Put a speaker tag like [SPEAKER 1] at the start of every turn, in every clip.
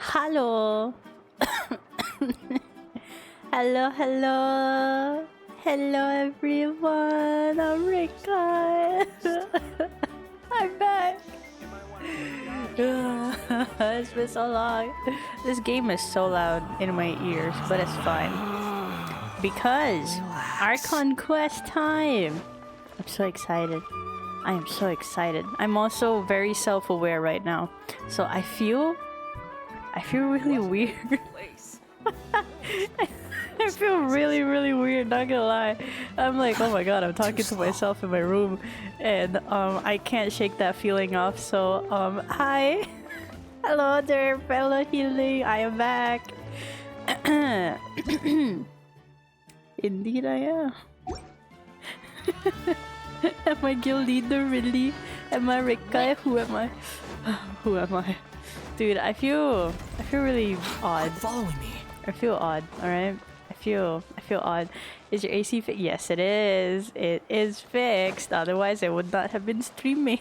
[SPEAKER 1] Hello. Hello, hello. Hello, everyone. I'm Rekai. I'm back. It's been so long. This game is so loud in my ears, but it's fine. Because ARCHON quest time. I'm so excited. I am so excited. I'm also very self-aware right now. So I feel really weird. I feel really weird, not gonna lie. I'm like, oh my god, I'm talking to myself in my room and I can't shake that feeling off. So hi. Hello there, fellow healing. I am back. Indeed I am. Am I guild leader really? Am I Rekai? Who am I? Who am I? Dude, I feel really odd.
[SPEAKER 2] Following me.
[SPEAKER 1] I feel odd, alright? I feel odd. Is your AC fixed? Yes, it is. It is fixed. Otherwise, I would not have been streaming.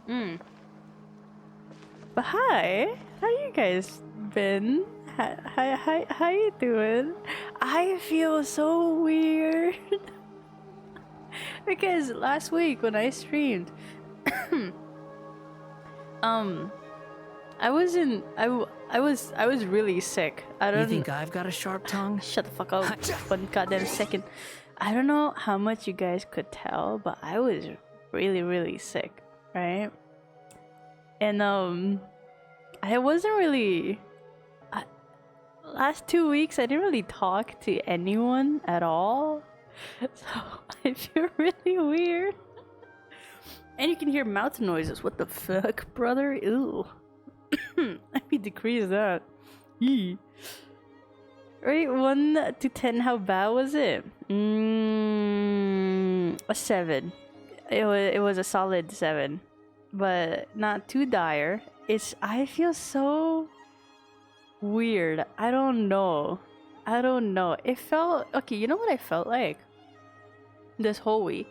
[SPEAKER 1] But hi! How you guys been? How you doing? I feel so weird. Because last week when I streamed, I was really sick. I don't.
[SPEAKER 2] You think I've got a sharp tongue?
[SPEAKER 1] Shut the fuck up. 1 goddamn second. I don't know how much you guys could tell, but I was really sick, right? And I wasn't really. Last 2 weeks, I didn't really talk to anyone at all, so I feel really weird. And you can hear mouth noises. What the fuck, brother? Ew. Let me decrease that. Yee. Right, 1 to 10, how bad was it? A 7. It was a solid 7, but not too dire. I feel so weird. I don't know. It felt okay. You know what I felt like this whole week?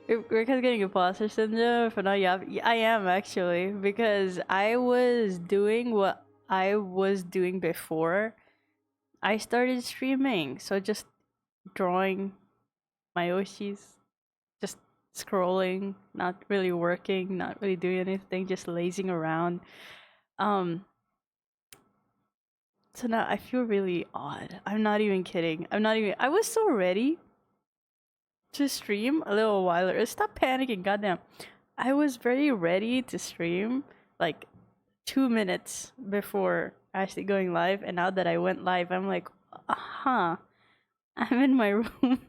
[SPEAKER 1] Rika's getting imposter syndrome for not yapping. I am actually, because I was doing what I was doing before I started streaming. So just drawing my Yoshis, just scrolling, not really working, not really doing anything, just lazing around. So now I feel really odd. I'm not even kidding. I was so ready to stream a little while ago. Stop panicking, goddamn. I was very ready to stream like 2 minutes before actually going live, and now that I went live, I'm like, I'm in my room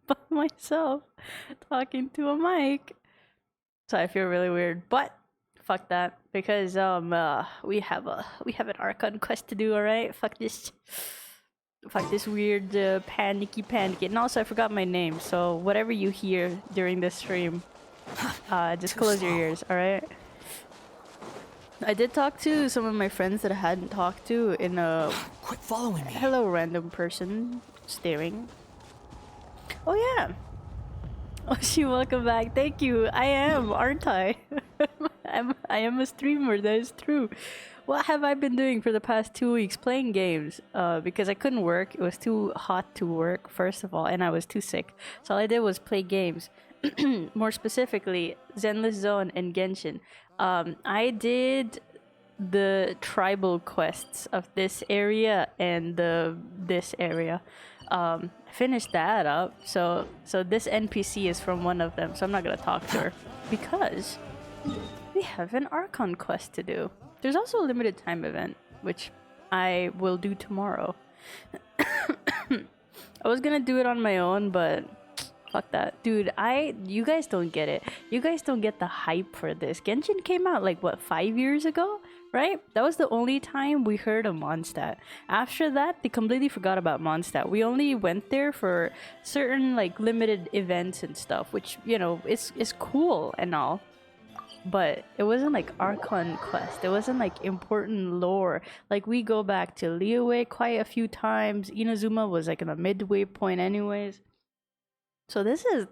[SPEAKER 1] by myself talking to a mic. So I feel really weird, but fuck that, because we have an Archon quest to do, alright? Fuck this weird panicky. And also I forgot my name, so whatever you hear during this stream, just close your ears, alright? I did talk to some of my friends that I hadn't talked to in a...
[SPEAKER 2] Quit following me.
[SPEAKER 1] Hello, random person staring. Oh yeah! Oshi, welcome back. Thank you. I am, aren't I? I am a streamer, that is true. What have I been doing for the past 2 weeks? Playing games, because I couldn't work. It was too hot to work, first of all, and I was too sick. So all I did was play games. More specifically, Zenless Zone and Genshin. I did the tribal quests of this area and this area. Finished that up. So this NPC is from one of them. So I'm not gonna talk to her because we have an Archon quest to do. There's also a limited time event, which I will do tomorrow. I was gonna do it on my own, but fuck that. Dude, you guys don't get it. You guys don't get the hype for this. Genshin came out like, what, 5 years ago? Right? That was the only time we heard of MONDSTAT. After that, they completely forgot about MONDSTAT. We only went there for certain like limited events and stuff, which, you know, it's cool and all. But it wasn't like Archon quest. It wasn't like important lore. Like we go back to Liyue quite a few times. Inazuma was like in a midway point anyways. So this is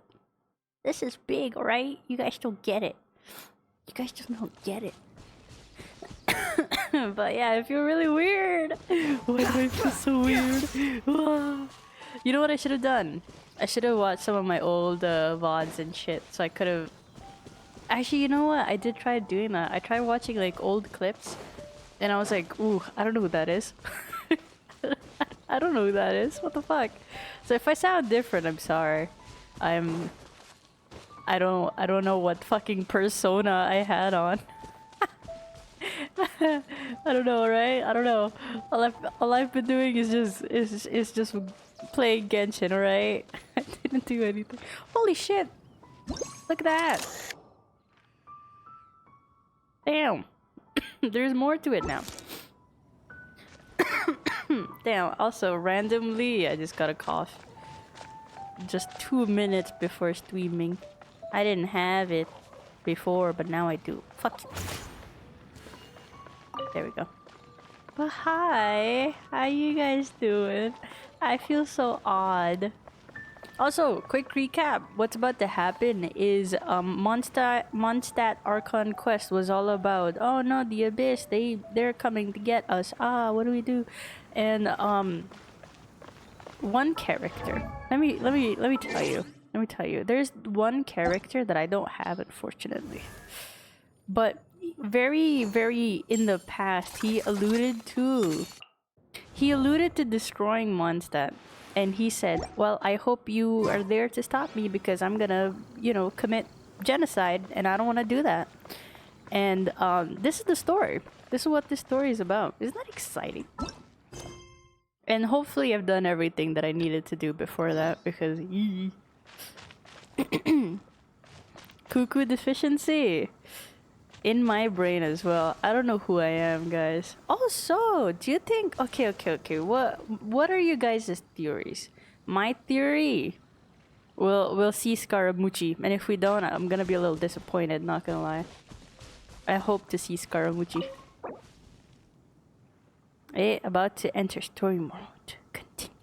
[SPEAKER 1] big, right? You guys don't get it. You guys just don't get it. But yeah, I feel really weird. Why do I feel so weird? You know what I should have done? I should have watched some of my old VODs and shit, so I could have. Actually, you know what? I did try doing that. I tried watching like old clips, and I was like, "Ooh, I don't know who that is." I don't know who that is. What the fuck? So if I sound different, I'm sorry. I don't know what fucking persona I had on. I don't know, right? I don't know. All I've been doing is just playing Genshin, right? I didn't do anything. Holy shit! Look at that! Damn. There's more to it now. Damn. Also, randomly, I just got a cough. Just 2 minutes before streaming. I didn't have it before, but now I do. Fuck you. There we go. But hi, how you guys doing? I feel so odd. Also, quick recap. What's about to happen is MONDSTAT ARCHON quest was all about, oh no, the Abyss, they're coming to get us. Ah, what do we do? And one character. Let me tell you. Let me tell you. There's one character that I don't have, unfortunately. But very, very in the past, he alluded to destroying MONDSTAT. And he said, well, I hope you are there to stop me because I'm gonna, you know, commit genocide and I don't want to do that. And this is the story. This is what this story is about. Isn't that exciting? And hopefully I've done everything that I needed to do before that because... Cuckoo deficiency. In my brain as well. I don't know who I am, guys. Also, do you think... Okay. What are you guys' theories? My theory... We'll see Scaramucci. And if we don't, I'm gonna be a little disappointed, not gonna lie. I hope to see Scaramucci. Hey, about to enter story mode. Continue.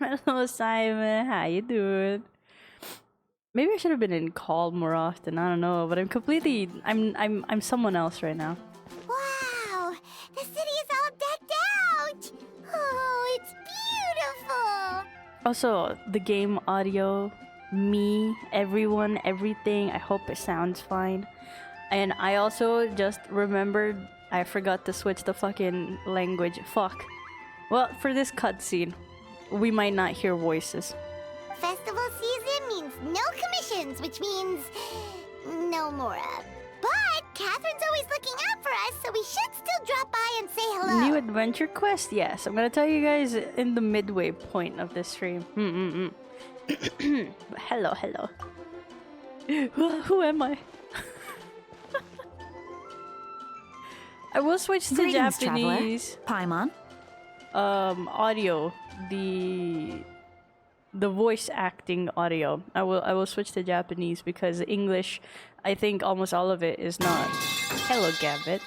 [SPEAKER 1] Hello, Simon. How you doing? Maybe I should have been in call more often. I don't know, but I'm someone else right now.
[SPEAKER 3] Wow, the city is all decked out. Oh, it's beautiful.
[SPEAKER 1] Also, the game audio, me, everyone, everything. I hope it sounds fine. And I also just remembered I forgot to switch the fucking language. Fuck. Well, for this cutscene, we might not hear voices.
[SPEAKER 3] Festival season means no commissions, which means no Mora. But Catherine's always looking out for us, so we should still drop by and say hello.
[SPEAKER 1] New adventure quest? Yes, I'm gonna tell you guys in the midway point of this stream. Hello. Who am I? I will switch to
[SPEAKER 2] Greetings,
[SPEAKER 1] Japanese.
[SPEAKER 2] Paimon.
[SPEAKER 1] Audio. The voice acting audio. I will switch to Japanese because English, I think almost all of it is not. Hello, Gambit.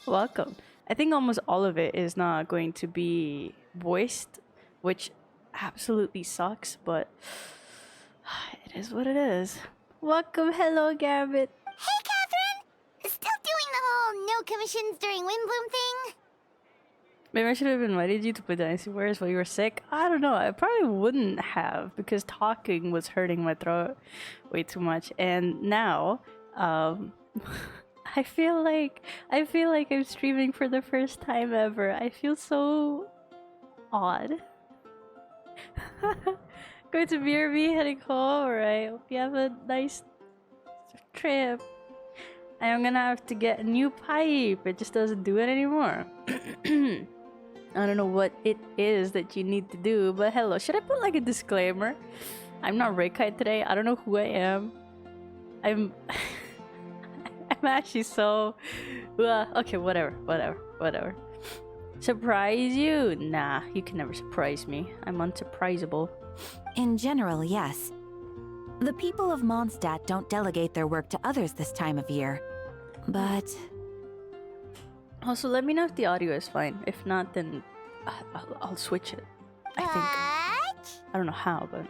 [SPEAKER 1] Welcome. I think almost all of it is not going to be voiced, which absolutely sucks, but it is what it is. Welcome, hello, Gambit.
[SPEAKER 3] Hey, Catherine! Still doing the whole no commissions during Windbloom thing?
[SPEAKER 1] Maybe I should have invited you to play Dynasty Warriors while you were sick. I don't know. I probably wouldn't have because talking was hurting my throat way too much. And now, I feel like I'm streaming for the first time ever. I feel so odd. Going to BRB, heading home. Alright, hope you have a nice trip. I'm gonna have to get a new pipe. It just doesn't do it anymore. I don't know what it is that you need to do, but hello. Should I put like a disclaimer? I'm not Rekai today. I don't know who I am. I'm actually so... okay, whatever. Surprise you? Nah, you can never surprise me. I'm unsurprisable.
[SPEAKER 2] In general, yes. The people of MONDSTAT don't delegate their work to others this time of year. But...
[SPEAKER 1] Also, let me know if the audio is fine. If not, then I'll switch it. I think.
[SPEAKER 3] What?
[SPEAKER 1] I don't know how, but...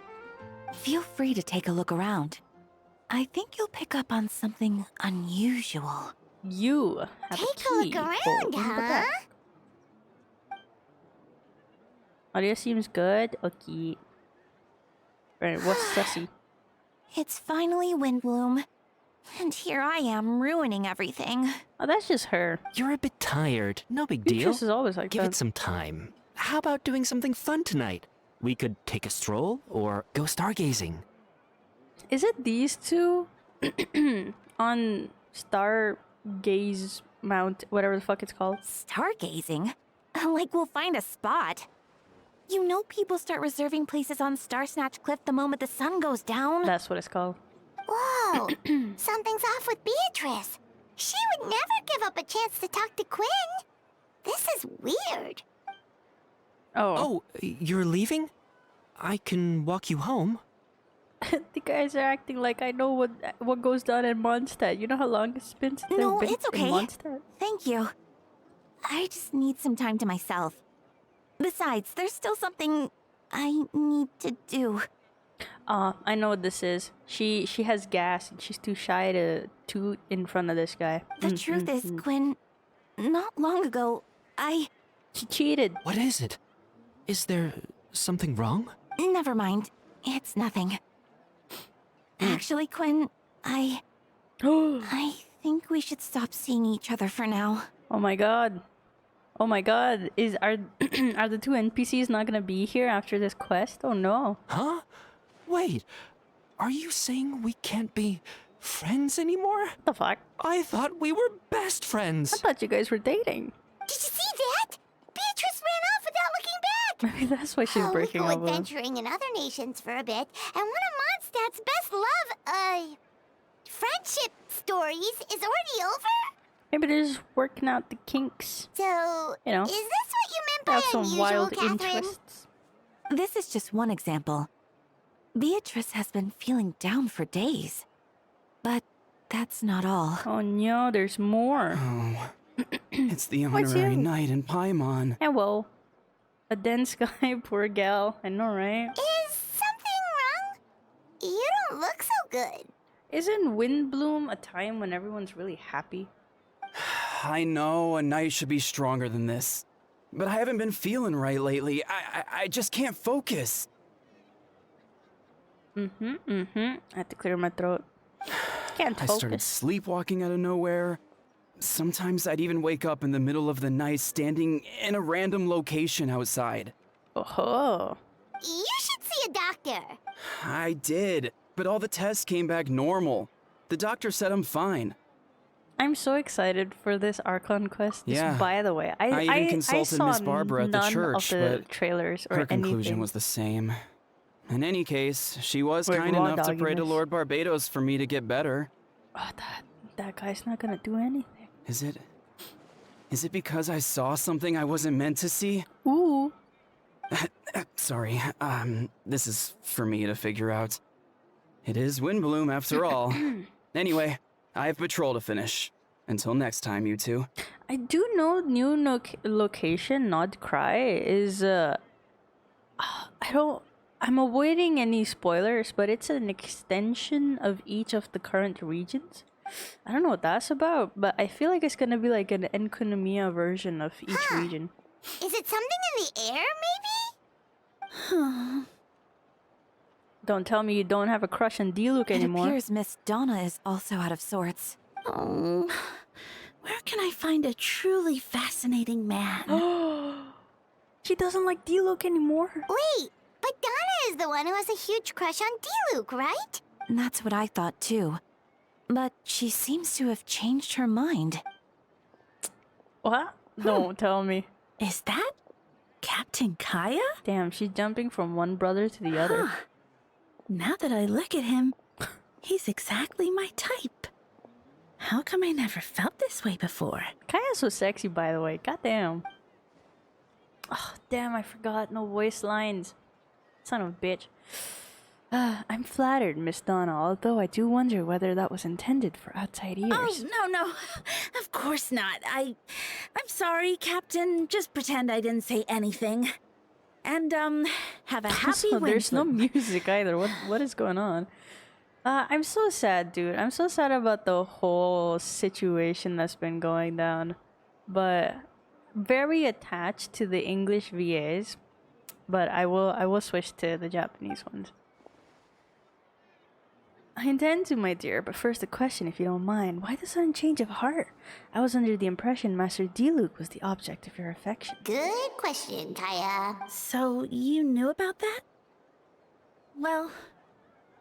[SPEAKER 2] feel free to take a look around. I think you'll pick up on something unusual.
[SPEAKER 1] You have
[SPEAKER 3] Take
[SPEAKER 1] a
[SPEAKER 3] a
[SPEAKER 1] key.
[SPEAKER 3] look around,
[SPEAKER 1] What about
[SPEAKER 3] huh?
[SPEAKER 1] that? Audio seems good. Okay. Right, what's sussy?
[SPEAKER 2] It's finally Windbloom. And here I am ruining everything.
[SPEAKER 1] Oh, that's just her.
[SPEAKER 4] You're a bit tired. No big deal.
[SPEAKER 1] Beatrice is always like
[SPEAKER 4] Give
[SPEAKER 1] that.
[SPEAKER 4] it some time. How about doing something fun tonight? We could take a stroll or go stargazing.
[SPEAKER 1] Is it these two on Stargaze Mount, whatever the fuck it's called?
[SPEAKER 2] Stargazing? Like we'll find a spot. You know people start reserving places on Star Snatch Cliff the moment the sun goes down.
[SPEAKER 1] That's what it's called.
[SPEAKER 3] Whoa, something's off with Beatrice. She would never give up a chance to talk to Quinn. This is weird.
[SPEAKER 1] Oh.
[SPEAKER 4] Oh, you're leaving? I can walk you home.
[SPEAKER 1] The guys are acting like I know what goes down in MONDSTAT. You know how long it's been since
[SPEAKER 2] No,
[SPEAKER 1] I've been
[SPEAKER 2] it's
[SPEAKER 1] in
[SPEAKER 2] okay.
[SPEAKER 1] MONDSTAT?
[SPEAKER 2] Thank you. I just need some time to myself. Besides, there's still something I need to do.
[SPEAKER 1] I know what this is. She has gas and she's too shy to toot in front of this guy.
[SPEAKER 2] The truth is, Quinn, not long ago,
[SPEAKER 1] She cheated.
[SPEAKER 4] What is it? Is there something wrong?
[SPEAKER 2] Never mind. It's nothing. Actually, Quinn, I think we should stop seeing each other for now.
[SPEAKER 1] Oh my god. Oh my god. Are the two NPCs not gonna be here after this quest? Oh no.
[SPEAKER 4] Huh? Wait, are you saying we can't be friends anymore?
[SPEAKER 1] What the fuck?
[SPEAKER 4] I thought we were best
[SPEAKER 1] I
[SPEAKER 4] friends.
[SPEAKER 1] thought you guys were dating.
[SPEAKER 3] Did you see that? Beatrice ran off without looking back.
[SPEAKER 1] Maybe that's why she's breaking
[SPEAKER 3] we
[SPEAKER 1] up
[SPEAKER 3] go
[SPEAKER 1] with him.
[SPEAKER 3] adventuring in other nations for a bit, and one of Mondstat's best friendship stories is already over?
[SPEAKER 1] Maybe they're just working out the kinks.
[SPEAKER 3] So,
[SPEAKER 1] You know,
[SPEAKER 3] is this what you meant by
[SPEAKER 1] Have some
[SPEAKER 3] unusual,
[SPEAKER 1] wild
[SPEAKER 3] Catherine?
[SPEAKER 1] interests.
[SPEAKER 2] This is just one example. Beatrice has been feeling down for days. But that's not all.
[SPEAKER 1] Oh no, there's more.
[SPEAKER 5] Oh, it's the
[SPEAKER 1] What's
[SPEAKER 5] honorary
[SPEAKER 1] you?
[SPEAKER 5] knight in Paimon.
[SPEAKER 1] Hello. A dense guy, poor gal. I know, right?
[SPEAKER 3] Is something wrong? You don't look so good.
[SPEAKER 1] Isn't Windbloom a time when everyone's really happy?
[SPEAKER 5] I know a knight should be stronger than this, but I haven't been feeling right lately. I just can't focus.
[SPEAKER 1] I have to clear my throat. Can't
[SPEAKER 5] I started
[SPEAKER 1] focus.
[SPEAKER 5] sleepwalking out of nowhere. Sometimes I'd even wake up in the middle of the night standing in a random location outside.
[SPEAKER 1] Oh.
[SPEAKER 3] You should see a doctor.
[SPEAKER 5] I did, but all the tests came back normal. The doctor said I'm fine.
[SPEAKER 1] I'm so excited for this ARCHON quest.
[SPEAKER 5] Yeah.
[SPEAKER 1] By the way, I
[SPEAKER 5] even consulted
[SPEAKER 1] saw
[SPEAKER 5] Miss Barbara at the
[SPEAKER 1] none
[SPEAKER 5] church,
[SPEAKER 1] of the
[SPEAKER 5] but
[SPEAKER 1] trailers or
[SPEAKER 5] Her conclusion
[SPEAKER 1] anything.
[SPEAKER 5] was the same. In any case, she was
[SPEAKER 1] Wait,
[SPEAKER 5] kind
[SPEAKER 1] raw
[SPEAKER 5] enough to pray to
[SPEAKER 1] dogginess.
[SPEAKER 5] Lord Barbados for me to get better.
[SPEAKER 1] Oh, that guy's not gonna do anything.
[SPEAKER 5] Is it because I saw something I wasn't meant to see?
[SPEAKER 1] Ooh.
[SPEAKER 5] Sorry, this is for me to figure out. It is Windbloom after all. Anyway, I have patrol to finish. Until next time, you two.
[SPEAKER 1] I do know new location, Nod Cry, is I'm avoiding any spoilers, but it's an extension of each of the current regions. I don't know what that's about, but I feel like it's gonna be like an Enkonomiya version of each region.
[SPEAKER 3] Is it something in the air, maybe?
[SPEAKER 1] Don't tell me you don't have a crush on D-Luke
[SPEAKER 2] It
[SPEAKER 1] anymore.
[SPEAKER 2] appears Miss Donna is also out of sorts.
[SPEAKER 6] Oh, where can I find a truly fascinating man?
[SPEAKER 1] She doesn't like D-Luke anymore.
[SPEAKER 3] Wait, but Donna is the one who has a huge crush on D-Luke, right?
[SPEAKER 2] That's what I thought too. But she seems to have changed her mind.
[SPEAKER 1] What? Don't tell me.
[SPEAKER 6] Is that Captain Kaya?
[SPEAKER 1] Damn, she's jumping from one brother to the other.
[SPEAKER 6] Now that I look at him, he's exactly my type. How come I never felt this way before?
[SPEAKER 1] Kaya's so sexy, by the way. Goddamn. Oh, damn, I forgot. No voice lines. Son of a bitch. I'm flattered, Miss Donna, although I do wonder whether that was intended for outside ears.
[SPEAKER 6] Oh, no. Of course not. I'm sorry, Captain. Just pretend I didn't say anything. And, have a happy
[SPEAKER 1] Also, there's no
[SPEAKER 6] Windbloom.
[SPEAKER 1] music either. What is going on? I'm so sad, dude. I'm so sad about the whole situation that's been going down. But very attached to the English VAs. But I will switch to the Japanese ones. I intend to, my dear, but first a question, if you don't mind. Why the sudden change of heart? I was under the impression Master Diluc was the object of your affection.
[SPEAKER 3] Good question, Kaya.
[SPEAKER 6] So you knew about that? Well,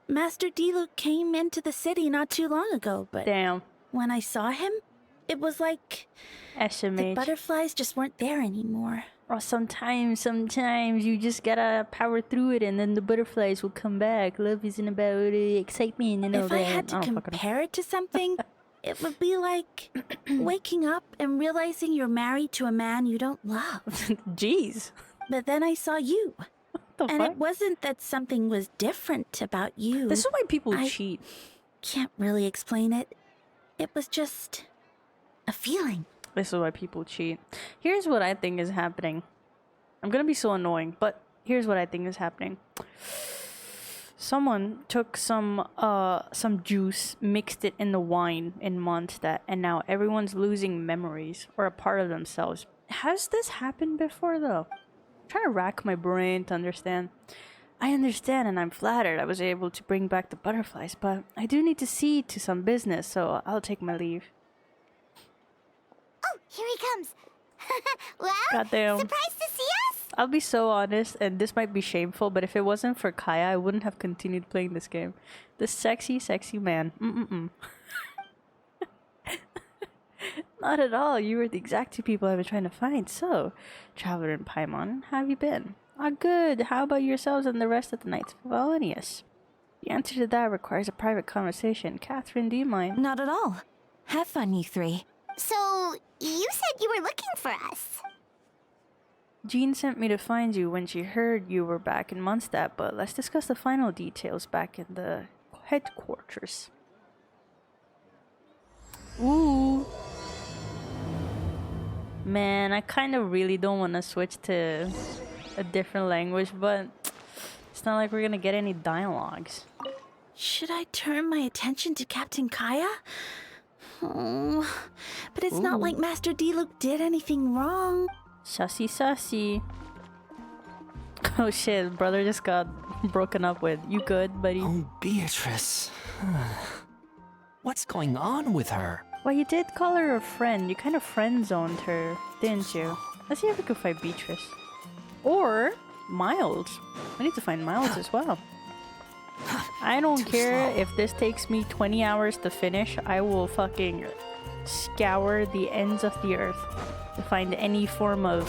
[SPEAKER 6] Master Diluc came into the city not too long ago, but
[SPEAKER 1] Damn.
[SPEAKER 6] when I saw him, it was like the
[SPEAKER 1] SMH.
[SPEAKER 6] butterflies just weren't there anymore.
[SPEAKER 1] Or sometimes you just gotta power through it and then the butterflies will come back. Love isn't about excitement and all
[SPEAKER 6] If
[SPEAKER 1] that.
[SPEAKER 6] I had to
[SPEAKER 1] don't fucking know.
[SPEAKER 6] compare it to something, it would be like waking up and realizing you're married to a man you don't love.
[SPEAKER 1] Jeez.
[SPEAKER 6] But then I saw you.
[SPEAKER 1] What the
[SPEAKER 6] And
[SPEAKER 1] fuck?
[SPEAKER 6] it wasn't that something was different about you.
[SPEAKER 1] This is why people
[SPEAKER 6] I-
[SPEAKER 1] cheat.
[SPEAKER 6] Can't really explain it. It was just a feeling.
[SPEAKER 1] This is why people cheat. Here's what I think is happening. I'm gonna be so annoying, but here's what I think is happening. Someone took some juice, mixed it in the wine in MONDSTAT, and now everyone's losing memories or a part of themselves. Has this happened before though? I'm trying to rack my brain to understand. I understand and I'm flattered I was able to bring back the butterflies, but I do need to see to some business, so I'll take my leave.
[SPEAKER 3] Oh, here he comes. Well,
[SPEAKER 1] Goddamn.
[SPEAKER 3] surprised to see us?
[SPEAKER 1] I'll be so honest, and this might be shameful, but if it wasn't for Kaya, I wouldn't have continued playing this game. This sexy, sexy man. Not at all. You were the exact two people I've been trying to find. So, Traveler in Paimon, how have you been? Ah, good. How about yourselves and the rest of the Knights of Valenius? The answer to that requires a private conversation. Catherine, do you mind?
[SPEAKER 2] Not at all. Have fun, you three.
[SPEAKER 3] So, you said you were looking for us.
[SPEAKER 1] Jean sent me to find you when she heard you were back in MONDSTAT, but let's discuss the final details back in the headquarters. Ooh. Man, I kind of really don't want to switch to a different language, but it's not like we're gonna get any dialogues.
[SPEAKER 6] Should I turn my attention to Captain Kaya? Oh, but it's not like Master Diluc did anything wrong.
[SPEAKER 1] Sussy sussy. Oh shit, brother just got broken up with. You good, buddy?
[SPEAKER 4] Oh, Beatrice. What's going on with her?
[SPEAKER 1] Well, you did call her a friend. You kind of friend-zoned her, didn't you? Let's see if we can find Beatrice. Or Miles. We need to find Miles as well. I don't care if this takes me 20 hours to finish. I will fucking scour the ends of the earth to find any form of,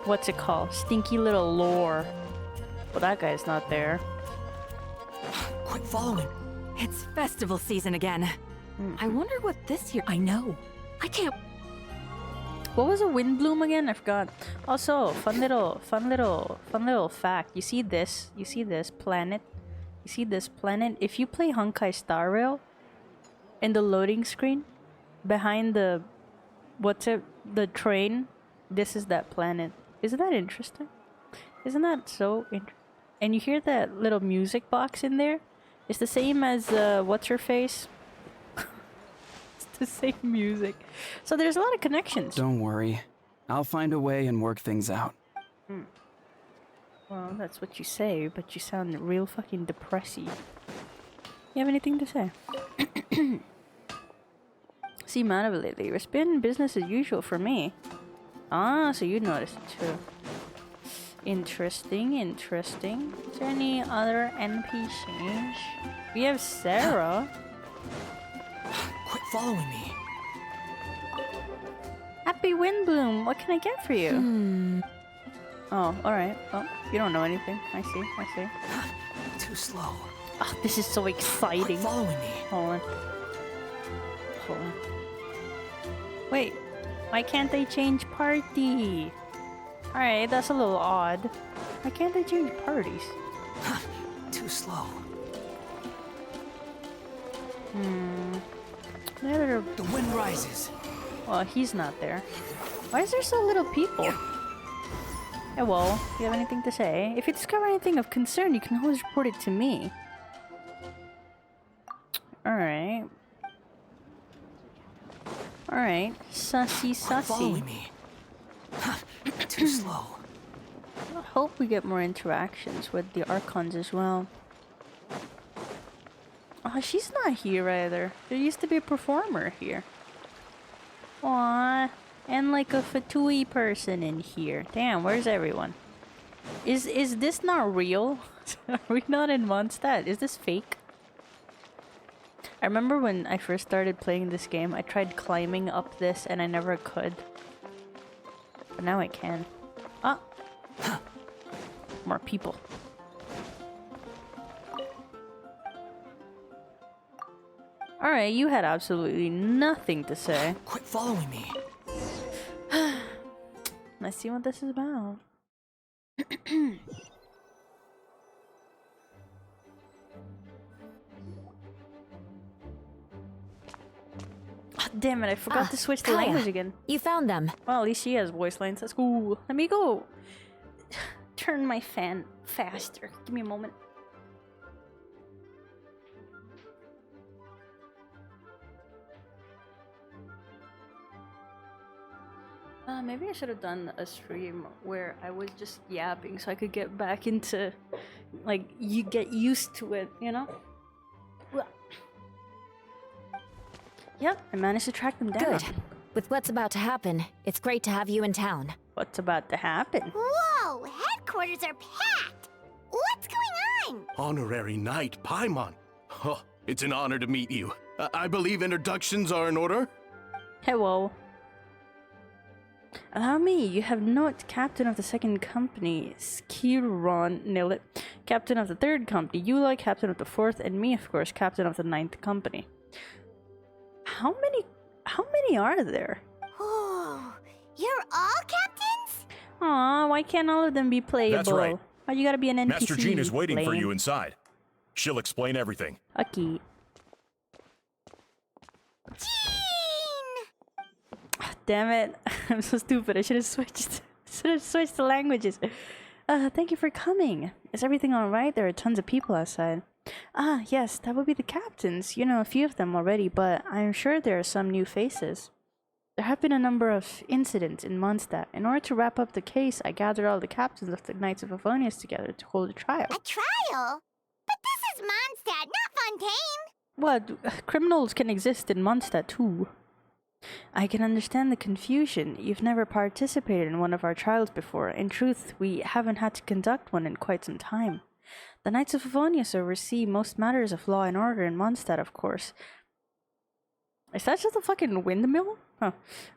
[SPEAKER 1] what's it called? Stinky little lore. Well, that guy's not there.
[SPEAKER 4] Quit following.
[SPEAKER 2] It's festival season again. I wonder what this year. I know. I can't.
[SPEAKER 1] What was a wind bloom again? I forgot. Also, fun little fact. You see this planet? You see this planet? If you play Honkai Star Rail, in the loading screen, behind the the train, this is that planet. Isn't that interesting? Isn't that so interesting? And you hear that little music box in there? It's the same as what's her face? It's the same music. So there's a lot of connections.
[SPEAKER 5] Don't worry. I'll find a way and work things out.
[SPEAKER 1] Well, that's what you say, but you sound real fucking depressy. You have anything to say? See, man of it lately. It's been business as usual for me. Ah, so you noticed it too. Interesting, interesting. Is there any other NPCs? We have Sarah.
[SPEAKER 4] Quit following me.
[SPEAKER 1] Happy Windbloom, what can I get for you? Oh, alright. Well, you don't know anything. I see.
[SPEAKER 4] Too slow.
[SPEAKER 1] Oh, this is so
[SPEAKER 4] Quit
[SPEAKER 1] exciting.
[SPEAKER 4] following me.
[SPEAKER 1] Hold on. Wait, why can't they change party? Alright, that's a little odd. Why can't they change parties?
[SPEAKER 4] Too slow.
[SPEAKER 1] They're...
[SPEAKER 4] The wind rises.
[SPEAKER 1] Well, he's not there. Why is there so little people? Hey, well, do you have anything to say? If you discover anything of concern, you can always report it to me. Alright. Alright. Sussy,
[SPEAKER 4] Quit following
[SPEAKER 1] sussy.
[SPEAKER 4] me. Too slow.
[SPEAKER 1] I hope we get more interactions with the Archons as well. Oh, she's not here either. There used to be a performer here. Aww. And like a Fatui person in here. Damn, where's everyone? Is this not real? Are we not in MONDSTAT? Is this fake? I remember when I first started playing this game, I tried climbing up this and I never could. But now I can. Ah! More people. Alright, you had absolutely nothing to say.
[SPEAKER 4] Quit following me.
[SPEAKER 1] Let's see what this is about. Oh, damn it, I forgot to switch the
[SPEAKER 2] Kaya.
[SPEAKER 1] language again.
[SPEAKER 2] You found them.
[SPEAKER 1] Well, at least she has voice lines. That's cool. Let me go turn my fan faster. Give me a moment. Maybe I should have done a stream where I was just yapping so I could get back into, like, you get used to it, you know? Well, yep, I managed to track them down.
[SPEAKER 2] Good. With what's about to happen, it's great to have you in town.
[SPEAKER 1] What's about to happen?
[SPEAKER 3] Whoa, headquarters are packed! What's going on?
[SPEAKER 7] Honorary Knight Paimon. Oh, it's an honor to meet you. I believe introductions are in order?
[SPEAKER 1] Hello. Allow me, you have note captain of the second company, Skiron Nilit, captain of the third company, Yula, captain of the fourth, and me, of course, captain of the ninth company. How many are there?
[SPEAKER 3] Oh, you're all captains?
[SPEAKER 1] Aw, why can't all of them be playable?
[SPEAKER 8] That's right.
[SPEAKER 1] Why you gotta be an NPC?
[SPEAKER 8] Master Jean is waiting for
[SPEAKER 1] Lame.
[SPEAKER 8] you inside. She'll explain everything.
[SPEAKER 1] Okay.
[SPEAKER 3] Jean!
[SPEAKER 1] Damn it. I'm so stupid. I should have switched the languages. Thank you for coming. Is everything alright? There are tons of people outside. Ah, yes, that would be the captains. You know a few of them already, but I'm sure there are some new faces. There have been a number of incidents in MONDSTAT. In order to wrap up the case, I gathered all the captains of the Knights of Favonius together to hold a trial.
[SPEAKER 3] A trial? But this is MONDSTAT, not Fontaine!
[SPEAKER 1] What? Criminals can exist in MONDSTAT too. I can understand the confusion. You've never participated in one of our trials before. In truth, we haven't had to conduct one in quite some time. The Knights of Favonius oversee most matters of law and order in MONDSTAT, of course. Is that just a fucking windmill? Huh.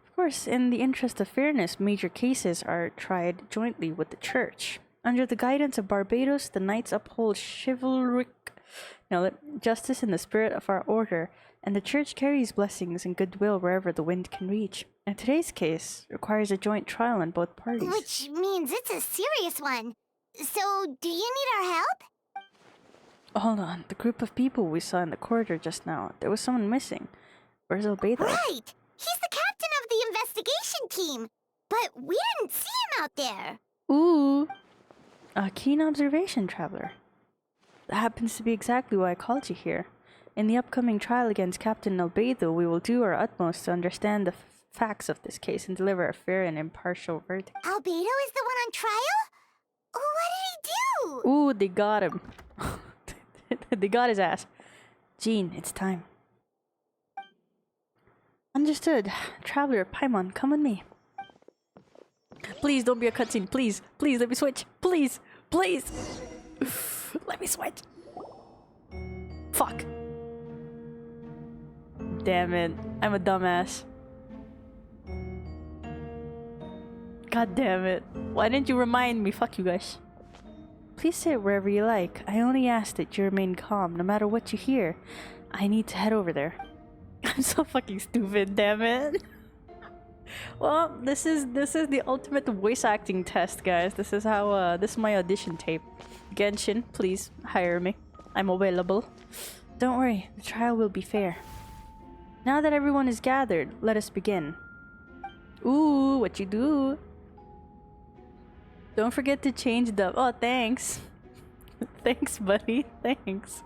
[SPEAKER 1] Of course, in the interest of fairness, major cases are tried jointly with the Church. Under the guidance of Barbados, the Knights uphold chivalric justice in the spirit of our order, and the Church carries blessings and goodwill wherever the wind can reach. And today's case requires a joint trial on both parties.
[SPEAKER 3] Which means it's a serious one. So, do you need our help?
[SPEAKER 1] Hold on, the group of people we saw in the corridor just now, there was someone missing. Where's ALBEDO?
[SPEAKER 3] Right! He's the captain of the investigation team! But we didn't see him out there!
[SPEAKER 1] Ooh! A keen observation, traveler. That happens to be exactly why I called you here. In the upcoming trial against Captain ALBEDO, we will do our utmost to understand the facts of this case and deliver a fair and impartial verdict.
[SPEAKER 3] Albedo is the one on trial? What did he do?
[SPEAKER 1] Ooh, they got him. They got his ass. Jean, it's time. Understood. Traveler, Paimon, come with me. Please don't be a cutscene. Please. Please, let me switch. Please. Please. Let me switch. Fuck. Damn it. I'm a dumbass. God damn it. Why didn't you remind me? Fuck you guys. Please sit wherever you like. I only ask that you remain calm, no matter what you hear. I need to head over there. I'm so fucking stupid, damn it. Well, this is the ultimate voice acting test, guys. This is how this is my audition tape. Genshin, please hire me. I'm available. Don't worry, the trial will be fair. Now that everyone is gathered, let us begin. Ooh, what you do? Don't forget to change the... Oh, thanks. Thanks, buddy. Thanks.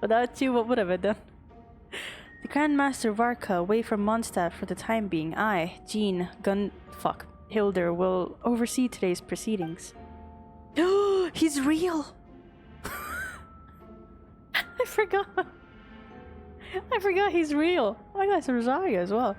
[SPEAKER 1] Without you, what would I have done? The Grand Master Varka away from Mondstadt for the time being. I, Jean, Hilder will oversee today's proceedings. He's real! I forgot he's real. Oh my god, it's Rosario as well.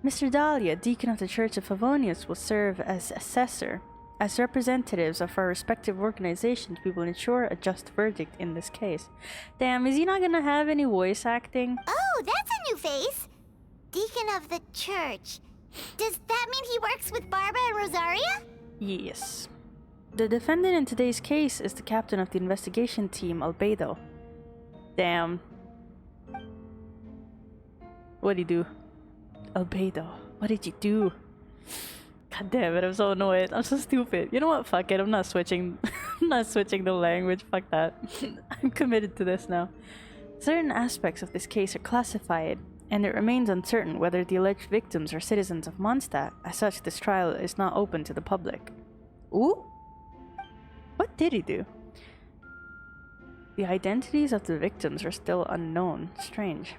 [SPEAKER 1] Mr. Dahlia, Deacon of the Church of Favonius, will serve as assessor. As representatives of our respective organizations, we will ensure a just verdict in this case. Damn, is he not gonna have any voice acting?
[SPEAKER 3] Oh, that's a new face. Deacon of the church. Does that mean he works with Barbara and Rosaria?
[SPEAKER 1] Yes. The defendant in today's case is the captain of the investigation team, Albedo. Damn. What'd he do? Albedo, what did you do? God damn it, I'm so annoyed. I'm so stupid. You know what? Fuck it. I'm not switching. I'm not switching the language. Fuck that. I'm committed to this now. Certain aspects of this case are classified, and it remains uncertain whether the alleged victims are citizens of Mondstadt. As such, this trial is not open to the public. Ooh? What did he do? The identities of the victims are still unknown. Strange.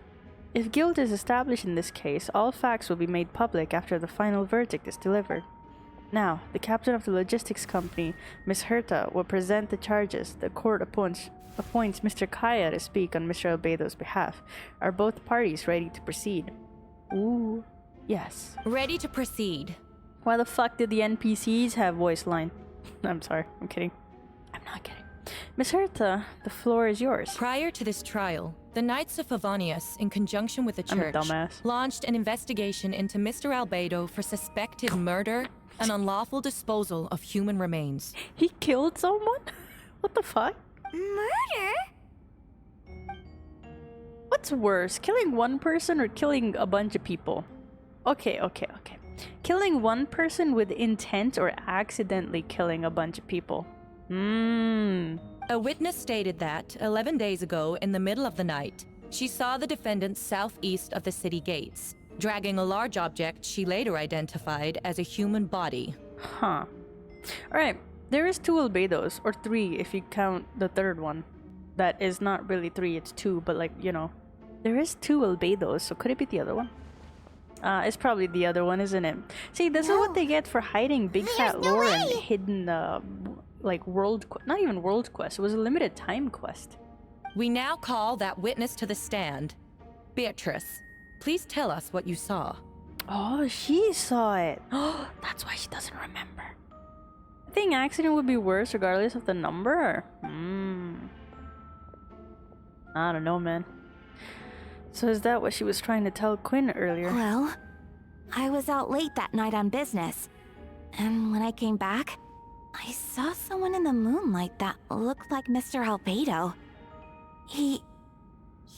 [SPEAKER 1] If guilt is established in this case, all facts will be made public after the final verdict is delivered. Now, the captain of the logistics company, Miss Herta, will present the charges. The court appoints Mr. Kaya to speak on Mr. Albedo's behalf. Are both parties ready to proceed? Ooh, yes.
[SPEAKER 9] Ready to proceed.
[SPEAKER 1] Why the fuck did the NPCs have voice line? I'm sorry, I'm kidding. I'm not kidding. Miss Herta, the floor is yours.
[SPEAKER 9] Prior to this trial, the Knights of Favonius, in conjunction with the church, launched an investigation into Mr. Albedo for suspected murder and unlawful disposal of human remains.
[SPEAKER 1] He killed someone? What the fuck?
[SPEAKER 3] Murder?
[SPEAKER 1] What's worse, killing one person or killing a bunch of people? Okay. Killing one person with intent or accidentally killing a bunch of people?
[SPEAKER 9] A witness stated that, 11 days ago, in the middle of the night, she saw the defendant southeast of the city gates, dragging a large object she later identified as a human body.
[SPEAKER 1] Huh. Alright, there is 2 Albedos, or 3 if you count the third one. That is not really 3, it's 2, but like, you know. There is 2 Albedos, so could it be the other one? It's probably the other one, isn't it? See, this is what they get for hiding big fat lore and hidden, like not even world quest. It was a limited time quest.
[SPEAKER 9] We now call that witness to the stand. Beatrice, please tell us what you saw.
[SPEAKER 1] Oh, she saw it. Oh, that's why she doesn't remember. I think accident would be worse regardless of the number. I don't know, man. So is that what she was trying to tell Quinn earlier?
[SPEAKER 2] Well, I was out late that night on business. And when I came back, I saw someone in the moonlight that looked like Mr. Albedo. He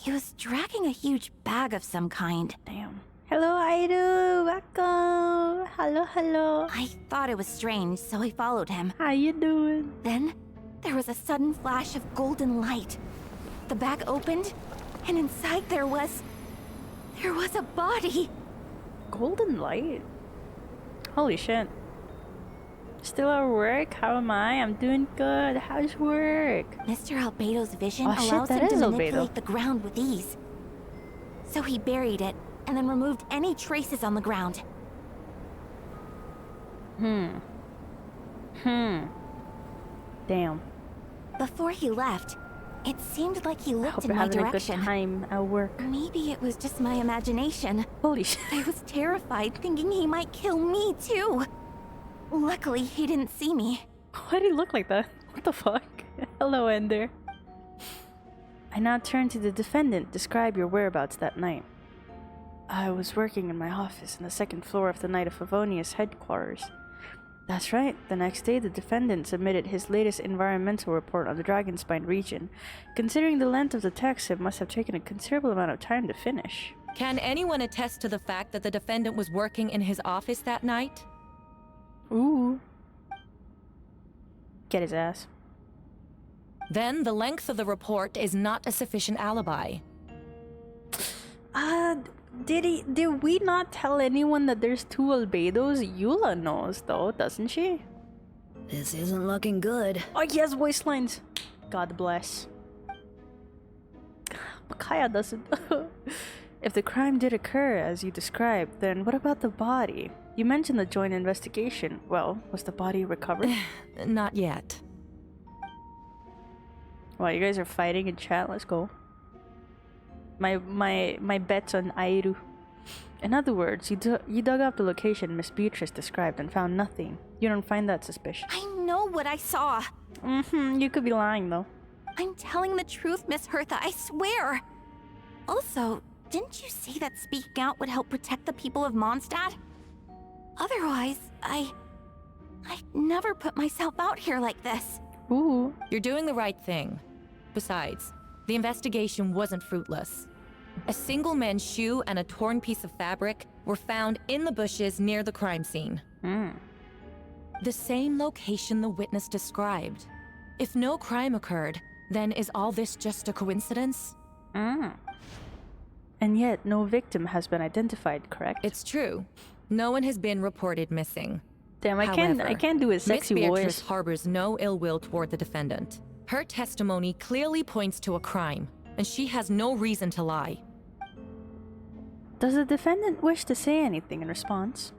[SPEAKER 2] was dragging a huge bag of some kind.
[SPEAKER 1] Damn. Hello, Aidu. Welcome. Hello.
[SPEAKER 2] I thought it was strange, so I followed him.
[SPEAKER 1] How you doing?
[SPEAKER 2] Then, there was a sudden flash of golden light. The bag opened, and inside there was a body.
[SPEAKER 1] Golden light? Holy shit. Still at work? How am I? I'm doing good. How's work?
[SPEAKER 2] Mr. Albedo's vision allows
[SPEAKER 1] that
[SPEAKER 2] him to
[SPEAKER 1] is
[SPEAKER 2] manipulate
[SPEAKER 1] Albedo.
[SPEAKER 2] the ground with ease. So he buried it, and then removed any traces on the ground.
[SPEAKER 1] Damn.
[SPEAKER 2] Before he left, it seemed like he looked
[SPEAKER 1] Hope
[SPEAKER 2] in
[SPEAKER 1] you're
[SPEAKER 2] my
[SPEAKER 1] having
[SPEAKER 2] direction.
[SPEAKER 1] a good time at work.
[SPEAKER 2] Maybe it was just my imagination.
[SPEAKER 1] Holy shit.
[SPEAKER 2] I was terrified, thinking he might kill me too. Luckily, he didn't see me.
[SPEAKER 1] Why did he look like that? What the fuck? Hello, Ender. I now turn to the defendant. Describe your whereabouts that night. I was working in my office on the second floor of the Knight of Favonius headquarters. That's right. The next day, the defendant submitted his latest environmental report on the Dragonspine region. Considering the length of the text, it must have taken a considerable amount of time to finish.
[SPEAKER 9] Can anyone attest to the fact that the defendant was working in his office that night?
[SPEAKER 1] Ooh. Get his ass.
[SPEAKER 9] Then the length of the report is not a sufficient alibi.
[SPEAKER 1] Did we not tell anyone that there's 2 Albedos? Eula knows though, doesn't she?
[SPEAKER 10] This isn't looking good.
[SPEAKER 1] Oh yes, voice lines. God bless. But Kaya doesn't. If the crime did occur as you described, then what about the body? You mentioned the joint investigation. Well, was the body recovered?
[SPEAKER 9] Not yet.
[SPEAKER 1] Well, you guys are fighting in chat. Let's go. My bet's on Airu. In other words, you dug up the location Miss Beatrice described and found nothing. You don't find that suspicious?
[SPEAKER 2] I know what I saw.
[SPEAKER 1] You could be lying though.
[SPEAKER 2] I'm telling the truth, Miss Hertha, I swear. Also, didn't you say that speaking out would help protect the people of Mondstadt? Otherwise, I'd never put myself out here like this.
[SPEAKER 1] Ooh.
[SPEAKER 9] You're doing the right thing. Besides, the investigation wasn't fruitless. A single men's shoe and a torn piece of fabric were found in the bushes near the crime scene. The same location the witness described. If no crime occurred, then is all this just a coincidence?
[SPEAKER 1] And yet, no victim has been identified, correct?
[SPEAKER 9] It's true. No one has been reported missing.
[SPEAKER 1] Damn, I
[SPEAKER 9] However,
[SPEAKER 1] can't do a sexy
[SPEAKER 9] Miss Beatrice
[SPEAKER 1] voice.
[SPEAKER 9] harbors no ill will toward the defendant. Her testimony clearly points to a crime, and she has no reason to lie.
[SPEAKER 1] Does the defendant wish to say anything in response?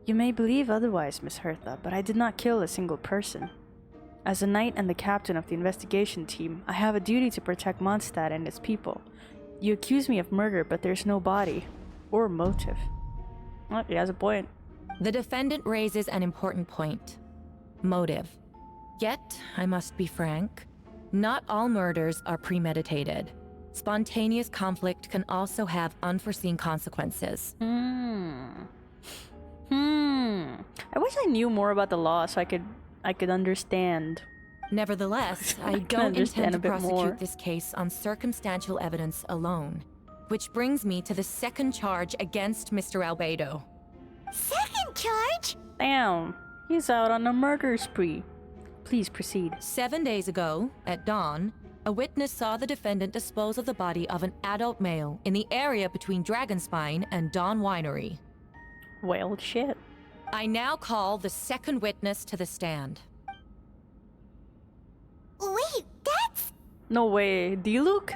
[SPEAKER 1] You may believe otherwise, Miss Hertha, but I did not kill a single person. As a knight and the captain of the investigation team, I have a duty to protect Mondstadt and its people. You accuse me of murder, but there's no body or motive. Well, he has a point.
[SPEAKER 9] The defendant raises an important point. Motive. Yet, I must be frank, not all murders are premeditated. Spontaneous conflict can also have unforeseen consequences.
[SPEAKER 1] I wish I knew more about the law so I could understand.
[SPEAKER 9] Nevertheless, I
[SPEAKER 1] can
[SPEAKER 9] don't
[SPEAKER 1] understand
[SPEAKER 9] intend
[SPEAKER 1] a
[SPEAKER 9] to
[SPEAKER 1] bit
[SPEAKER 9] prosecute
[SPEAKER 1] more.
[SPEAKER 9] this case on circumstantial evidence alone. Which brings me to the second charge against Mr. Albedo.
[SPEAKER 3] Second charge?
[SPEAKER 1] Damn, he's out on a murder spree. Please proceed.
[SPEAKER 9] 7 days ago, at dawn, a witness saw the defendant dispose of the body of an adult male in the area between Dragonspine and Dawn Winery.
[SPEAKER 1] Well, shit.
[SPEAKER 9] I now call the second witness to the stand.
[SPEAKER 3] Wait, that's...
[SPEAKER 1] No way. Diluc?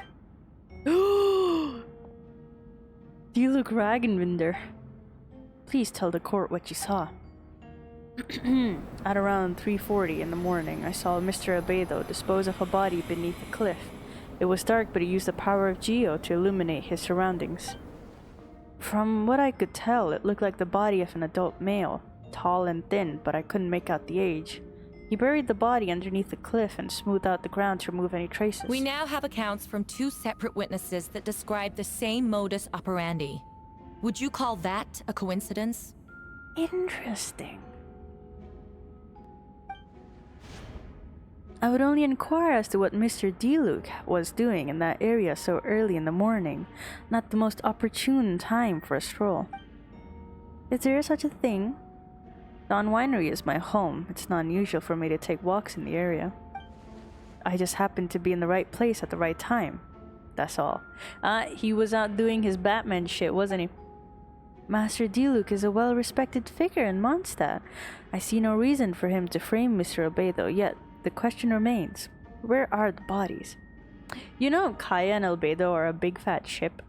[SPEAKER 1] Diluc Ragenwinder. Please tell the court what you saw. At around 3:40 in the morning, I saw Mr. Albedo dispose of a body beneath a cliff. It was dark, but he used the power of Geo to illuminate his surroundings. From what I could tell, it looked like the body of an adult male, tall and thin, but I couldn't make out the age. He buried the body underneath the cliff and smoothed out the ground to remove any traces.
[SPEAKER 9] We now have accounts from two separate witnesses that describe the same modus operandi. Would you call that a coincidence?
[SPEAKER 1] Interesting. I would only inquire as to what Mr. Diluc was doing in that area so early in the morning, not the most opportune time for a stroll. Is there such a thing? Dawn Winery is my home. It's not unusual for me to take walks in the area. I just happened to be in the right place at the right time. That's all. He was out doing his Batman shit, wasn't he? Master Diluc is a well-respected figure in Mondstadt. I see no reason for him to frame Mr. Albedo, yet the question remains, where are the bodies? You know, Kaya and Albedo are a big fat ship.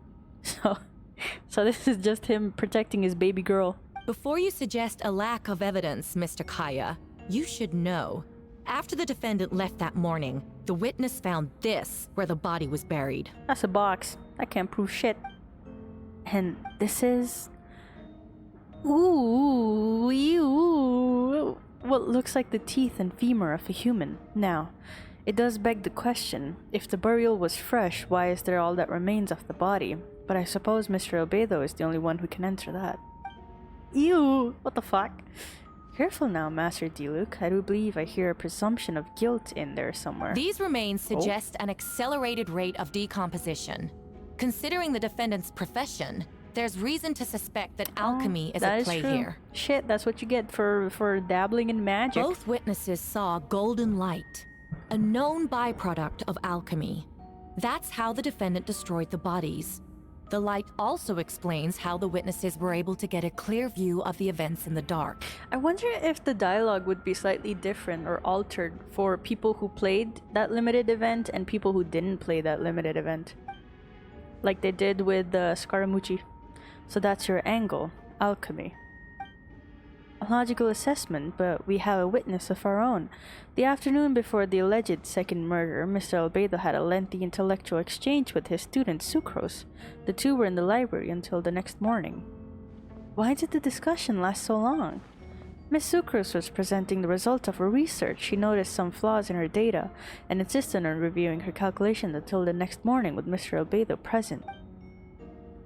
[SPEAKER 1] So this is just him protecting his baby girl.
[SPEAKER 9] Before you suggest a lack of evidence, Mr. Kaya, you should know. After the defendant left that morning, the witness found this where the body was buried.
[SPEAKER 1] That's a box. I can't prove shit. And this is... Ooh, ew. What looks like the teeth and femur of a human. Now, it does beg the question, if the burial was fresh, why is there all that remains of the body? But I suppose Mr. Albedo is the only one who can answer that. Ew, what the fuck? Careful now, Master Diluc. I do believe I hear a presumption of guilt in there somewhere.
[SPEAKER 9] These remains suggest an accelerated rate of decomposition. Considering the defendant's profession, there's reason to suspect that alchemy is at play here.
[SPEAKER 1] Shit, that's what you get for dabbling in magic.
[SPEAKER 9] Both witnesses saw golden light, a known byproduct of alchemy. That's how the defendant destroyed the bodies. The light also explains how the witnesses were able to get a clear view of the events in the dark.
[SPEAKER 1] I wonder if the dialogue would be slightly different or altered for people who played that limited event and people who didn't play that limited event. like they did with Scaramucci. So that's your angle, alchemy. A logical assessment, but we have a witness of our own. The afternoon before the alleged second murder, Mr. Albedo had a lengthy intellectual exchange with his student Sucrose. The two were in the library until the next morning. Why did the discussion last so long? Miss Sucrose was presenting the result of her research. She noticed some flaws in her data and insisted on reviewing her calculations until the next morning with Mr. Albedo present.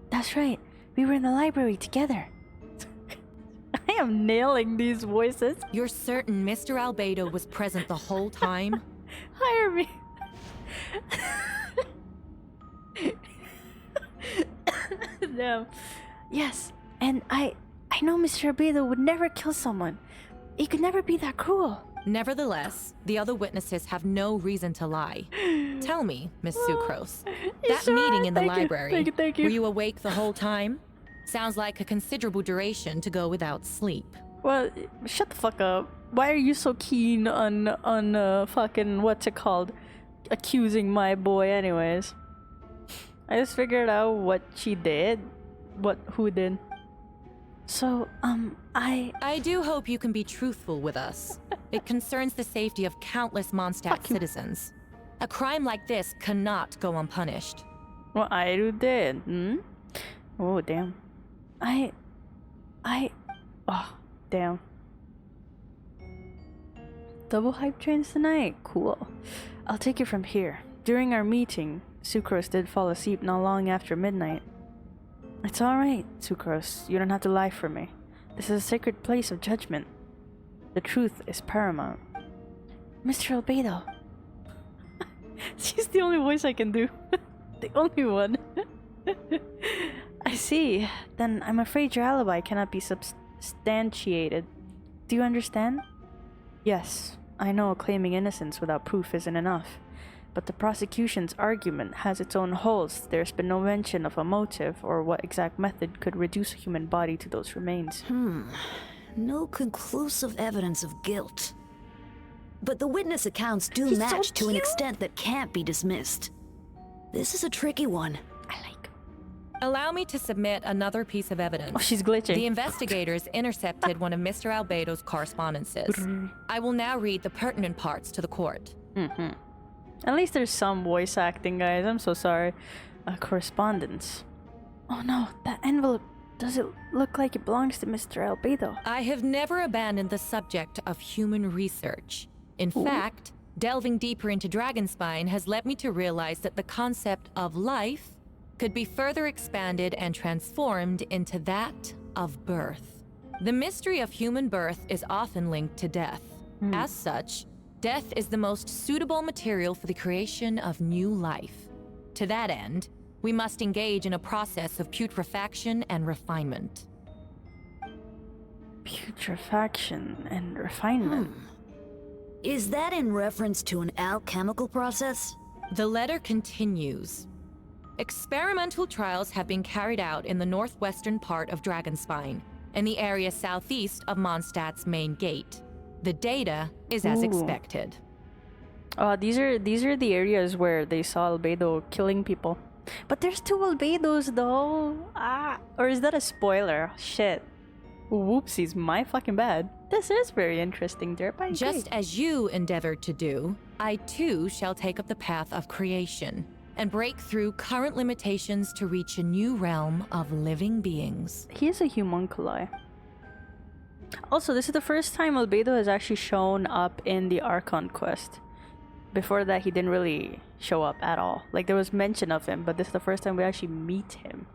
[SPEAKER 1] That's right, we were in the library together. I am nailing these voices.
[SPEAKER 9] You're certain Mr. Albedo was present the whole time?
[SPEAKER 1] Hire me. No. Yes, and I know Mr. Albedo would never kill someone. He could never be that cruel.
[SPEAKER 9] Nevertheless, the other witnesses have no reason to lie. Tell me, Miss Sucrose,
[SPEAKER 1] You
[SPEAKER 9] that
[SPEAKER 1] sure
[SPEAKER 9] meeting
[SPEAKER 1] are.
[SPEAKER 9] in the
[SPEAKER 1] Thank you,
[SPEAKER 9] library,
[SPEAKER 1] thank you.
[SPEAKER 9] were you awake the whole time? Sounds like a considerable duration to go without sleep.
[SPEAKER 1] Well, shut the fuck up. Why are you so keen on fucking what's it called? Accusing my boy anyways. I just figured out what she did. Who did. So,
[SPEAKER 9] I do hope you can be truthful with us. It concerns the safety of countless MONDSTAT citizens. A crime like this cannot go unpunished.
[SPEAKER 1] What I did, Oh, damn. Oh, damn. Double hype trains tonight? Cool. I'll take it from here. During our meeting, Sucrose did fall asleep not long after midnight. It's alright, Sucrose. You don't have to lie for me. This is a sacred place of judgment. The truth is paramount. Mr. Albedo. She's the only voice I can do. The only one. I see. Then I'm afraid your alibi cannot be substantiated. Do you understand? Yes, I know claiming innocence without proof isn't enough. But the prosecution's argument has its own holes. There's been no mention of a motive or what exact method could reduce a human body to those remains.
[SPEAKER 10] No conclusive evidence of guilt. But the witness accounts do match to an extent that can't be dismissed. This is a tricky one.
[SPEAKER 9] Allow me to submit another piece of evidence.
[SPEAKER 1] Oh, she's glitching.
[SPEAKER 9] The investigators intercepted one of Mr. Albedo's correspondences. I will now read the pertinent parts to the court.
[SPEAKER 1] At least there's some voice acting, guys. I'm so sorry. Correspondence. Oh no, that envelope. Does it look like it belongs to Mr. Albedo?
[SPEAKER 9] I have never abandoned the subject of human research. In fact, delving deeper into Dragonspine has led me to realize that the concept of life could be further expanded and transformed into that of birth. The mystery of human birth is often linked to death. As such, death is the most suitable material for the creation of new life. To that end, we must engage in a process of putrefaction and refinement.
[SPEAKER 1] Putrefaction and refinement.
[SPEAKER 10] Is that in reference to an alchemical process?
[SPEAKER 9] The letter continues. Experimental trials have been carried out in the northwestern part of Dragonspine, in the area southeast of Mondstat's main gate. The data is as expected.
[SPEAKER 1] These are the areas where they saw Albedo killing people. But there's two Albedos though. Or is that a spoiler? Shit. Whoopsies, my fucking bad. This is very interesting, Derp. I agree.
[SPEAKER 9] Just as you endeavored to do, I too shall take up the path of creation and break through current limitations to reach a new realm of living beings.
[SPEAKER 1] He is a homunculi. Also, this is the first time Albedo has actually shown up in the Archon quest. Before that, he didn't really show up at all. Like, there was mention of him, but this is the first time we actually meet him.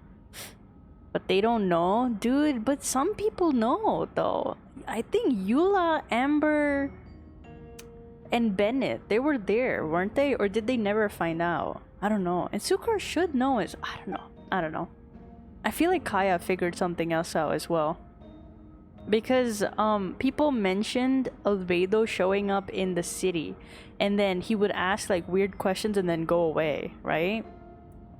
[SPEAKER 1] But they don't know? Dude, but some people know, though. I think Eula, Amber, and Bennett, they were there, weren't they? Or did they never find out? I don't know. And Sucrose should know. I don't know. I feel like Kaya figured something else out as well. Because people mentioned Albedo showing up in the city, and then he would ask like weird questions and then go away, right?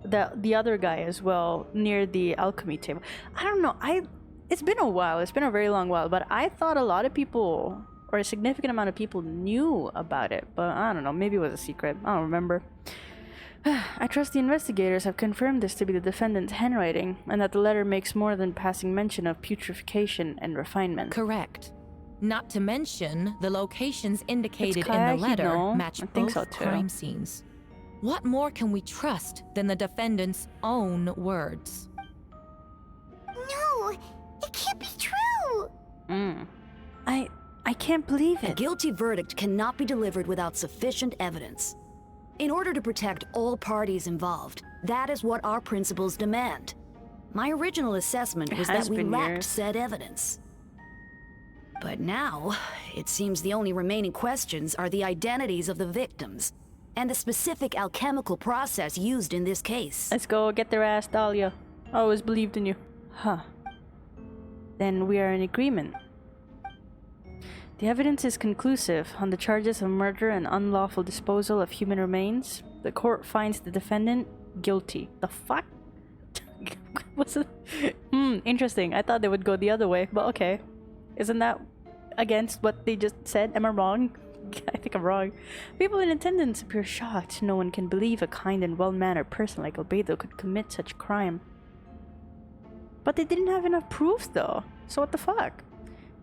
[SPEAKER 1] The other guy as well near the alchemy table. I don't know. It's been a while. It's been a very long while, but I thought a lot of people, or a significant amount of people, knew about it. But I don't know. Maybe it was a secret. I don't remember. I trust the investigators have confirmed this to be the defendant's handwriting, and that the letter makes more than passing mention of putrefaction and refinement.
[SPEAKER 9] Correct. Not to mention, the locations indicated in the
[SPEAKER 1] Kayaki,
[SPEAKER 9] letter
[SPEAKER 1] no?
[SPEAKER 9] match
[SPEAKER 1] I think
[SPEAKER 9] both
[SPEAKER 1] so, too.
[SPEAKER 9] crime scenes. What more can we trust than the defendant's own words?
[SPEAKER 3] No, it can't be true.
[SPEAKER 1] I can't believe
[SPEAKER 10] A
[SPEAKER 1] it.
[SPEAKER 10] guilty verdict cannot be delivered without sufficient evidence. In order to protect all parties involved, that is what our principles demand. My original assessment
[SPEAKER 1] It
[SPEAKER 10] was
[SPEAKER 1] has
[SPEAKER 10] that we
[SPEAKER 1] been
[SPEAKER 10] lacked
[SPEAKER 1] years.
[SPEAKER 10] said evidence. But now, it seems the only remaining questions are the identities of the victims and the specific alchemical process used in this case.
[SPEAKER 1] Let's go get their ass, Dahlia. I always believed in you. Huh. Then we are in agreement. The evidence is conclusive on the charges of murder and unlawful disposal of human remains. The court finds the defendant guilty. The fuck? What's it? Interesting. I thought they would go the other way, but okay. Isn't that against what they just said? Am I wrong? I think I'm wrong. People in attendance appear shocked. No one can believe a kind and well-mannered person like Albedo could commit such crime. But they didn't have enough proof, though. So what the fuck?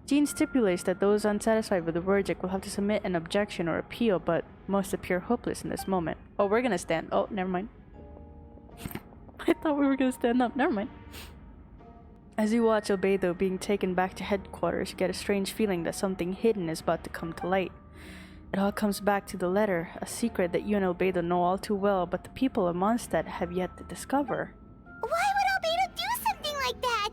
[SPEAKER 1] Jean stipulates that those unsatisfied with the verdict will have to submit an objection or appeal, but most appear hopeless in this moment. Oh, we're gonna stand. Oh, never mind. I thought we were gonna stand up. Never mind. As you watch Albedo being taken back to headquarters, you get a strange feeling that something hidden is about to come to light. It all comes back to the letter, a secret that you and Albedo know all too well, but the people of MONDSTAT have yet to discover.
[SPEAKER 3] Why would Albedo do something like that?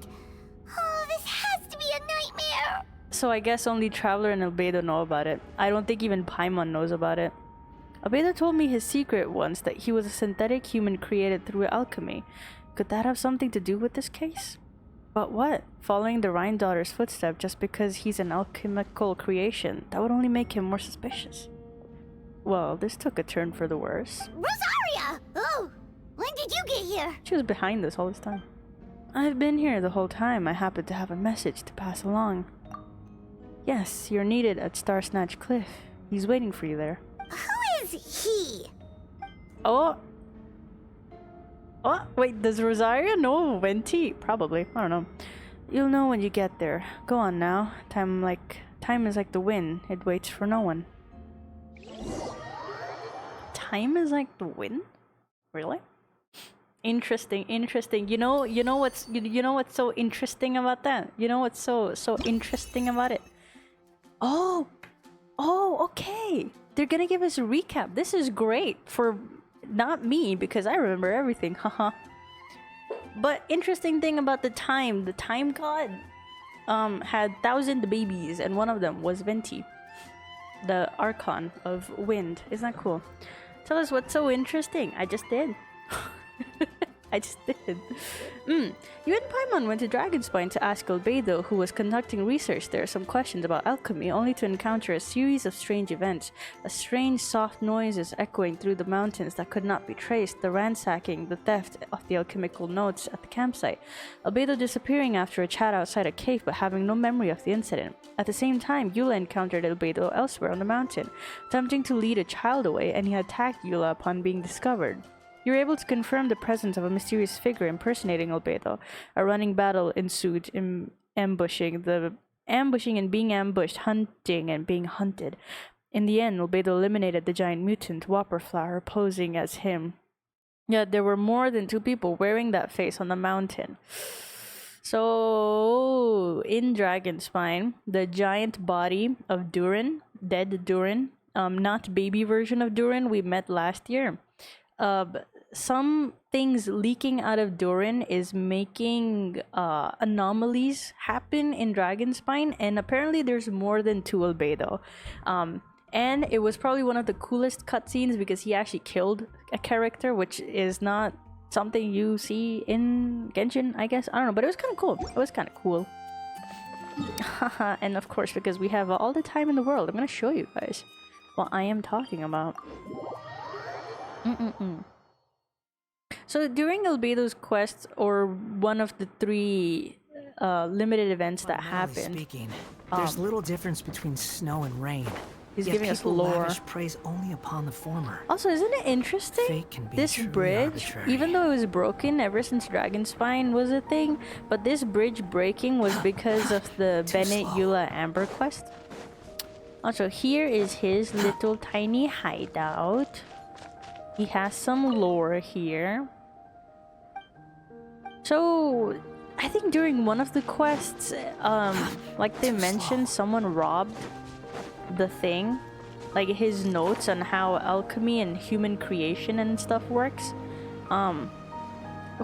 [SPEAKER 3] Oh, this has to be a nightmare.
[SPEAKER 1] So I guess only Traveler and Albedo know about it. I don't think even Paimon knows about it. Albedo told me his secret once, that he was a synthetic human created through alchemy. Could that have something to do with this case? But what? Following the Rhine daughter's footsteps just because he's an alchemical creation, that would only make him more suspicious. Well, this took a turn for the worse.
[SPEAKER 3] Rosaria! Oh, when did you get here?
[SPEAKER 1] She was behind us all this time. I've been here the whole time. I happened to have a message to pass along. Yes, you're needed at Star Snatch Cliff. He's waiting for you there.
[SPEAKER 3] Who is he?
[SPEAKER 1] Oh! Oh, wait, does Rosaria know Venti? Probably. I don't know. You'll know when you get there. Go on now. Time is like the wind. It waits for no one. Time is like the wind? Really? Interesting, interesting. You know what's so interesting about that? You know what's so interesting about it? Oh, okay. They're gonna give us a recap. This is great for not me because I remember everything. Haha. But interesting thing about the time god had 1,000 babies and one of them was Venti, the Archon of wind. Isn't that cool? Tell us what's so interesting. I just did. I just did. You and Paimon went to Dragonspine to ask Albedo, who was conducting research there, some questions about alchemy, only to encounter a series of strange events. A strange soft noises echoing through the mountains that could not be traced, the ransacking, the theft of the alchemical notes at the campsite. Albedo disappearing after a chat outside a cave but having no memory of the incident. At the same time, Eula encountered Albedo elsewhere on the mountain, attempting to lead a child away, and he attacked Eula upon being discovered. You were able to confirm the presence of a mysterious figure impersonating Albedo. A running battle ensued, ambushing and being ambushed, hunting and being hunted. In the end, Albedo eliminated the giant mutant Whopperflower, posing as him. Yet there were more than 2 people wearing that face on the mountain. So, in Dragonspine, the giant body of Durin, dead Durin, not baby version of Durin we met last year. Some things leaking out of Durin is making anomalies happen in Dragonspine, and apparently there's more than 2 Albedo. And it was probably one of the coolest cutscenes because he actually killed a character, which is not something you see in Genshin, I guess. I don't know, but it was kind of cool. It was kind of cool. And of course, because we have all the time in the world, I'm going to show you guys what I am talking about. So during Albedo's quest, or one of the 3 limited events that happened,
[SPEAKER 11] speaking, there's little difference between snow and rain.
[SPEAKER 1] He's
[SPEAKER 11] Yet
[SPEAKER 1] giving us
[SPEAKER 11] people
[SPEAKER 1] lore.
[SPEAKER 11] lavish praise only upon the former.
[SPEAKER 1] Also, isn't it interesting?
[SPEAKER 11] Fate can be
[SPEAKER 1] This
[SPEAKER 11] truly
[SPEAKER 1] bridge,
[SPEAKER 11] arbitrary.
[SPEAKER 1] even though it was broken ever since Dragon Spine was a thing, but this bridge breaking was because of the Bennett Eula Amber quest. Also, here is his little tiny hideout. He has some lore here. So, I think during one of the quests, like they mentioned, someone robbed the thing, like his notes on how alchemy and human creation and stuff works.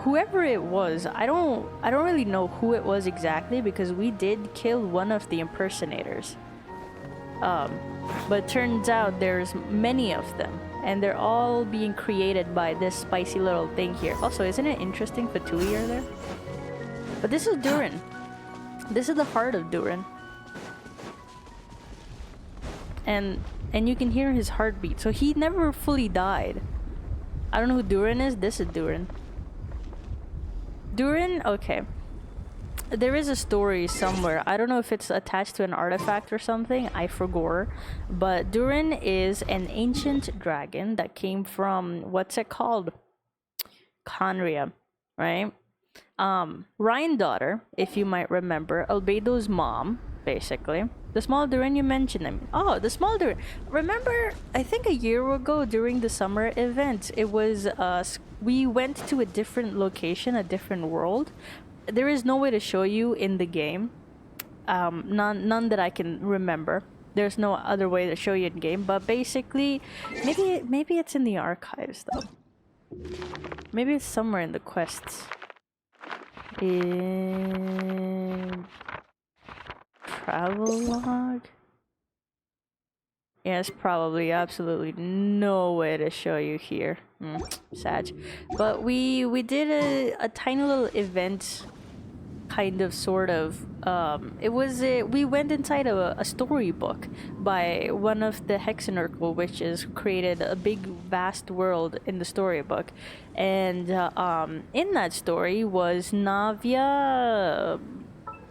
[SPEAKER 1] Whoever it was, I don't really know who it was exactly, because we did kill one of the impersonators. But turns out there's many of them, and they're all being created by this spicy little thing here. Also, isn't it interesting Vtuber are there? But this is Durin. This is the heart of Durin. And you can hear his heartbeat. So he never fully died. I don't know who Durin is. This is Durin. Durin, okay. There is a story somewhere. I don't know if it's attached to an artifact or something. I forgot. But Durin is an ancient dragon that came from, what's it called? Conria, right? Ryan daughter, if you might remember, Albedo's mom, basically. The small Durin you mentioned. Oh, the small Durin. Remember, I think a year ago during the summer event, it was we went to a different location, a different world. There is no way to show you in the game. None that I can remember. There's no other way to show you in game. But basically, maybe it's in the archives though. Maybe it's somewhere in the quests. In travel log. Yes, probably absolutely no way to show you here. Sad. But we did a tiny little event, kind of, sort of. We went inside a storybook by one of the Hexenorkle witches, created a big vast world in the storybook, and in that story was Navia,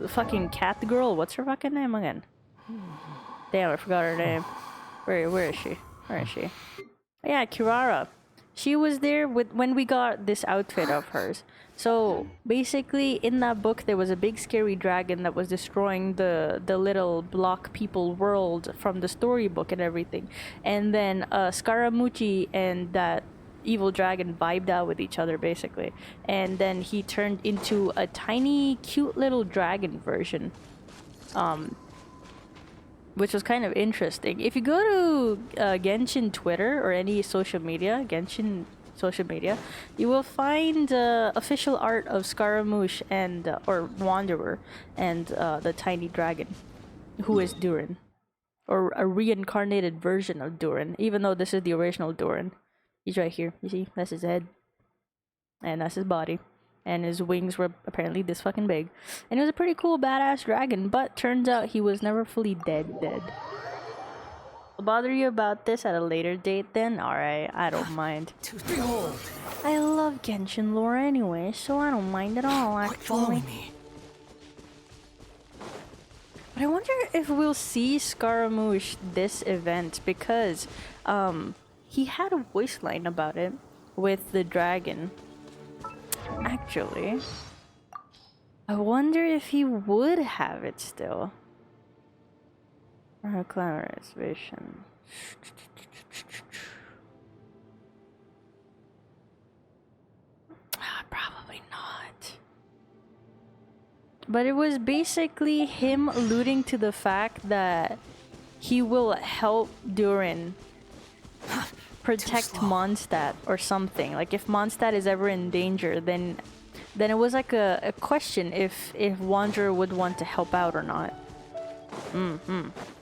[SPEAKER 1] fucking cat girl. What's her fucking name again? Damn, I forgot her name. Where is she? Where is she? Yeah, Kirara. She was there when we got this outfit of hers. So basically, in that book, there was a big scary dragon that was destroying the little block people world from the storybook and everything. And then Scaramucci and that evil dragon vibed out with each other, basically. And then he turned into a tiny, cute little dragon version. Which was kind of interesting. If you go to Genshin Twitter or any social media, Genshin social media, you will find official art of Scaramouche and or Wanderer and the tiny dragon, who is Durin, or a reincarnated version of Durin. Even though this is the original Durin, he's right here. You see, that's his head, and that's his body. And his wings were apparently this fucking big. And he was a pretty cool badass dragon, but turns out he was never fully dead. I'll bother you about this at a later date then? Alright, I don't mind.
[SPEAKER 11] Behold.
[SPEAKER 1] I love Genshin lore anyway, so I don't mind at all, actually.
[SPEAKER 11] Follow me.
[SPEAKER 1] But I wonder if we'll see Scaramouche this event, because he had a voice line about it with the dragon. Actually, I wonder if he would have it still. Climate vision. Probably not. But it was basically him alluding to the fact that he will help Durin protect Mondstadt or something. Like if Mondstadt is ever in danger, then it was like a question if Wanderer would want to help out or not.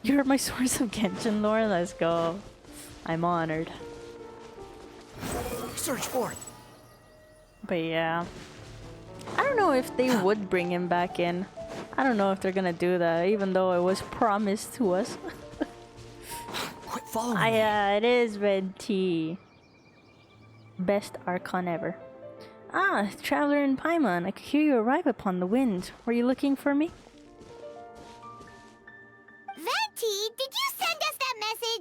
[SPEAKER 1] You're my source of Genshin lore. Let's go. I'm honored.
[SPEAKER 11] Search for it.
[SPEAKER 1] But yeah, I don't know if they would bring him back in. I don't know if they're gonna do that, even though it was promised to us.
[SPEAKER 11] Quit following me.
[SPEAKER 1] Yeah, it is Red Tea. Best Archon ever. Ah, traveler in Paimon, I could hear you arrive upon the wind. Were you looking for me?
[SPEAKER 3] Venti, did you send us that message?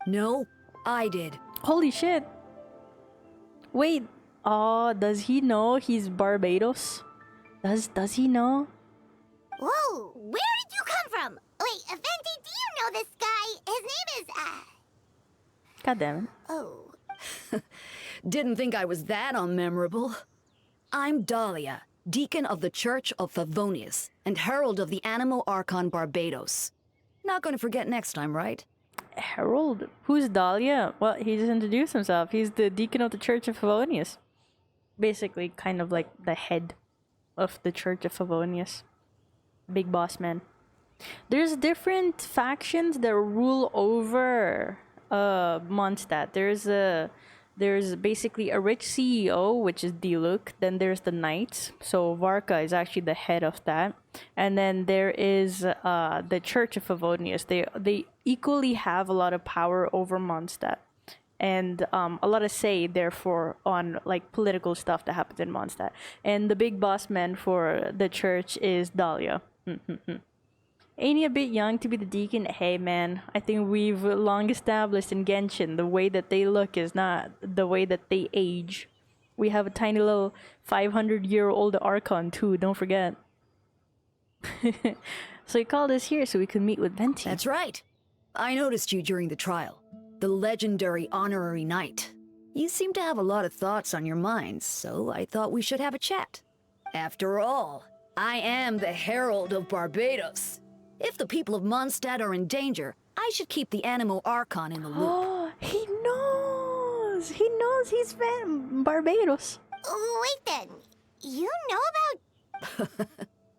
[SPEAKER 10] No, I did.
[SPEAKER 1] Holy shit. Wait. Oh, does he know he's Barbados? Does he know?
[SPEAKER 3] Whoa, where did you come from? Wait, Venti, do you know this guy? His name is,
[SPEAKER 1] God damn it.
[SPEAKER 3] Oh.
[SPEAKER 10] Didn't think I was that unmemorable. I'm Dahlia, Deacon of the Church of Favonius, and Herald of the Animo Archon Barbados. Not gonna forget next time, right?
[SPEAKER 1] Herald? Who's Dahlia? Well, he just introduced himself. He's the Deacon of the Church of Favonius. Basically, kind of like the head of the Church of Favonius. Big boss man. There's different factions that rule over Mondstadt. There's basically a rich CEO, which is Diluc. Then there's the Knights. So Varka is actually the head of that. And then there is the Church of Favonius. They equally have a lot of power over Mondstadt. And a lot of say, therefore, on like political stuff that happens in Mondstadt. And the big boss man for the church is Dahlia. Ain't he a bit young to be the deacon? Hey man, I think we've long established in Genshin the way that they look is not the way that they age. We have a tiny little 500-year-old Archon too, don't forget. So he called us here so we could meet with Venti.
[SPEAKER 10] That's right. I noticed you during the trial. The legendary honorary knight. You seem to have a lot of thoughts on your minds, so I thought we should have a chat. After all, I am the Herald of Barbados. If the people of Mondstadt are in danger, I should keep the Animo Archon in the loop.
[SPEAKER 1] Oh, he knows! He knows he's from Barbados.
[SPEAKER 3] Wait then, you know about...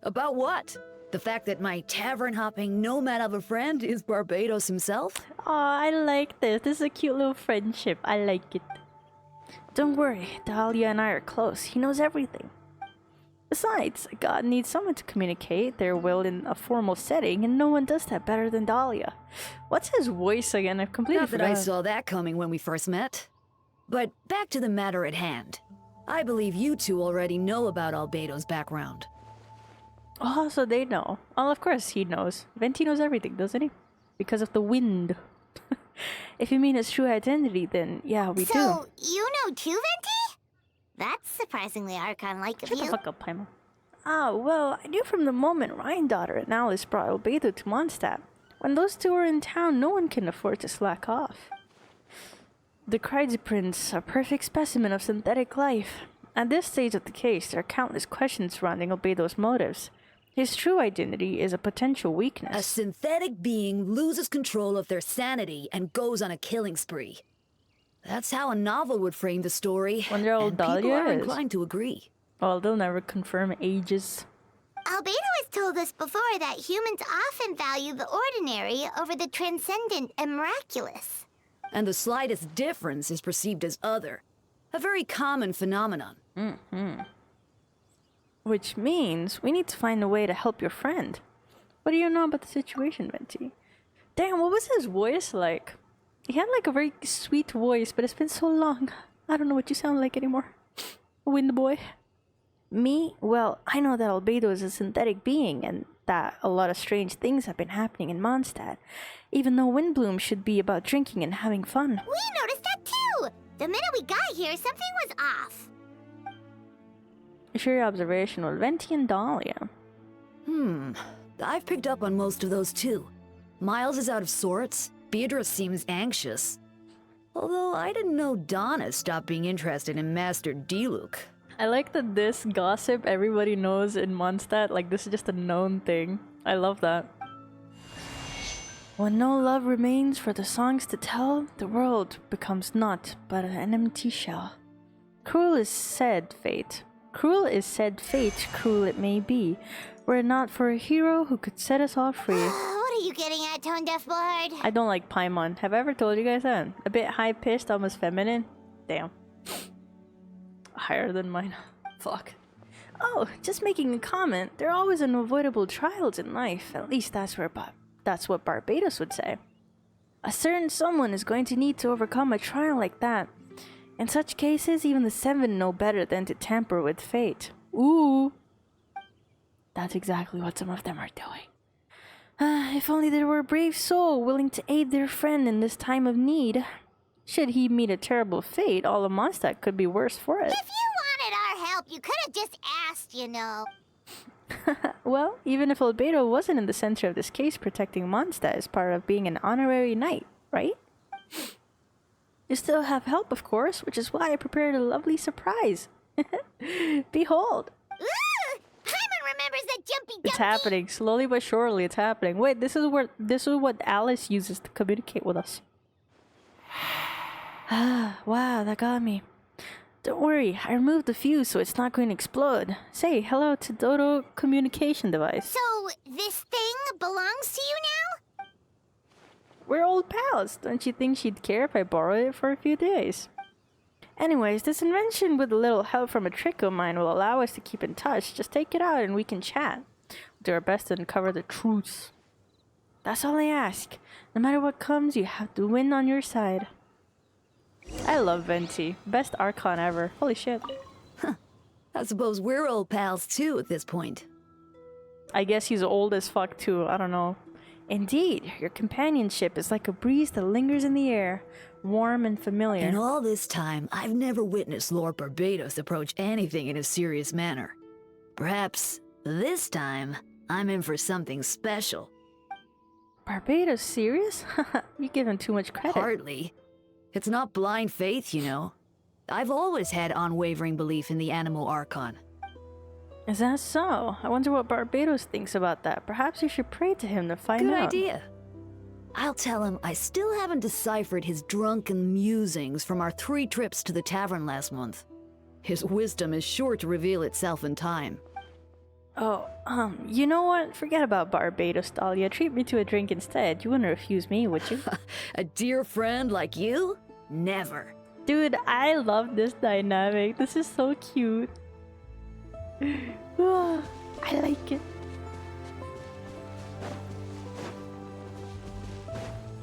[SPEAKER 10] About what? The fact that my tavern-hopping nomad of a friend is Barbados himself?
[SPEAKER 1] Oh, I like this. This is a cute little friendship. I like it. Don't worry, Dahlia and I are close. He knows everything. Besides, God needs someone to communicate their will in a formal setting, and no one does that better than Dahlia. What's his voice again? I've completely
[SPEAKER 10] Not that
[SPEAKER 1] forgot.
[SPEAKER 10] I saw that coming when we first met. But back to the matter at hand. I believe you two already know about Albedo's background.
[SPEAKER 1] Oh, so they know. Well, of course he knows. Venti knows everything, doesn't he? Because of the wind. If you mean his true identity, then yeah, we do.
[SPEAKER 3] So, you know too, Venti? That's surprisingly Archon-like of you.
[SPEAKER 1] Shut the fuck up, Paimon. Ah, well, I knew from the moment Ryan daughter and Alice brought Albedo to Mondstadt. When those two are in town, no one can afford to slack off. The Kreidze Prince, a perfect specimen of synthetic life. At this stage of the case, there are countless questions surrounding Albedo's motives. His true identity is a potential weakness.
[SPEAKER 10] A synthetic being loses control of their sanity and goes on a killing spree. That's how a novel would frame the story.
[SPEAKER 1] Wonder how old
[SPEAKER 10] and people
[SPEAKER 1] Dahlia
[SPEAKER 10] are
[SPEAKER 1] is.
[SPEAKER 10] inclined to agree.
[SPEAKER 1] Well, they'll never confirm ages.
[SPEAKER 3] Albedo has told us before that humans often value the ordinary over the transcendent and miraculous.
[SPEAKER 10] And the slightest difference is perceived as other. A very common phenomenon.
[SPEAKER 1] Which means we need to find a way to help your friend. What do you know about the situation, Venti? Damn, what was his voice like? He had like a very sweet voice, but it's been so long. I don't know what you sound like anymore. Wind boy. Me? Well, I know that Albedo is a synthetic being and that a lot of strange things have been happening in Mondstadt. Even though Windbloom should be about drinking and having fun.
[SPEAKER 3] We noticed that too! The minute we got here, something was off.
[SPEAKER 1] Share your observation with Venti and Dahlia.
[SPEAKER 10] I've picked up on most of those too. Miles is out of sorts. Beatrice seems anxious. Although I didn't know Donna stopped being interested in Master Diluc.
[SPEAKER 1] I like that this gossip everybody knows in Mondstadt, like this is just a known thing. I love that. When no love remains for the songs to tell, the world becomes naught but an empty shell. Cruel is said fate. Cruel is said fate, cruel it may be, were it not for a hero who could set us all free.
[SPEAKER 3] What are you getting at, Tone Deaf Board?
[SPEAKER 1] I don't like Paimon. Have I ever told you guys that? A bit high-pitched, almost feminine. Damn. Higher than mine. Fuck. Oh, just making a comment. There are always unavoidable trials in life. At least that's what Barbados would say. A certain someone is going to need to overcome a trial like that. In such cases, even the Seven know better than to tamper with fate. Ooh. That's exactly what some of them are doing. If only there were a brave soul willing to aid their friend in this time of need. Should he meet a terrible fate, all of MONDSTAT could be worse for it.
[SPEAKER 3] If you wanted our help, you could have just asked, you know.
[SPEAKER 1] Well, even if Albedo wasn't in the center of this case, protecting MONDSTAT is part of being an honorary knight, right? You still have help, of course, which is why I prepared a lovely surprise. Behold!
[SPEAKER 3] Ooh! Paimon remembers that jumpy
[SPEAKER 1] It's happening. Slowly but surely, it's happening. Wait, this is what Alice uses to communicate with us. Ah, wow, that got me. Don't worry, I removed the fuse so it's not going to explode. Say hello to Dodo communication device.
[SPEAKER 3] So, this thing belongs to you now?
[SPEAKER 1] We're old pals. Don't you think she'd care if I borrowed it for a few days? Anyways, this invention with a little help from a trick of mine will allow us to keep in touch. Just take it out and we can chat. We'll do our best to uncover the truths. That's all I ask. No matter what comes, you have to win on your side. I love Venti. Best Archon ever. Holy shit.
[SPEAKER 10] I suppose we're old pals too at this point.
[SPEAKER 1] I guess he's old as fuck too. I don't know. Indeed, your companionship is like a breeze that lingers in the air, warm and familiar.
[SPEAKER 10] In all this time, I've never witnessed Lord Barbados approach anything in a serious manner. Perhaps this time, I'm in for something special.
[SPEAKER 1] Barbados serious? You give him too much credit.
[SPEAKER 10] Hardly. It's not blind faith, you know. I've always had unwavering belief in the animal Archon.
[SPEAKER 1] Is that so? I wonder what Barbados thinks about that. Perhaps you should pray to him to find out.
[SPEAKER 10] Good idea. I'll tell him I still haven't deciphered his drunken musings from our 3 trips to the tavern last month. His wisdom is sure to reveal itself in time.
[SPEAKER 1] Oh, you know what? Forget about Barbados, Dahlia. Treat me to a drink instead. You wouldn't refuse me, would you?
[SPEAKER 10] A dear friend like you? Never.
[SPEAKER 1] Dude, I love this dynamic. This is so cute. I like it.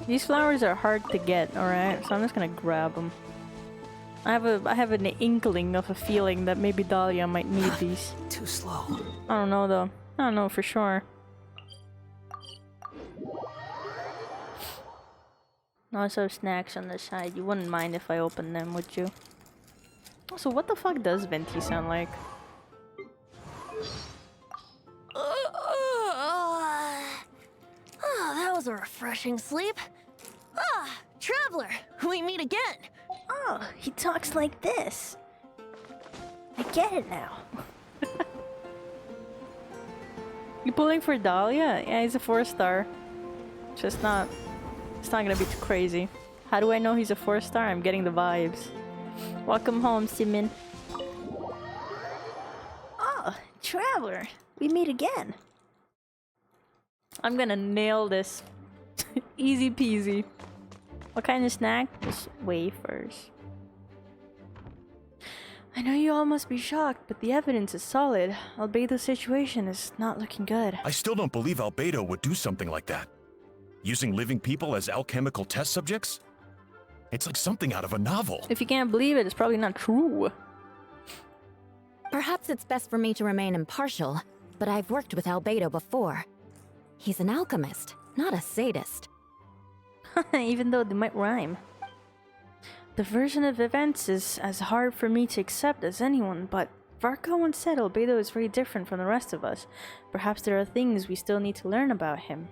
[SPEAKER 1] These flowers are hard to get, alright? So I'm just gonna grab them. I have an inkling of a feeling that maybe Dahlia might need these.
[SPEAKER 11] Too slow.
[SPEAKER 1] I don't know though. I don't know for sure. Also snacks on the side. You wouldn't mind if I opened them, would you? Also, what the fuck does Venti sound like?
[SPEAKER 12] Oh, that was a refreshing sleep. Ah, Traveler, we meet again.
[SPEAKER 1] Oh, he talks like this. I get it now. You pulling for Dahlia? Yeah, he's a 4-star. Just not... It's not gonna be too crazy. How do I know he's a 4-star? I'm getting the vibes. Welcome home, Simon. Oh, Traveler. We meet again. I'm gonna nail this. Easy peasy. What kind of snack? Just wafers. I know you all must be shocked, but the evidence is solid. Albedo's situation is not looking good.
[SPEAKER 8] I still don't believe Albedo would do something like that. Using living people as alchemical test subjects? It's like something out of a novel.
[SPEAKER 1] If you can't believe it, it's probably not true.
[SPEAKER 13] Perhaps it's best for me to remain impartial, but I've worked with Albedo before. He's an alchemist, not a sadist.
[SPEAKER 1] Even though they might rhyme. The version of events is as hard for me to accept as anyone, but Varka once said Albedo is very different from the rest of us. Perhaps there are things we still need to learn about him.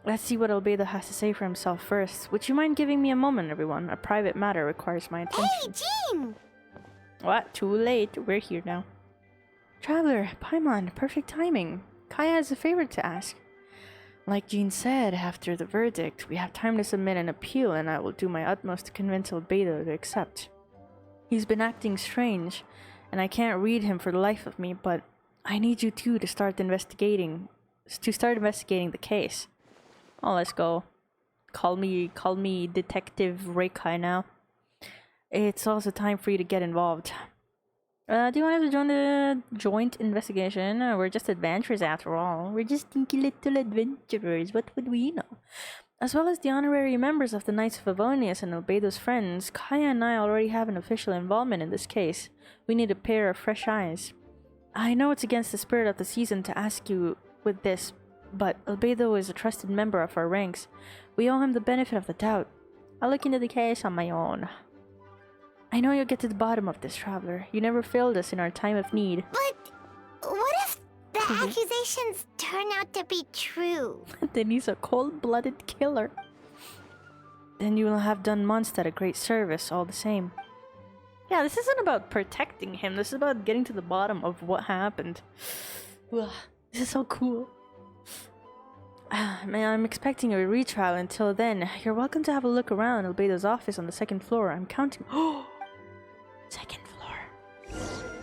[SPEAKER 1] Let's see what Albedo has to say for himself first. Would you mind giving me a moment, everyone? A private matter requires my attention.
[SPEAKER 3] Hey, Jean!
[SPEAKER 1] What? Too late. We're here now. Traveler, Paimon, perfect timing. Kaya has a favor to ask. Like Jean said, after the verdict, we have time to submit an appeal and I will do my utmost to convince Albedo to accept. He's been acting strange, and I can't read him for the life of me, but I need you two to start investigating the case. Oh, let's go. Call me Detective Rekai now. It's also time for you to get involved. Do you want us to join the joint investigation? We're just adventurers after all. We're just stinky little adventurers. What would we know? As well as the honorary members of the Knights of Avonius and Albedo's friends, Kaya and I already have an official involvement in this case. We need a pair of fresh eyes. I know it's against the spirit of the season to ask you with this, but Albedo is a trusted member of our ranks. We owe him the benefit of the doubt. I'll look into the case on my own. I know you'll get to the bottom of this, Traveler. You never failed us in our time of need.
[SPEAKER 3] But what if the accusations turn out to be true?
[SPEAKER 1] Then he's a cold-blooded killer. Then you will have done MONDSTAT a great service all the same. Yeah, this isn't about protecting him. This is about getting to the bottom of what happened. Ugh, this is so cool. Man, I'm expecting a retrial. Until then, you're welcome to have a look around Albedo's office on the 2nd floor. I'm counting. Oh, 2nd floor.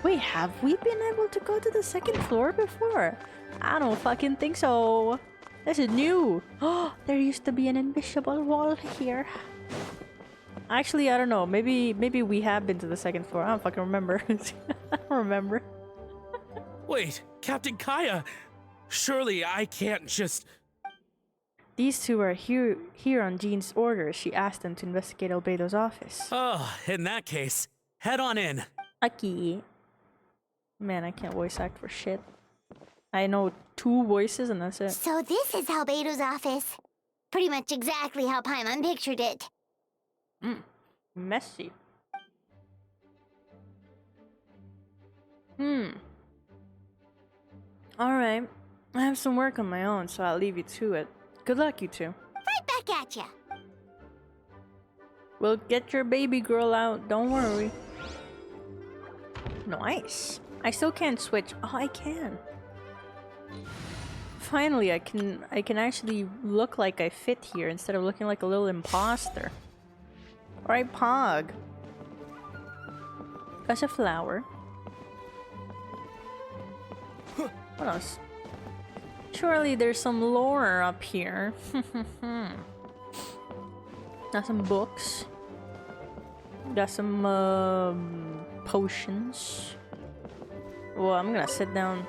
[SPEAKER 1] Wait, have we been able to go to the 2nd floor before? I don't fucking think so. This is new. Oh, there used to be an invisible wall here. Actually, I don't know. Maybe we have been to the 2nd floor. I don't fucking remember. I don't remember.
[SPEAKER 4] Wait, Captain Kaya! Surely I can't just...
[SPEAKER 1] These two are here on Jean's orders. She asked them to investigate Albedo's office.
[SPEAKER 4] Oh, in that case, head on in.
[SPEAKER 1] Aki. Man, I can't voice act for shit. I know 2 voices and that's it.
[SPEAKER 3] So this is Albedo's office. Pretty much exactly how Paimon pictured it.
[SPEAKER 1] Messy. Alright. I have some work on my own, so I'll leave you to it. Good luck, you two.
[SPEAKER 3] Right back at ya.
[SPEAKER 1] We'll get your baby girl out, don't worry. Nice. I still can't switch. Oh, I can. Finally, I can actually look like I fit here instead of looking like a little imposter. Alright, Pog. That's a flower. What else? Surely there's some lore up here. Got some books. Got some potions. Well, I'm gonna sit down.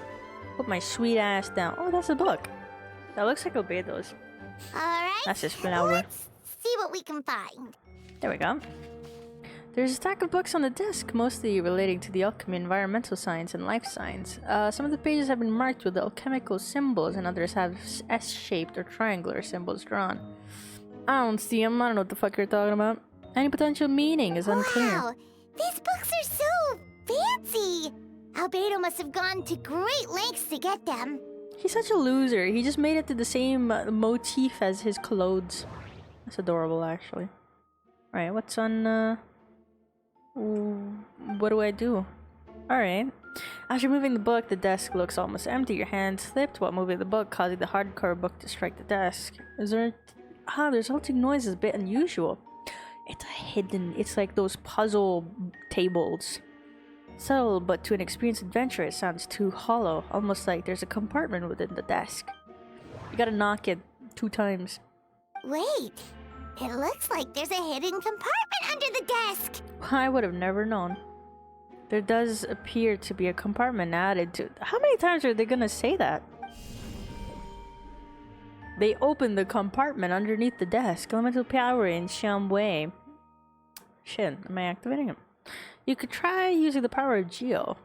[SPEAKER 1] Put my sweet ass down. Oh, that's a book. That looks like Albedo's.
[SPEAKER 3] Alright.
[SPEAKER 1] That's his flower.
[SPEAKER 3] Let's see what we can find.
[SPEAKER 1] There we go. There's a stack of books on the desk, mostly relating to the alchemy, environmental science, and life science. Some of the pages have been marked with alchemical symbols, and others have S-shaped or triangular symbols drawn. I don't see them. I don't know what the fuck you're talking about. Any potential meaning is unclear.
[SPEAKER 3] Wow, these books are so fancy. Albedo must have gone to great lengths to get them.
[SPEAKER 1] He's such a loser. He just made it to the same motif as his clothes. That's adorable, actually. Alright, what's on, what do I do? Alright. After moving the book, the desk looks almost empty. Your hand slipped while moving the book, causing the hardcover book to strike the desk. Is there... Ah, there's halting noise is a bit unusual. It's a hidden... It's like those puzzle tables. Subtle, but to an experienced adventurer, it sounds too hollow. Almost like there's a compartment within the desk. You gotta knock it 2 times.
[SPEAKER 3] Wait, it looks like there's a hidden compartment under the desk.
[SPEAKER 1] I would have never known. There does appear to be a compartment added to... How many times are they gonna say that? They opened the compartment underneath the desk. Elemental power in Shamway. Shit, am I activating him? You could try using the power of Geo.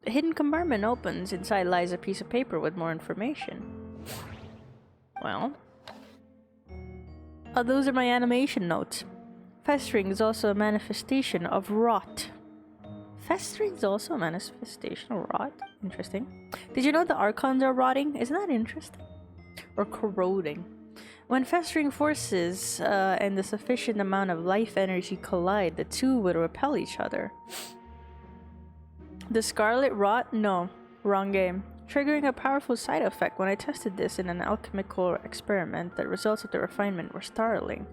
[SPEAKER 1] The hidden compartment opens. Inside lies a piece of paper with more information. Well... Oh, those are my animation notes. Festering is also a manifestation of rot. Festering is also a manifestation of rot? Interesting. Did you know the Archons are rotting? Isn't that interesting? Or corroding. When festering forces and a sufficient amount of life energy collide, the two would repel each other. The Scarlet Rot? No. Wrong game. Triggering a powerful side effect. When I tested this in an alchemical experiment, the results of the refinement were startling.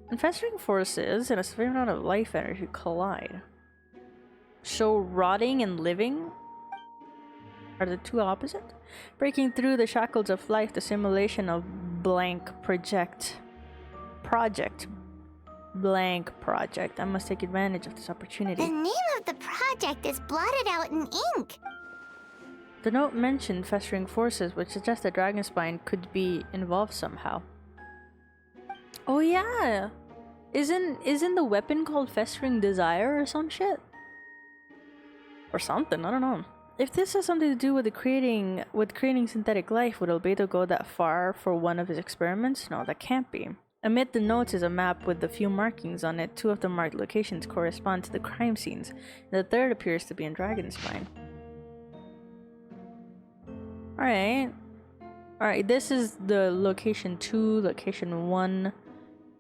[SPEAKER 1] When festering forces and a sufficient amount of life energy collide. So rotting and living are the two opposite? Breaking through the shackles of life, the simulation of blank project. Blank project. I must take advantage of this opportunity.
[SPEAKER 3] The name of the project is blotted out in ink.
[SPEAKER 1] The note mentioned festering forces, which suggests that Dragonspine could be involved somehow. Oh yeah! Isn't the weapon called Festering Desire or some shit? Or something, I don't know. If this has something to do with creating synthetic life, would Albedo go that far for one of his experiments? No, that can't be. Amid the notes is a map with a few markings on it. 2 of the marked locations correspond to the crime scenes, and the third appears to be in Dragonspine. Alright, this is the location 2, location 1,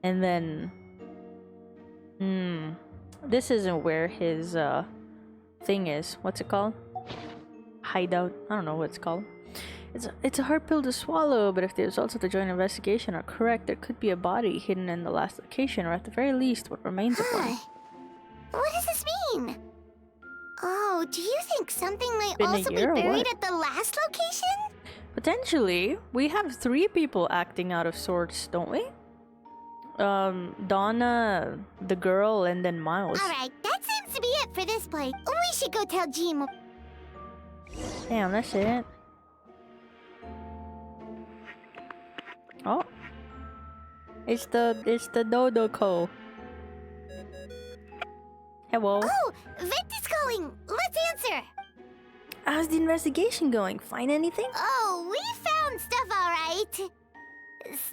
[SPEAKER 1] and then... this isn't where his thing is. What's it called? Hideout. I don't know what it's called. It's a hard pill to swallow, but if the results of the joint investigation are correct, there could be a body hidden in the last location, or at the very least, what remains of one.
[SPEAKER 3] What does this mean? Oh, do you think something might
[SPEAKER 1] Been a
[SPEAKER 3] also be
[SPEAKER 1] year or
[SPEAKER 3] buried
[SPEAKER 1] what?
[SPEAKER 3] at the last location?
[SPEAKER 1] Potentially. We have 3 people acting out of sorts, don't we? Donna, the girl, and then Miles.
[SPEAKER 3] Alright, that seems to be it for this part. We should go tell Jean.
[SPEAKER 1] Damn, that's it. Oh. It's the Dodo Co. Hello.
[SPEAKER 3] Oh, Venti's calling. Let's answer.
[SPEAKER 1] How's the investigation going? Find anything?
[SPEAKER 3] Oh, we found stuff, alright.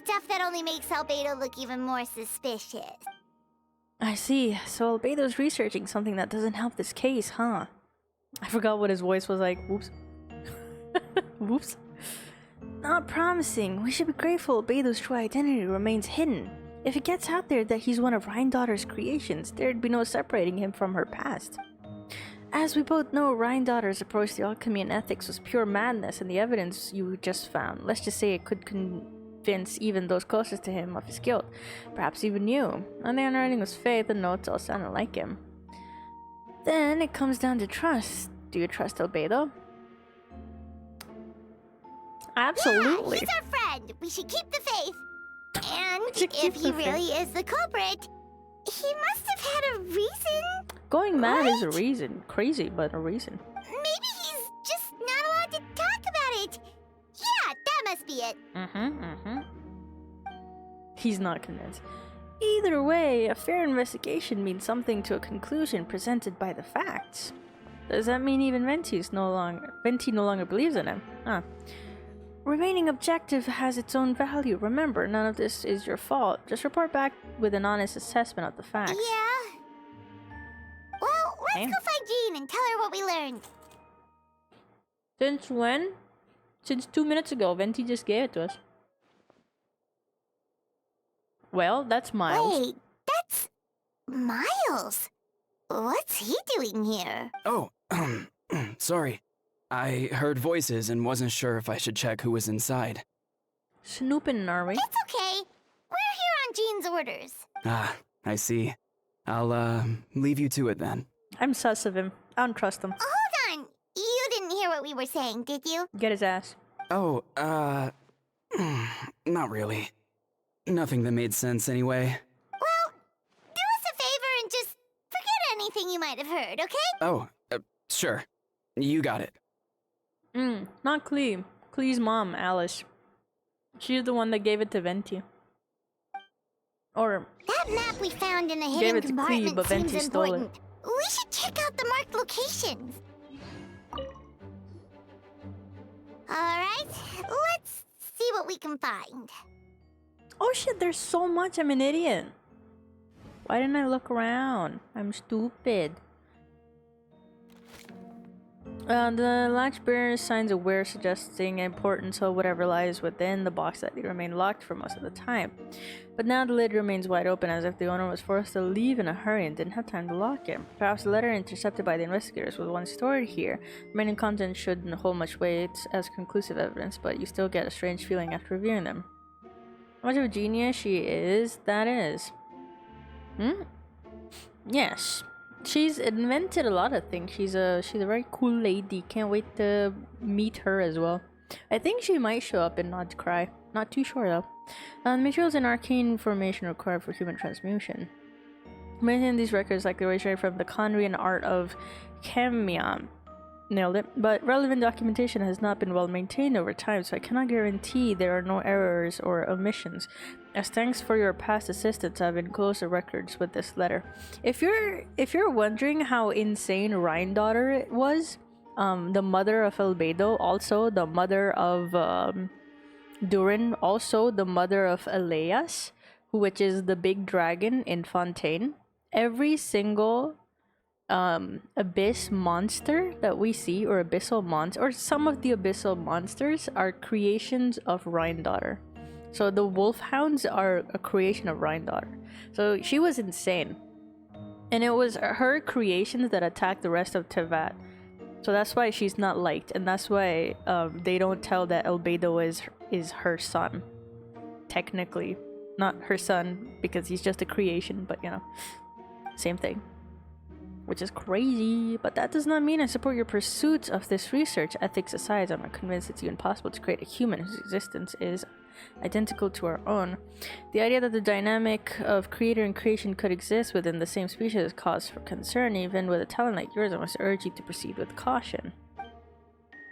[SPEAKER 3] Stuff that only makes Albedo look even more suspicious.
[SPEAKER 1] I see. So Albedo's researching something that doesn't help this case, huh? I forgot what his voice was like. Whoops. Whoops. Not promising. We should be grateful Albedo's true identity remains hidden. If it gets out there that he's one of Rhindaughter's creations, there'd be no separating him from her past. As we both know, Rhindaughter's approach to alchemy and ethics was pure madness, and the evidence you just found, let's just say it could convince even those closest to him of his guilt, perhaps even you. And the handwriting was fake, the notes all sounded like him. Then it comes down to trust. Do you trust Albedo? Absolutely.
[SPEAKER 3] Yeah, he's our friend. We should keep the faith. And
[SPEAKER 1] should keep
[SPEAKER 3] if he
[SPEAKER 1] the faith.
[SPEAKER 3] really is the culprit, he must have had a reason.
[SPEAKER 1] Going mad is a reason. Crazy, but a reason.
[SPEAKER 3] Maybe he's just not allowed to talk about it. Yeah, that must be it.
[SPEAKER 1] He's not convinced. Either way, a fair investigation means something to a conclusion presented by the facts. Does that mean even Venti no longer believes in him? Huh. Remaining objective has its own value. Remember, none of this is your fault. Just report back with an honest assessment of the facts.
[SPEAKER 3] Yeah. Well, let's
[SPEAKER 1] Damn.
[SPEAKER 3] go find Jean and tell her what we learned.
[SPEAKER 1] Since when? Since 2 minutes ago. Venti just gave it to us. Well, that's Miles.
[SPEAKER 3] Wait, that's Miles. What's he doing here?
[SPEAKER 5] Oh, sorry. I heard voices and wasn't sure if I should check who was inside.
[SPEAKER 1] Snooping, are we?
[SPEAKER 3] It's okay. We're here on Jean's orders.
[SPEAKER 5] Ah, I see. I'll, leave you to it then.
[SPEAKER 1] I'm sus of him. I don't trust him.
[SPEAKER 3] Hold on. You didn't hear what we were saying, did you?
[SPEAKER 1] Get his ass.
[SPEAKER 5] Oh, not really. Nothing that made sense anyway.
[SPEAKER 3] Well, do us a favor and just forget anything you might have heard, okay?
[SPEAKER 5] Oh, sure. You got it.
[SPEAKER 1] Not Clee. Clee's mom, Alice. She's the one that gave it to Venti. Or
[SPEAKER 3] That map we found in the
[SPEAKER 1] Gave
[SPEAKER 3] hidden
[SPEAKER 1] it to Clee,
[SPEAKER 3] compartment
[SPEAKER 1] but Venti
[SPEAKER 3] seems
[SPEAKER 1] stole it.
[SPEAKER 3] important. We should check out the marked locations. Alright, let's see what we can find.
[SPEAKER 1] oh shit, there's so much. I'm an idiot. Why didn't I look around? I'm stupid. The latch bears signs of wear suggesting importance of whatever lies within the box that remained locked for most of the time. But now the lid remains wide open as if the owner was forced to leave in a hurry and didn't have time to lock it. Perhaps the letter intercepted by the investigators was once stored here. Remaining contents shouldn't hold much weight as conclusive evidence, but you still get a strange feeling after reviewing them. How much of a genius she is, that is. Yes. She's invented a lot of things. She's a very cool lady. Can't wait to meet her as well. I think she might show up in Nod's Cry. Not too sure though. The materials and arcane information required for human transmutation. Many of these records like the originated from the Conrian art of Kamian. Nailed it. But relevant documentation has not been well maintained over time, so I cannot guarantee there are no errors or omissions. As thanks for your past assistance, I've enclosed the records with this letter. If you're wondering how insane Rhindaughter was, the mother of Albedo, also the mother of Durin, also the mother of Elias, which is the big dragon in Fontaine. Every single abyss monster that we see, or abyssal monster, or some of the abyssal monsters, are creations of Rhindaughter. So the wolfhounds are a creation of Rhindaughter. So she was insane, and it was her creations that attacked the rest of Tevat. So that's why she's not liked, and that's why they don't tell that Albedo is her son. Technically, not her son because he's just a creation, but you know, same thing. Which is crazy, but that does not mean I support your pursuit of this research. Ethics aside, I'm convinced it's even possible to create a human whose existence is identical to our own. The idea that the dynamic of creator and creation could exist within the same species is cause for concern. Even with a talent like yours, I must urge you to proceed with caution.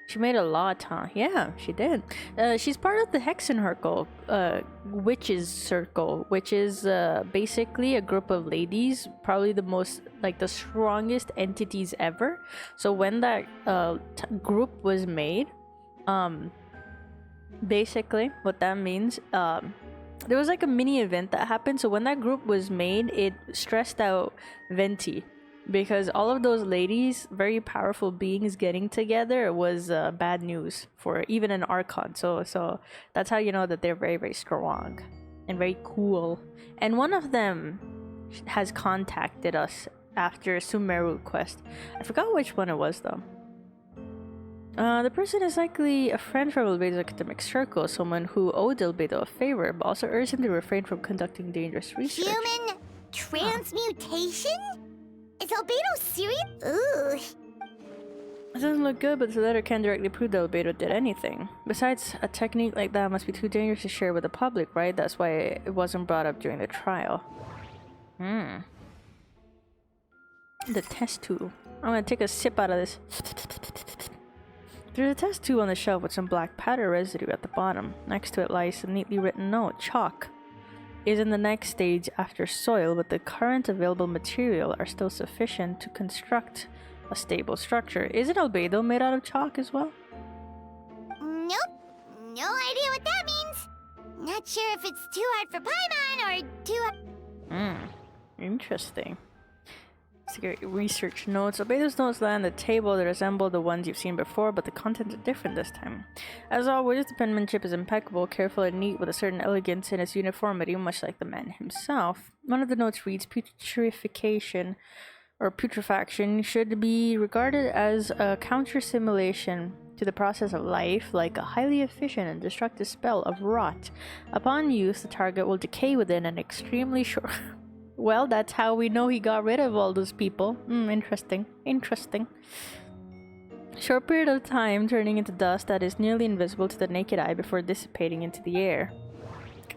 [SPEAKER 1] She made a lot, huh? Yeah, she did. She's part of the Hexenherkle, Witches Circle, which is basically a group of ladies, probably the most, like, the strongest entities ever. So when that group was made, basically what that means, there was like a mini event that happened. So when that group was made, it stressed out Venti, because all of those ladies, very powerful beings, getting together was bad news for even an Archon. So that's how you know that they're very, very strong and very cool. And one of them has contacted us after Sumeru quest. I forgot which one it was though. The person is likely a friend from Albedo's academic circle, someone who owed Albedo a favor, but also urged him to refrain from conducting dangerous research.
[SPEAKER 3] Human transmutation? Is Albedo serious? Ooh.
[SPEAKER 1] It doesn't look good, but the letter can't directly prove that Albedo did anything. Besides, a technique like that must be too dangerous to share with the public, right? That's why it wasn't brought up during the trial. The test tube. I'm gonna take a sip out of this. There's a test tube on the shelf with some black powder residue at the bottom. Next to it lies a neatly written note. Chalk is in the next stage after soil, but the current available material are still sufficient to construct a stable structure. Isn't Albedo made out of chalk as well?
[SPEAKER 3] Nope. No idea what that means. Not sure if it's too hard for Paimon or too...
[SPEAKER 1] Interesting. Secret research notes. Albedo's notes lie on the table. They resemble the ones you've seen before, but the contents are different this time. As always, the penmanship is impeccable, careful and neat, with a certain elegance in its uniformity, much like the man himself. One of the notes reads, putrefaction should be regarded as a counter-simulation to the process of life, like a highly efficient and destructive spell of rot. Upon use, the target will decay within an extremely short... Well, that's how we know he got rid of all those people. Interesting. Interesting. Short period of time, turning into dust that is nearly invisible to the naked eye before dissipating into the air.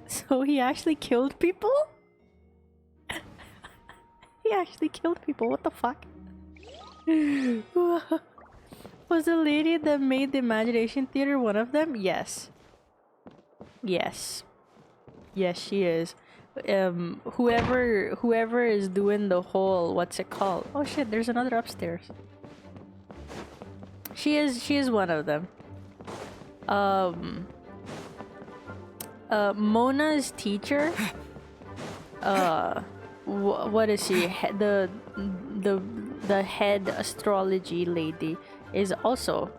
[SPEAKER 1] So he actually killed people? He actually killed people, what the fuck? Was the lady that made the Imagination Theater one of them? Yes. Yes. Yes, she is. Whoever is doing the whole, what's it called? Oh shit, there's another upstairs. She is one of them. Mona's teacher, what is she? The head astrology lady is also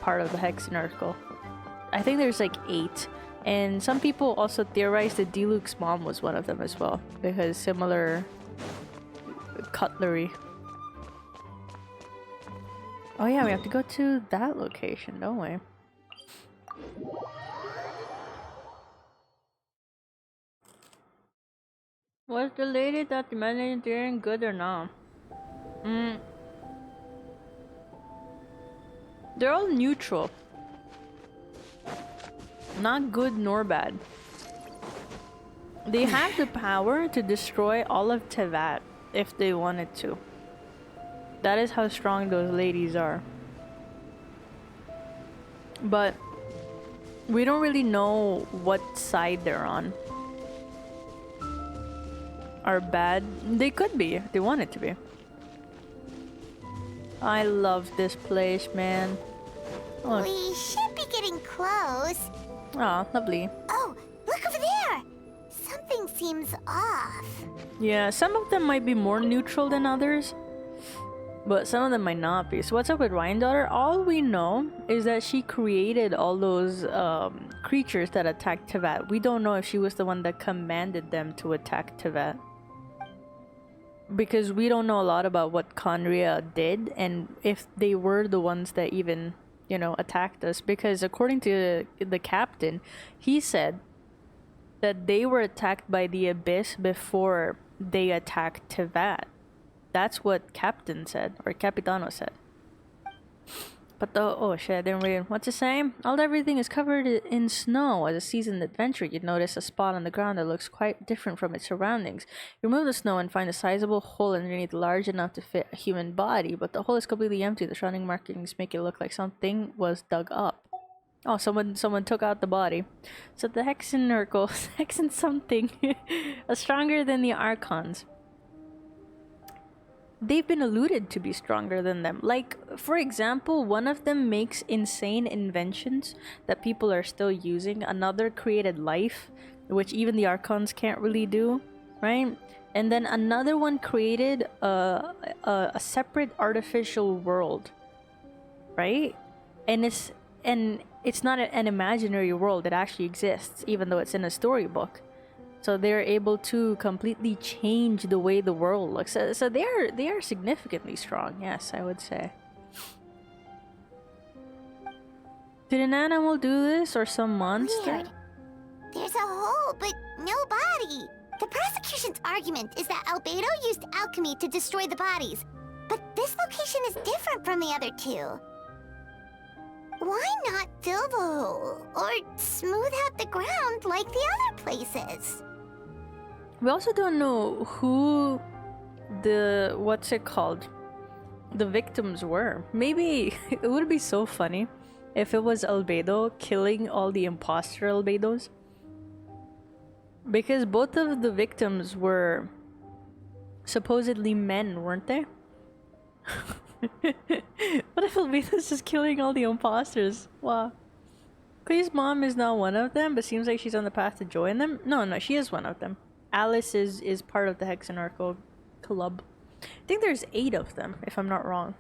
[SPEAKER 1] part of the Hexenherkle. I think there's like 8. And some people also theorize that Diluc's mom was one of them as well, because similar cutlery. Oh yeah, we have to go to that location, don't we? Was the lady that the Imagination good or not? They're all neutral. Not good nor bad. They have the power to destroy all of Tevat if they wanted to. That is how strong those ladies are. But we don't really know what side they're on. Are bad? They could be if they wanted to be. I love this place, man. Oh,
[SPEAKER 3] We should be getting close.
[SPEAKER 1] oh, lovely.
[SPEAKER 3] Oh, look over there! Something seems off.
[SPEAKER 1] Yeah, some of them might be more neutral than others, but some of them might not be. So what's up with Ryan Daughter? All we know is that she created all those creatures that attacked Tevat. We don't know if she was the one that commanded them to attack Tevat, because we don't know a lot about what Conria did and if they were the ones that even, you know, attacked us. Because according to the captain, he said that they were attacked by the Abyss before they attacked Tevat. That's what Captain said, or Capitano said. But the oh shit, I didn't read. What's it saying? Although everything is covered in snow, as a seasoned adventurer, you'd notice a spot on the ground that looks quite different from its surroundings. You remove the snow and find a sizable hole underneath, large enough to fit a human body, but the hole is completely empty. The surrounding markings make it look like something was dug up. Oh, someone took out the body. So the Hexen Urkel, Hexen something, are stronger than the Archons. They've been alluded to be stronger than them. Like, for example, one of them makes insane inventions that people are still using. Another created life, which even the Archons can't really do, right? And then another one created a separate artificial world, right? And it's not an imaginary world. It actually exists, even though it's in a storybook. So they're able to completely change the way the world looks. So they are significantly strong, yes, I would say. Did an animal do this or some monster?
[SPEAKER 3] Weird. There's a hole, but no body. The prosecution's argument is that Albedo used alchemy to destroy the bodies. But this location is different from the other two. Why not fill the hole or smooth out the ground like the other places?
[SPEAKER 1] We also don't know who the the victims were. Maybe it would be so funny if it was Albedo killing all the imposter Albedos, because both of the victims were supposedly men, weren't they? What if Albedo's just killing all the imposters? Wow. Clee's mom is not one of them, but seems like she's on the path to join them. No, she is one of them. Alice is part of the Hexenarcho club. I think there's 8 of them, if I'm not wrong.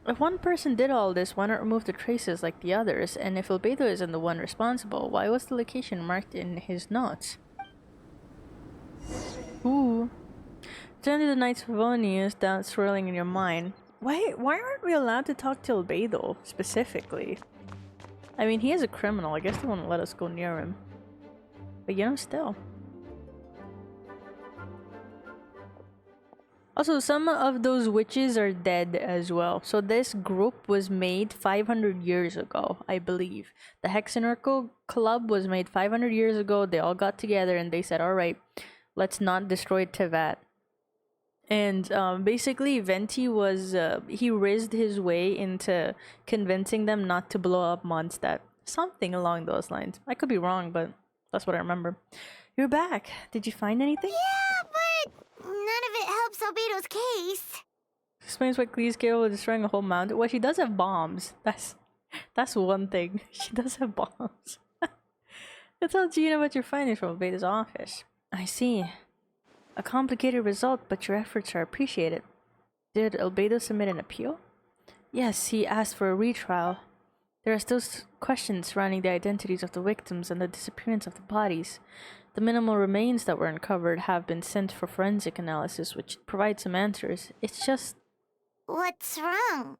[SPEAKER 1] If one person did all this, why not remove the traces like the others? And if Albedo isn't the one responsible, why was the location marked in his notes? Ooh. Turn to the Knights of Oni down swirling in your mind. Why aren't we allowed to talk to Albedo specifically? I mean, he is a criminal. I guess they won't let us go near him. But you know, still. Also, some of those witches are dead as well. So this group was made 500 years ago, I believe. The Hexenarcho Club was made 500 years ago. They all got together and they said, alright, let's not destroy Tevat. And basically, Venti was... he rizzed his way into convincing them not to blow up MONDSTAT. Something along those lines. I could be wrong, but... that's what I remember. You're back. Did you find anything?
[SPEAKER 3] Yeah, but none of it helps Albedo's case.
[SPEAKER 1] Explains why Clee's capable of destroying a whole mountain. Well, she does have bombs. That's one thing. She does have bombs. That's all you know about your findings from Albedo's office. I see. A complicated result, but your efforts are appreciated. Did Albedo submit an appeal? Yes, he asked for a retrial. There are still questions surrounding the identities of the victims and the disappearance of the bodies. The minimal remains that were uncovered have been sent for forensic analysis, which provides some answers. It's just...
[SPEAKER 3] What's wrong?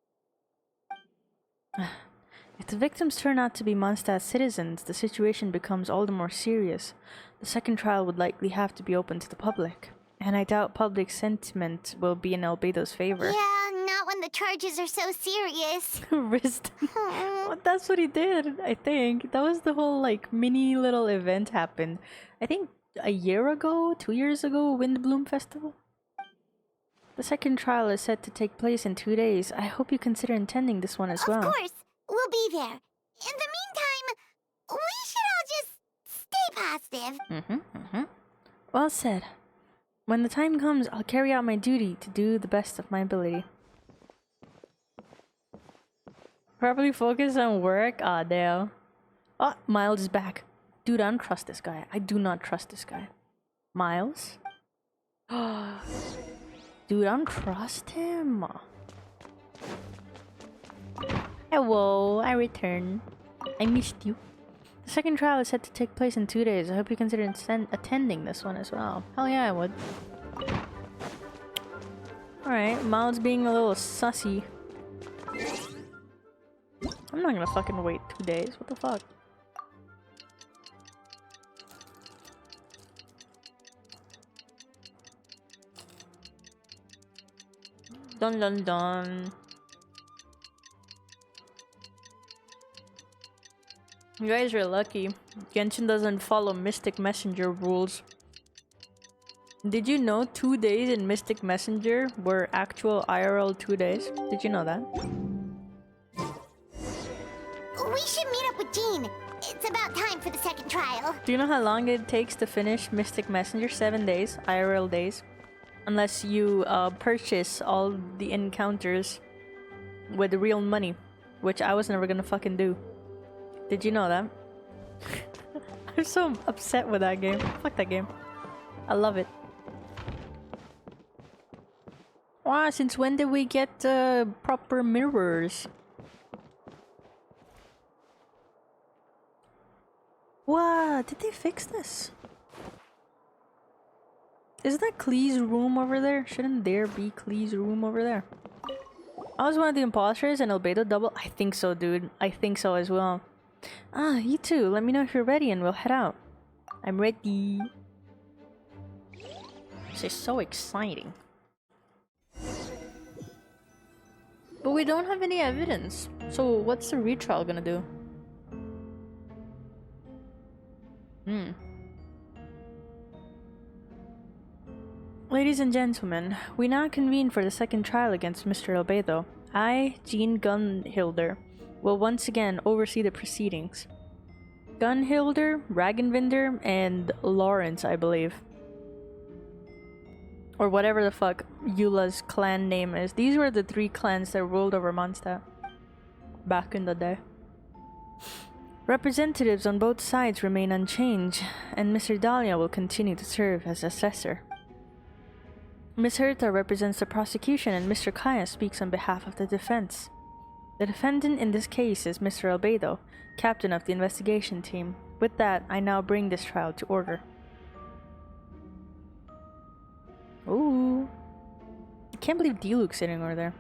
[SPEAKER 1] If the victims turn out to be MONDSTAT citizens, the situation becomes all the more serious. The second trial would likely have to be open to the public. And I doubt public sentiment will be in Albedo's favor.
[SPEAKER 3] Yeah, not when the charges are so serious.
[SPEAKER 1] Wrist. Well, that's what he did, I think. That was the whole, like, mini little event happened. I think a year ago, 2 years ago, Windbloom Festival. The second trial is set to take place in 2 days. I hope you consider attending this one as well.
[SPEAKER 3] Of course, we'll be there. In the meantime, we should all just stay positive.
[SPEAKER 1] Well said. When the time comes, I'll carry out my duty to do the best of my ability. Probably focus on work. Aw, damn. Oh, Miles is back. Dude, I don't trust this guy. I do not trust this guy. Miles? Dude, I don't trust him. Hello, I returned. I missed you. The second trial is set to take place in 2 days. I hope you consider attending this one as well. Hell yeah, I would. Alright, Miles being a little sussy. I'm not gonna fucking wait 2 days. What the fuck? Dun dun dun. You guys are lucky. Genshin doesn't follow Mystic Messenger rules. Did you know 2 days in Mystic Messenger were actual IRL 2 days? Did you know that?
[SPEAKER 3] We should meet up with Jean. It's about time for the second trial.
[SPEAKER 1] Do you know how long it takes to finish Mystic Messenger? 7 days, IRL days. Unless you purchase all the encounters with real money, which I was never gonna fucking do. Did you know that? I'm so upset with that game. Fuck that game. I love it. Wow, since when did we get proper mirrors? What? Did they fix this? Is that Klee's room over there? Shouldn't there be Klee's room over there? I was one of the imposters and Albedo double? I think so, dude. I think so as well. Ah, you too. Let me know if you're ready and we'll head out. I'm ready. This is so exciting. But we don't have any evidence. So what's the retrial gonna do? Ladies and gentlemen, we now convene for the second trial against Mr. Albedo. I, Jean Gunhilder, will once again oversee the proceedings. Gunhilder, Ragenvinder, and Lawrence, I believe. Or whatever the fuck Eula's clan name is. These were the 3 clans that ruled over MONDSTAT back in the day. Representatives on both sides remain unchanged, and Mr. Dahlia will continue to serve as assessor. Ms. Herta represents the prosecution and Mr. Kaya speaks on behalf of the defense. The defendant in this case is Mr. Albedo, captain of the investigation team. With that, I now bring this trial to order. Ooh. I can't believe D-Luke's sitting over there.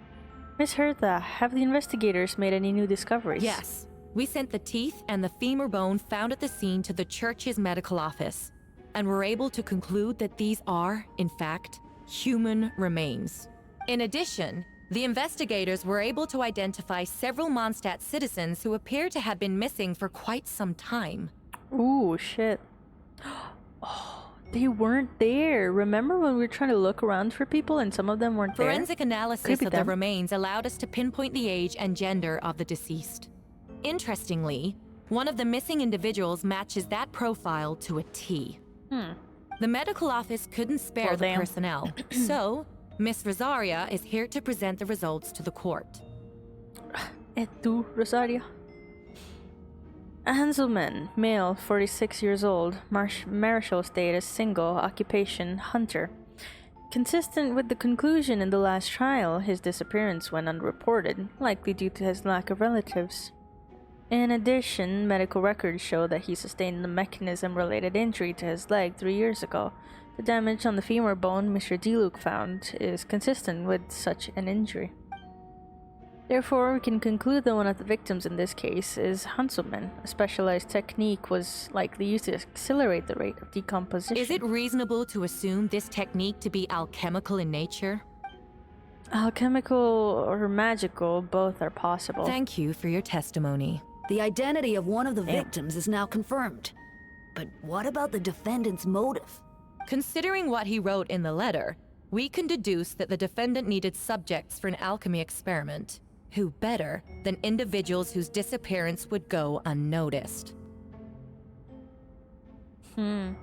[SPEAKER 1] Ms. Herta, have the investigators made any new discoveries?
[SPEAKER 9] Yes. We sent the teeth and the femur bone found at the scene to the church's medical office, and were able to conclude that these are, in fact, human remains. In addition, the investigators were able to identify several MONDSTAT citizens who appear to have been missing for quite some time.
[SPEAKER 1] Ooh, shit. Oh, they weren't there. Remember when we were trying to look around for people and some of them weren't there?
[SPEAKER 9] Forensic analysis of the remains allowed us to pinpoint the age and gender of the deceased. Interestingly, one of the missing individuals matches that profile to a T. The medical office couldn't spare the personnel, so Miss Rosaria is here to present the results to the court.
[SPEAKER 1] Et tu, Rosaria? A Hanselman, male, 46 years old, marital status, single, occupation, hunter. Consistent with the conclusion in the last trial, his disappearance went unreported, likely due to his lack of relatives. In addition, medical records show that he sustained a mechanism-related injury to his leg 3 years ago. The damage on the femur bone Mr. D-Luke found is consistent with such an injury. Therefore, we can conclude that one of the victims in this case is Hanselman. A specialized technique was likely used to accelerate the rate of decomposition.
[SPEAKER 9] Is it reasonable to assume this technique to be alchemical in nature?
[SPEAKER 1] Alchemical or magical, both are possible.
[SPEAKER 9] Thank you for your testimony.
[SPEAKER 10] The identity of one of the victims is now confirmed. But what about the defendant's motive?
[SPEAKER 9] Considering what he wrote in the letter, we can deduce that the defendant needed subjects for an alchemy experiment. Who better than individuals whose disappearance would go unnoticed? In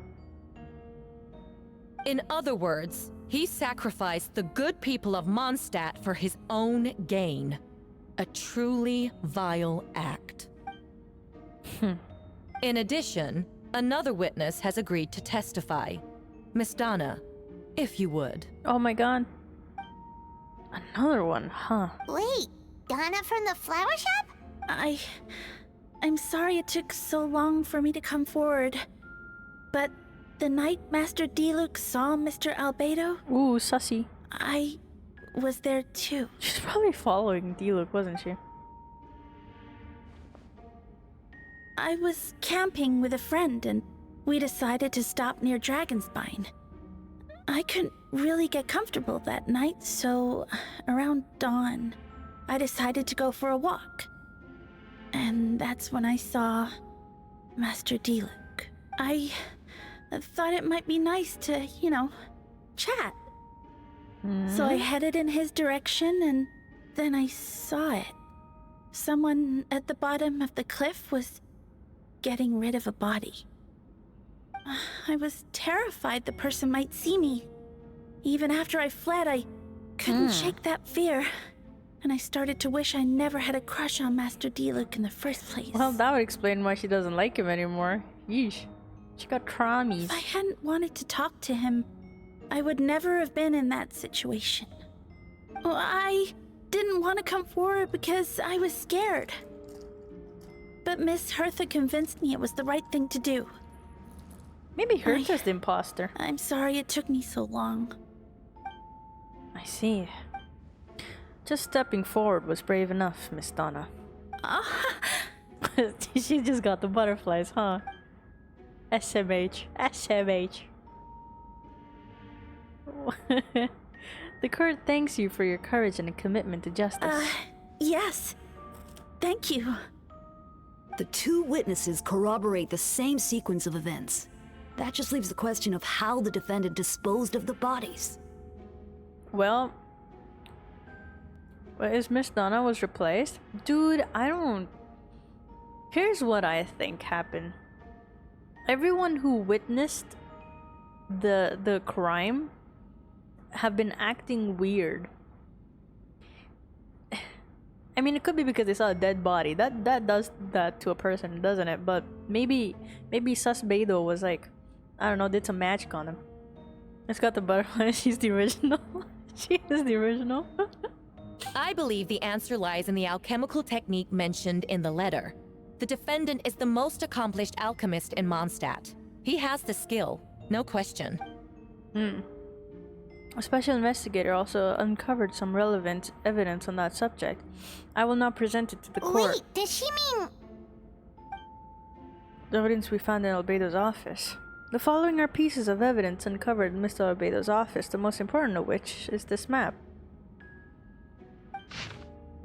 [SPEAKER 9] other words, he sacrificed the good people of MONDSTAT for his own gain. A truly vile act. In addition, another witness has agreed to testify. Miss Donna, if you would.
[SPEAKER 1] Oh my god. Another one, huh?
[SPEAKER 3] Wait, Donna from the flower shop?
[SPEAKER 6] I'm sorry it took so long for me to come forward. But the night Master Diluc saw Mr. Albedo...
[SPEAKER 1] Ooh, sussy.
[SPEAKER 6] I was there too.
[SPEAKER 1] She's probably following Diluc, wasn't she?
[SPEAKER 6] I was camping with a friend and we decided to stop near Dragonspine. I couldn't really get comfortable that night, so around dawn, I decided to go for a walk. And that's when I saw Master Diluc. I thought it might be nice to, chat. So I headed in his direction and then I saw it. Someone at the bottom of the cliff was getting rid of a body. I was terrified the person might see me. Even after I fled, I couldn't shake that fear. And I started to wish I never had a crush on Master Diluc in the first place.
[SPEAKER 1] Well, that would explain why she doesn't like him anymore. Yeesh. She got traumies.
[SPEAKER 6] If I hadn't wanted to talk to him, I would never have been in that situation. Well, I didn't want to come forward because I was scared. But Miss Hertha convinced me it was the right thing to do.
[SPEAKER 1] Maybe Hertha's the imposter.
[SPEAKER 6] I'm sorry it took me so long.
[SPEAKER 1] I see. Just stepping forward was brave enough, Miss Donna. She just got the butterflies, huh? SMH. SMH. The court thanks you for your courage and commitment to justice.
[SPEAKER 6] Yes. Thank you.
[SPEAKER 10] The two witnesses corroborate the same sequence of events. That just leaves the question of how the defendant disposed of the bodies.
[SPEAKER 1] Well, is Miss Donna was replaced? Dude, I don't... Here's what I think happened. Everyone who witnessed the crime have been acting weird. I mean, it could be because they saw a dead body. That does that to a person, doesn't it? But maybe Sus Beidou was like, I don't know, did some magic on him. It's got the butterfly. She's the original. She is the original.
[SPEAKER 9] I believe the answer lies in the alchemical technique mentioned in the letter. The defendant is the most accomplished alchemist in MONDSTAT. He has the skill, no question.
[SPEAKER 1] A special investigator also uncovered some relevant evidence on that subject. I will now present it to the court.
[SPEAKER 3] Wait, does she mean...
[SPEAKER 1] The evidence we found in Albedo's office. The following are pieces of evidence uncovered in Mr. Albedo's office, the most important of which is this map.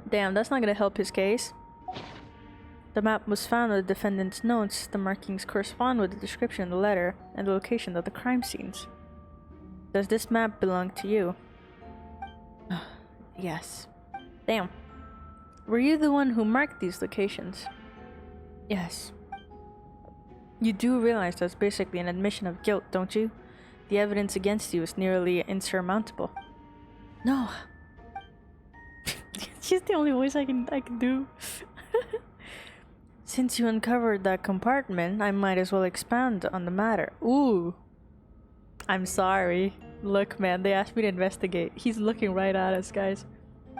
[SPEAKER 1] Damn, that's not gonna help his case. The map was found with the defendant's notes. The markings correspond with the description in the letter and the location of the crime scenes. Does this map belong to you? Yes. Damn. Were you the one who marked these locations? Yes. You do realize that's basically an admission of guilt, don't you? The evidence against you is nearly insurmountable. No. She's the only voice I can do. Since you uncovered that compartment, I might as well expound on the matter. Ooh. I'm sorry. Look, man, they asked me to investigate. He's looking right at us, guys.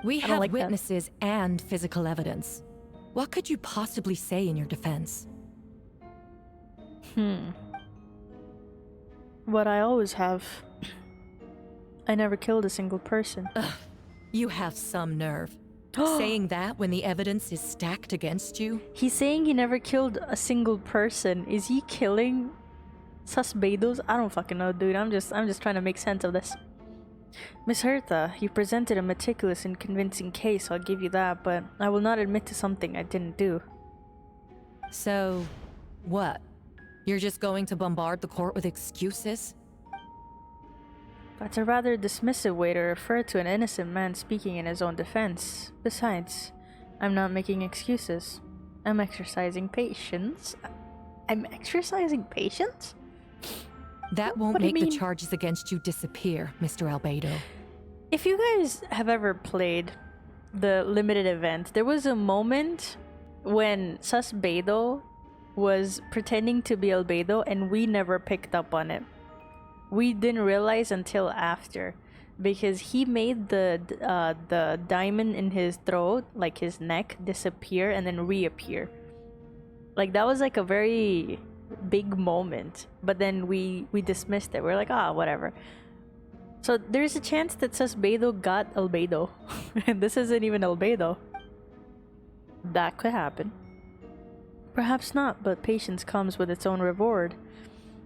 [SPEAKER 9] We have like witnesses and physical evidence. What could you possibly say in your defense?
[SPEAKER 1] What I always have. I never killed a single person.
[SPEAKER 9] Ugh, you have some nerve. Saying that when the evidence is stacked against you?
[SPEAKER 1] He's saying he never killed a single person. Is he killing Sus Beidou's? I don't fucking know, dude. I'm just trying to make sense of this. Miss Hertha, you presented a meticulous and convincing case, I'll give you that, but I will not admit to something I didn't do.
[SPEAKER 9] So, what? You're just going to bombard the court with excuses?
[SPEAKER 1] That's a rather dismissive way to refer to an innocent man speaking in his own defense. Besides, I'm not making excuses. I'm exercising patience. I'm exercising patience?
[SPEAKER 9] That won't make the charges against you disappear, Mr. Albedo.
[SPEAKER 1] If you guys have ever played the limited event, there was a moment when Sus Beidou was pretending to be Albedo and we never picked up on it. We didn't realize until after, because he made the diamond in his throat, like his neck, disappear and then reappear. Like that was like a very big moment, but then we dismissed it. We're like, ah, whatever. So there's a chance that Sus Beidou got Albedo and this isn't even Albedo. That could happen. Perhaps not, but patience comes with its own reward.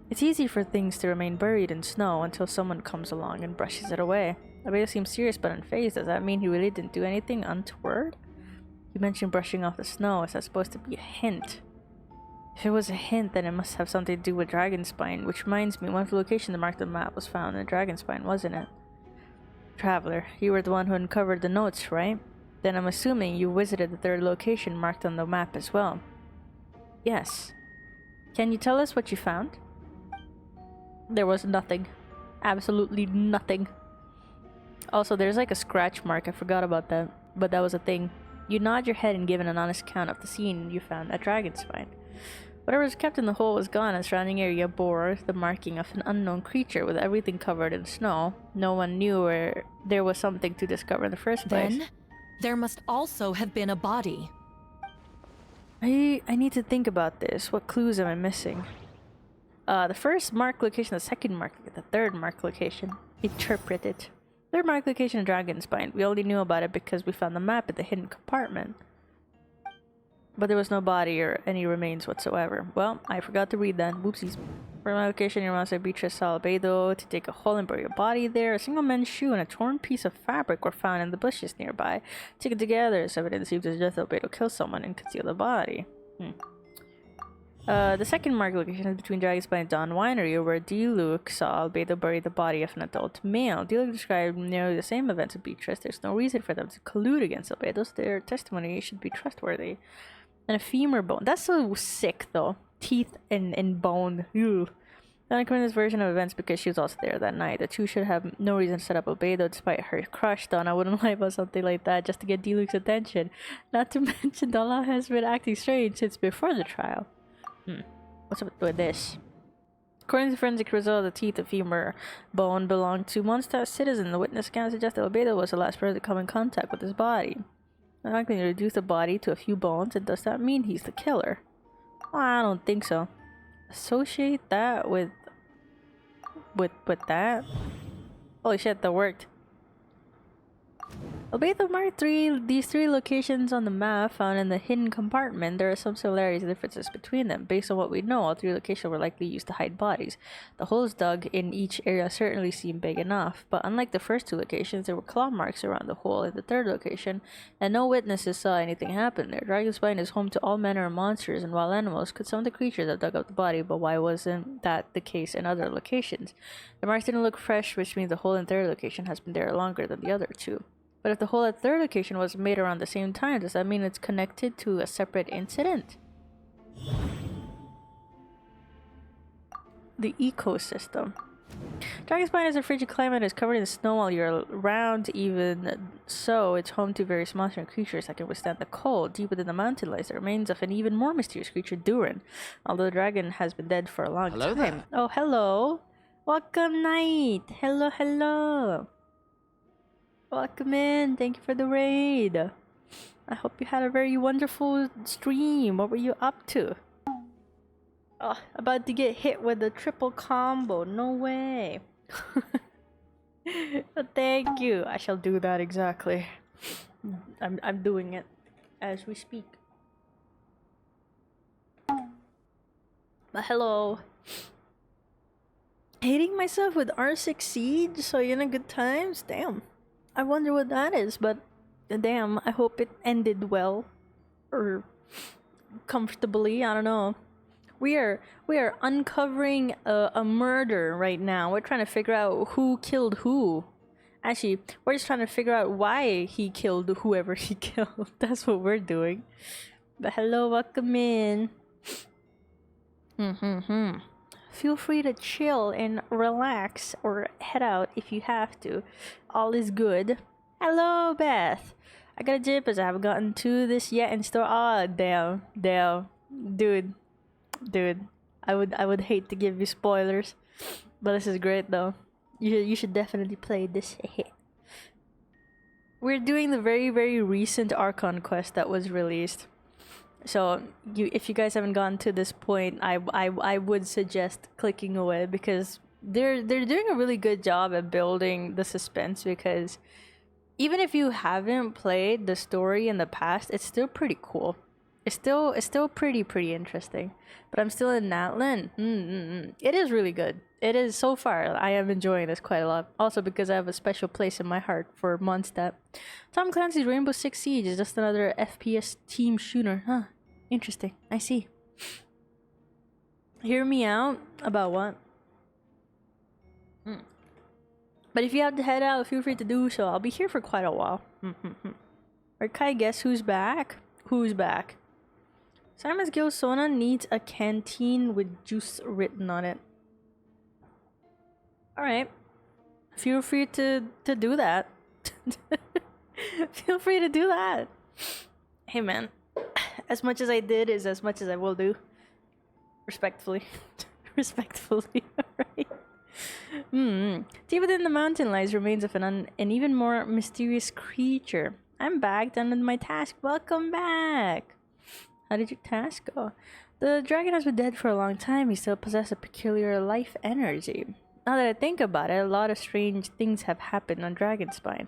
[SPEAKER 1] It's easy for things to remain buried in snow until someone comes along and brushes it away. Albedo seems serious but unfazed. Does that mean he really didn't do anything untoward? You mentioned brushing off the snow. Is that supposed to be a hint? If it was a hint, then it must have something to do with Dragonspine, which reminds me, one of the locations that marked on the map was found in Dragonspine, wasn't it? Traveler, you were the one who uncovered the notes, right? Then I'm assuming you visited the third location marked on the map as well. Yes. Can you tell us what you found? There was nothing. Absolutely nothing. Also, there's like a scratch mark. I forgot about that. But that was a thing. You nod your head and give an honest account of the scene you found at Dragonspine. Whatever was kept in the hole was gone, and the surrounding area bore the marking of an unknown creature with everything covered in snow. No one knew where there was something to discover in the first place.
[SPEAKER 9] Then, there must also have been a body.
[SPEAKER 1] I need to think about this. What clues am I missing? The first marked location, the second marked, the third marked location. Interpret it. Third marked location in Dragonspine. We only knew about it because we found the map at the hidden compartment. But there was no body or any remains whatsoever. Well, I forgot to read that. Whoopsies. For my location, your monster Beatrice saw Albedo to dig a hole and bury a body there. A single men's shoe and a torn piece of fabric were found in the bushes nearby. Taken together as evidence seems as if Albedo killed someone and concealed the body. The second marked location is between Dragonspine and Dawn Winery, where Diluc saw Albedo bury the body of an adult male. Diluc described nearly the same events as Beatrice. There's no reason for them to collude against Albedo, so their testimony should be trustworthy. And a femur bone. That's so sick, though. Teeth and bone. Ew. Then I come in this version of events because she was also there that night. The two should have no reason to set up Albedo despite her crush, though, and I wouldn't lie about something like that just to get Diluc's attention. Not to mention, Dala has been acting strange since before the trial. What's up with this? According to forensic results, the teeth of femur bone belonged to MONDSTAT citizen. The witness account suggests that Albedo was the last person to come in contact with his body. I'm not going to reduce the body to a few bones, and does that mean he's the killer? Well, I don't think so. Associate that with that? Holy shit, that worked. Albedo marked these three locations on the map found in the hidden compartment. There are some similarities and differences between them. Based on what we know, all three locations were likely used to hide bodies. The holes dug in each area certainly seem big enough, but unlike the first two locations, there were claw marks around the hole in the third location, and no witnesses saw anything happen there. Dragonspine is home to all manner of monsters and wild animals. Could some of the creatures have dug up the body, but why wasn't that the case in other locations? The marks didn't look fresh, which means the hole in the third location has been there longer than the other two. But if the hole at third location was made around the same time, does that mean it's connected to a separate incident? The ecosystem. Dragonspine has a frigid climate and is covered in snow all year round. Even so, it's home to various monsters and creatures that can withstand the cold. Deep within the mountain lies the remains of an even more mysterious creature, Durin. Although the dragon has been dead for a long time.
[SPEAKER 14] There.
[SPEAKER 1] Oh, hello. Welcome, Knight. Hello, hello. Welcome in. Thank you for the raid. I hope you had a very wonderful stream. What were you up to? Oh, about to get hit with a triple combo. No way. But thank you. I shall do that exactly. I'm doing it as we speak. But hello. Hating myself with R6 Siege, so you're in good times? Damn. I wonder what that is, but damn, I hope it ended well. Or comfortably, I don't know. We are uncovering a murder right now. We're trying to figure out who killed who. Actually, we're just trying to figure out why he killed whoever he killed. That's what we're doing. But hello, welcome in. Feel free to chill and relax or head out if you have to. All is good. Hello, Beth. I got a jip as I haven't gotten to this yet in store. Ah, damn, dude. I would hate to give you spoilers, but this is great though. You should definitely play this. We're doing the very recent ARCHON quest that was released. So if you guys haven't gotten to this point, I would suggest clicking away, because they're doing a really good job at building the suspense, because even if you haven't played the story in the past, it's still pretty cool. It's still pretty interesting. But I'm still in Natlan. It is really good. It is so far. I am enjoying this quite a lot. Also because I have a special place in my heart for MONDSTAT. Tom Clancy's Rainbow Six Siege is just another FPS team shooter. Huh. Interesting. I see. Hear me out? About what? But if you have to head out, feel free to do so. I'll be here for quite a while. Rekai, guess who's back? Who's back? Simon's Guild Sona needs a canteen with juice written on it. Alright. Feel free to do that. Feel free to do that. Hey man. As much as I did is as much as I will do. Respectfully. Respectfully, alright? Deep within the mountain lies remains of an even more mysterious creature. I'm back, done with my task. Welcome back! How did your task go? The dragon has been dead for a long time. He still possesses a peculiar life energy. Now that I think about it, a lot of strange things have happened on Dragonspine.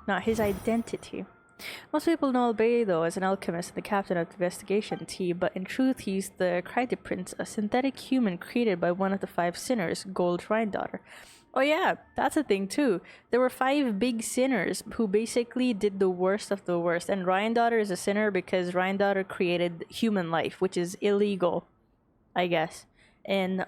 [SPEAKER 1] Not his identity. Most people know Albedo as an alchemist and the captain of the investigation team, but in truth he's the Cryptid Prince, a synthetic human created by one of the 5 sinners, Gold Rhine-Daughter. Oh yeah, that's a thing too. There were 5 big sinners who basically did the worst of the worst, and Rhine-Daughter is a sinner because Rhine-Daughter created human life, which is illegal, I guess. And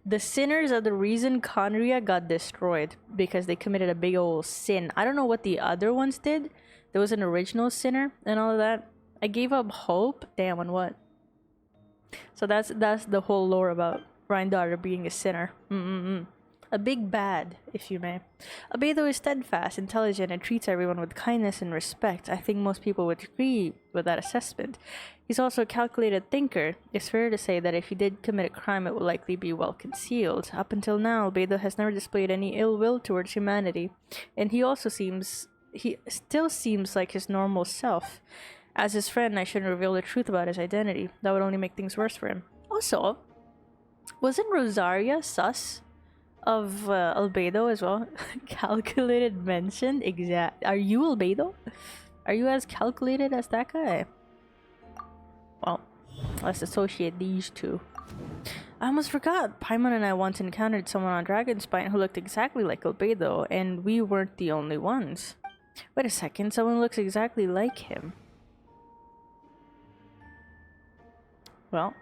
[SPEAKER 1] the sinners are the reason Conria got destroyed, because they committed a big old sin. I don't know what the other ones did. There was an original sinner and all of that. I gave up hope. Damn, on what? So that's the whole lore about Rhine-Daughter being a sinner. A big bad, if you may. Albedo is steadfast, intelligent, and treats everyone with kindness and respect. I think most people would agree with that assessment. He's also a calculated thinker. It's fair to say that if he did commit a crime, it would likely be well concealed. Up until now, Albedo has never displayed any ill will towards humanity, and he still seems like his normal self. As his friend, I shouldn't reveal the truth about his identity. That would only make things worse for him. Also, wasn't Rosaria sus of Albedo as well? Calculated mentioned? Exact. Are you Albedo? Are you as calculated as that guy? Well, let's associate these two. I almost forgot. Paimon and I once encountered someone on Dragonspine who looked exactly like Albedo, and we weren't the only ones. Wait a second, someone looks exactly like him. Well,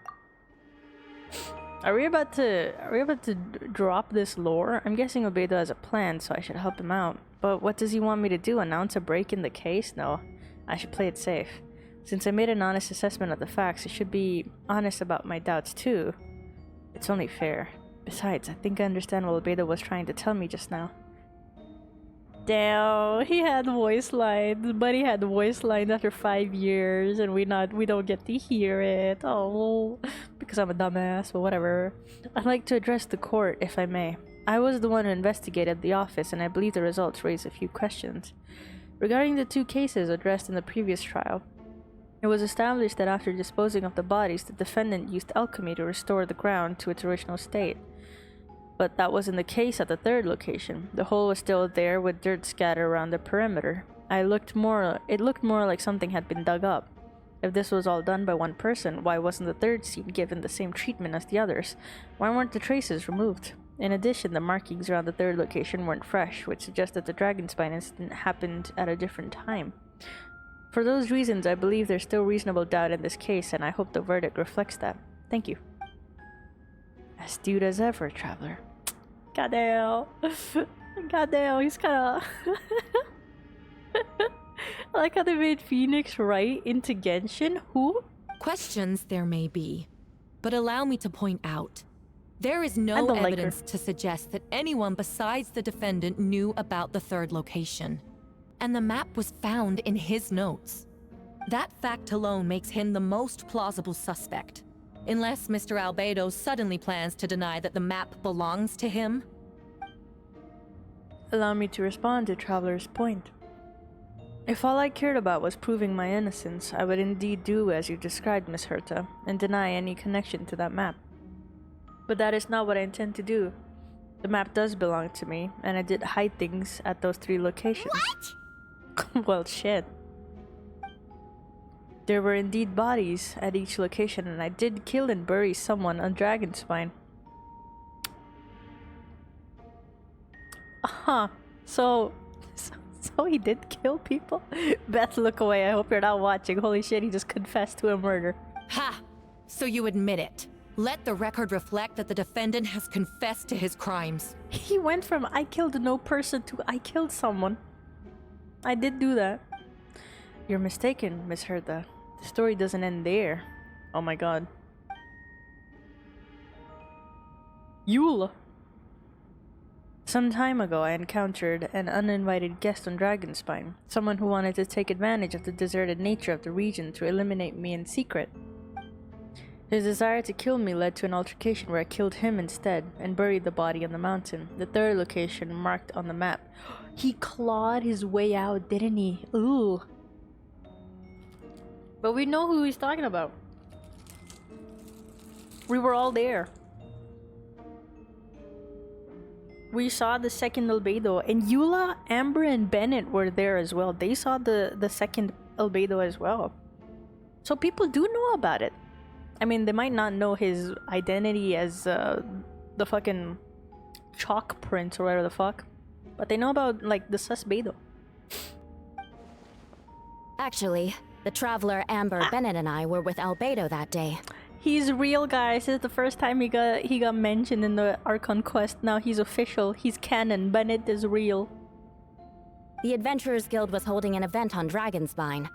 [SPEAKER 1] are we about to drop this lore? I'm guessing Albedo has a plan, so I should help him out. But what does he want me to do? Announce a break in the case? No, I should play it safe. Since I made an honest assessment of the facts, I should be honest about my doubts too. It's only fair. Besides, I think I understand what Albedo was trying to tell me just now. Damn, he had voice lines. Buddy had voice lines after 5 years, and we don't get to hear it. Oh, because I'm a dumbass, but whatever. I'd like to address the court, if I may. I was the one who investigated the office, and I believe the results raise a few questions. Regarding the 2 cases addressed in the previous trial, it was established that after disposing of the bodies, the defendant used alchemy to restore the ground to its original state. But that wasn't the case at the 3rd location. The hole was still there with dirt scattered around the perimeter. It looked more like something had been dug up. If this was all done by one person, why wasn't the 3rd scene given the same treatment as the others? Why weren't the traces removed? In addition, the markings around the 3rd location weren't fresh, which suggests that the Dragonspine incident happened at a different time. For those reasons, I believe there's still reasonable doubt in this case, and I hope the verdict reflects that. Thank you. Astute as ever, Traveler. Goddamn. Goddamn, he's kinda... I like how they made Phoenix right into Genshin. Who?
[SPEAKER 9] Questions there may be, but allow me to point out. There is
[SPEAKER 1] I
[SPEAKER 9] no
[SPEAKER 1] don't like her.
[SPEAKER 9] evidence to suggest that anyone besides the defendant knew about the third location. And the map was found in his notes. That fact alone makes him the most plausible suspect. Unless Mr. Albedo suddenly plans to deny that the map belongs to him.
[SPEAKER 1] Allow me to respond to Traveler's point. If all I cared about was proving my innocence, I would indeed do as you described, Miss Herta, and deny any connection to that map. But that is not what I intend to do. The map does belong to me, and I did hide things at those 3 locations.
[SPEAKER 3] What?
[SPEAKER 1] Well, shit. There were indeed bodies at each location, and I did kill and bury someone on Dragonspine. So he did kill people? Beth, look away. I hope you're not watching. Holy shit, he just confessed to a murder.
[SPEAKER 9] Ha! So you admit it. Let the record reflect that the defendant has confessed to his crimes.
[SPEAKER 1] He went from I killed no person to I killed someone. I did do that. You're mistaken, Miss Herta. The story doesn't end there. Oh my god. Eula. Some time ago, I encountered an uninvited guest on Dragonspine. Someone who wanted to take advantage of the deserted nature of the region to eliminate me in secret. His desire to kill me led to an altercation where I killed him instead and buried the body on the mountain, the 3rd location marked on the map. He clawed his way out, didn't he? Ooh. But we know who he's talking about. We were all there. We saw the second albedo, and Eula, Amber, and Bennett were there as well. They saw the second albedo as well. So people do know about it. I mean, they might not know his identity as the fucking chalk prince or whatever the fuck, but they know about, like, the susbedo.
[SPEAKER 13] Actually, the traveler Amber, Bennett, and I were with Albedo that day.
[SPEAKER 1] He's real, guys. This is the first time he got mentioned in the Archon quest. Now he's official. He's canon. Bennett is real.
[SPEAKER 13] The Adventurers Guild was holding an event on Dragonspine.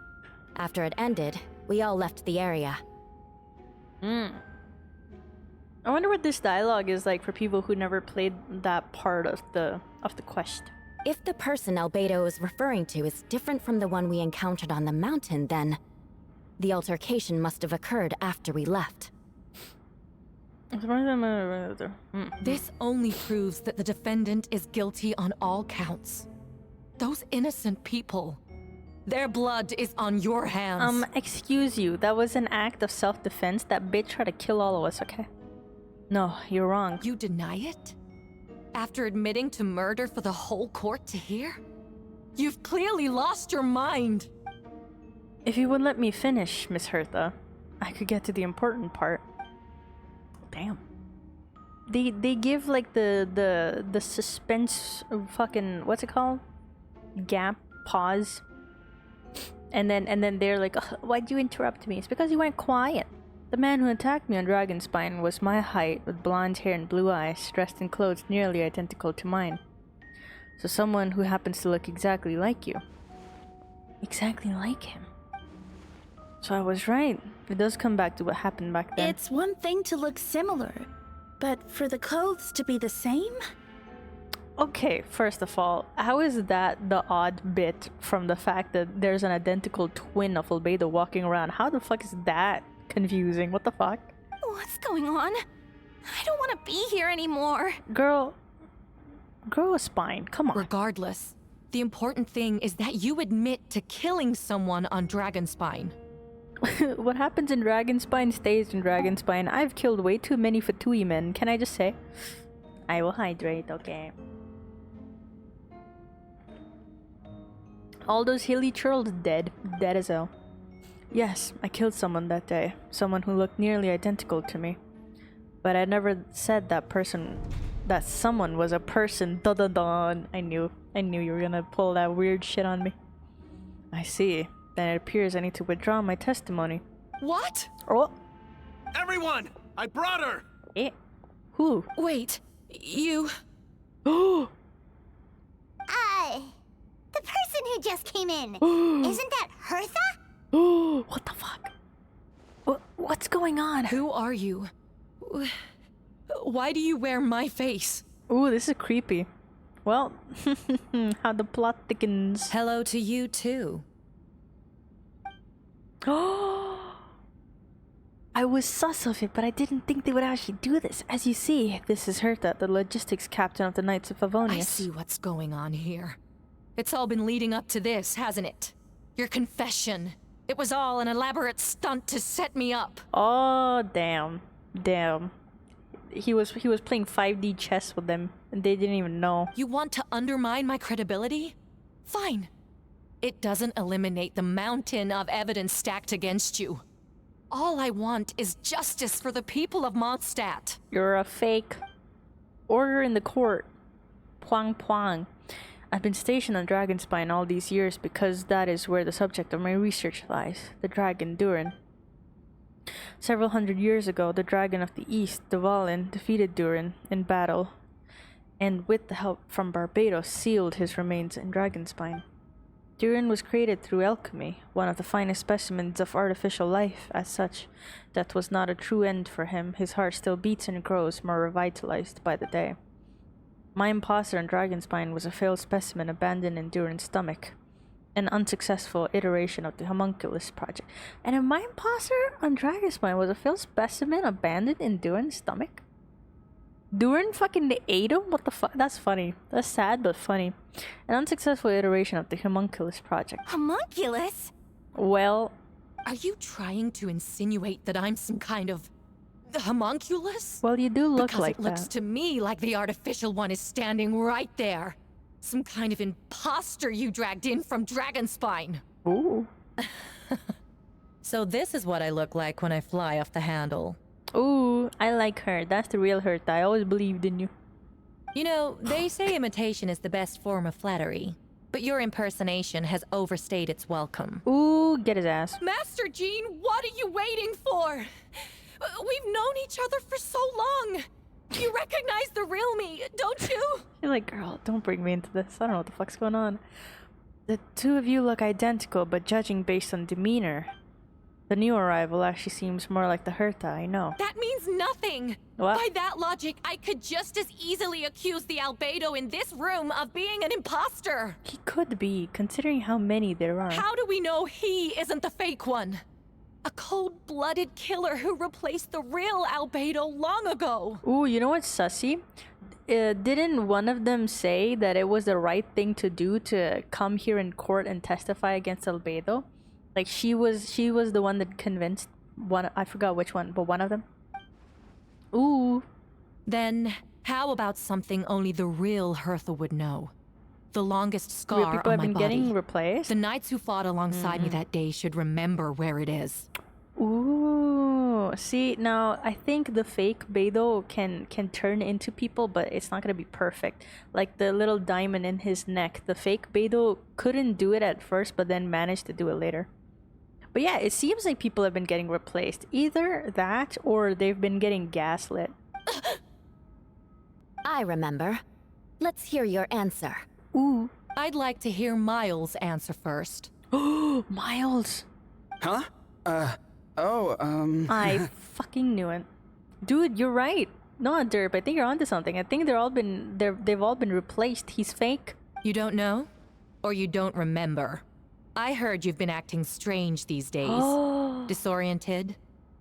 [SPEAKER 13] After it ended, we all left the area.
[SPEAKER 1] I wonder what this dialogue is like for people who never played that part of the quest.
[SPEAKER 13] If the person Albedo is referring to is different from the one we encountered on the mountain, then the altercation must have occurred after we left.
[SPEAKER 9] This only proves that the defendant is guilty on all counts. Those innocent people, their blood is on your hands.
[SPEAKER 1] Excuse you. That was an act of self-defense. That bitch tried to kill all of us, okay? No, you're wrong.
[SPEAKER 9] You deny it? After admitting to murder for the whole court to hear? You've clearly lost your mind.
[SPEAKER 1] If you would let me finish, Miss Herta, I could get to the important part. Damn. They give like the suspense fucking, what's it called? Gap, pause. And then they're like, why'd you interrupt me? It's because you went quiet. The man who attacked me on Dragonspine was my height, with blonde hair and blue eyes, dressed in clothes nearly identical to mine. So someone who happens to look exactly like you. Exactly like him. So I was right. It does come back to what happened back then.
[SPEAKER 6] It's one thing to look similar, but for the clothes to be the same?
[SPEAKER 1] Okay, first of all, how is that the odd bit from the fact that there's an identical twin of Albedo walking around? How the fuck is that confusing? What the fuck?
[SPEAKER 2] What's going on? I don't want to be here anymore.
[SPEAKER 1] Girl, grow a spine. Come on.
[SPEAKER 9] Regardless, the important thing is that you admit to killing someone on Dragonspine.
[SPEAKER 1] What happens in Dragonspine stays in Dragonspine. I've killed way too many Fatui men, can I just say? I will hydrate, okay. All those hilly churls dead. Dead as hell. Yes, I killed someone that day. Someone who looked nearly identical to me. But I never said that someone was a person. Dun dun dun. I knew you were gonna pull that weird shit on me. I see. Then it appears I need to withdraw my testimony.
[SPEAKER 7] What?
[SPEAKER 1] Oh.
[SPEAKER 7] Everyone! I brought her!
[SPEAKER 1] Eh? Who?
[SPEAKER 6] Wait, you...
[SPEAKER 3] The person who just came in. Isn't that Hertha?
[SPEAKER 1] What the fuck? What's going on?
[SPEAKER 9] Who are you? Why do you wear my face?
[SPEAKER 1] Ooh, this is creepy. Well, how the plot thickens.
[SPEAKER 9] Hello to you too.
[SPEAKER 1] I was sus of it, but I didn't think they would actually do this. As you see, this is Hertha, the logistics captain of the Knights of Favonius.
[SPEAKER 9] I see what's going on here. It's all been leading up to this, hasn't it? Your confession. It was all an elaborate stunt to set me up.
[SPEAKER 1] Oh, damn. Damn. He was playing 5D chess with them, and they didn't even know.
[SPEAKER 9] You want to undermine my credibility? Fine. It doesn't eliminate the mountain of evidence stacked against you. All I want is justice for the people of MONDSTAT.
[SPEAKER 1] You're a fake. Order in the court. Puang puang. I've been stationed on Dragonspine all these years because that is where the subject of my research lies, the dragon Durin. Several hundred years ago, the dragon of the east, Dvalin, defeated Durin in battle, and with the help from Barbados, sealed his remains in Dragonspine. Durin was created through alchemy, one of the finest specimens of artificial life. As such, death was not a true end for him. His heart still beats and grows, more revitalized by the day. My imposter on Dragonspine was a failed specimen abandoned in Durin's stomach, an unsuccessful iteration of the homunculus project. And my imposter on Dragonspine was a failed specimen abandoned in Durin's stomach? Durin fucking ate him? What the fuck? That's funny. That's sad, but funny. An unsuccessful iteration of the homunculus project.
[SPEAKER 2] Homunculus?
[SPEAKER 1] Well...
[SPEAKER 9] Are you trying to insinuate that I'm some kind of... homunculus?
[SPEAKER 1] Well, you do look
[SPEAKER 9] because
[SPEAKER 1] like
[SPEAKER 9] it looks
[SPEAKER 1] that.
[SPEAKER 9] to me like the artificial one is standing right there. Some kind of imposter you dragged in from Dragonspine.
[SPEAKER 1] Ooh.
[SPEAKER 9] So this is what I look like when I fly off the handle.
[SPEAKER 1] Ooh, I like her. That's the real Hertha. I always believed in you.
[SPEAKER 9] You know, they say imitation is the best form of flattery, but your impersonation has overstayed its welcome.
[SPEAKER 1] Ooh, get his ass.
[SPEAKER 9] Master Jean, what are you waiting for? We've known each other for so long. You recognize the real me, don't you?
[SPEAKER 1] You're like, girl, don't bring me into this. I don't know what the fuck's going on. The two of you look identical, but judging based on demeanor, the new arrival actually seems more like the Hertha I know.
[SPEAKER 9] That means nothing.
[SPEAKER 1] What?
[SPEAKER 9] By that logic, I could just as easily accuse the Albedo in this room of being an imposter.
[SPEAKER 1] He could be, considering how many there are.
[SPEAKER 9] How do we know he isn't the fake one? A cold-blooded killer who replaced the real Albedo long ago.
[SPEAKER 1] Ooh, you know what's sussy? Didn't one of them say that it was the right thing to do to come here in court and testify against Albedo? Like she was the one that convinced one. I forgot which one, but one of them. Ooh.
[SPEAKER 9] Then how about something only the real Hertha would know? The longest scar
[SPEAKER 1] Real people
[SPEAKER 9] on
[SPEAKER 1] have
[SPEAKER 9] my
[SPEAKER 1] been
[SPEAKER 9] body.
[SPEAKER 1] getting replaced.
[SPEAKER 9] The knights who fought alongside me that day should remember where it is.
[SPEAKER 1] Ooh. See, now I think the fake Beidou can turn into people, but it's not gonna be perfect. Like the little diamond in his neck. The fake Beidou couldn't do it at first, but then managed to do it later. But yeah, it seems like people have been getting replaced. Either that or they've been getting gaslit.
[SPEAKER 13] I remember. Let's hear your answer.
[SPEAKER 1] Ooh.
[SPEAKER 9] I'd like to hear Miles answer first.
[SPEAKER 1] Oh, Miles.
[SPEAKER 5] Huh?
[SPEAKER 1] I fucking knew it. Dude, you're right. No, Derp, I think you're onto something. I think they've all been replaced. He's fake.
[SPEAKER 9] You don't know? Or you don't remember? I heard you've been acting strange these days. Disoriented?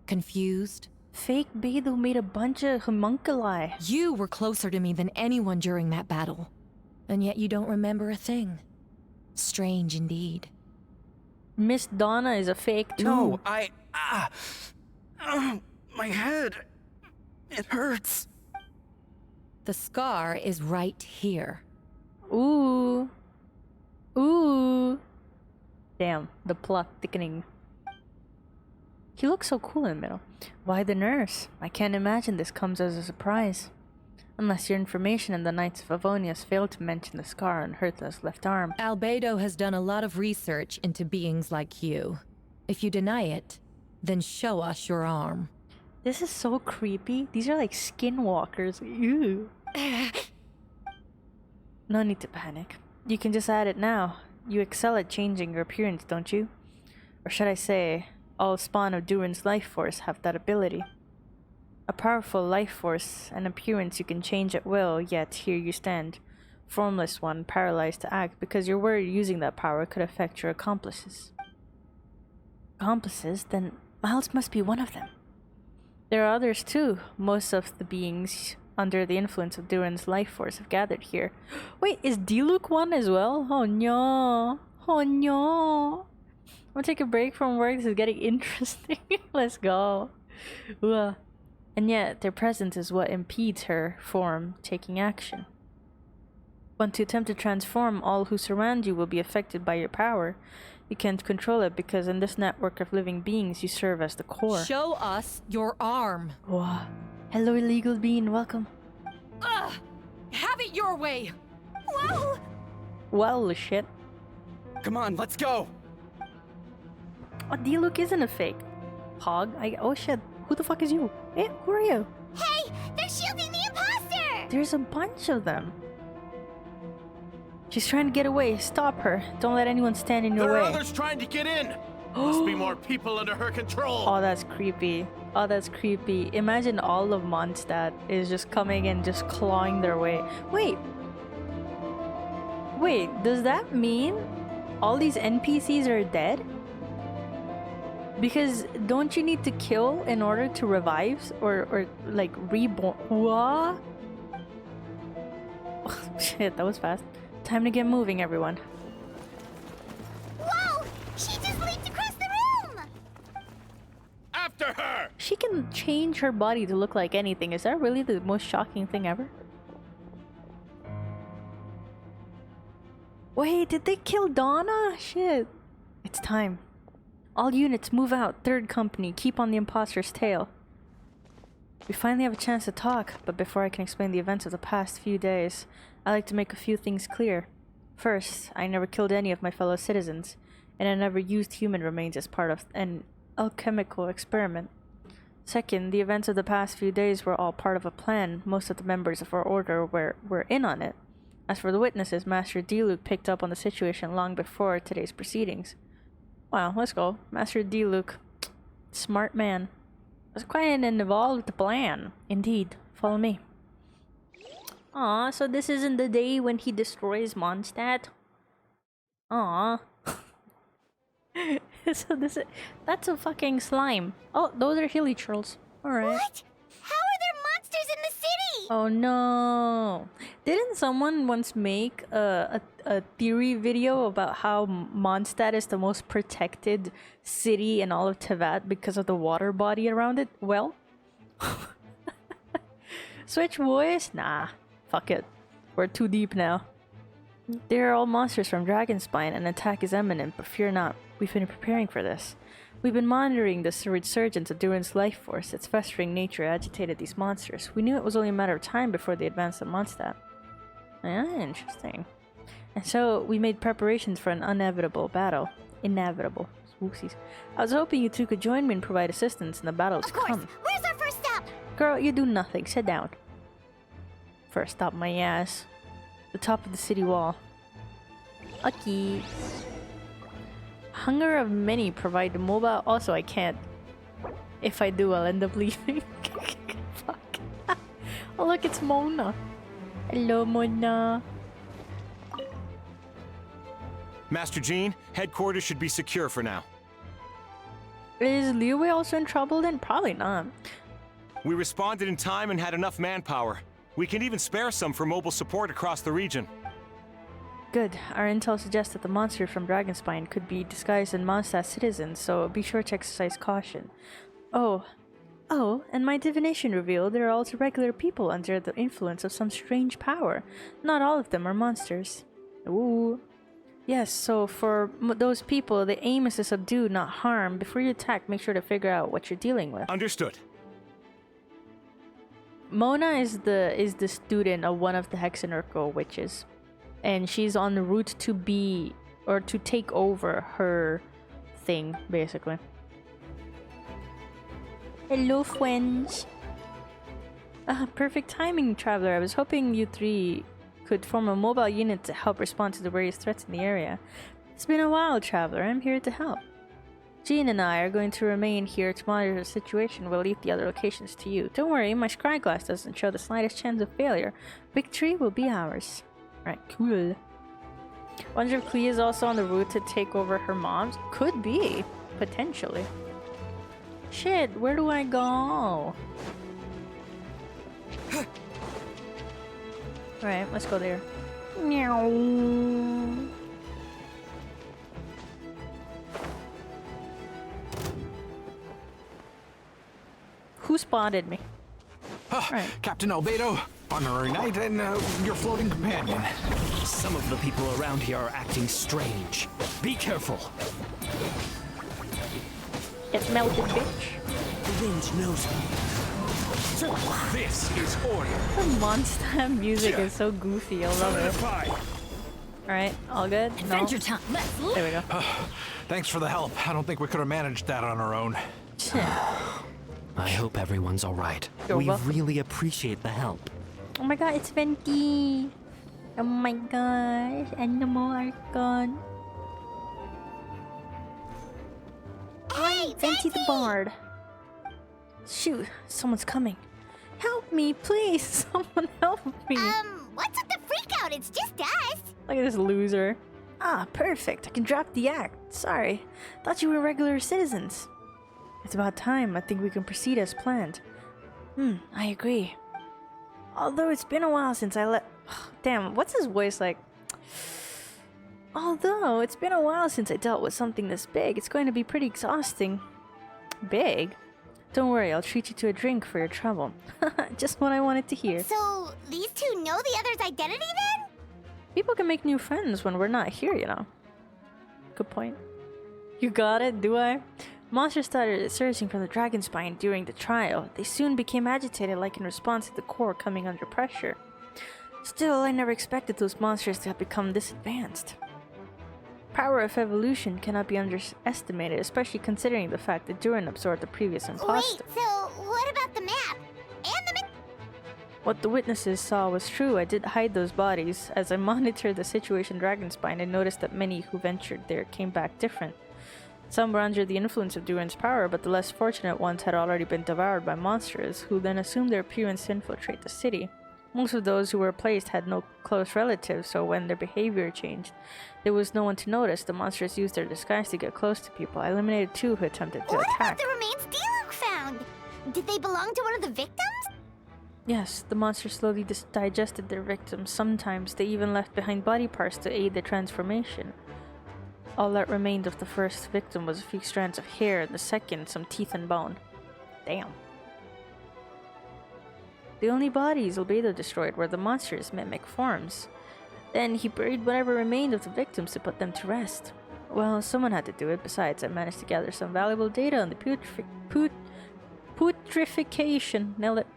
[SPEAKER 9] Confused?
[SPEAKER 1] Fake Beidou made a bunch of homunculi.
[SPEAKER 9] You were closer to me than anyone during that battle. And yet you don't remember a thing. Strange indeed.
[SPEAKER 1] Miss Donna is a fake too.
[SPEAKER 5] No, my head. It hurts.
[SPEAKER 9] The scar is right here.
[SPEAKER 1] Ooh. Ooh. Damn, the plot thickening. He looks so cool in the middle. Why the nurse? I can't imagine this comes as a surprise. Unless your information in the Knights of Favonius failed to mention the scar on Hertha's left arm.
[SPEAKER 9] Albedo has done a lot of research into beings like you. If you deny it, then show us your arm.
[SPEAKER 1] This is so creepy. These are like skinwalkers. Ew. No need to panic. You can just add it now. You excel at changing your appearance, don't you? Or should I say, all spawn of Durin's life force have that ability. A powerful life force, an appearance you can change at will, yet here you stand. Formless one, paralyzed to act, because you're worried using that power could affect your accomplices. Accomplices? Then Miles must be one of them. There are others too. Most of the beings under the influence of Duran's life force have gathered here. Wait, is Diluc one as well? Oh no. Oh no. I'm gonna take a break from work. This is getting interesting. Let's go. Ugh. And yet, their presence is what impedes her form taking action. When to attempt to transform, all who surround you will be affected by your power. You can't control it because in this network of living beings, you serve as the core.
[SPEAKER 9] Show us your arm.
[SPEAKER 1] Wow. Hello, illegal being. Welcome.
[SPEAKER 9] Ugh! Have it your way.
[SPEAKER 12] Whoa!
[SPEAKER 1] Well, shit.
[SPEAKER 5] Come on, let's go!
[SPEAKER 1] Oh, Diluc isn't a fake. Hog? Oh shit. Who the fuck is you? Eh, who are you?
[SPEAKER 3] Hey, they're shielding the imposter!
[SPEAKER 1] There's a bunch of them. She's trying to get away. Stop her. Don't let anyone stand in your
[SPEAKER 7] There
[SPEAKER 1] way.
[SPEAKER 7] are others trying to get in. Must be more people under her control.
[SPEAKER 1] Oh, that's creepy. Oh, that's creepy. Imagine all of Mondstadt is just coming and just clawing their way. Wait. Wait, does that mean all these NPCs are dead? Because don't you need to kill in order to revive or like reborn? What? Shit, that was fast. Time to get moving, everyone.
[SPEAKER 3] Whoa! She just leaped across the room!
[SPEAKER 7] After her!
[SPEAKER 1] She can change her body to look like anything. Is that really the most shocking thing ever? Wait, did they kill Donna? Shit. It's time. All units move out. Third company, keep on the imposter's tail. We finally have a chance to talk, but before I can explain the events of the past few days, I like to make a few things clear. First, I never killed any of my fellow citizens, and I never used human remains as part of an alchemical experiment. Second, the events of the past few days were all part of a plan. Most of the members of our order were in on it. As for the witnesses, Master Diluc picked up on the situation long before today's proceedings. Wow, let's go. Master Diluc. Smart man. It's quite an involved plan. Indeed. Follow me. Aw, so this isn't the day when he destroys Mondstadt? Aw. So that's a fucking slime. Oh, those are hilly trolls. Alright.
[SPEAKER 3] What? How are there monsters in the city?
[SPEAKER 1] Oh no. Didn't someone once make a theory video about how Mondstadt is the most protected city in all of Tevat because of the water body around it? Well, switch voice? Nah, fuck it. We're too deep now. They are all monsters from Dragonspine. An attack is imminent, but fear not. We've been preparing for this. We've been monitoring the resurgence of Duran's life force. Its festering nature agitated these monsters. We knew it was only a matter of time before they advanced on Mondstadt. Ah, interesting. And so, we made preparations for an inevitable battle. Inevitable. Whoopsies. I was hoping you two could join me and provide assistance in the battle to come.
[SPEAKER 3] Of course. Where's our first stop?
[SPEAKER 1] Girl, you do nothing. Sit down. First stop, my ass. The top of the city wall. Okay. Hunger of many provide the mobile. Also, I can't. If I do, I'll end up leaving. Fuck. Oh, look, it's Mona. Hello, Mona.
[SPEAKER 7] Master Jean, headquarters should be secure for now.
[SPEAKER 1] Is Liu also in trouble then? Probably not.
[SPEAKER 7] We responded in time and had enough manpower. We can even spare some for mobile support across the region.
[SPEAKER 1] Good. Our intel suggests that the monster from Dragonspine could be disguised in Mondstadt citizens, so be sure to exercise caution. Oh, and my divination revealed there are also regular people under the influence of some strange power. Not all of them are monsters. Ooh. Yes, so for those people, the aim is to subdue, not harm. Before you attack, make sure to figure out what you're dealing with.
[SPEAKER 7] Understood.
[SPEAKER 1] Mona is the student of one of the Hexenurkel witches. And she's on the route to be, or to take over her thing, basically. Hello, friends. Perfect timing, Traveler. I was hoping you three could form a mobile unit to help respond to the various threats in the area. It's been a while, Traveler. I'm here to help. Jean and I are going to remain here to monitor the situation. We'll leave the other locations to you. Don't worry, my scry glass doesn't show the slightest chance of failure. Victory will be ours. Alright, cool. Wonder if Clea is also on the route to take over her mom's? Could be. Potentially. Shit, where do I go? Alright, let's go there. Meow. Who spotted me?
[SPEAKER 11] Right. Captain Albedo, honorary knight, and your floating companion.
[SPEAKER 4] Some of the people around here are acting strange. Be careful.
[SPEAKER 1] It's melted, bitch.
[SPEAKER 4] The wind knows me.
[SPEAKER 7] This is order.
[SPEAKER 1] The MONDSTAT music is so goofy. I love it. Alright, all good?
[SPEAKER 10] Adventure time.
[SPEAKER 1] There we go.
[SPEAKER 11] Thanks for the help. I don't think we could have managed that on our own.
[SPEAKER 4] I hope everyone's alright. We really appreciate the help.
[SPEAKER 1] Oh my god, it's Venti! Oh my gosh, Animal Archon.
[SPEAKER 3] Hey,
[SPEAKER 1] Venti the Bard. Shoot, someone's coming. Help me, please! Someone help me!
[SPEAKER 3] What's with the freak out? It's just us!
[SPEAKER 1] Look at this loser. Ah, perfect. I can drop the act. Sorry. Thought you were regular citizens. It's about time. I think we can proceed as planned. I agree. Although it's been a while since I Damn, what's his voice like? Although it's been a while since I dealt with something this big, it's going to be pretty exhausting. Big? Don't worry, I'll treat you to a drink for your trouble. Just what I wanted to hear.
[SPEAKER 3] So, these two know the other's identity then?
[SPEAKER 1] People can make new friends when we're not here, you know. Good point. You got it, do I? Monsters started surging from the dragon spine during the trial. They soon became agitated, like in response to the core coming under pressure. Still, I never expected those monsters to have become this advanced. Power of evolution cannot be underestimated, especially considering the fact that Durin absorbed the previous imposter.
[SPEAKER 3] Wait, so what about the map? And the
[SPEAKER 1] What the witnesses saw was true. I did hide those bodies. As I monitored the situation Dragonspine, I noticed that many who ventured there came back different. Some were under the influence of Durin's power, but the less fortunate ones had already been devoured by monsters, who then assumed their appearance to infiltrate the city. Most of those who were replaced had no close relatives, so when their behavior changed, there was no one to notice. The monsters used their disguise to get close to people. I eliminated 2 who attempted to
[SPEAKER 3] What
[SPEAKER 1] attack.
[SPEAKER 3] about the remains Diluc found? Did they belong to one of the victims?
[SPEAKER 1] Yes, the monsters slowly digested their victims. Sometimes they even left behind body parts to aid the transformation. All that remained of the first victim was a few strands of hair, and the second, some teeth and bone. Damn. The only bodies Albedo destroyed were the monsters' mimic forms. Then he buried whatever remained of the victims to put them to rest. Well, someone had to do it. Besides, I managed to gather some valuable data on the putrefaction. Nailed it.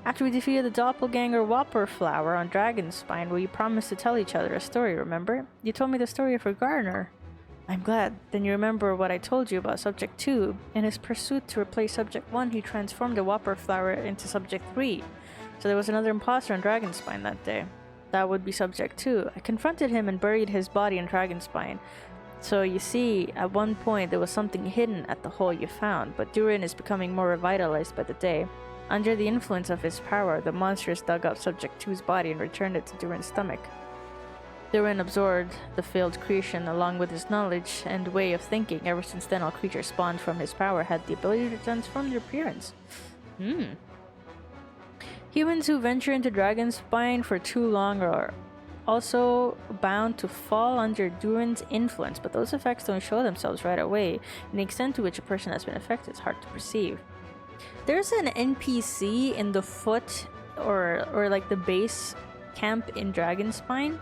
[SPEAKER 1] After we defeated the doppelganger Whopper Flower on Dragon's Spine, we promised to tell each other a story, remember? You told me the story of your gardener. I'm glad. Then you remember what I told you about Subject 2. In his pursuit to replace Subject 1, he transformed the Whopper Flower into Subject 3. So there was another imposter on Dragon's Spine that day. That would be Subject 2. I confronted him and buried his body in Dragon's Spine. So you see, at one point there was something hidden at the hole you found, but Durin is becoming more revitalized by the day. Under the influence of his power, the monsters dug up Subject 2's body and returned it to Durin's stomach. Durin absorbed the failed creation along with his knowledge and way of thinking. Ever since then, all creatures spawned from his power had the ability to transform their appearance. Humans who venture into Dragon's Spine for too long are also bound to fall under Durin's influence, but those effects don't show themselves right away, and the extent to which a person has been affected is hard to perceive. There's an NPC in the foot or like the base camp in Dragonspine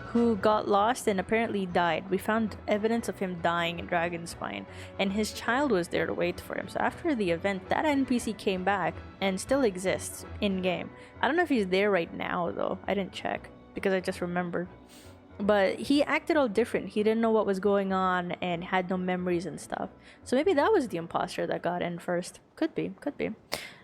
[SPEAKER 1] who got lost and apparently died. We found evidence of him dying in Dragonspine, and his child was there to wait for him. So after the event, that NPC came back and still exists in-game. I don't know if he's there right now though. I didn't check because I just remembered. But he acted all different. He didn't know what was going on and had no memories and stuff. So maybe that was the imposter that got in first. Could be, could be.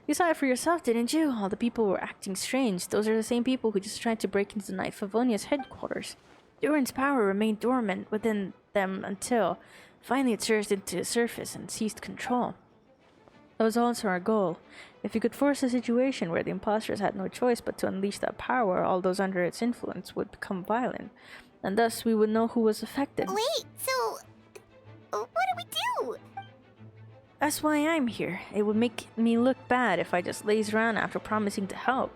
[SPEAKER 1] You saw it for yourself, didn't you? All the people were acting strange. Those are the same people who just tried to break into Knight Favonia's headquarters. Durin's power remained dormant within them until Finally, it surged into the surface and seized control. That was also our goal. If we could force a situation where the imposters had no choice but to unleash that power, all those under its influence would become violent, and thus we would know who was affected.
[SPEAKER 3] Wait, so what do we do?
[SPEAKER 1] That's why I'm here. It would make me look bad if I just laze around after promising to help.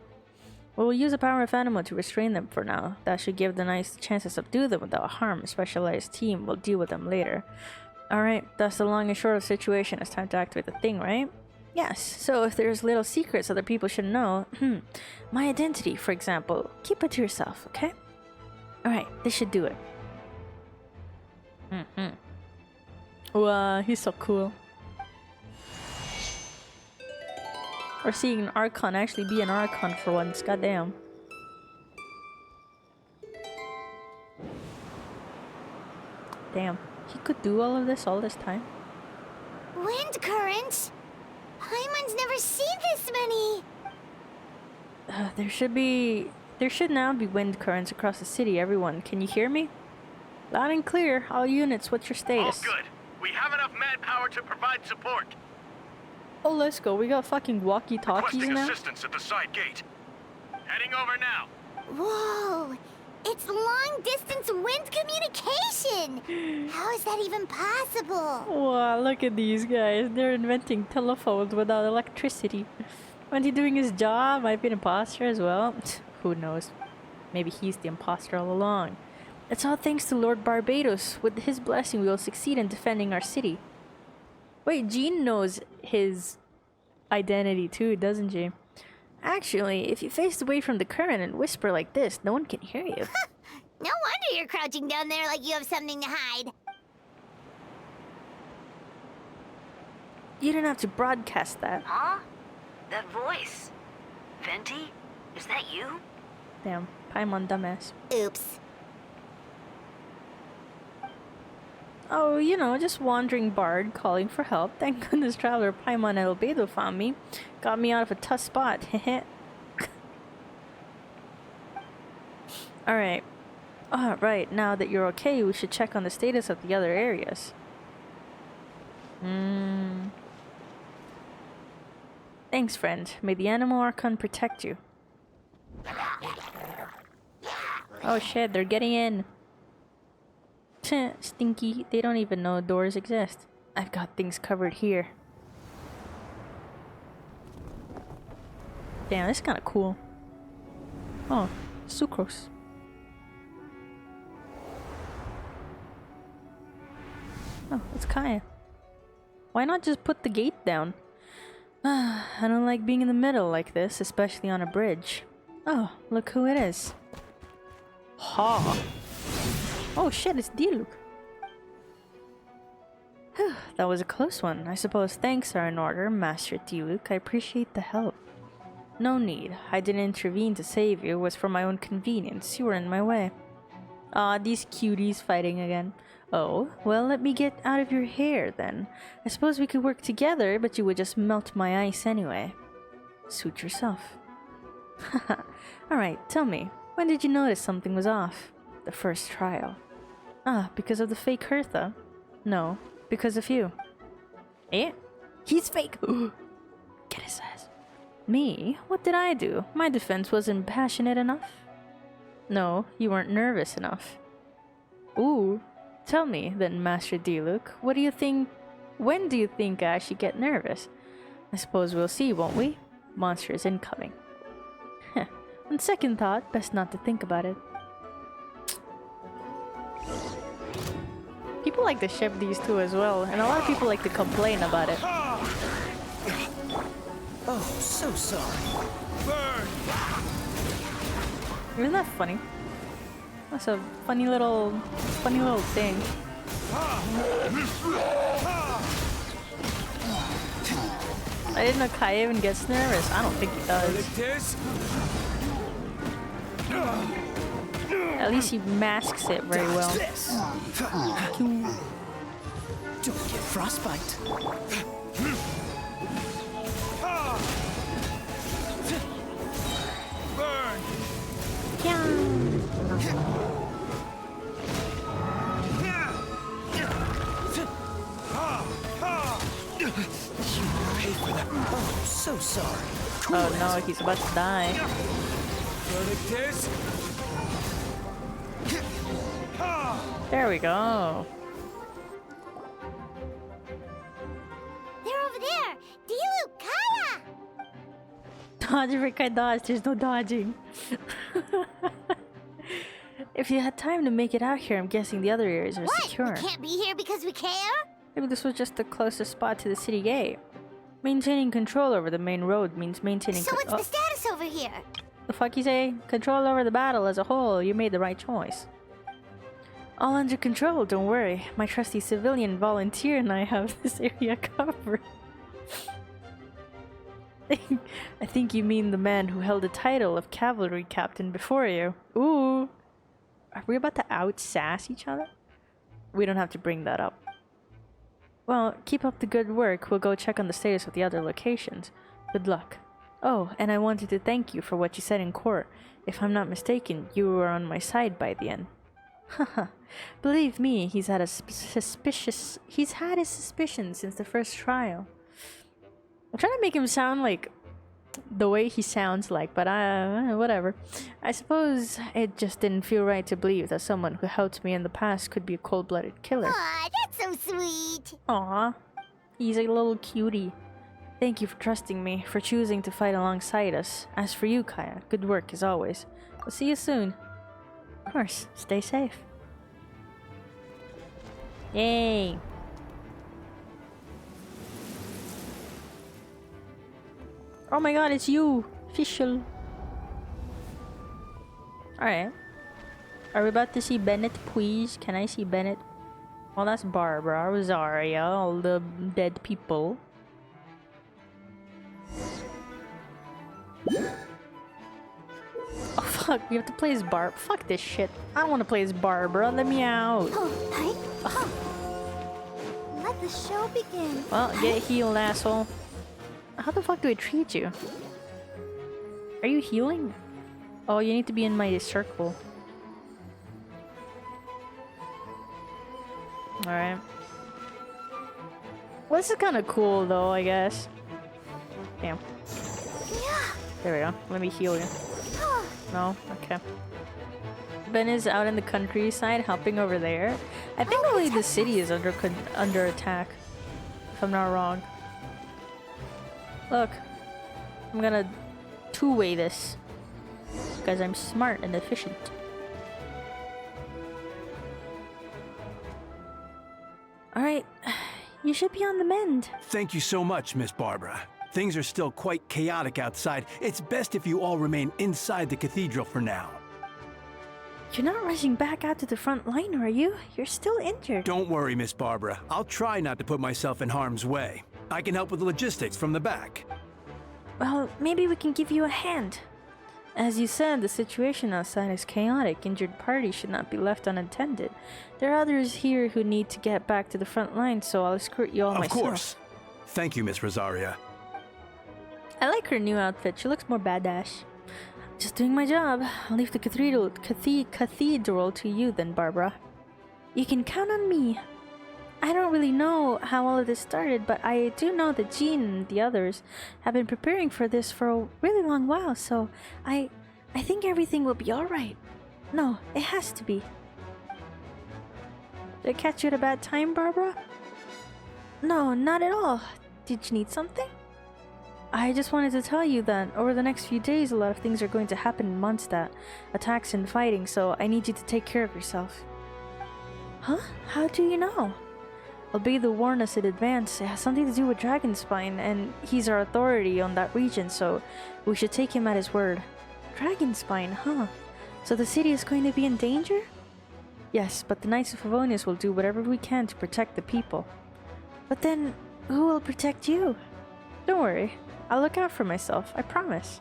[SPEAKER 1] We'll use the power of Animo to restrain them for now. That should give the Knights a chance to subdue them without harm. A specialized team will deal with them later. Alright, that's the long and short of the situation. It's time to activate the thing, right? Yes, so if there's little secrets other people should know, my identity, for example, keep it to yourself, okay? Alright, this should do it. Wow, he's so cool. We're seeing an Archon actually be an Archon for once, goddamn. Damn, he could do all of this all this time.
[SPEAKER 3] Wind currents? Paimon's never seen this many!
[SPEAKER 1] There should now be wind currents across the city, everyone. Can you hear me? Loud and clear. All units, what's your status?
[SPEAKER 14] All good. We have enough manpower to provide support.
[SPEAKER 1] Oh, let's go. We got fucking walkie-talkies now?
[SPEAKER 14] Assistance at the side gate. Heading over now.
[SPEAKER 3] Whoa! It's long-distance wind communication! How is that even possible?
[SPEAKER 1] Wow, look at these guys. They're inventing telephones without electricity. When he doing his job? Might be an imposter as well. Who knows? Maybe he's the imposter all along. It's all thanks to Lord Barbados. With his blessing, we will succeed in defending our city. Wait, Jean knows his identity too, doesn't she? Actually, if you face away from the current and whisper like this, no one can hear you.
[SPEAKER 3] No wonder you're crouching down there like you have something to hide.
[SPEAKER 1] You didn't have to broadcast that.
[SPEAKER 10] Huh? That voice? Venti? Is that you?
[SPEAKER 1] Damn, Paimon dumbass.
[SPEAKER 3] Oops.
[SPEAKER 1] Oh, you know, just wandering bard calling for help. Thank goodness Traveler Paimon and Albedo found me. Got me out of a tough spot. Heh. Alright. Right, now that you're okay, we should check on the status of the other areas. Thanks, friend. May the Animal Archon protect you. Oh shit, they're getting in. Stinky, they don't even know doors exist. I've got things covered here. Damn, this is kinda cool. Oh, sucrose. Oh, it's Kaya. Why not just put the gate down? I don't like being in the middle like this, especially on a bridge. Oh, look who it is. Ha! Oh shit, it's Diluc. That was a close one. I suppose thanks are in order, Master Diluc. I appreciate the help. No need. I didn't intervene to save you. It was for my own convenience. You were in my way. Ah, these cuties fighting again. Oh, well, let me get out of your hair then. I suppose we could work together, but you would just melt my ice anyway. Suit yourself. Haha. Alright, tell me, when did you notice something was off? The first trial. Ah, because of the fake Hertha? No, because of you. Eh? He's fake! Get his ass. Me? What did I do? My defense wasn't passionate enough? No, you weren't nervous enough. Ooh. Tell me, then, Master Diluc, what do you think... When do you think I should get nervous? I suppose we'll see, won't we? Monsters incoming. Heh. On second thought, best not to think about it. People like to ship these two as well, and a lot of people like to complain about it.
[SPEAKER 15] Oh, so sorry. Burn!
[SPEAKER 1] Isn't that funny? That's a funny little thing. I didn't know Kai even gets nervous. I don't think he does. At least he masks it very well.
[SPEAKER 15] Don't get frostbite. Burn! so sorry.
[SPEAKER 1] Oh no, he's about to die. There we go.
[SPEAKER 3] They're over there! Dilu, Kaya!
[SPEAKER 1] Dodge, Rekai, dodge. There's no dodging. If you had time to make it out here, I'm guessing the other areas are secure.
[SPEAKER 3] We can't be here because we care?
[SPEAKER 1] Maybe this was just the closest spot to the city gate. Maintaining control over the main road means maintaining...
[SPEAKER 3] So what's the status over here?
[SPEAKER 1] The fuck you say? Control over the battle as a whole. You made the right choice. All under control, don't worry. My trusty civilian volunteer and I have this area covered. I think you mean the man who held the title of cavalry captain before you. Ooh. Are we about to out-sass each other? We don't have to bring that up. Well, keep up the good work. We'll go check on the status of the other locations. Good luck. Oh, and I wanted to thank you for what you said in court. If I'm not mistaken, you were on my side by the end. Haha. Believe me, he's had his suspicions since the first trial. I'm trying to make him sound like the way he sounds like, but whatever. I suppose it just didn't feel right to believe that someone who helped me in the past could be a cold-blooded killer.
[SPEAKER 3] Aw, that's so sweet.
[SPEAKER 1] Aw, he's a little cutie. Thank you for trusting me, for choosing to fight alongside us. As for you, Kaya, good work as always. We'll see you soon. Of course, stay safe. Yay! Oh my god, it's you! Official! Alright. Are we about to see Bennett, please? Can I see Bennett? Well, that's Barbara, Rosaria, all the dead people. Oh fuck, we have to play as Barb. Fuck this shit. I don't want to play as Barbara. Let me out.
[SPEAKER 3] Let the show begin.
[SPEAKER 1] Well, get healed, asshole. How the fuck do I treat you? Are you healing? Oh, you need to be in my circle. Alright. Well, this is kind of cool, though, I guess. Damn. There we go. Let me heal you. No? Okay. Ben is out in the countryside helping over there. I think only the city is under attack. If I'm not wrong. Look. I'm gonna two-way this. Because I'm smart and efficient. Alright. You should be on the mend.
[SPEAKER 11] Thank you so much, Miss Barbara. Things are still quite chaotic outside. It's best if you all remain inside the cathedral for now.
[SPEAKER 1] You're not rushing back out to the front line, are you? You're still injured.
[SPEAKER 11] Don't worry, Miss Barbara. I'll try not to put myself in harm's way. I can help with logistics from the back.
[SPEAKER 1] Well, maybe we can give you a hand. As you said, the situation outside is chaotic. Injured parties should not be left unattended. There are others here who need to get back to the front line, so I'll escort you all myself.
[SPEAKER 11] Of course. Thank you, Miss Rosaria.
[SPEAKER 1] I like her new outfit. She looks more badass. Just doing my job. I'll leave the cathedral to you then, Barbara. You can count on me. I don't really know how all of this started, but I do know that Jean and the others have been preparing for this for a really long while, so I think everything will be alright. No, it has to be. Did I catch you at a bad time, Barbara? No, not at all. Did you need something? I just wanted to tell you that over the next few days a lot of things are going to happen in MONDSTAT. Attacks and fighting, so I need you to take care of yourself. Huh? How do you know? Albedo warned us in advance. It has something to do with Dragonspine, and he's our authority on that region, so we should take him at his word. Dragonspine, huh? So the city is going to be in danger? Yes, but the Knights of Favonius will do whatever we can to protect the people. But then, who will protect you? Don't worry. I'll look out for myself, I promise.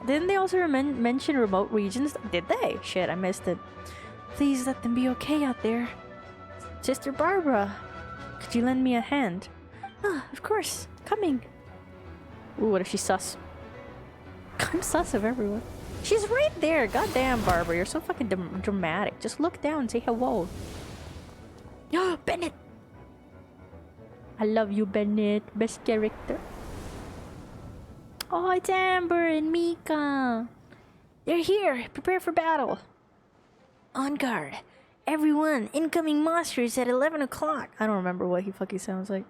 [SPEAKER 1] Didn't they also mention remote regions? Did they? Shit, I missed it. Please let them be okay out there. Sister Barbara, could you lend me a hand? Ah, of course. Coming. Ooh, what if she's sus? I'm sus of everyone. She's right there. Goddamn, Barbara, you're so fucking dramatic. Just look down and say hello. Oh, Bennett! I love you, Bennett. Best character. Oh, it's Amber and Mika. They're here. Prepare for battle. On guard. Everyone, incoming monsters at 11 o'clock. I don't remember what he fucking sounds like.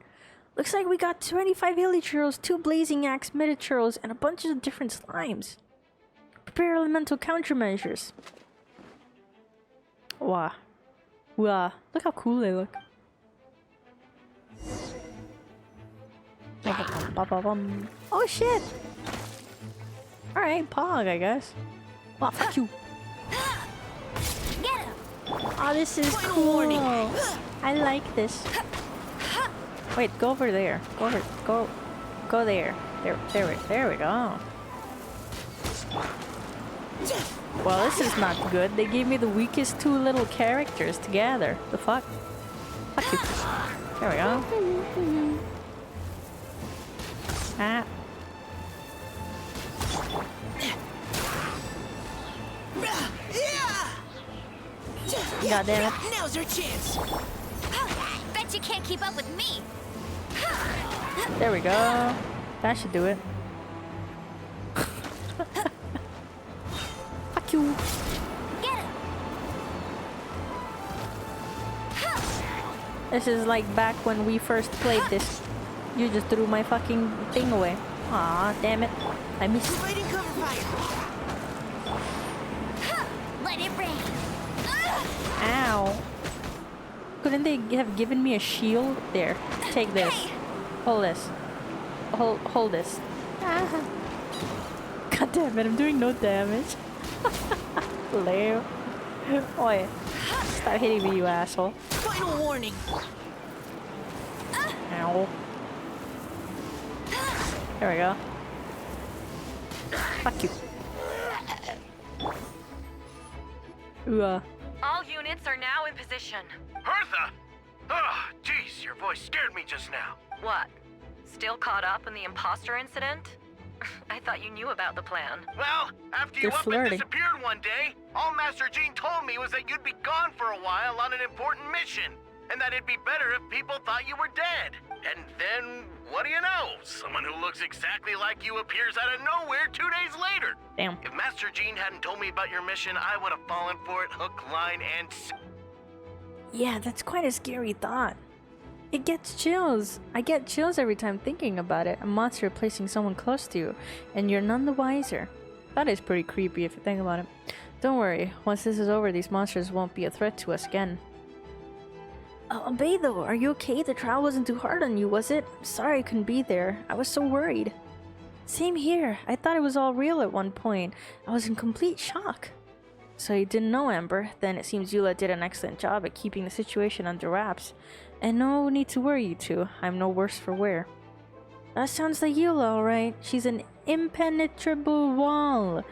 [SPEAKER 1] Looks like we got 25 Helichurls, 2 Blazing Axe Metaturals, and a bunch of different slimes. Prepare elemental countermeasures. Wow. Wow. Look how cool they look. Oh shit! Alright, Pog, I guess. Oh, fuck you. Oh, this is cool. I like this. Wait, go over there. Go there. There we go. Well, this is not good. They gave me the weakest 2 little characters together. The fuck? Fuck you. There we go. Ah. God damn it.
[SPEAKER 15] Now's your chance.
[SPEAKER 3] Bet you can't keep up with me.
[SPEAKER 1] There we go. That should do it. Fuck you.
[SPEAKER 3] Get him.
[SPEAKER 1] This is like back when we first played this. You just threw my fucking thing away. Aw, damn it. I missed.
[SPEAKER 15] Providing cover fire.
[SPEAKER 3] Let it rain.
[SPEAKER 1] Ow. Couldn't they have given me a shield? There. Take this. Hold this. Hold this. Ah. God damn it, I'm doing no damage. Lame. Oi. Stop hitting me, you asshole.
[SPEAKER 15] Final warning.
[SPEAKER 1] Ow. There we go. Fuck you.
[SPEAKER 9] All units are now in position.
[SPEAKER 14] Hertha! Ah, jeez, your voice scared me just now.
[SPEAKER 9] What? Still caught up in the imposter incident? I thought you knew about the plan.
[SPEAKER 14] Well, after you up and disappeared one day, all Master Jean told me was that you'd be gone for a while on an important mission, and that it'd be better if people thought you were dead. And then, what do you know? Someone who looks exactly like you appears out of nowhere 2 days later.
[SPEAKER 1] Damn.
[SPEAKER 14] If Master Jean hadn't told me about your mission, I would have fallen for it hook, line, and...
[SPEAKER 1] Yeah, that's quite a scary thought. It gets chills. I get chills every time thinking about it. A monster replacing someone close to you, and you're none the wiser. That is pretty creepy if you think about it. Don't worry, once this is over, these monsters won't be a threat to us again. Albedo, are you okay? The trial wasn't too hard on you, was it? I'm sorry I couldn't be there. I was so worried. Same here. I thought it was all real at one point. I was in complete shock. So you didn't know, Amber? Then it seems Eula did an excellent job at keeping the situation under wraps. And no need to worry, you two. I'm no worse for wear. That sounds like Eula, alright. She's an impenetrable wall.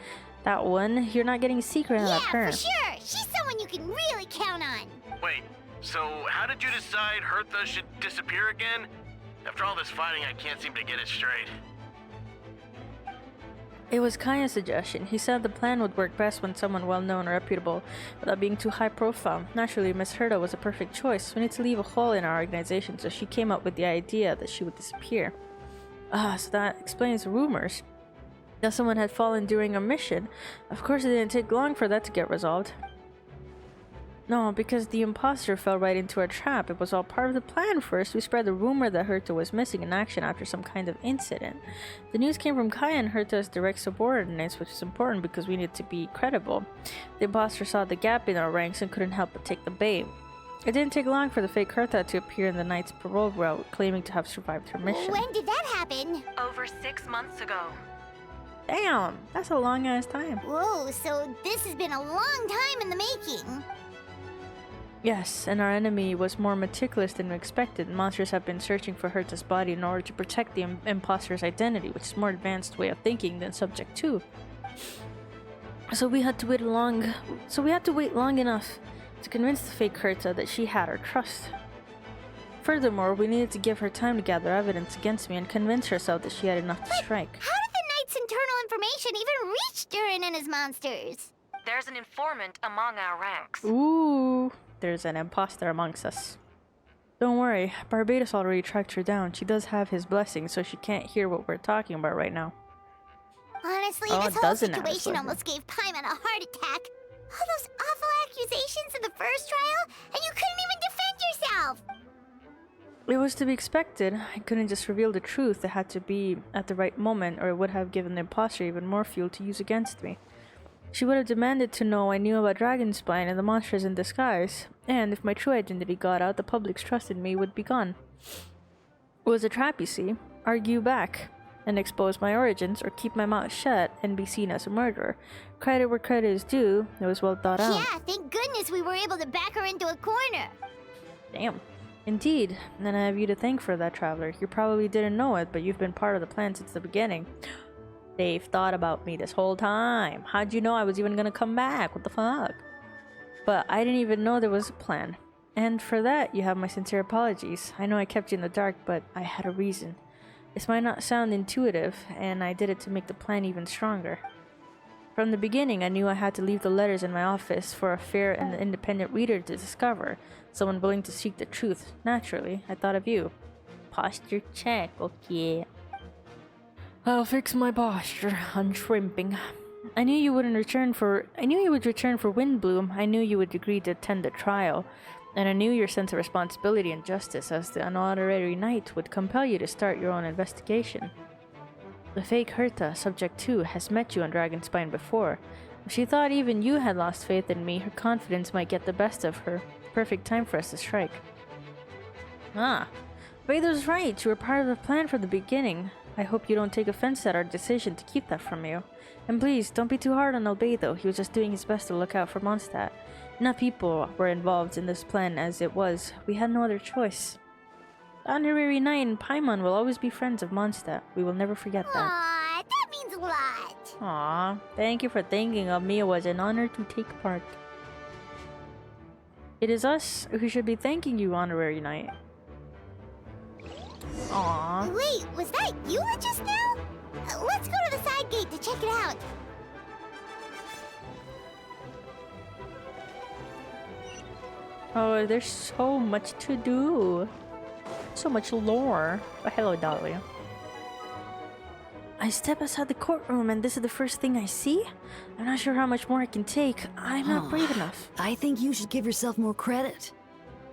[SPEAKER 1] That one, you're not getting a secret out of her.
[SPEAKER 3] Yeah, for sure. She's someone you can really count on.
[SPEAKER 14] Wait, so how did you decide Hertha should disappear again? After all this fighting, I can't seem to get it straight.
[SPEAKER 1] It was Kaya's suggestion. He said the plan would work best when someone well-known or reputable, without being too high-profile. Naturally, Miss Herta was a perfect choice. We need to leave a hole in our organization, so she came up with the idea that she would disappear. So that explains rumors. That someone had fallen during a mission. Of course, it didn't take long for that to get resolved. No, because the imposter fell right into our trap. It was all part of the plan. First, we spread the rumor that Herta was missing in action after some kind of incident. The news came from Kaya and Herta's direct subordinates, which is important because we need to be credible. The imposter saw the gap in our ranks and couldn't help but take the bait. It didn't take long for the fake Herta to appear in the Knight's parole route, claiming to have survived her mission.
[SPEAKER 3] When did that happen?
[SPEAKER 9] Over 6 months ago.
[SPEAKER 1] Damn, that's a long ass time.
[SPEAKER 3] Whoa, so this has been a long time in the making.
[SPEAKER 1] Yes, and our enemy was more meticulous than we expected. Monsters have been searching for Herta's body in order to protect the imposter's identity, which is a more advanced way of thinking than Subject 2. So we had to wait long enough to convince the fake Herta that she had our trust. Furthermore, we needed to give her time to gather evidence against me and convince herself that she had enough to strike.
[SPEAKER 3] How did the Knight's internal information even reach Durin and his monsters?
[SPEAKER 9] There's an informant among our ranks.
[SPEAKER 1] Ooh, there's an imposter amongst us. Don't worry, Barbados already tracked her down. She does have his blessing, so she can't hear what we're talking about right now.
[SPEAKER 3] Honestly,
[SPEAKER 1] Oh,
[SPEAKER 3] this
[SPEAKER 1] it
[SPEAKER 3] whole
[SPEAKER 1] doesn't have a
[SPEAKER 3] situation
[SPEAKER 1] blessing.
[SPEAKER 3] almost gave Paimon a heart attack. All those awful accusations in the first trial, and you couldn't even defend yourself!
[SPEAKER 1] It was to be expected. I couldn't just reveal the truth. It had to be at the right moment, or it would have given the imposter even more fuel to use against me. She would have demanded to know I knew about Dragonspine and the monsters in disguise, and if my true identity got out, the public's trust in me would be gone. It was a trap, you see. Argue back and expose my origins, or keep my mouth shut and be seen as a murderer. Credit where credit is due. It was well thought out.
[SPEAKER 3] Yeah, thank goodness we were able to back her into a corner.
[SPEAKER 1] Damn. Indeed. And I have you to thank for that, Traveler. You probably didn't know it, but you've been part of the plan since the beginning. They've thought about me this whole time. How'd you know I was even gonna come back? What the fuck? But I didn't even know there was a plan. And for that, you have my sincere apologies. I know I kept you in the dark, but I had a reason. This might not sound intuitive, and I did it to make the plan even stronger. From the beginning, I knew I had to leave the letters in my office for a fair and independent reader to discover. Someone willing to seek the truth. Naturally, I thought of you. Posture check, okay. I'll fix my posture. I'm shrimping. I knew you would return for Windbloom. I knew you would agree to attend the trial. And I knew your sense of responsibility and justice as the honorary knight would compel you to start your own investigation. The fake Herta, Subject 2, has met you on Dragonspine before. If she thought even you had lost faith in me, her confidence might get the best of her. Perfect time for us to strike. Ah, Vader's right. You were part of the plan from the beginning. I hope you don't take offense at our decision to keep that from you. And please, don't be too hard on Albedo. He was just doing his best to look out for MONDSTAT. Enough people were involved in this plan as it was. We had no other choice. The Honorary Knight and Paimon will always be friends of MONDSTAT. We will never forget that.
[SPEAKER 3] Aww, that means a lot.
[SPEAKER 1] Aw, thank you for thinking of me. It was an honor to take part. It is us who should be thanking you, Honorary Knight. Aw.
[SPEAKER 3] Wait, was that you just now? Let's go to the side gate to check it out.
[SPEAKER 1] Oh, there's so much to do. So much lore. Oh, hello, Dahlia. I step outside the courtroom and this is the first thing I see? I'm not sure how much more I can take. I'm not brave enough.
[SPEAKER 10] I think you should give yourself more credit.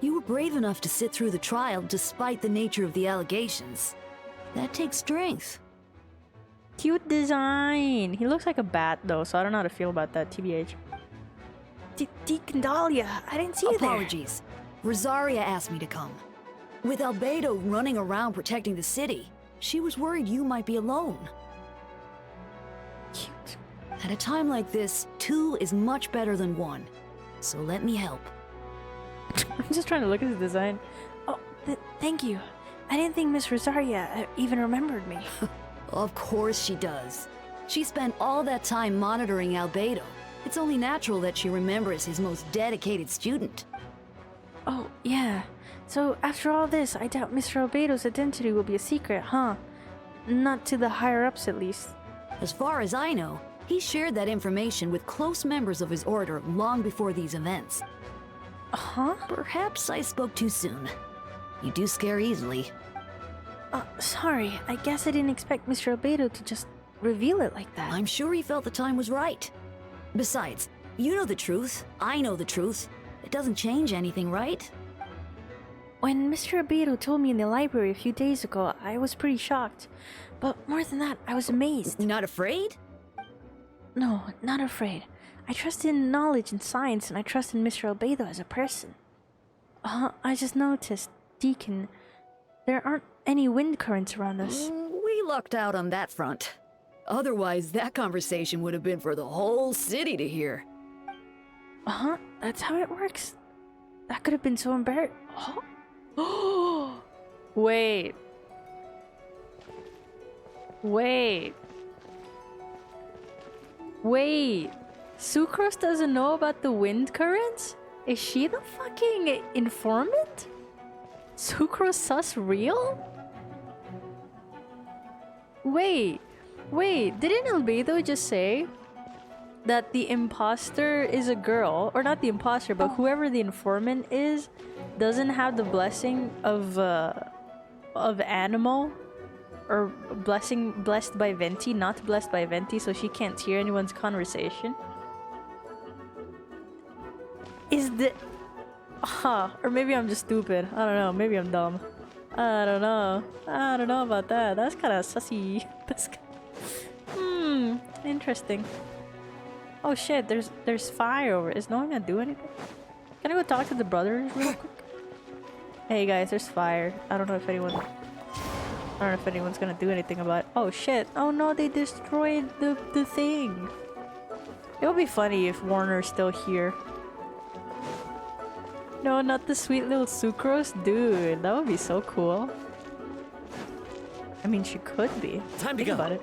[SPEAKER 10] You were brave enough to sit through the trial despite the nature of the allegations. That takes strength.
[SPEAKER 1] Cute design. He looks like a bat though, so I don't know how to feel about that, TBH. Deacon Dahlia, I didn't see you there.
[SPEAKER 10] Apologies. Rosaria asked me to come. With Albedo running around protecting the city, she was worried you might be alone.
[SPEAKER 1] Cute.
[SPEAKER 10] At a time like this, 2 is much better than 1. So let me help.
[SPEAKER 1] I'm just trying to look at the design. Oh, thank you. I didn't think Miss Rosaria even remembered me.
[SPEAKER 10] Of course she does. She spent all that time monitoring Albedo. It's only natural that she remembers his most dedicated student.
[SPEAKER 1] Oh, yeah. So after all this, I doubt Mr. Albedo's identity will be a secret, huh? Not to the higher-ups, at least.
[SPEAKER 10] As far as I know, he shared that information with close members of his order long before these events.
[SPEAKER 1] Huh?
[SPEAKER 10] Perhaps I spoke too soon. You do scare easily.
[SPEAKER 1] Sorry. I guess I didn't expect Mr. Albedo to just reveal it like that.
[SPEAKER 10] I'm sure he felt the time was right. Besides, you know the truth. I know the truth. It doesn't change anything, right?
[SPEAKER 1] When Mr. Albedo told me in the library a few days ago, I was pretty shocked. But more than that, I was amazed.
[SPEAKER 10] Not afraid?
[SPEAKER 1] No, not afraid. I trust in knowledge and science, and I trust in Mr. Albedo as a person. I just noticed, Deacon, there aren't any wind currents around us.
[SPEAKER 10] We lucked out on that front. Otherwise, that conversation would have been for the whole city to hear.
[SPEAKER 1] That's how it works. That could have been so embarrassing. Oh. Wait. Sucrose doesn't know about the wind currents? Is she the fucking informant? Sucrose sus real? Wait, didn't Albedo just say that the imposter is a girl, or not the imposter, but whoever the informant is, doesn't have the blessing of animal, or blessed by Venti, not blessed by Venti, so she can't hear anyone's conversation. Is the or maybe I'm just stupid. I don't know. Maybe I'm dumb. I don't know. I don't know about that. That's kind of sussy. That's interesting. Oh shit, there's fire over it. Is no one gonna do anything? Can I go talk to the brothers real quick? Hey guys, there's fire. I don't know if anyone's gonna do anything about it. Oh shit. Oh no, they destroyed the thing. It would be funny if Warner's still here. No, not the sweet little Sucrose? Dude, that would be so cool. I mean, she could be.
[SPEAKER 4] Time to
[SPEAKER 1] Think
[SPEAKER 4] go.
[SPEAKER 1] about it.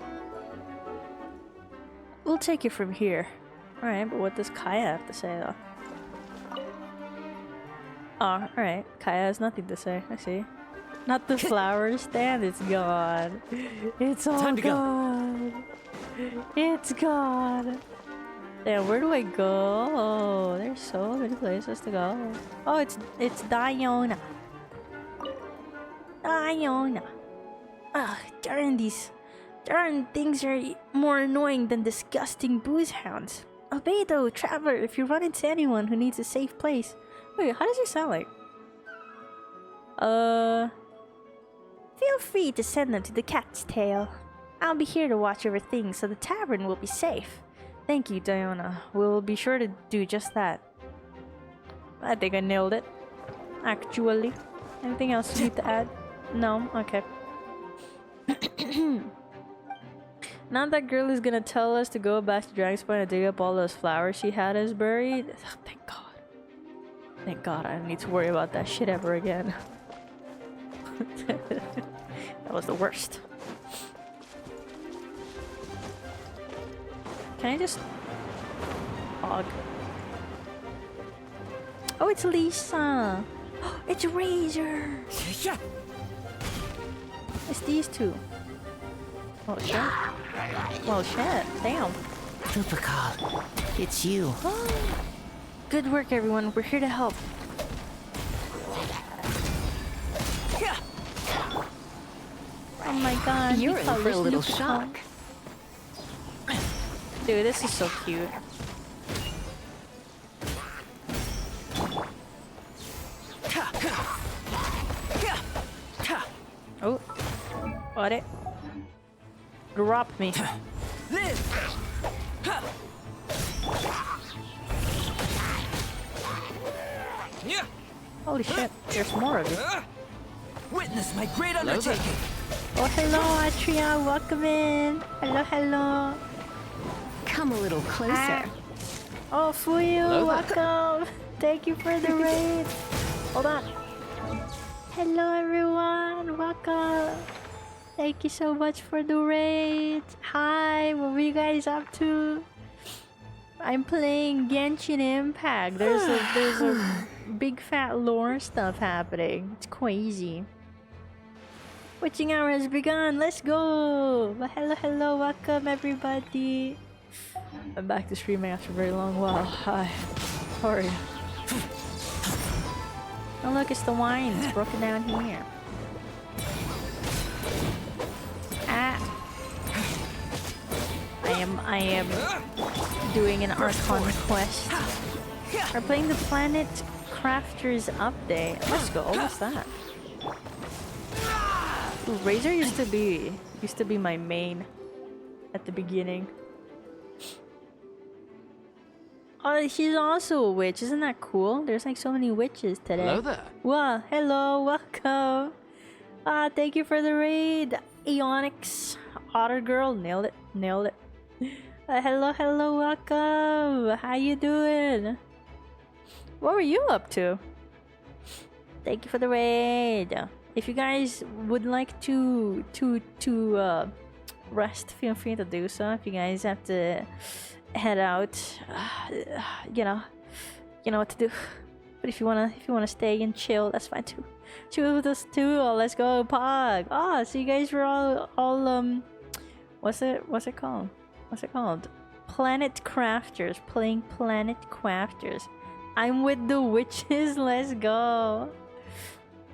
[SPEAKER 1] We'll take it from here. Alright, but what does Kaya have to say, though? Oh, alright. Kaya has nothing to say. I see. Not the flower stand. It's gone. It's all
[SPEAKER 4] Time to go.
[SPEAKER 1] gone. It's gone. Damn, where do I go? Oh, there's so many places to go. Oh, it's Diona. Diona. Ugh, darn things are more annoying than disgusting booze hounds. Albedo, traveler, if you run into anyone who needs a safe place. Wait, how does it sound like? Feel free to send them to the Cat's Tail. I'll be here to watch over things so the tavern will be safe. Thank you, Diona. We'll be sure to do just that. I think I nailed it. Actually. Anything else you need to add? No? Okay. Now that girl is gonna tell us to go back to Dragon's Point and dig up all those flowers she had us buried. Thank God. Thank God I don't need to worry about that shit ever again. That was the worst. Can I just... Hog. Oh, it's Lisa! It's Razor! It's these two. Oh shit. Well shit, damn.
[SPEAKER 15] Rupakal, it's you.
[SPEAKER 1] Good work everyone, we're here to help. Oh my god,
[SPEAKER 10] You're in for a little
[SPEAKER 1] Lucas.
[SPEAKER 10] shock.
[SPEAKER 1] Dude, this is so cute. Oh, got it. Drop me. Holy shit, there's more of you.
[SPEAKER 15] Witness my great undertaking.
[SPEAKER 1] Oh, hello, Atria, welcome in. Hello, hello.
[SPEAKER 10] Come a little closer.
[SPEAKER 1] Oh, Fuyu, welcome. Thank you for the raid. Hold on. Hello, everyone. Welcome. Thank you so much for the raid. Hi, what were you guys up to? I'm playing Genshin Impact. There's a big fat lore stuff happening. It's crazy. Witching hour has begun. Let's go. Well, hello, welcome everybody. I'm back to streaming after a very long while. Hi. How are you? Oh look, it's the wine. It's broken down here. Ah. I am doing an Archon quest. We're playing the Planet Crafters update. Let's go. What's that? Ooh, Razor used to be my main at the beginning. Oh, she's also a witch. Isn't that cool? There's like so many witches today.
[SPEAKER 4] Hello there.
[SPEAKER 1] Wow, hello, welcome. Thank you for the raid. Eonix, Otter Girl, nailed it, nailed it. Hello, welcome. How you doing? What were you up to? Thank you for the raid. If you guys would like to rest, feel free to do so. If you guys have to head out, you know what to do. But if you wanna stay and chill, that's fine too. Chill with us too. Oh, let's go, Pog. Oh, so you guys were all what's it called? Planet Crafters, playing Planet Crafters. I'm with the witches. Let's go.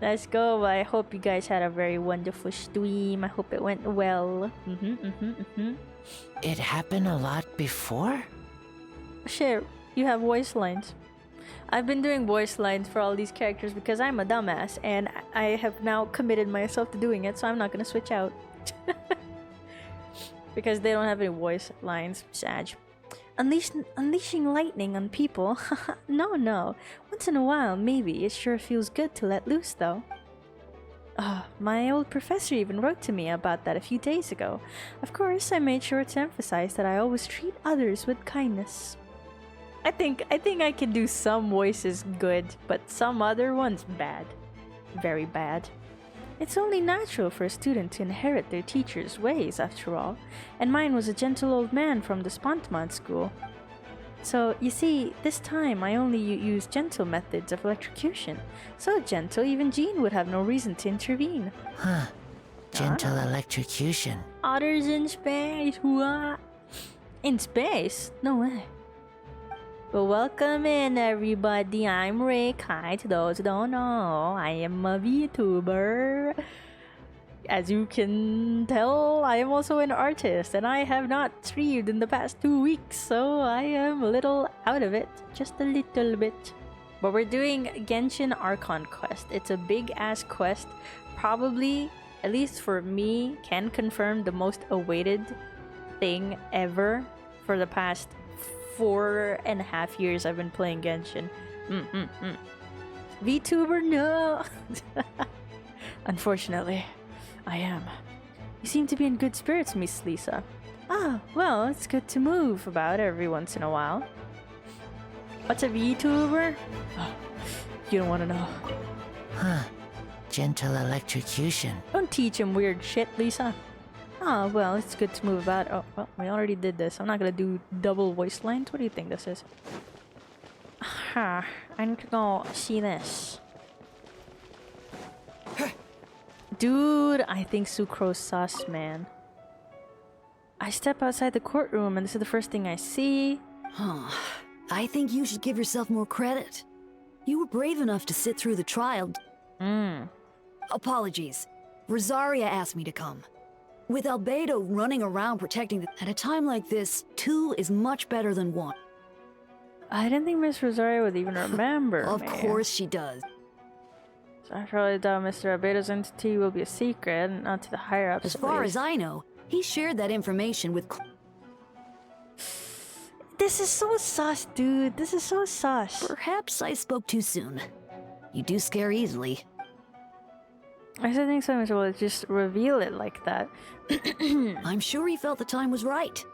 [SPEAKER 1] Let's go. I hope you guys had a very wonderful stream. I hope it went well.
[SPEAKER 15] It happened a lot before?
[SPEAKER 1] Shit, you have voice lines. I've been doing voice lines for all these characters because I'm a dumbass and I have now committed myself to doing it, so I'm not gonna switch out. Because they don't have any voice lines. Sag. Unleashing lightning on people? No. Once in a while, maybe. It sure feels good to let loose, though. My old professor even wrote to me about that a few days ago. Of course, I made sure to emphasize that I always treat others with kindness. I think I can do some voices good, but some other ones bad. Very bad. It's only natural for a student to inherit their teacher's ways, after all, and mine was a gentle old man from the Spontmod school. So, you see, this time I only used gentle methods of electrocution. So gentle, even Jean would have no reason to intervene.
[SPEAKER 15] Huh. Gentle electrocution.
[SPEAKER 1] Otters in space, what? In space? No way. But welcome in, everybody. I'm Rekai. To those who don't know, I am a VTuber. As you can tell, I am also an artist, and I have not streamed in the past 2 weeks, so I am a little out of it. Just a little bit. But we're doing Genshin Archon quest. It's a big-ass quest. Probably, at least for me, can confirm the most awaited thing ever for the past 4.5 years I've been playing Genshin. VTuber, no! Unfortunately, I am. You seem to be in good spirits, Miss Lisa. Ah, well, it's good to move about every once in a while. What's a VTuber? Oh, you don't want to know.
[SPEAKER 15] Huh. Gentle electrocution.
[SPEAKER 1] Don't teach him weird shit, Lisa. Oh, well, it's good to move about. Oh, well, we already did this. I'm not gonna do double voice lines. What do you think this is? I need to go see this. Dude, I think Sucro's sus, man. I step outside the courtroom and this is the first thing I see.
[SPEAKER 10] Huh. I think you should give yourself more credit. You were brave enough to sit through the trial. Apologies. Rosaria asked me to come. With Albedo running around protecting at a time like this, 2 is much better than 1.
[SPEAKER 1] I didn't think Miss Rosario would even remember.
[SPEAKER 10] Of course she does.
[SPEAKER 1] So I really doubt Mr. Albedo's entity will be a secret, not to the higher-ups.
[SPEAKER 10] As far as I know, he shared that information with...
[SPEAKER 1] This is so sus, dude. This is so sus.
[SPEAKER 10] Perhaps I spoke too soon. You do scare easily.
[SPEAKER 1] I still think so much will just reveal it like that.
[SPEAKER 10] I'm sure he felt the time was right.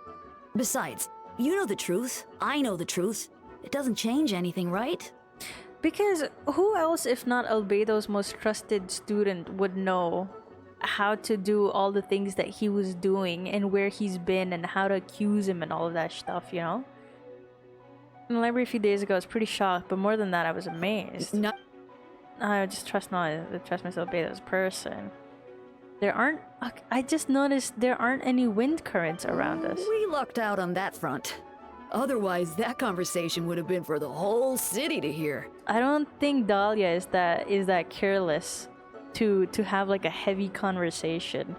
[SPEAKER 10] Besides, you know the truth. I know the truth. It doesn't change anything, right?
[SPEAKER 1] Because who else, if not Albedo's most trusted student, would know how to do all the things that he was doing and where he's been and how to accuse him and all of that stuff, you know? In the library a few days ago, I was pretty shocked, but more than that, I was amazed.
[SPEAKER 10] No.
[SPEAKER 1] I just trust myself Albedo as a person. There aren't... I just noticed there aren't any wind currents around us.
[SPEAKER 10] We lucked out on that front. Otherwise, that conversation would have been for the whole city to hear.
[SPEAKER 1] I don't think Dahlia is that careless to have like a heavy conversation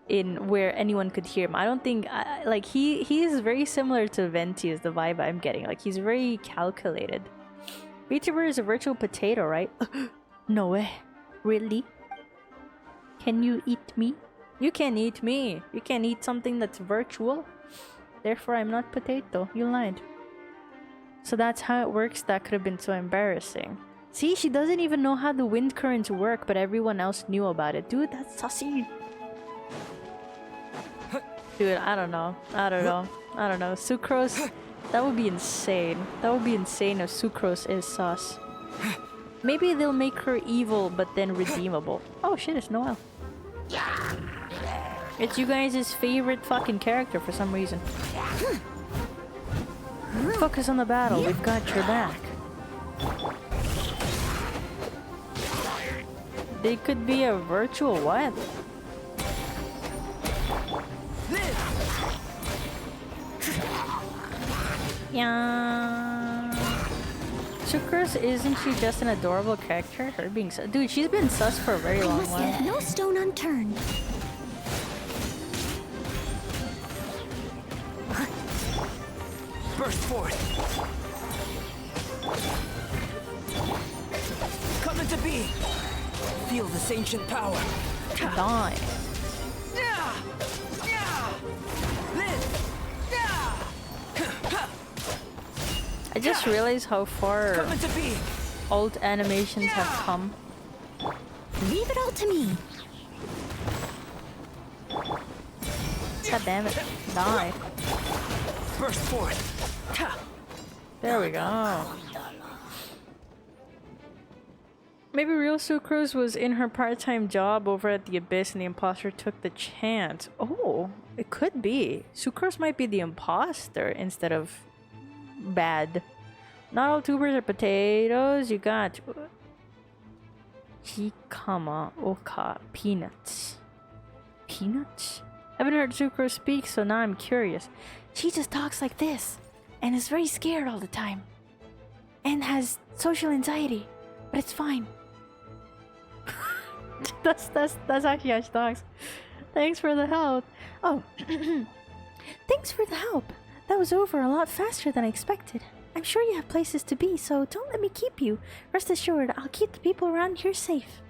[SPEAKER 1] in where anyone could hear him. I don't think like he is very similar to Venti is the vibe I'm getting. Like he's very calculated. VTuber is a virtual potato, right? No way. Really? Can you eat me? You can eat me. You can eat something that's virtual. Therefore, I'm not potato. You lied. So that's how it works. That could have been so embarrassing. See, she doesn't even know how the wind currents work, but everyone else knew about it. Dude, that's sussy. Dude, I don't know. Sucrose, that would be insane. That would be insane if Sucrose is sus. Maybe they'll make her evil, but then redeemable. Oh shit, it's Noelle. It's you guys' favorite fucking character for some reason. Focus on the battle, we've got your back. They could be a virtual what? Yeah. Sucrose, isn't she just an adorable character? Her being sus. Dude, she's been sus for a very long
[SPEAKER 3] must leave
[SPEAKER 1] while.
[SPEAKER 3] no stone unturned.
[SPEAKER 16] Burst forth. Come into being. Feel this ancient power.
[SPEAKER 1] Die. I just realized how far old animations have come.
[SPEAKER 3] Leave it all to me.
[SPEAKER 1] God damn it. Die.
[SPEAKER 16] Burst forth.
[SPEAKER 1] There we go. Maybe real Sucrose was in her part-time job over at the Abyss and the imposter took the chance. Oh, it could be. Sucrose might be the imposter instead of bad. Not all tubers are potatoes. You got Chikama Oka peanuts. Peanuts? I haven't heard Sucrose speak, so now I'm curious. She just talks like this and is very scared all the time and has social anxiety, but it's fine. that's actually how she talks. Thanks for the help. Oh, thanks for the help. That was over a lot faster than I expected. I'm sure you have places to be, so don't let me keep you. Rest assured, I'll keep the people around here safe.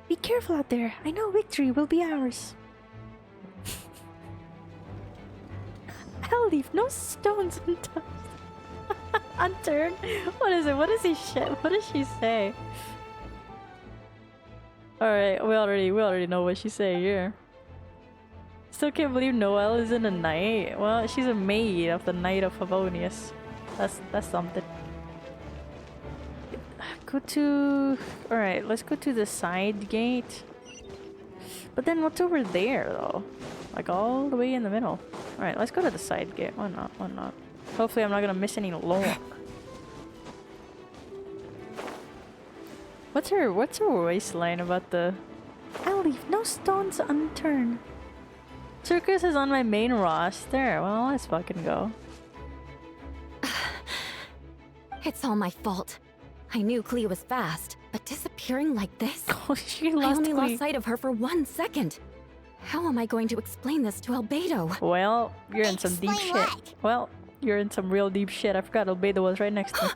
[SPEAKER 1] Be careful out there. I know victory will be ours. I'll leave no stones untouched. Unturned? What is it? What does what does she say? Alright, we already know what she's saying here. Still can't believe Noelle is in the night. Well, she's a maid of the Knight of Favonius. That's something. Go to... Alright, let's go to the side gate. But then what's over there though? Like all the way in the middle. Alright, let's go to the side gate. Why not? Why not? Hopefully I'm not gonna miss any lore. What's her waistline about the... I'll leave no stones unturned. Circus is on my main roster. Well, let's fucking go.
[SPEAKER 13] It's all my fault. I knew Klee was fast, but disappearing like this?
[SPEAKER 1] Oh, she
[SPEAKER 13] I
[SPEAKER 1] lost
[SPEAKER 13] only
[SPEAKER 1] Klee.
[SPEAKER 13] lost sight of her for 1 second. How am I going to explain this to Albedo?
[SPEAKER 1] Well, you're in some deep shit. Well, you're in some real deep shit. I forgot Albedo was right next to me.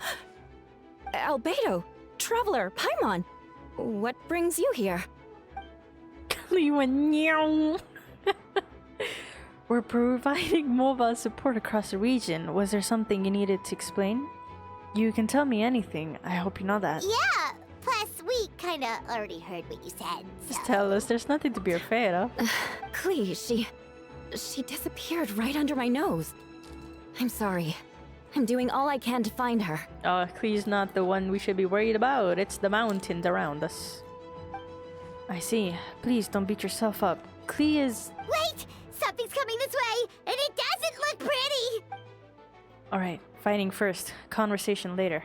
[SPEAKER 13] Albedo! Traveler! Paimon! What brings you here?
[SPEAKER 1] Klee went meow. We're providing mobile support across the region. Was there something you needed to explain? You can tell me anything. I hope you know that.
[SPEAKER 3] Yeah, plus we kinda already heard what you said.
[SPEAKER 1] Just tell us. There's nothing to be afraid of.
[SPEAKER 13] Klee, she disappeared right under my nose. I'm sorry. I'm doing all I can to find her.
[SPEAKER 1] Oh, Klee's not the one we should be worried about. It's the mountains around us. I see. Please don't beat yourself up. Klee is...
[SPEAKER 3] Wait! Something's coming this way, and it doesn't look pretty!
[SPEAKER 1] Alright, fighting first. Conversation later.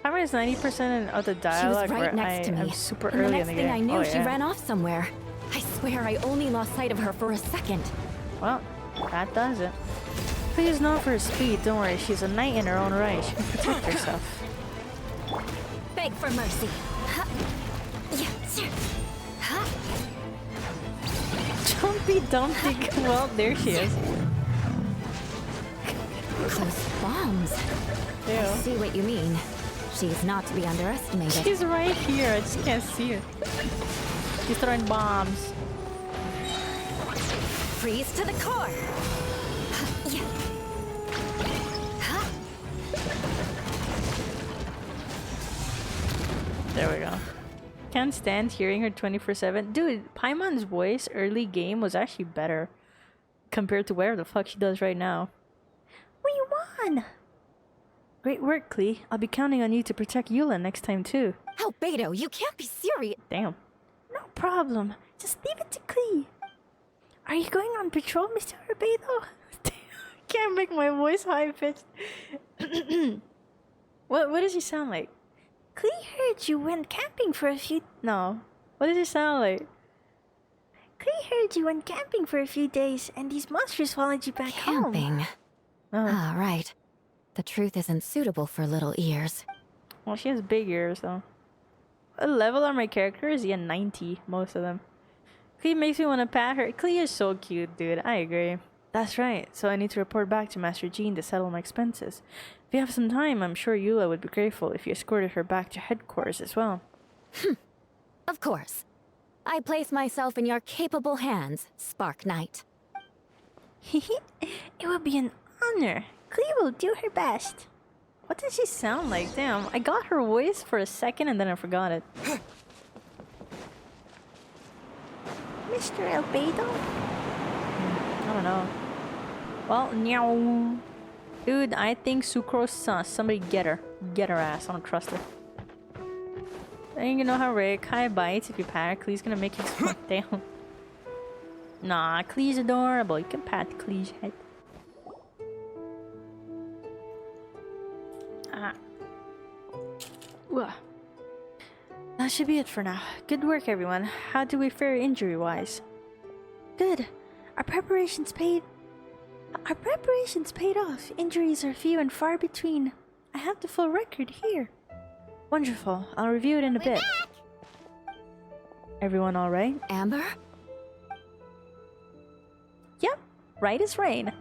[SPEAKER 1] Paimon is 90% of the dialogue
[SPEAKER 13] she was right
[SPEAKER 1] where
[SPEAKER 13] next to me.
[SPEAKER 1] I'm super
[SPEAKER 13] and
[SPEAKER 1] early
[SPEAKER 13] the
[SPEAKER 1] in
[SPEAKER 13] next
[SPEAKER 1] the
[SPEAKER 13] thing
[SPEAKER 1] game.
[SPEAKER 13] I knew,
[SPEAKER 1] Oh,
[SPEAKER 13] she
[SPEAKER 1] yeah.
[SPEAKER 13] ran off somewhere. I swear I only lost sight of her for a second.
[SPEAKER 1] Well, that does it. Klee is known for her speed. Don't worry, she's a knight in her own right. She can protect herself.
[SPEAKER 2] Beg for mercy.
[SPEAKER 1] Jumpy Dumpty. Well, there she is.
[SPEAKER 13] Those bombs.
[SPEAKER 1] Ew.
[SPEAKER 13] I see what you mean. She's not to be underestimated.
[SPEAKER 1] She's right here. I just can't see her. She's throwing bombs.
[SPEAKER 2] Freeze to the core.
[SPEAKER 1] There we go. Can't stand hearing her 24/7. Dude, Paimon's voice early game was actually better compared to whatever the fuck she does right now. We won! Great work, Klee. I'll be counting on you to protect Eula next time too.
[SPEAKER 13] Albedo, you can't be serious.
[SPEAKER 1] Damn. No problem. Just leave it to Klee. Are you going on patrol, Mr. Albedo? Can't make my voice high pitched. What does he sound like? Klee heard you went camping for a few... No. What does it sound like? Klee heard you went camping for a few days, and these monsters followed you back home.
[SPEAKER 13] Camping? Ah, right. The truth isn't suitable for little ears.
[SPEAKER 1] Well, she has big ears, though. What level are my characters? Yeah, 90, most of them. Klee makes me want to pat her. Klee is so cute, dude. I agree. That's right. So I need to report back to Master Jean to settle my expenses. If you have some time, I'm sure Eula would be grateful if you escorted her back to headquarters as well.
[SPEAKER 13] Of course. I place myself in your capable hands, Spark Knight.
[SPEAKER 1] It would be an honor. Klee will do her best. What does she sound like? Damn, I got her voice for a second and then I forgot it.
[SPEAKER 3] Mr. Albedo?
[SPEAKER 1] I don't know. Well, meow. Dude, I think Sucrose sus. Somebody get her. Get her ass. I don't trust her. And you know how Rekai bites if you pat her. Klee's gonna make you squat down. Nah, Klee's adorable. You can pat Klee's head. That should be it for now. Good work, everyone. How do we fare injury-wise? Good. Our preparations paid off. Injuries are few and far between. I have the full record here. Wonderful. I'll review it in a bit.
[SPEAKER 3] Back.
[SPEAKER 1] Everyone all right?
[SPEAKER 13] Amber?
[SPEAKER 1] Yep. Right as rain.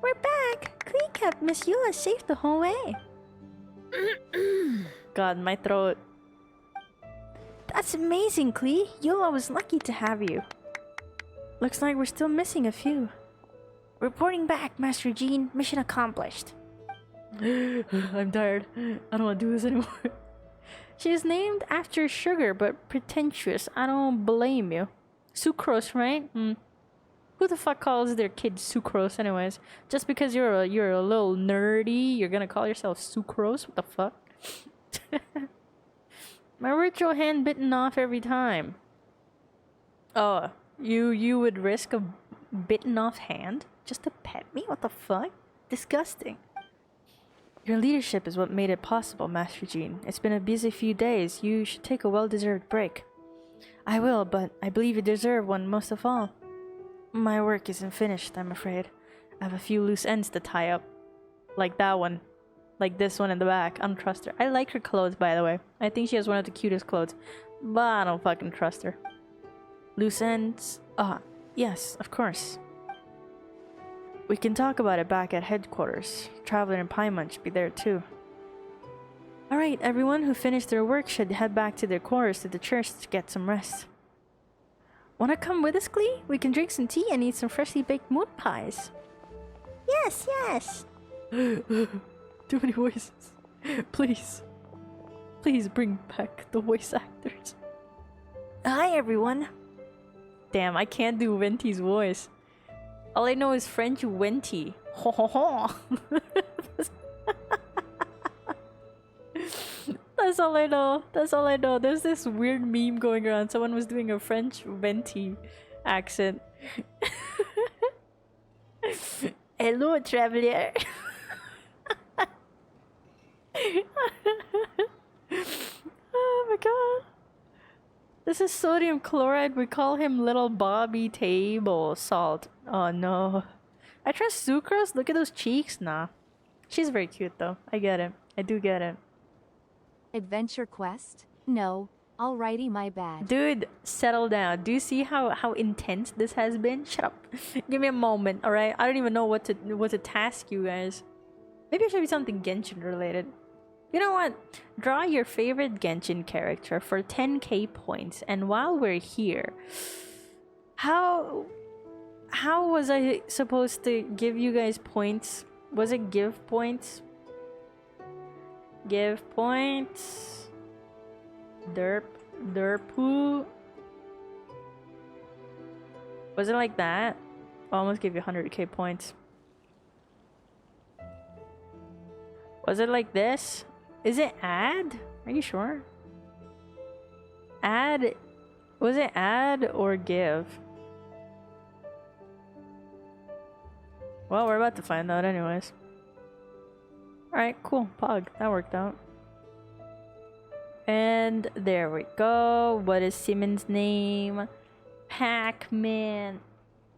[SPEAKER 3] We're back. Klee kept Miss Eula safe the whole way.
[SPEAKER 1] God, my throat.
[SPEAKER 3] That's amazing, Klee. Eula was lucky to have you.
[SPEAKER 1] Looks like we're still missing a few.
[SPEAKER 3] Reporting back, Master Jean. Mission accomplished.
[SPEAKER 1] I'm tired. I don't want to do this anymore. She is named after sugar, but pretentious. I don't blame you. Sucrose, right? Who the fuck calls their kid Sucrose anyways? Just because you're a little nerdy, you're gonna call yourself Sucrose? What the fuck? My ritual hand bitten off every time. Oh, you would risk a bitten off hand just to pet me? What the fuck? Disgusting. Your leadership is what made it possible, Master Jean. It's been a busy few days. You should take a well-deserved break. I will, but I believe you deserve one most of all. My work isn't finished, I'm afraid. I have a few loose ends to tie up. Like that one. Like this one in the back. I don't trust her. I like her clothes, by the way. I think she has one of the cutest clothes. But I don't fucking trust her. Loose ends? Ah, yes, of course. We can talk about it back at headquarters. Traveler and Paimon should be there too. Alright, everyone who finished their work should head back to their quarters to the church to get some rest. Wanna come with us, Klee? We can drink some tea and eat some freshly baked moon pies.
[SPEAKER 3] Yes, yes.
[SPEAKER 1] Too many voices. Please. Please bring back the voice actors. Hi, everyone. Damn, I can't do Venti's voice. All I know is French Venti. Ho ho ho. That's all I know. That's all I know. There's this weird meme going around. Someone was doing a French Venti accent. Hello, traveler. Oh my god. This is sodium chloride. We call him Little Bobby Table Salt. Oh no. I trust Sucrose. Look at those cheeks. Nah. She's very cute though. I get it. I do get it.
[SPEAKER 17] Adventure quest? No. Alrighty, my bad.
[SPEAKER 1] Dude, settle down. Do you see how intense this has been? Shut up. Give me a moment, alright? I don't even know what to task you guys. Maybe it should be something Genshin related. You know what? Draw your favorite Genshin character for 10k points. And while we're here, how was I supposed to give you guys points? Was it give points? Give points. Derpoo. Was it like that? I almost gave you 100k points. Was it like this? Is it add? Are you sure? Add? Was it add or give? Well, we're about to find out anyways. Alright, cool. Pog. That worked out. And there we go. What is Simon's name? Pac-Man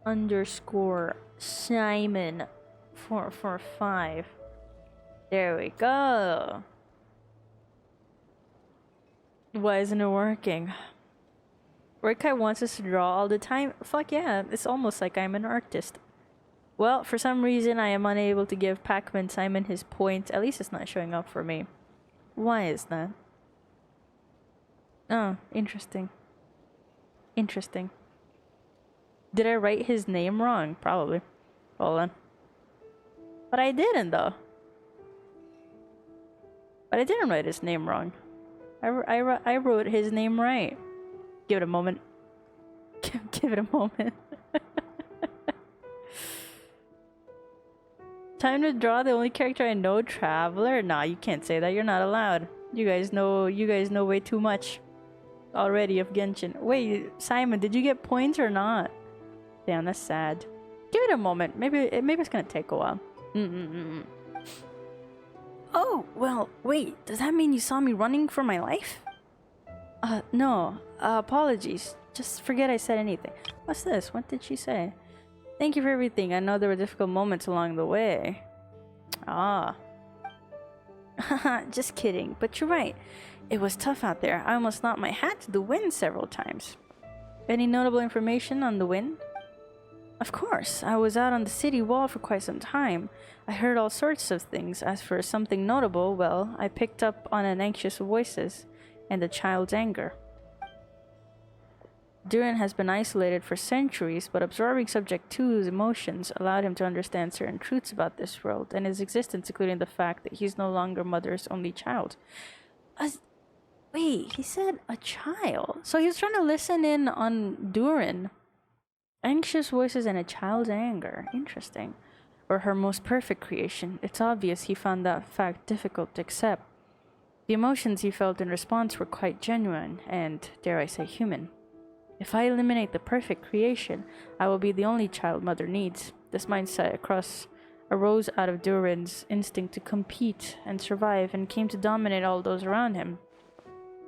[SPEAKER 1] _ Simon 4, 5. There we go. Why isn't it working? Rekai wants us to draw all the time? Fuck yeah, it's almost like I'm an artist. Well, for some reason I am unable to give Pac-Man Simon his points. At least it's not showing up for me. Why is that? Oh, interesting. Interesting. Did I write his name wrong? Probably. Hold on. But I didn't though. But I didn't write his name wrong. I wrote his name right. Give it a moment. Give it a moment. Time to draw the only character I know, Traveler. Nah, you can't say that. You're not allowed. You guys know way too much already of Genshin. Wait, Simon, did you get points or not? Damn, that's sad. Give it a moment. Maybe it's gonna take a while. Oh, well, wait. Does that mean you saw me running for my life? No. Apologies. Just forget I said anything. What's this? What did she say? Thank you for everything. I know there were difficult moments along the way. Ah. Haha, just kidding. But you're right. It was tough out there. I almost knocked my hat to the wind several times. Any notable information on the wind? Of course. I was out on the city wall for quite some time. I heard all sorts of things. As for something notable, well, I picked up on an anxious voices and a child's anger. Duran has been isolated for centuries, but absorbing Subject 2's emotions allowed him to understand certain truths about this world and his existence, including the fact that he's no longer Mother's only child. Wait, he said a child? So he was trying to listen in on Duran. Anxious voices and a child's anger. Interesting. Or her most perfect creation. It's obvious he found that fact difficult to accept. The emotions he felt in response were quite genuine and, dare I say, human. If I eliminate the perfect creation, I will be the only child Mother needs. This mindset arose out of Duran's instinct to compete and survive and came to dominate all those around him.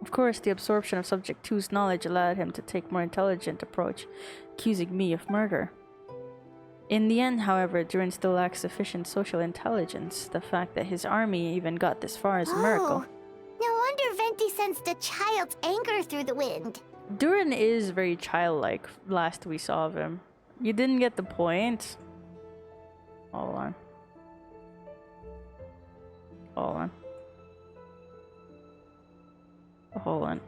[SPEAKER 1] Of course, the absorption of Subject 2's knowledge allowed him to take a more intelligent approach, accusing me of murder. In the end, however, Duran still lacks sufficient social intelligence. The fact that his army even got this far is a miracle.
[SPEAKER 3] No wonder Venti sensed a child's anger through the wind.
[SPEAKER 1] Duran is very childlike, last we saw of him. You didn't get the point? Hold on. Hold on. Hold on.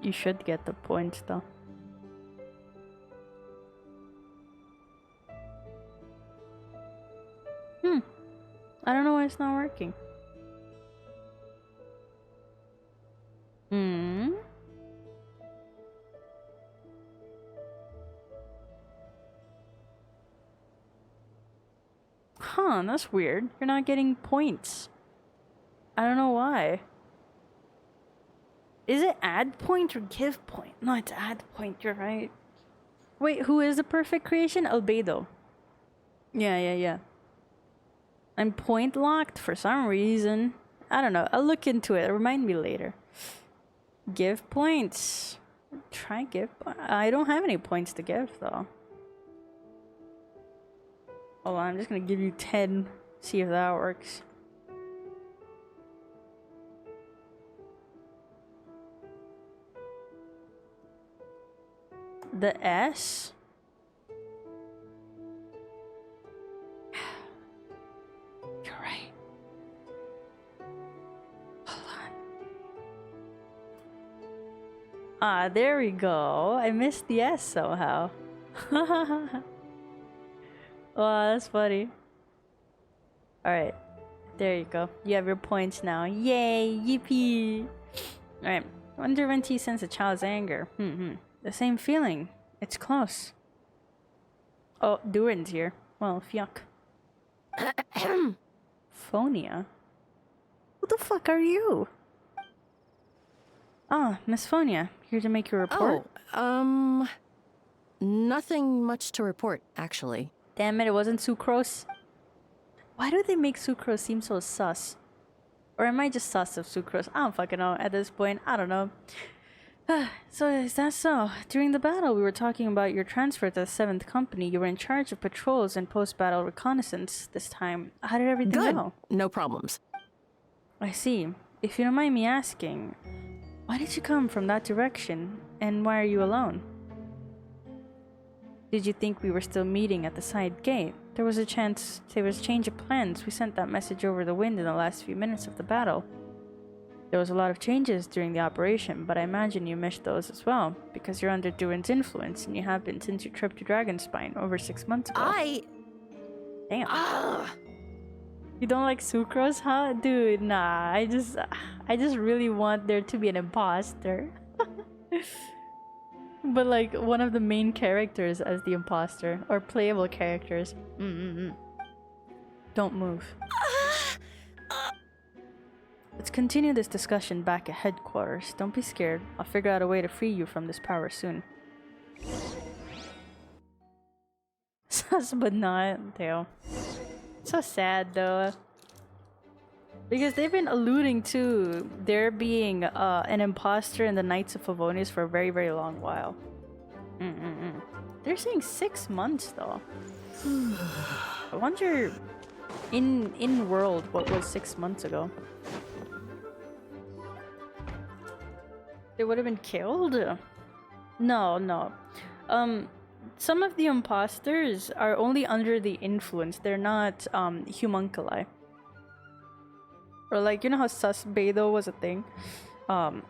[SPEAKER 1] You should get the points though. I don't know why it's not working. Huh, that's weird. You're not getting points. I don't know why. Is it add point or give point? No, it's add point, you're right. Wait, who is the perfect creation? Albedo. Yeah. I'm point locked for some reason. I don't know. I'll look into it. Remind me later. Give points. Try give. I don't have any points to give though. Hold on, I'm just gonna give you 10. See if that works. The S? You're right. Hold on. Ah, there we go. I missed the S somehow. Wow, that's funny. Alright. There you go. You have your points now. Yay! Yippee! Alright. Wonder when T sense a child's anger. The same feeling. It's close. Oh, Duran's here. Well, yuck. Phonia? Who the fuck are you? Ah, Miss Phonia. Here to make your report.
[SPEAKER 18] Oh, nothing much to report, actually.
[SPEAKER 1] Damn it, it wasn't Sucrose. Why do they make Sucrose seem so sus? Or am I just sus of Sucrose? I don't fucking know at this point. I don't know. So is that so? During the battle, we were talking about your transfer to the 7th Company. You were in charge of patrols and post-battle reconnaissance this time. How did everything go?
[SPEAKER 18] No problems.
[SPEAKER 1] I see. If you don't mind me asking, why did you come from that direction? And why are you alone? Did you think we were still meeting at the side gate? There was a change of plans. We sent that message over the wind in the last few minutes of the battle. There was a lot of changes during the operation, but I imagine you missed those as well, because you're under Durin's influence, and you have been since your trip to Dragonspine over 6 months ago. Damn. You don't like Sucrose, huh? Dude, nah. I just really want there to be an imposter. But like one of the main characters as the imposter, or playable characters. Don't move. Let's continue this discussion back at headquarters. Don't be scared. I'll figure out a way to free you from this power soon. Sus but not, Theo. So sad though. Because they've been alluding to there being an imposter in the Knights of Favonius for a very, very long while. They're saying 6 months though. I wonder in world what was 6 months ago. They would have been killed? No. Some of the imposters are only under the influence. They're not homunculi. Or like, you know how ALBEDO was a thing?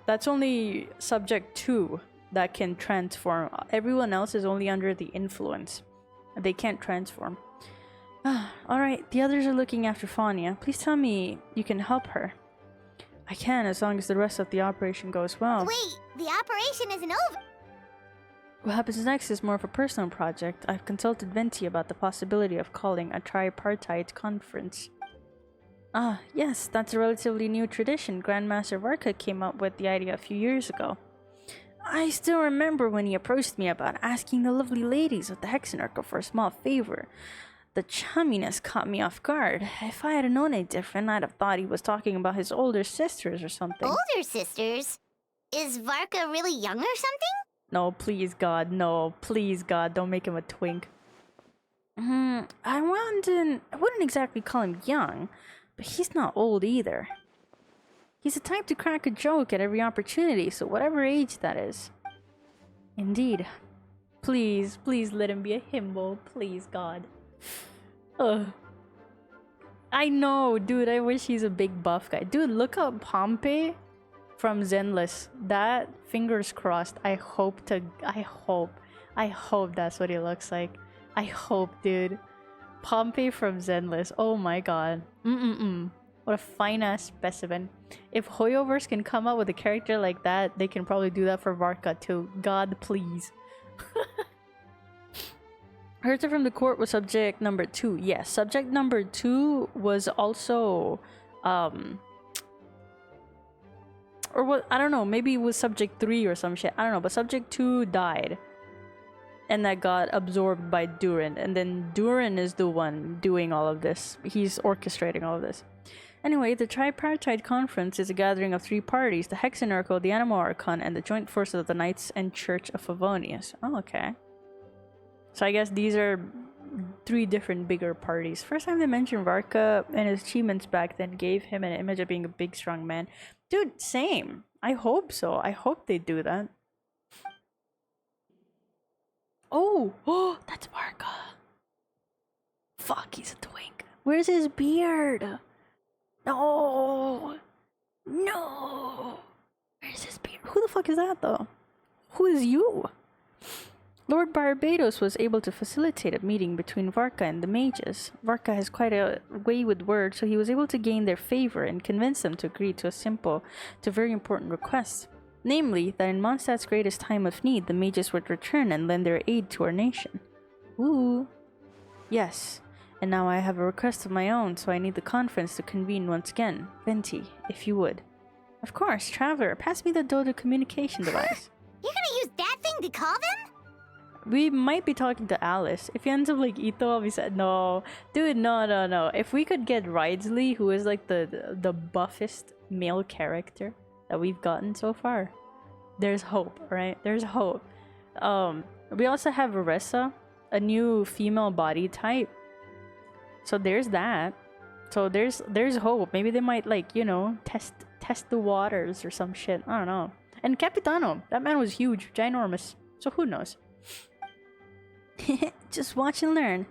[SPEAKER 1] That's only subject 2 that can transform. Everyone else is only under the influence. They can't transform. Alright, the others are looking after Fania. Please tell me you can help her. I can, as long as the rest of the operation goes well.
[SPEAKER 3] Wait, the operation isn't over.
[SPEAKER 1] What happens next is more of a personal project. I've consulted Venti about the possibility of calling a tripartite conference. Ah, yes, that's a relatively new tradition. Grandmaster Varka came up with the idea a few years ago. I still remember when he approached me about asking the lovely ladies of the Hexenarch for a small favor. The chumminess caught me off guard. If I had known any different, I'd have thought he was talking about his older sisters or something.
[SPEAKER 3] Older sisters? Is Varka really young or something?
[SPEAKER 1] No, please God, no. Please God, don't make him a twink. I wouldn't exactly call him young, but he's not old either. He's the type to crack a joke at every opportunity, so whatever age that is. Indeed. Please let him be a himbo, please God. Ugh. I know, dude, I wish he's a big buff guy. Dude, look up Pompey from Zenless. That, fingers crossed, I hope that's what he looks like. I hope, dude. Pompey from Zenless. Oh my god. What a fine ass specimen. If Hoyoverse can come up with a character like that, they can probably do that for Varka too. God, please. Herta from the court was subject number 2. Yes, subject number 2 was also or what, I don't know, maybe it was subject 3 or some shit. I don't know, but subject 2 died. And that got absorbed by Durin. And then Durin is the one doing all of this. He's orchestrating all of this. Anyway, the Tripartite Conference is a gathering of 3 parties. The Hexenarch, the Animal Archon, and the joint forces of the Knights and Church of Favonius. Oh, okay. So I guess these are 3 different bigger parties. First time they mentioned Varka and his achievements back then gave him an image of being a big, strong man. Dude, same. I hope so. I hope they do that. Oh, that's Varka. Fuck, he's a twink. Where's his beard? No. Where's his beard? Who the fuck is that, though? Who is you? Lord Barbados was able to facilitate a meeting between Varka and the mages. Varka has quite a way with words, so he was able to gain their favor and convince them to agree to a simple, to very important request. Namely, that in Mondstat's greatest time of need, the mages would return and lend their aid to our nation. Ooh. Yes. And now I have a request of my own, so I need the conference to convene once again. Venti, if you would. Of course, Traveler, pass me the Dodo communication device.
[SPEAKER 3] You're gonna use that thing to call them?
[SPEAKER 1] We might be talking to Alice. If he ends up like Ito, we said no. Dude, no. If we could get Ridsley, who is like the buffest male character that we've gotten so far. There's hope, right? There's hope. We also have Aressa, a new female body type. So there's that. So there's hope. Maybe they might, like, you know, test the waters or some shit. I don't know. And Capitano, that man was huge, ginormous. So who knows? Just watch and learn.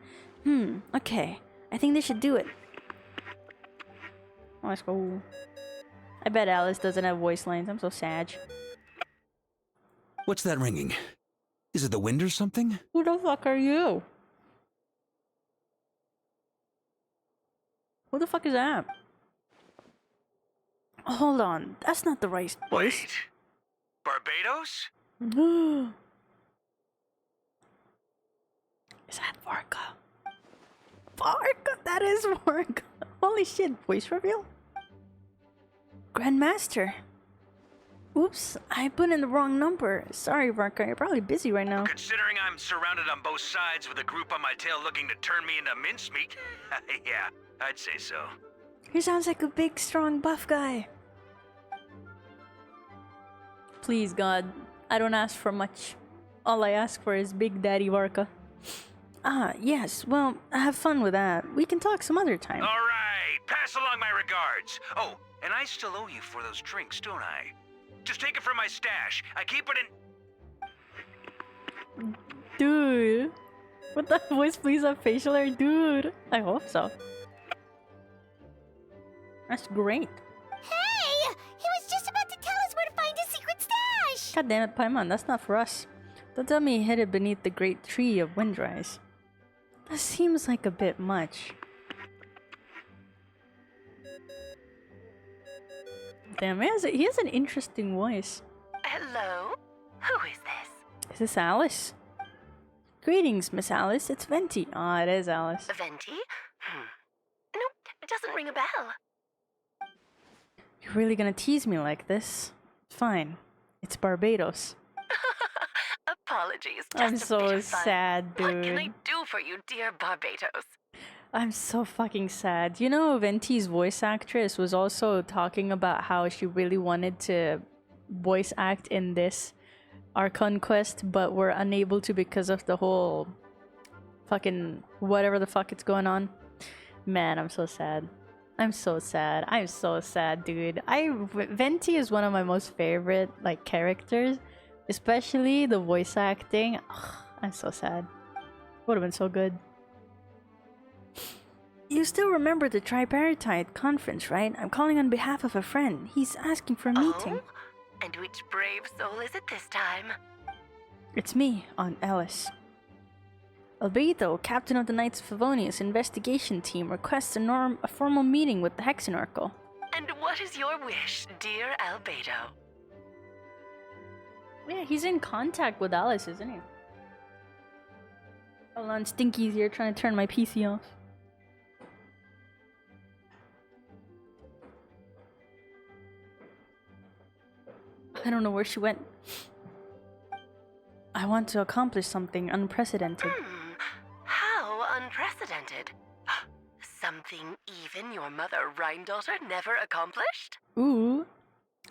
[SPEAKER 1] Okay. I think they should do it. Oh, let's go. I bet Alice doesn't have voice lines. I'm so sad.
[SPEAKER 19] What's that ringing? Is it the wind or something?
[SPEAKER 1] Who the fuck are you? Who the fuck is that? Hold on, that's not the right voice.
[SPEAKER 14] Wait. Barbados?
[SPEAKER 1] Is that Varka? Varka, that is Varka. Holy shit, voice reveal? Grandmaster. Oops, I put in the wrong number. Sorry, Varka, you're probably busy right now.
[SPEAKER 14] Considering I'm surrounded on both sides with a group on my tail looking to turn me into mincemeat, yeah, I'd say so.
[SPEAKER 1] He sounds like a big, strong, buff guy. Please, God, I don't ask for much. All I ask for is Big Daddy Varka. Ah, yes, well, have fun with that. We can talk some other time.
[SPEAKER 14] All right, pass along my regards. Oh, and I still owe you for those drinks, don't I? Just take it from my stash. I keep it in...
[SPEAKER 1] Dude. What the voice please have facial hair? Dude. I hope so. That's great.
[SPEAKER 3] Hey! He was just about to tell us where to find his secret stash!
[SPEAKER 1] God damn it, Paimon, that's not for us. Don't tell me he hid it beneath the great tree of Windrise. That seems like a bit much. Damn, he has an interesting voice.
[SPEAKER 20] Hello? Who is this?
[SPEAKER 1] Is this Alice? Greetings, Miss Alice. It's Venti. Ah, it is Alice.
[SPEAKER 20] Venti? Nope, it doesn't ring a bell.
[SPEAKER 1] You're really gonna tease me like this? Fine. It's Barbados.
[SPEAKER 20] Apologies.
[SPEAKER 1] I'm
[SPEAKER 20] just a
[SPEAKER 1] so
[SPEAKER 20] bit of fun.
[SPEAKER 1] sad, dude.
[SPEAKER 20] What can I do for you, dear Barbados?
[SPEAKER 1] I'm so fucking sad. You know, Venti's voice actress was also talking about how she really wanted to voice act in this Archon quest, but were unable to because of the whole fucking whatever the fuck it's going on. Man, I'm so sad. I'm so sad. I'm so sad, dude. Venti is one of my most favorite, like, characters. Especially the voice acting. Ugh, I'm so sad. Would have been so good. You still remember the Tripartite conference, right? I'm calling on behalf of a friend. He's asking for a meeting.
[SPEAKER 20] Oh? And which brave soul is it this time?
[SPEAKER 1] It's me, Aunt Alice. Albedo, captain of the Knights of Favonius investigation team, requests a formal meeting with the Hexenarchal.
[SPEAKER 20] And what is your wish, dear Albedo?
[SPEAKER 1] Yeah, he's in contact with Alice, isn't he? Hold on, Stinky's here trying to turn my PC off. I don't know where she went. I want to accomplish something unprecedented.
[SPEAKER 20] How unprecedented. Something even your mother Rhine-daughter never accomplished?
[SPEAKER 1] Ooh.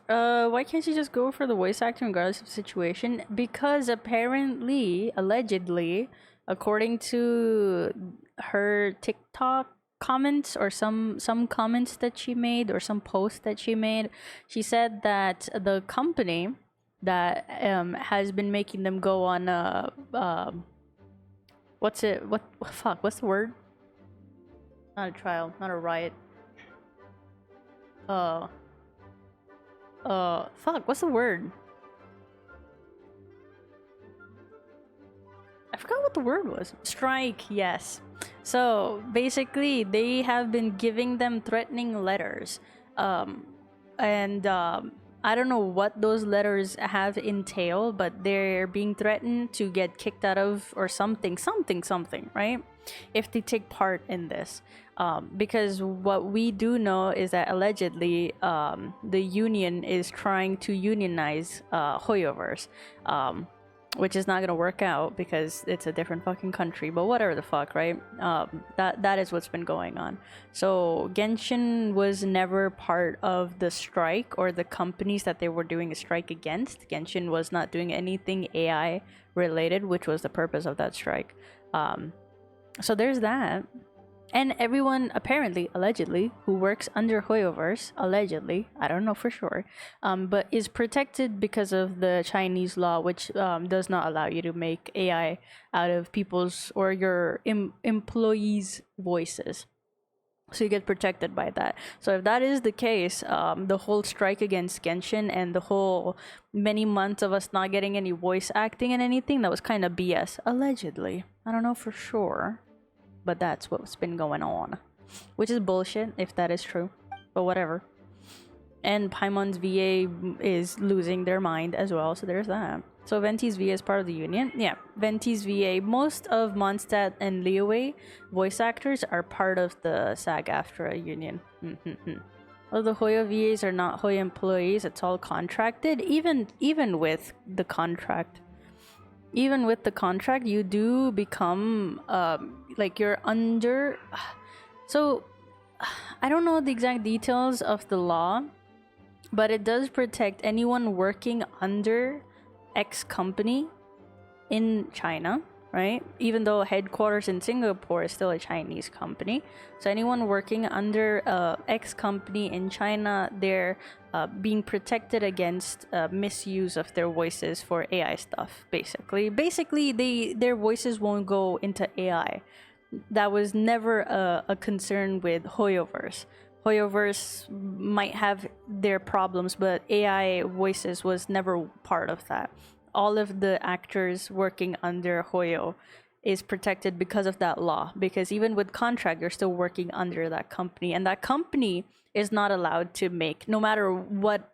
[SPEAKER 1] Why can't she just go for the voice acting regardless of the situation? Because apparently, allegedly, according to her TikTok comments or some comments that she made or some posts that she made, she said that the company that has been making them go on what's the word? Not a trial, not a riot. What's the word? I forgot what the word was. Strike, yes. So basically, they have been giving them threatening letters. I don't know what those letters have entail, but they're being threatened to get kicked out of or something, right? If they take part in this. Because what we do know is that allegedly the union is trying to unionize Hoyoverse. which is not gonna work out because it's a different fucking country, but whatever the fuck, right? That is what's been going on. So Genshin was never part of the strike or the companies that they were doing a strike against. Genshin was not doing anything AI related, which was the purpose of that strike. So there's that. And everyone, apparently, allegedly, who works under Hoyoverse, allegedly, I don't know for sure, but is protected because of the Chinese law, which does not allow you to make AI out of people's or your employees' voices. So you get protected by that. So if that is the case, the whole strike against Genshin and the whole many months of us not getting any voice acting and anything, that was kind of BS, allegedly. I don't know for sure. But that's what's been going on, which is bullshit if that is true, but whatever. And Paimon's VA is losing their mind as well, so there's that. So Venti's VA is part of the union. Yeah, Venti's VA. Most of MONDSTAT and Liyue voice actors are part of the SAG-AFTRA union. Well, the Hoyo VAs are not Hoyo employees. It's all contracted. Even with the contract. Even with the contract, you do become like you're under. So I don't know the exact details of the law, but it does protect anyone working under X company in China, right? Even though headquarters in Singapore is still a Chinese company. So anyone working under X company in China, they're being protected against misuse of their voices for AI stuff, basically. Basically, their voices won't go into AI. That was never a concern with Hoyoverse. Hoyoverse might have their problems, but AI voices was never part of that. All of the actors working under Hoyo is protected because of that law. Because even with contract, you're still working under that company. And that company is not allowed to make, no matter what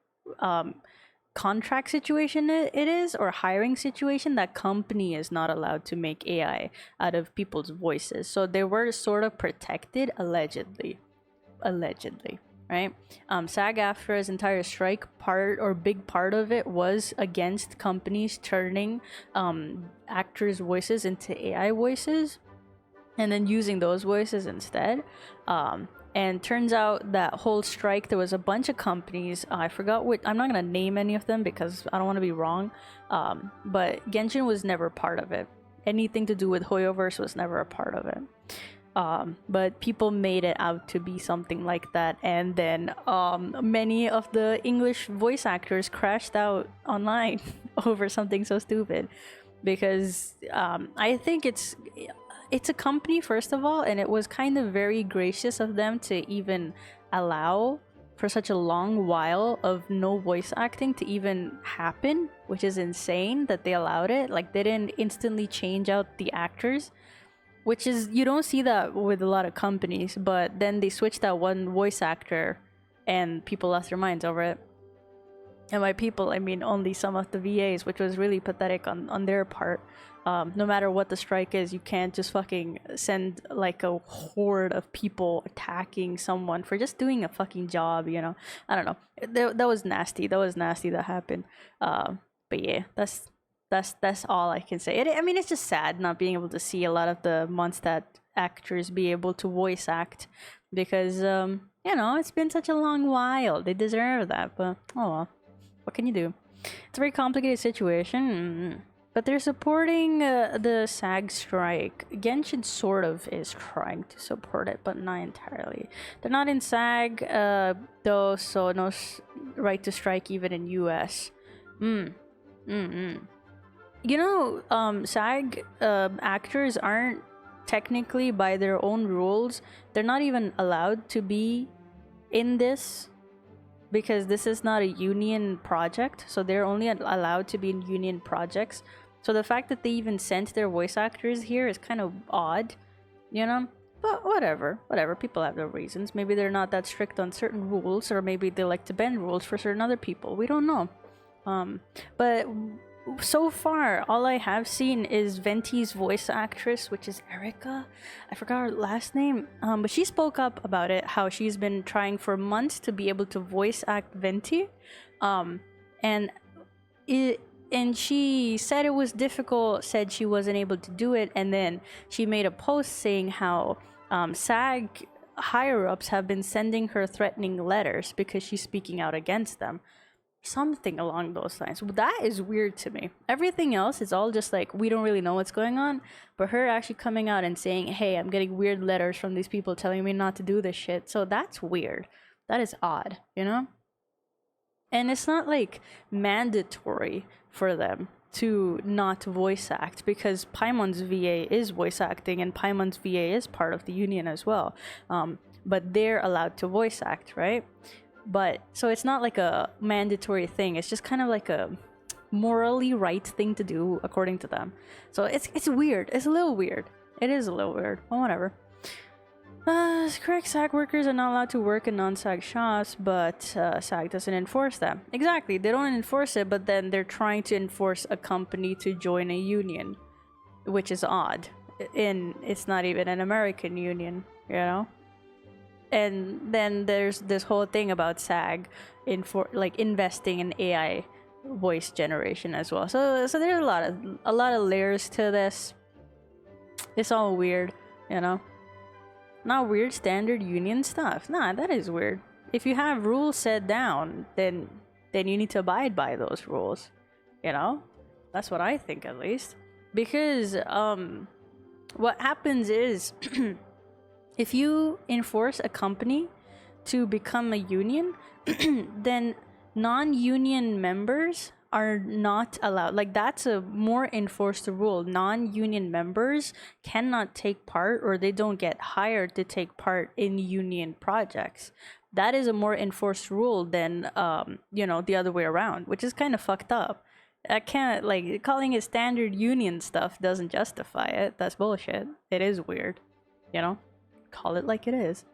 [SPEAKER 1] contract situation it is or hiring situation, that company is not allowed to make AI out of people's voices. So they were sort of protected, allegedly, right? SAG-AFTRA's entire strike part or big part of it was against companies turning actors' voices into AI voices and then using those voices instead. And turns out that whole strike, there was a bunch of companies, I forgot what, I'm not going to name any of them because I don't want to be wrong, but Genshin was never part of it. Anything to do with Hoyoverse was never a part of it. But people made it out to be something like that, and then many of the English voice actors crashed out online over something so stupid, because I think it's a company, first of all, and it was kind of very gracious of them to even allow for such a long while of no voice acting to even happen, which is insane that they allowed it. Like, they didn't instantly change out the actors, which is, you don't see that with a lot of companies, but then they switched that one voice actor and people lost their minds over it. And by people, I mean only some of the VAs, which was really pathetic on their part. No matter what the strike is, you can't just fucking send like a horde of people attacking someone for just doing a fucking job, you know? I don't know. That was nasty. That was nasty that happened. But yeah, that's all I can say. I mean, it's just sad not being able to see a lot of the MONDSTAT actors be able to voice act because, you know, it's been such a long while. They deserve that, but oh well. What can you do? It's a very complicated situation, but they're supporting the SAG strike. Genshin sort of is trying to support it, but not entirely. They're not in SAG, though, so no right to strike even in US. You know, SAG actors aren't technically, by their own rules, they're not even allowed to be in this, because this is not a union project, so they're only allowed to be in union projects. So the fact that they even sent their voice actors here is kind of odd, you know? But whatever, people have their reasons. Maybe they're not that strict on certain rules, or maybe they like to bend rules for certain other people. We don't know. But so far, all I have seen is Venti's voice actress, which is Erica. I forgot her last name. But she spoke up about it, how she's been trying for months to be able to voice act Venti. And and she said it was difficult, said she wasn't able to do it, and then she made a post saying how SAG higher-ups have been sending her threatening letters because she's speaking out against them. Something along those lines. That is weird to me. Everything else is all just like, we don't really know what's going on, but her actually coming out and saying, hey, I'm getting weird letters from these people telling me not to do this shit. So that's weird. That is odd, you know? And it's not like mandatory for them to not voice act, because Paimon's VA is voice acting and Paimon's VA is part of the union as well. But they're allowed to voice act, right? But so it's not like a mandatory thing. It's just kind of like a morally right thing to do according to them. So it's weird. It's a little weird. It is a little weird. Well, whatever. Correct, SAG workers are not allowed to work in non-SAG shops, but SAG doesn't enforce that. Exactly, they don't enforce it, but then they're trying to enforce a company to join a union, which is odd. It's not even an American union, you know? And then there's this whole thing about SAG investing in AI voice generation as well. So there's a lot of layers to this. It's all weird, you know. Not weird standard union stuff. Nah, that is weird. If you have rules set down, then you need to abide by those rules. You know? That's what I think, at least. Because what happens is if you enforce a company to become a union, then non-union members are not allowed. Like, that's a more enforced rule. Non-union members cannot take part, or they don't get hired to take part in union projects. That is a more enforced rule than you know, the other way around, which is kind of fucked up. I can't, like, calling it standard union stuff doesn't justify it. That's bullshit. It is weird, you know? Call it like it is.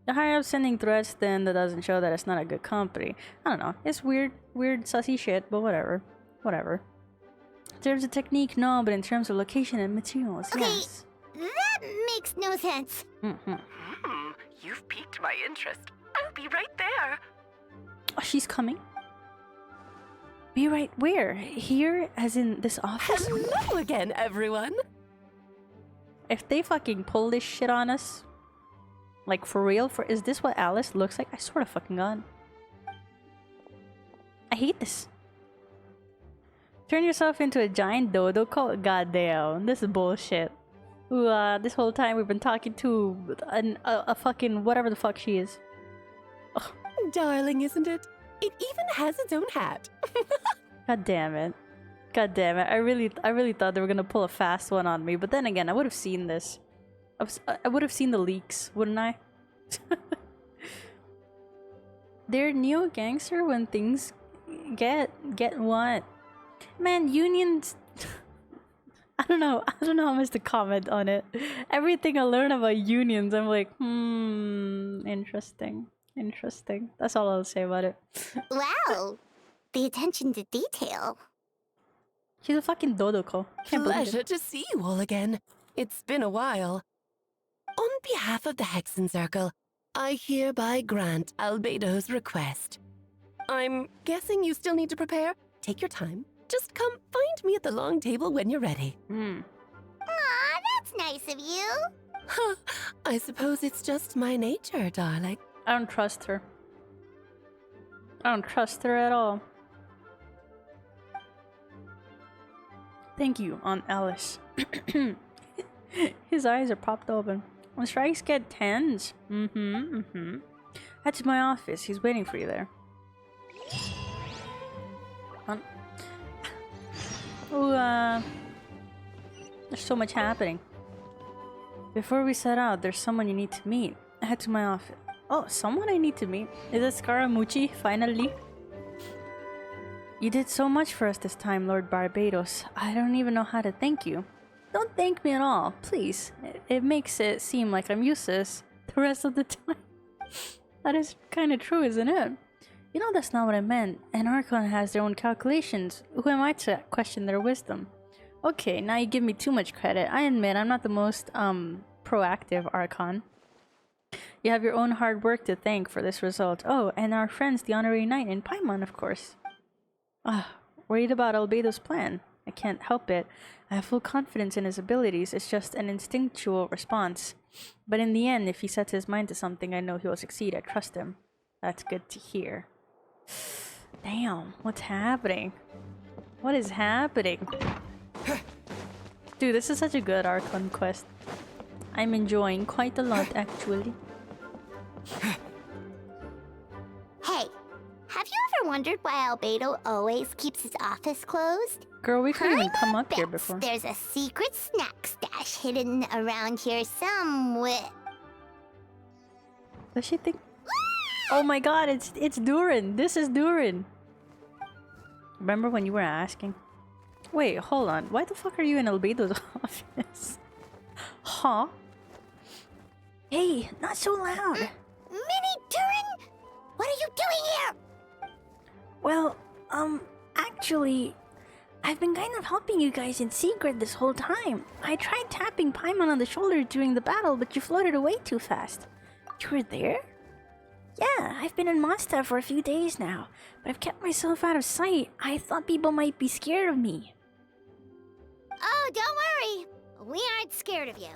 [SPEAKER 1] The higher up sending threats, then that doesn't show that it's not a good company. I don't know. It's weird sussy shit, but whatever. Whatever. In terms of technique, no, but in terms of location and materials,
[SPEAKER 3] okay,
[SPEAKER 1] yes.
[SPEAKER 3] That makes no sense.
[SPEAKER 20] You've piqued my interest. I'll be right there.
[SPEAKER 1] Oh, she's coming. Be right where? Here, as in this office?
[SPEAKER 16] Hello again, everyone.
[SPEAKER 1] If they fucking pull this shit on us, like for real, is this what Alice looks like? I swear to fucking God. I hate this. Turn yourself into a giant dodo cult? Goddamn, this is bullshit. Ooh, this whole time we've been talking to a fucking whatever the fuck she is. Ugh.
[SPEAKER 16] Darling, isn't it? It even has its own hat.
[SPEAKER 1] God damn it. God damn it. I really thought they were gonna pull a fast one on me, but then again, I would have seen this. I would have seen the leaks, wouldn't I? They're neo-gangster when things get what? Man, unions... I don't know how much to comment on it. Everything I learn about unions, I'm like, interesting. Interesting. That's all I'll say about it.
[SPEAKER 3] Wow, the attention to detail.
[SPEAKER 1] She's a fucking dodoko.
[SPEAKER 16] Pleasure to see you all again. It's been a while. On behalf of the Hexen Circle, I hereby grant Albedo's request. I'm guessing you still need to prepare? Take your time. Just come find me at the long table when you're ready.
[SPEAKER 3] Aw, that's nice of you.
[SPEAKER 16] Huh, I suppose it's just my nature, darling.
[SPEAKER 1] I don't trust her. I don't trust her at all. Thank you, Aunt Alice. His eyes are popped open. When strikes get tens. Head to my office. He's waiting for you there. Ooh, there's so much happening. Before we set out, there's someone you need to meet. Head to my office. Oh, someone I need to meet? Is it Scaramucci, finally? You did so much for us this time, Lord Barbados. I don't even know how to thank you. Don't thank me at all, please. It makes it seem like I'm useless the rest of the time. That is kind of true, isn't it? You know that's not what I meant. An Archon has their own calculations. Who am I to question their wisdom? Okay, now you give me too much credit. I admit I'm not the most proactive Archon. You have your own hard work to thank for this result. Oh, and our friends, the Honorary Knight and Paimon, of course. worried about Albedo's plan. I can't help it. I have full confidence in his abilities. It's just an instinctual response. But in the end, if he sets his mind to something, I know he will succeed. I trust him. That's good to hear. Damn, what's happening? What is happening? Dude, this is such a good ARCHON quest. I'm enjoying quite a lot, actually.
[SPEAKER 3] Hey, have you ever wondered why Albedo always keeps his office closed?
[SPEAKER 1] Girl, we couldn't even come up here before.
[SPEAKER 3] There's a secret snack stash hidden around here somewhere.
[SPEAKER 1] Does she think? Oh my god, it's Durin. This is Durin. Remember when you were asking? Wait, hold on. Why the fuck are you in Albedo's office? Huh? Hey, not so loud.
[SPEAKER 3] Mini Durin, what are you doing here?
[SPEAKER 21] Well, actually, I've been kind of helping you guys in secret this whole time. I tried tapping Paimon on the shoulder during the battle, but you floated away too fast. You were there? Yeah, I've been in MONDSTAT for a few days now, but I've kept myself out of sight. I thought people might be scared of me.
[SPEAKER 3] Oh, don't worry. We aren't scared of you.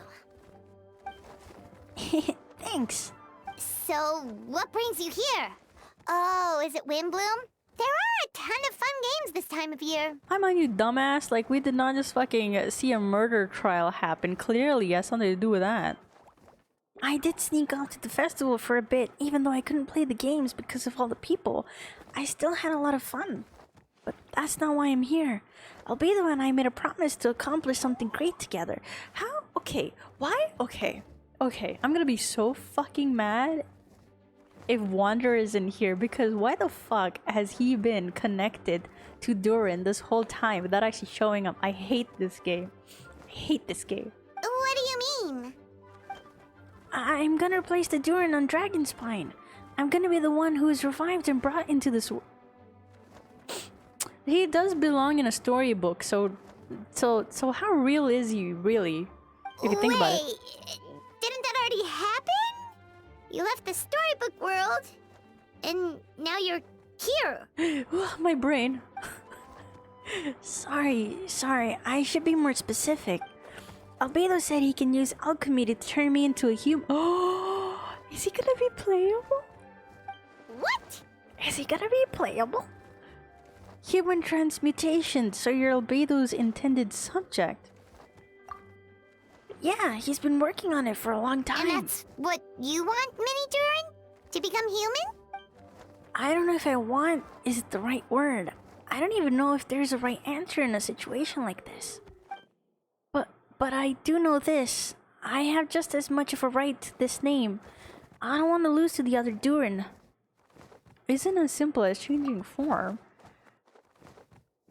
[SPEAKER 21] Thanks.
[SPEAKER 3] So, what brings you here? Oh, is it Windbloom? There are a ton of fun games this time of year.
[SPEAKER 1] I'm on you, dumbass. Like, we did not just fucking see a murder trial happen. Clearly, it has something to do with that.
[SPEAKER 21] I did sneak off to the festival for a bit, even though I couldn't play the games because of all the people. I still had a lot of fun. But that's not why I'm here. Albedo and I made a promise to accomplish something great together.
[SPEAKER 1] How? Okay. Why? Okay. Okay. I'm gonna be so fucking mad if Wander isn't here, because why the fuck has he been connected to Durin this whole time without actually showing up? I hate this game. I hate this game.
[SPEAKER 3] What do you mean?
[SPEAKER 21] I'm gonna replace the Durin on Dragonspine. I'm gonna be the one who is revived and brought into this world.
[SPEAKER 1] He does belong in a storybook, so how real is he really? If you think about it.
[SPEAKER 3] Didn't that already happen? You left the storybook world, and now you're here.
[SPEAKER 1] My brain.
[SPEAKER 21] Sorry. I should be more specific. Albedo said he can use alchemy to turn me into a human.
[SPEAKER 1] Oh, is he gonna be playable?
[SPEAKER 3] What?
[SPEAKER 21] Is he gonna be playable?
[SPEAKER 1] Human transmutation, so you're Albedo's intended subject.
[SPEAKER 21] Yeah, he's been working on it for a long time.
[SPEAKER 3] And that's what you want, Mini Durin? To become human?
[SPEAKER 21] I don't know if I want is the right word. I don't even know if there's a right answer in a situation like this. But I do know this. I have just as much of a right to this name. I don't want to lose to the other Durin.
[SPEAKER 1] Isn't as simple as changing form.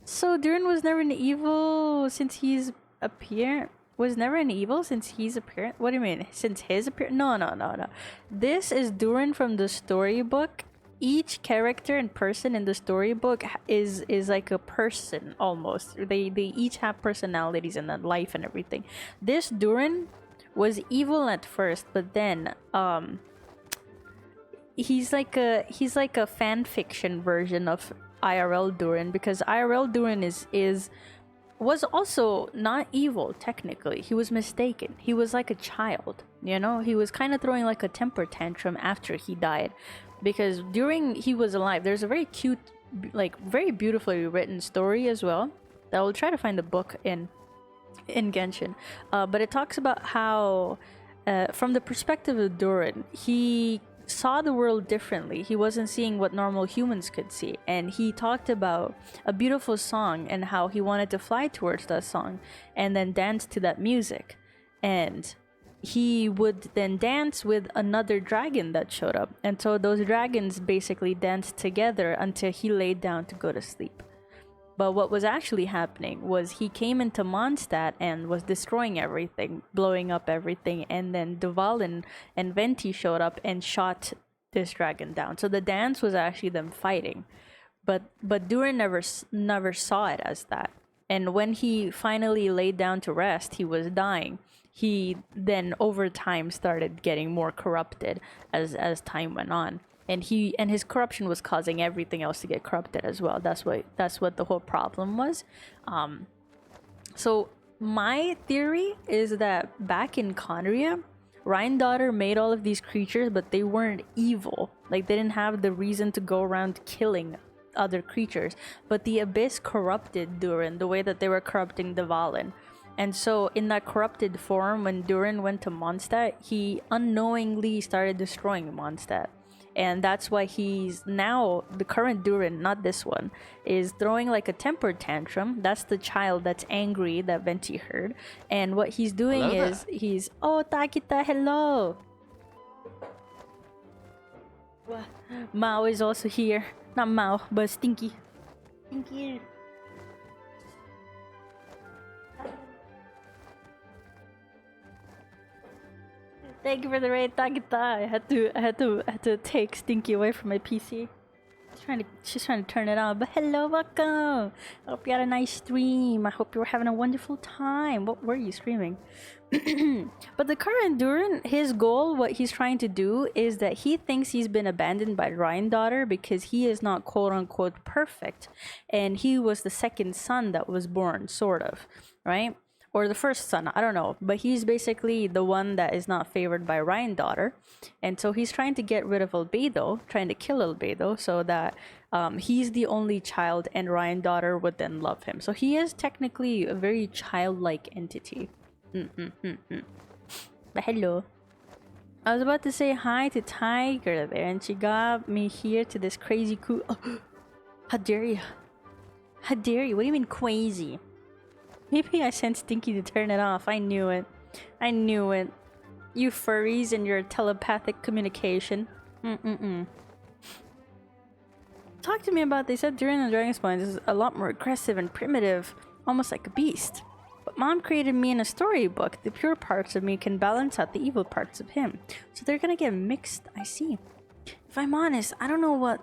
[SPEAKER 1] So Durin was never an evil since he's appeared? Was never an evil since he's appeared? What do you mean? Since his appearance? No. This is Durin from the storybook. Each character and person in the storybook is like a person almost. They each have personalities and a life and everything. This Durin was evil at first, but then he's like a fan fiction version of IRL Durin, because IRL Durin was also not evil technically. He was mistaken. He was like a child, you know? He was kind of throwing like a temper tantrum after he died, because during he was alive, there's a very cute, like very beautifully written story as well. I will try to find the book in Genshin, but it talks about how from the perspective of Durin, he saw the world differently. He wasn't seeing what normal humans could see, and he talked about a beautiful song and how he wanted to fly towards that song and then dance to that music, and he would then dance with another dragon that showed up, and so those dragons basically danced together until he laid down to go to sleep. But what was actually happening was he came into Mondstadt and was destroying everything, blowing up everything, and then Duval and Venti showed up and shot this dragon down. So the dance was actually them fighting, but Durin never saw it as that. And when he finally laid down to rest, he was dying. He then over time started getting more corrupted as time went on. and his corruption was causing everything else to get corrupted as well. That's what the whole problem was. So my theory is that back in Conria, Ryan Daughter made all of these creatures, but they weren't evil. Like, they didn't have the reason to go around killing other creatures. But the Abyss corrupted Durin the way that they were corrupting the Valen. And so in that corrupted form, when Durin went to Mondstadt, he unknowingly started destroying Mondstadt. And that's why he's now, the current Durin, not this one, is throwing like a temper tantrum. That's the child that's angry that Venti heard. And what he's doing is he's, oh, Takita, hello. Mao is also here. Not Mao, but Stinky. Stinky. Thank you for the raid, Takita. I had to take Stinky away from my PC. She's trying to turn it on. But hello, welcome. I hope you had a nice stream. I hope you were having a wonderful time. What were you streaming? But the current Durin, his goal, what he's trying to do is that he thinks he's been abandoned by Ryan Daughter because he is not quote unquote perfect. And he was the second son that was born, sort of, right? Or the first son, I don't know. But he's basically the one that is not favored by Ryan Daughter. And so he's trying to get rid of Albedo, trying to kill Albedo, so that he's the only child and Ryan Daughter would then love him. So he is technically a very childlike entity. But hello. I was about to say hi to Tiger there, and she got me here to this crazy cool... Oh, how dare you? How dare you? What do you mean crazy? Maybe I sent Stinky to turn it off. I knew it. I knew it. You furries and your telepathic communication. Talk to me about, they said during the Dragon Spawns is a lot more aggressive and primitive, almost like a beast. But Mom created me in a storybook. The pure parts of me can balance out the evil parts of him. So they're gonna get mixed, I see. If I'm honest, I don't know what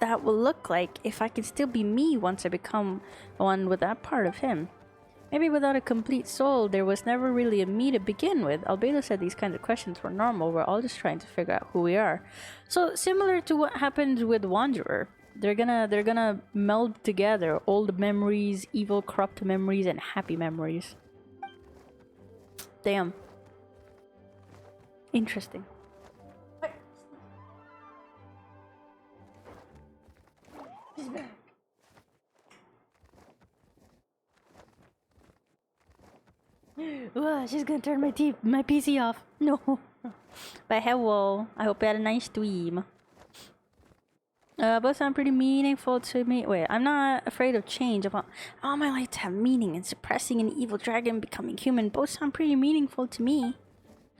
[SPEAKER 1] that will look like if I can still be me once I become one with that part of him. Maybe without a complete soul, there was never really a me to begin with. Albedo said these kinds of questions were normal. We're all just trying to figure out who we are. So similar to what happened with Wanderer. They're gonna meld together old memories, evil, corrupt memories, and happy memories. Damn. Interesting. She's back. Ugh, she's gonna turn my PC off. No. But hello. I hope you had a nice stream. Both sound pretty meaningful to me. Wait, I'm not afraid of change. All my life to have meaning, and suppressing an evil dragon becoming human both sound pretty meaningful to me.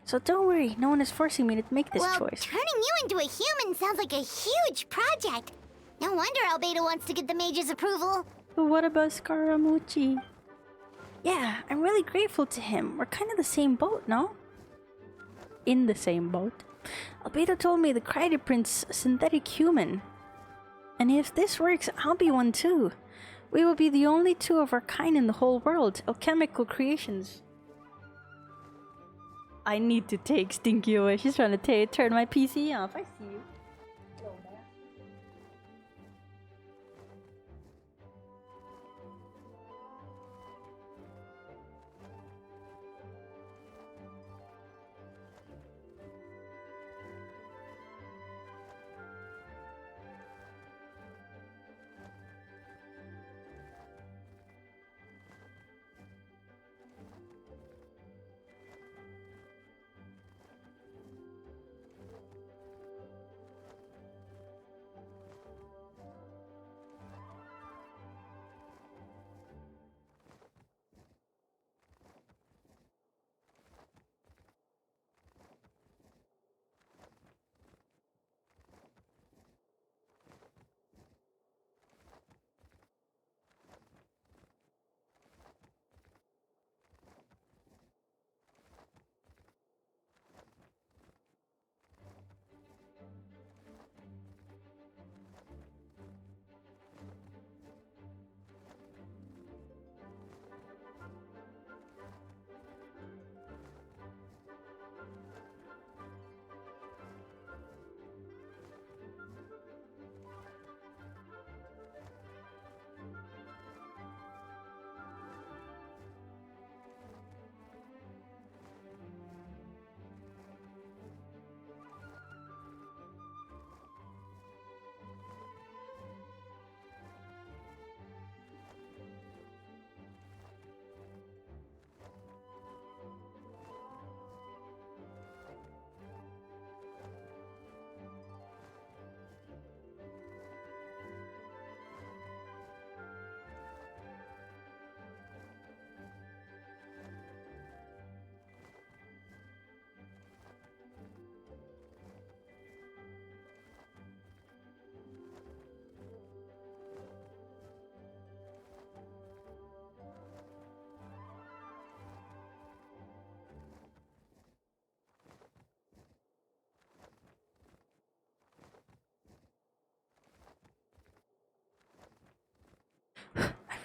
[SPEAKER 1] So don't worry, no one is forcing me to make this choice.
[SPEAKER 3] Turning you into a human sounds like a huge project. No wonder Albedo wants to get the mage's approval.
[SPEAKER 1] But what about Scaramucci? Yeah, I'm really grateful to him. We're kind of the same boat, no? In the same boat. Albedo told me the Cryder Prince's a synthetic human. And if this works, I'll be one too. We will be the only two of our kind in the whole world. Alchemical creations. I need to take Stinky away. She's trying to turn my PC off. I see you.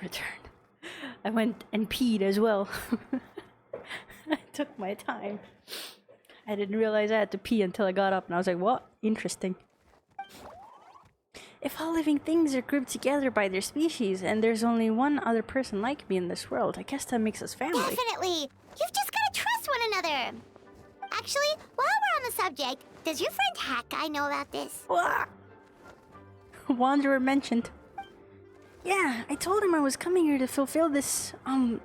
[SPEAKER 1] returned. I went and peed as well. I took my time. I didn't realize I had to pee until I got up, and I was like, what? Interesting. If all living things are grouped together by their species, and there's only one other person like me in this world, I guess that makes us family.
[SPEAKER 3] Definitely! You've just gotta trust one another! Actually, while we're on the subject, does your friend Hack know about this?
[SPEAKER 1] Wanderer mentioned. Yeah, I told him I was coming here to fulfill this,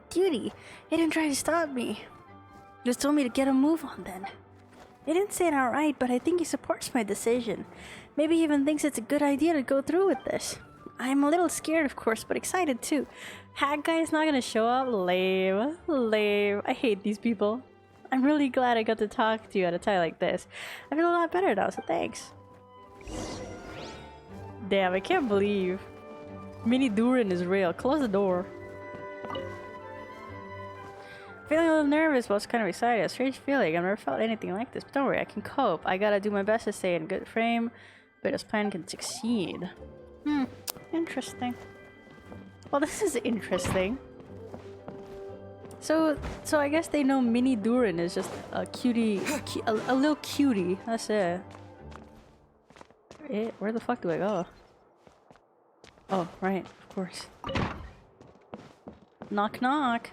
[SPEAKER 1] duty. He didn't try to stop me. Just told me to get a move on then. He didn't say it outright, but I think he supports my decision. Maybe he even thinks it's a good idea to go through with this. I'm a little scared, of course, but excited too. Hack guy is not gonna show up? Lame. Lame. I hate these people. I'm really glad I got to talk to you at a time like this. I feel a lot better now, so thanks. Damn, I can't believe Mini Durin is real. Close the door. Feeling a little nervous, but also kind of excited. A strange feeling. I've never felt anything like this, but don't worry, I can cope. I gotta do my best to stay in good frame, but his plan can succeed. Interesting. Well, this is interesting. So I guess they know Mini Durin is just a cutie, a little cutie. That's it. Where the fuck do I go? Oh, right, of course. Knock knock.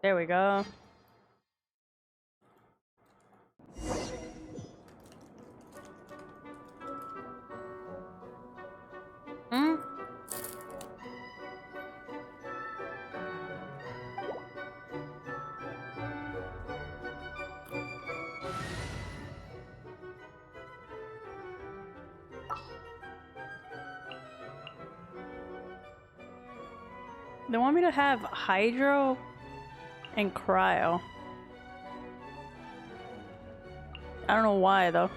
[SPEAKER 1] There we go. They want me to have hydro and cryo. I don't know why though.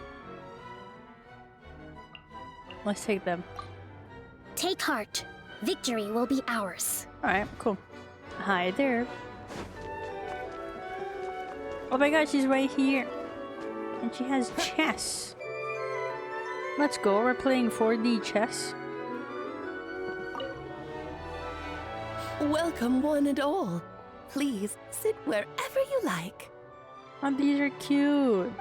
[SPEAKER 1] Let's take them.
[SPEAKER 8] Take heart. Victory will be ours.
[SPEAKER 1] Alright, cool. Hi there. Oh my god, she's right here. And she has chess. Let's go, we're playing 4D chess.
[SPEAKER 16] Welcome, one and all. Please sit wherever you like.
[SPEAKER 1] Oh, these are cute.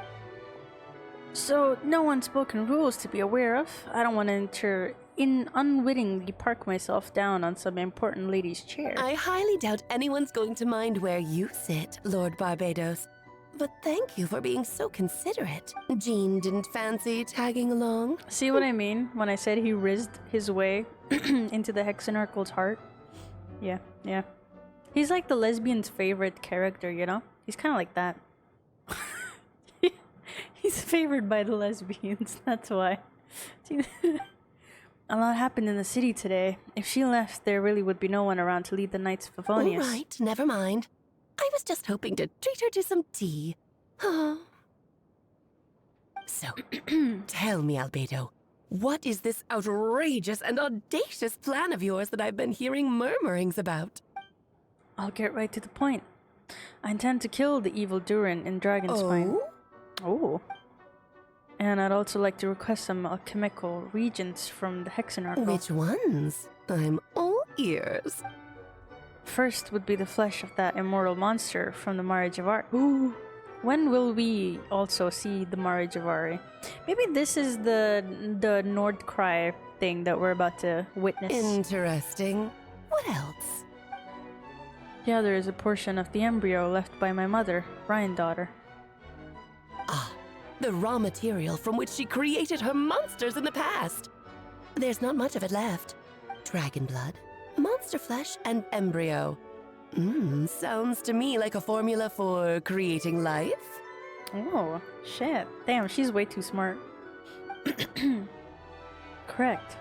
[SPEAKER 1] So, no unspoken rules to be aware of. I don't want to unwittingly park myself down on some important lady's chair.
[SPEAKER 16] I highly doubt anyone's going to mind where you sit, Lord Barbados. But thank you for being so considerate. Jean didn't fancy tagging along.
[SPEAKER 1] See what I mean when I said he rizzed his way into the Hexenarchal's heart? Yeah, yeah. He's like the lesbian's favorite character, you know? He's kind of like that. He's favored by the lesbians, that's why. A lot happened in the city today. If she left, there really would be no one around to lead the Knights of Favonius.
[SPEAKER 16] All right, never mind. I was just hoping to treat her to some tea. So, tell me, Albedo, what is this outrageous and audacious plan of yours that I've been hearing murmurings about?
[SPEAKER 1] I'll get right to the point. I intend to kill the evil Durin in Dragonspine. Oh. And I'd also like to request some alchemical reagents from the Hexenarchal.
[SPEAKER 16] Which ones? I'm all ears.
[SPEAKER 1] First would be the flesh of that immortal monster from the Marriage of Ari. Ooh. When will we also see the Marriage of Ari? Maybe this is the Nordcry thing that we're about to witness.
[SPEAKER 16] Interesting. What else?
[SPEAKER 1] Yeah, there is a portion of the embryo left by my mother, Daughter.
[SPEAKER 16] Ah, the raw material from which she created her monsters in the past. There's not much of it left. Dragon blood, monster flesh, and embryo. Sounds to me like a formula for creating life.
[SPEAKER 1] Oh, shit. Damn, she's way too smart. Correct.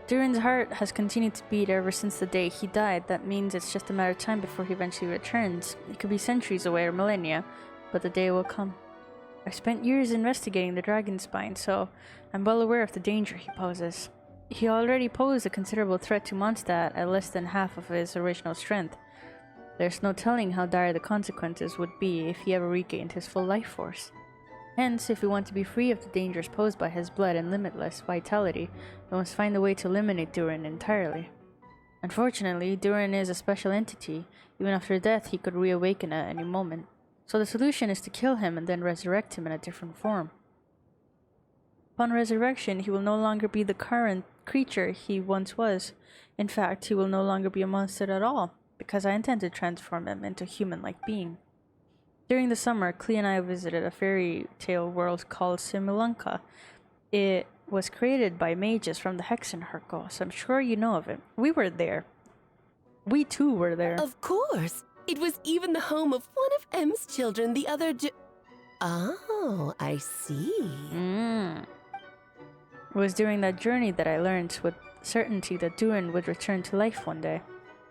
[SPEAKER 1] Durin's heart has continued to beat ever since the day he died. That means it's just a matter of time before he eventually returns. It could be centuries away or millennia, but the day will come. I've spent years investigating the Dragonspine, so I'm well aware of the danger he poses. He already posed a considerable threat to MONDSTAT at less than half of his original strength. There's no telling how dire the consequences would be if he ever regained his full life force. Hence, if we want to be free of the dangers posed by his blood and limitless vitality, we must find a way to eliminate Durin entirely. Unfortunately, Durin is a special entity. Even after death, he could reawaken at any moment. So the solution is to kill him and then resurrect him in a different form. Upon resurrection, he will no longer be the current creature he once was. In fact, he will no longer be a monster at all, because I intend to transform him into a human-like being. During the summer, Klee and I visited a fairy tale world called Simulunka. It was created by mages from the Hexenherkle, so I'm sure you know of it. We were there. We too were there.
[SPEAKER 16] Of course! It was even the home of one of M's children the other Oh, I see.
[SPEAKER 1] It was during that journey that I learned with certainty that Durin would return to life one day.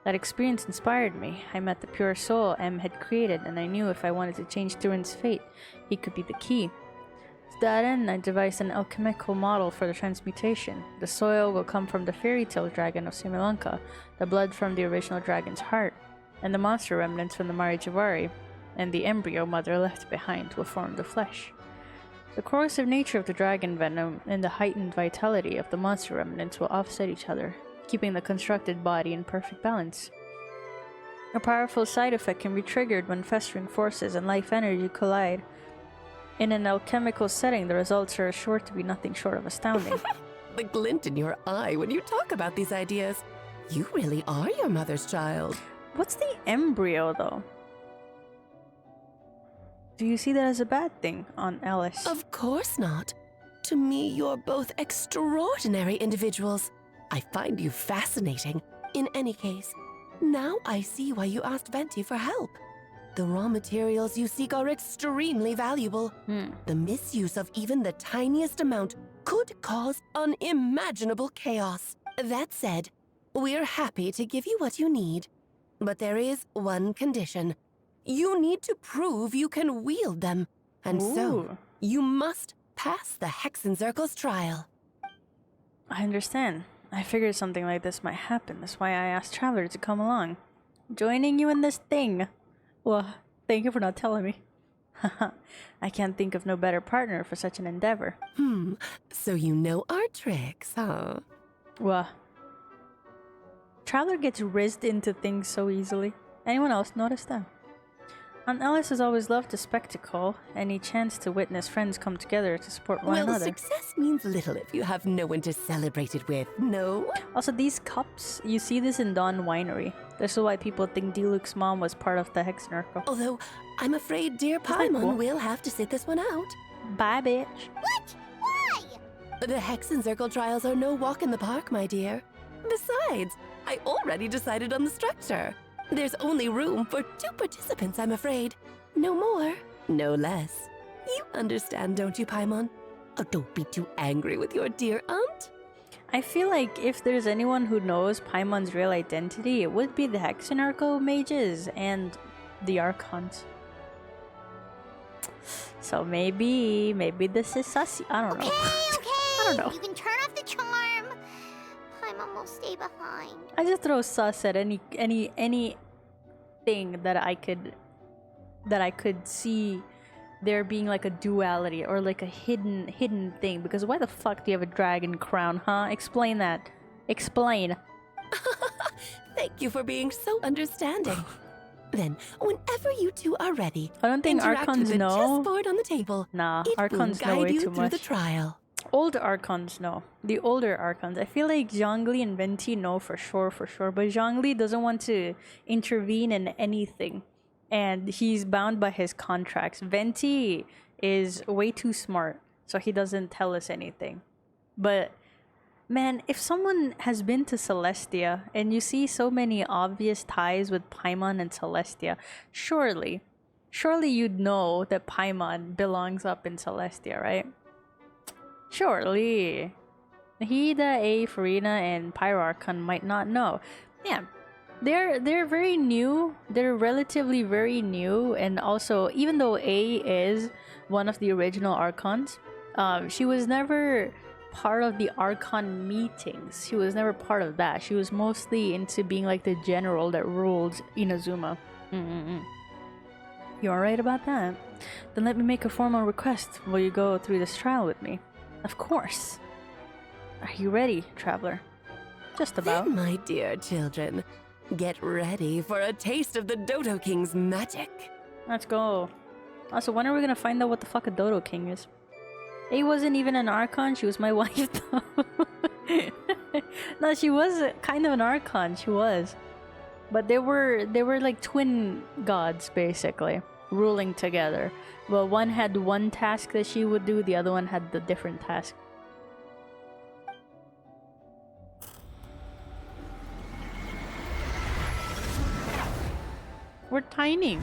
[SPEAKER 1] That experience inspired me. I met the pure soul M had created, and I knew if I wanted to change Durin's fate, he could be the key. To that end, I devised an alchemical model for the transmutation. The soil will come from the fairy tale dragon of Simulunka, the blood from the original dragon's heart, and the monster remnants from the Marijavari, and the embryo mother left behind will form the flesh. The corrosive nature of the dragon venom and the heightened vitality of the monster remnants will offset each other, keeping the constructed body in perfect balance. A powerful side effect can be triggered when festering forces and life energy collide. In an alchemical setting, the results are sure to be nothing short of astounding.
[SPEAKER 16] The glint in your eye when you talk about these ideas. You really are your mother's child.
[SPEAKER 1] What's the embryo, though? Do you see that as a bad thing, Aunt Alice?
[SPEAKER 16] Of course not. To me, you're both extraordinary individuals. I find you fascinating. In any case, now I see why you asked Venti for help. The raw materials you seek are extremely valuable. The misuse of even the tiniest amount could cause unimaginable chaos. That said, we're happy to give you what you need. But there is one condition. You need to prove you can wield them. And so, you must pass the Hexenherkle's trial.
[SPEAKER 1] I understand. I figured something like this might happen. That's why I asked Traveler to come along. Joining you in this thing. Well, thank you for not telling me. I can't think of no better partner for such an endeavor.
[SPEAKER 16] So you know our tricks, huh?
[SPEAKER 1] Well, Traveler gets rizzed into things so easily. Anyone else notice that? Aunt Alice has always loved the spectacle, any chance to witness friends come together to support one another.
[SPEAKER 16] Well, success means little if you have no one to celebrate it with, no?
[SPEAKER 1] Also, these cups, you see this in Dawn Winery. This is why people think Diluc's mom was part of the Hexenherkle.
[SPEAKER 16] Although, I'm afraid dear Paimon will have to sit this one out.
[SPEAKER 1] Bye, bitch.
[SPEAKER 3] What? Why?
[SPEAKER 16] The Hexenherkle trials are no walk in the park, my dear. Besides, I already decided on the structure. There's only room for 2 participants, I'm afraid. No more, no less. You understand, don't you, Paimon? Oh, don't be too angry with your dear aunt.
[SPEAKER 1] I feel like if there's anyone who knows Paimon's real identity, it would be the Hexenherkle mages and the Archons. So maybe this is sussy. I don't know.
[SPEAKER 3] Okay.
[SPEAKER 1] I don't know.
[SPEAKER 3] You can turn off the charm. Paimon will stay behind.
[SPEAKER 1] I just throw sus at any thing that I could see there being like a duality or like a hidden thing. Because why the fuck do you have a dragon crown, huh? Explain that. Explain.
[SPEAKER 16] Thank you for being so understanding. Then, whenever you two are ready,
[SPEAKER 1] I don't think
[SPEAKER 16] interact
[SPEAKER 1] Archons
[SPEAKER 16] with the
[SPEAKER 1] know.
[SPEAKER 16] chessboard on the table.
[SPEAKER 1] Nah,
[SPEAKER 16] It
[SPEAKER 1] Archons
[SPEAKER 16] will
[SPEAKER 1] know
[SPEAKER 16] guide
[SPEAKER 1] way
[SPEAKER 16] you
[SPEAKER 1] too
[SPEAKER 16] through
[SPEAKER 1] much.
[SPEAKER 16] the trial.
[SPEAKER 1] Old Archons know. The older Archons. I feel like Zhongli and Venti know for sure. But Zhongli doesn't want to intervene in anything. And he's bound by his contracts. Venti is way too smart, so he doesn't tell us anything. But, man, if someone has been to Celestia, and you see so many obvious ties with Paimon and Celestia, surely you'd know that Paimon belongs up in Celestia, right? Surely. Nahida, A, Farina, and Pyroarchon might not know. Yeah, they're very new. They're relatively very new, and also, even though A is one of the original Archons, she was never part of the Archon meetings. She was never part of that. She was mostly into being like the general that ruled Inazuma. You alright about that? Then let me make a formal request. Will you go through this trial with me? Of course. Are you ready, traveler? Just about.
[SPEAKER 16] Then, my dear children, get ready for a taste of the Dodo King's magic.
[SPEAKER 1] Let's go. Also, when are we gonna find out what the fuck a Dodo King is? He wasn't even an Archon, she was my wife though. No, she was kind of an Archon, she was. But they were like twin gods basically, ruling together. Well, one had one task that she would do, the other one had the different task. We're tiny.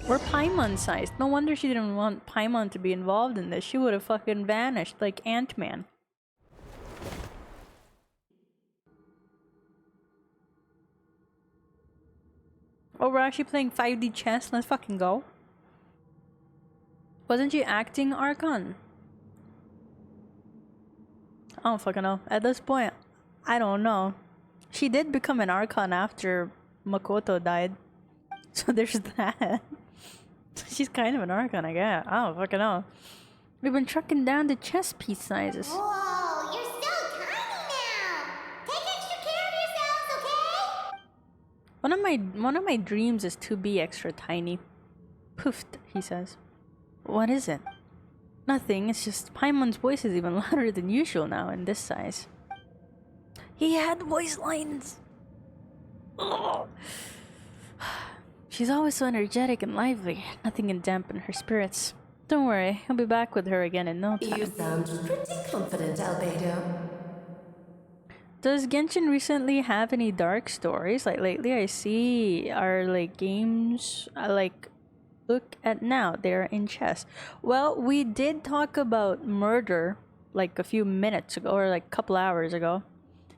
[SPEAKER 1] We're Paimon sized. No wonder she didn't want Paimon to be involved in this. She would have fucking vanished like Ant-Man. Oh, we're actually playing 5D chess. Let's fucking go. Wasn't she acting Archon? I don't fucking know. At this point, I don't know. She did become an Archon after Makoto died. So there's that. She's kind of an Archon, I guess. I don't fucking know. We've been trucking down the chess piece sizes.
[SPEAKER 3] Whoa, you're so tiny now! Take extra care of yourselves, okay?
[SPEAKER 1] One of my dreams is to be extra tiny. Poofed, he says. What is it? Nothing, it's just Paimon's voice is even louder than usual now in this size. He had voice lines! Ugh. She's always so energetic and lively. Nothing can dampen her spirits. Don't worry, I'll be back with her again in no time.
[SPEAKER 16] You sound pretty confident, Albedo.
[SPEAKER 1] Does Genshin recently have any dark stories? Like lately I see our like games like look at now, they're in chess. Well, we did talk about murder like a few minutes ago or like a couple hours ago.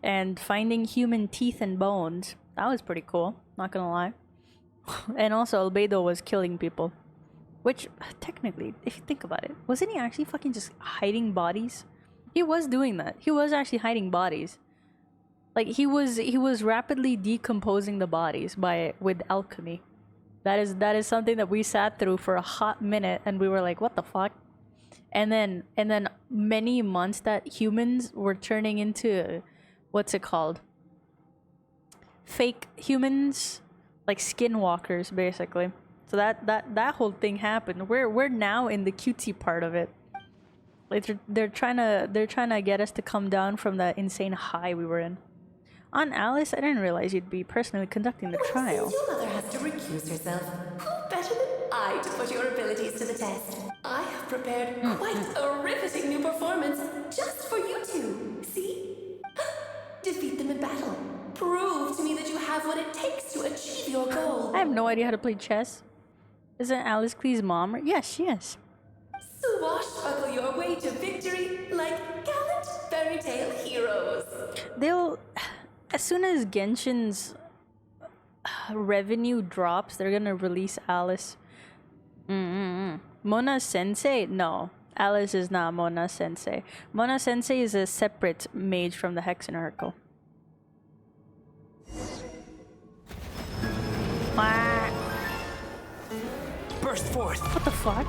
[SPEAKER 1] And finding human teeth and bones. That was pretty cool, not gonna lie. And also Albedo was killing people. Which, technically, if you think about it, wasn't he actually fucking just hiding bodies? He was doing that. He was actually hiding bodies. Like, he was rapidly decomposing the bodies with alchemy. That is something that we sat through for a hot minute and we were like, what the fuck? And then many MONDSTAT humans were turning into, what's it called? Fake humans? Like skinwalkers, basically. So that whole thing happened. We're now in the cutesy part of it. Like they're trying to get us to come down from that insane high we were in. On Alice, I didn't realize you'd be personally conducting the trial.
[SPEAKER 16] Since your mother has to recuse herself, who better than I to put your abilities to the test? I have prepared quite a riveting new performance just for you two. See? Defeat them in battle. Prove to me that you have what it takes to achieve your goal.
[SPEAKER 1] I have no idea how to play chess. Isn't Alice Klee's mom? Yes, she is.
[SPEAKER 16] Swashbuckle your way to victory like gallant fairy tale heroes.
[SPEAKER 1] They'll... As soon as Genshin's revenue drops, they're gonna release Alice. Mona Sensei? No. Alice is not Mona Sensei. Mona Sensei is a separate mage from the Hexenarchal.
[SPEAKER 4] Burst forth!
[SPEAKER 1] What the fuck?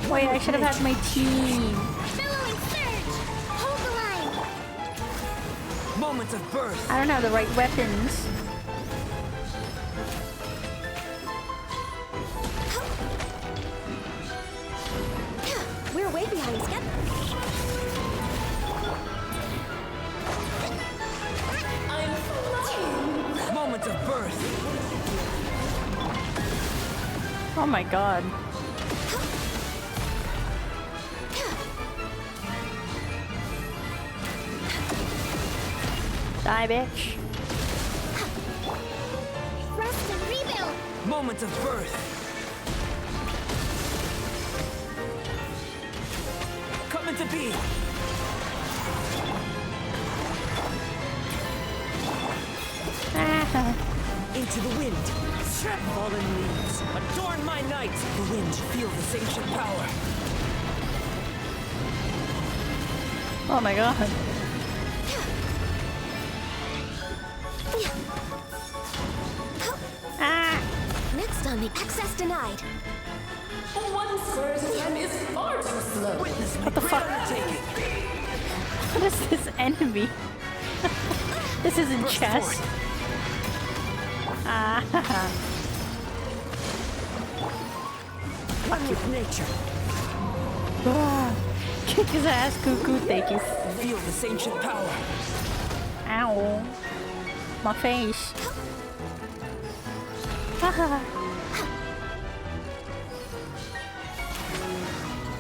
[SPEAKER 1] Wait, I should have had my team.
[SPEAKER 3] Billowing surge! Hold the line!
[SPEAKER 4] Moments of birth!
[SPEAKER 1] I don't have the right weapons.
[SPEAKER 12] We're way behind schedule.
[SPEAKER 16] I'm flying!
[SPEAKER 4] Moments of birth!
[SPEAKER 1] Oh my god. Die, bitch.
[SPEAKER 3] Rest and rebuild!
[SPEAKER 4] Moments of birth! Come into being! Into the wind! Fallen leaves, adorn my night! The wind feel this ancient power!
[SPEAKER 1] Oh my god.
[SPEAKER 12] on me. Access denied.
[SPEAKER 4] One square time is far too slow.
[SPEAKER 1] What the fuck? What is this enemy? This isn't chess. Ah.
[SPEAKER 4] Fuck you, nature.
[SPEAKER 1] Kick his ass, cuckoo. Thank you.
[SPEAKER 4] Feel this ancient power.
[SPEAKER 1] Ow. My face.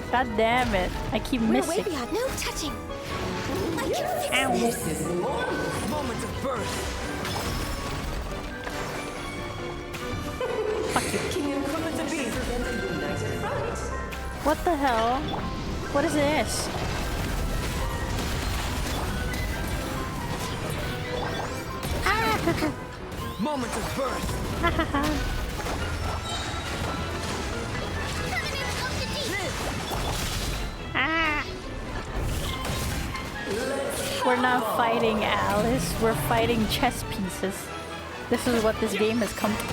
[SPEAKER 1] God damn it. I keep missing.
[SPEAKER 12] We're way beyond no touching. I can fix
[SPEAKER 1] Ow.
[SPEAKER 4] This is moment of birth.
[SPEAKER 1] Fuck you.
[SPEAKER 4] King and Queen to be presented united front.
[SPEAKER 1] What the hell? What is this?
[SPEAKER 4] Moment of birth.
[SPEAKER 1] We're not fighting Alice, we're fighting chess pieces. This is what this game has come to.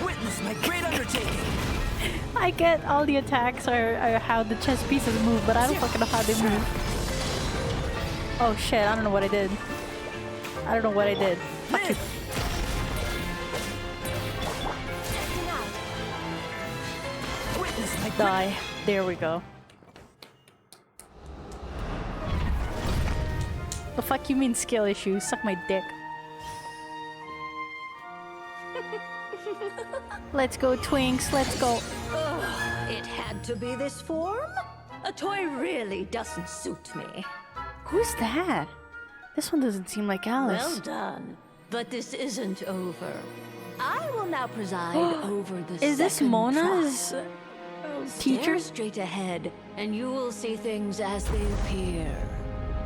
[SPEAKER 4] Witness my great undertaking.
[SPEAKER 1] I get all the attacks are how the chess pieces move, but I don't fucking know how they move. Oh shit, I don't know what I did. I don't know what I did. Fuck you. Die. There we go. The fuck you mean skill issues? Suck my dick. Let's go, Twinks. Let's go.
[SPEAKER 6] It had to be this form? A toy really doesn't suit me.
[SPEAKER 1] Who's that? This one doesn't seem like Alice.
[SPEAKER 6] Well done. But this isn't over. I will now preside over the
[SPEAKER 1] Is this
[SPEAKER 6] second
[SPEAKER 1] Mona's
[SPEAKER 6] trial.
[SPEAKER 1] teacher?
[SPEAKER 6] Stare straight ahead, and you will see things as they appear.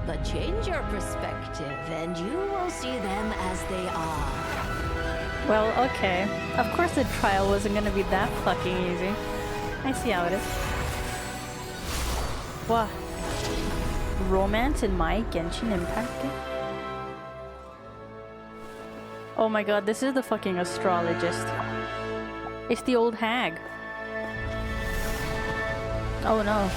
[SPEAKER 6] But change your perspective, and you will see them as they are.
[SPEAKER 1] Well, okay. Of course the trial wasn't gonna be that fucking easy. I see how it is. What? Romance in my Genshin Impact game? Oh my god, this is the fucking astrologist. It's the old hag. Oh no.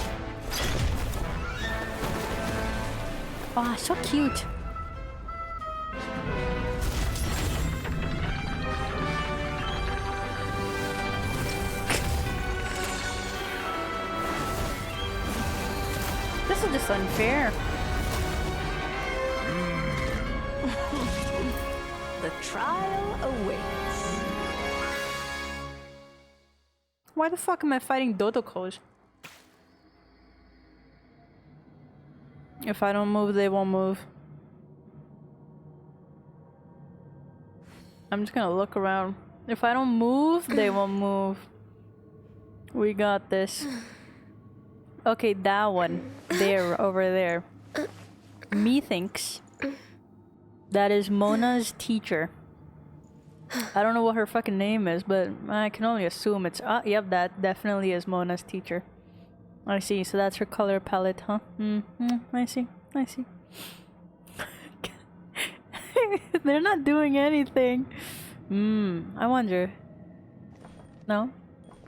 [SPEAKER 1] Oh, so cute. This is just unfair.
[SPEAKER 6] The trial awaits.
[SPEAKER 1] Why the fuck am I fighting Dodokos? If I don't move, they won't move. I'm just gonna look around. If I don't move, they won't move. We got this. Okay, that one. There, over there. Methinks that is Mona's teacher. I don't know what her fucking name is, but I can only assume it's... yep, that definitely is Mona's teacher. I see, so that's her color palette, huh? I see, I see. They're not doing anything. I wonder. No?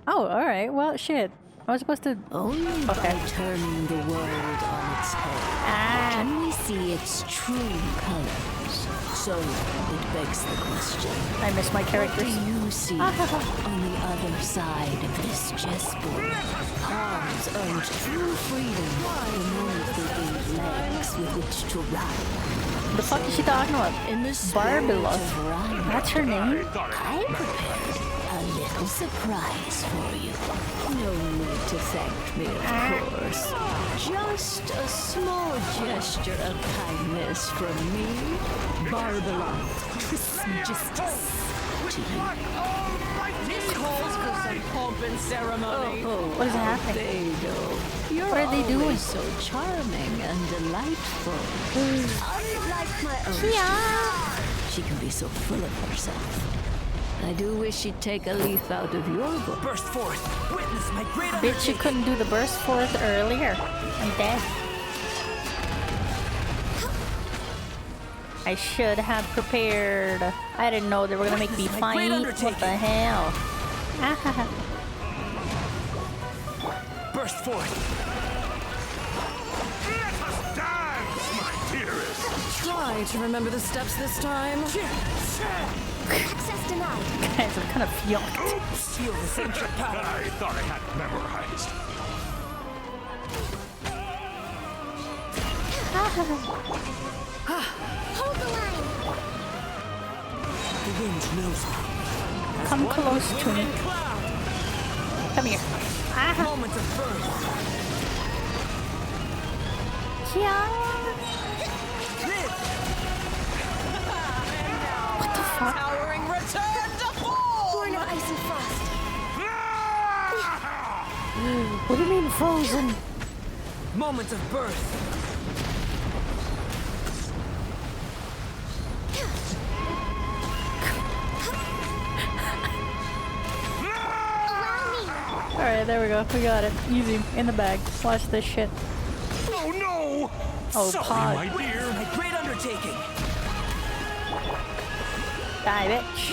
[SPEAKER 1] Oh, alright, well, shit. I was supposed to...
[SPEAKER 6] Only by turning the world on its head can we see its true colors. So it begs the question.
[SPEAKER 1] I miss my characters.
[SPEAKER 6] What do you see on the other side of this chessboard? Pawns earned true freedom the moment they gained legs with which to ride.
[SPEAKER 1] The fuck is she talking about?
[SPEAKER 6] In the
[SPEAKER 1] Barbilla. That's her name?
[SPEAKER 6] I prepared a little surprise for you. No need to thank me, of course. Just a small gesture of kindness from me, Barbilla Trismegistus, to you.
[SPEAKER 4] This calls for some pomp and ceremony.
[SPEAKER 1] What is happening?
[SPEAKER 6] Albedo, you're
[SPEAKER 1] What are they doing?
[SPEAKER 6] always so charming and delightful. Unlike my own, she can be so full of herself. I do wish she'd take a leaf out of your book.
[SPEAKER 4] Burst forth. Witness my great
[SPEAKER 1] Bitch, you couldn't do the burst forth earlier. I'm dead. I should have prepared. I didn't know they were gonna make me fight. What the hell? Ah.
[SPEAKER 11] Burst forth.
[SPEAKER 14] Let us dance, my dearest.
[SPEAKER 18] Try to remember the steps this time.
[SPEAKER 3] Access denied.
[SPEAKER 1] Guys, I'm kind of yucked.
[SPEAKER 14] Oops. Feel the ancient power. I thought I had it memorized.
[SPEAKER 3] Hold the line.
[SPEAKER 4] The wind knows me.
[SPEAKER 1] Come close to me. Come here.
[SPEAKER 4] Moment of birth.
[SPEAKER 1] Yeah. What the fuck?
[SPEAKER 4] Towering return to form!
[SPEAKER 3] Born of ice and frost.
[SPEAKER 1] What do you mean frozen?
[SPEAKER 4] Moment of birth.
[SPEAKER 1] Alright, there we go. We got it. Easy. In the bag. Watch this shit.
[SPEAKER 14] Oh no!
[SPEAKER 1] Oh,
[SPEAKER 14] Sorry,
[SPEAKER 1] pod.
[SPEAKER 14] my dear.
[SPEAKER 4] My great undertaking.
[SPEAKER 1] Die, bitch.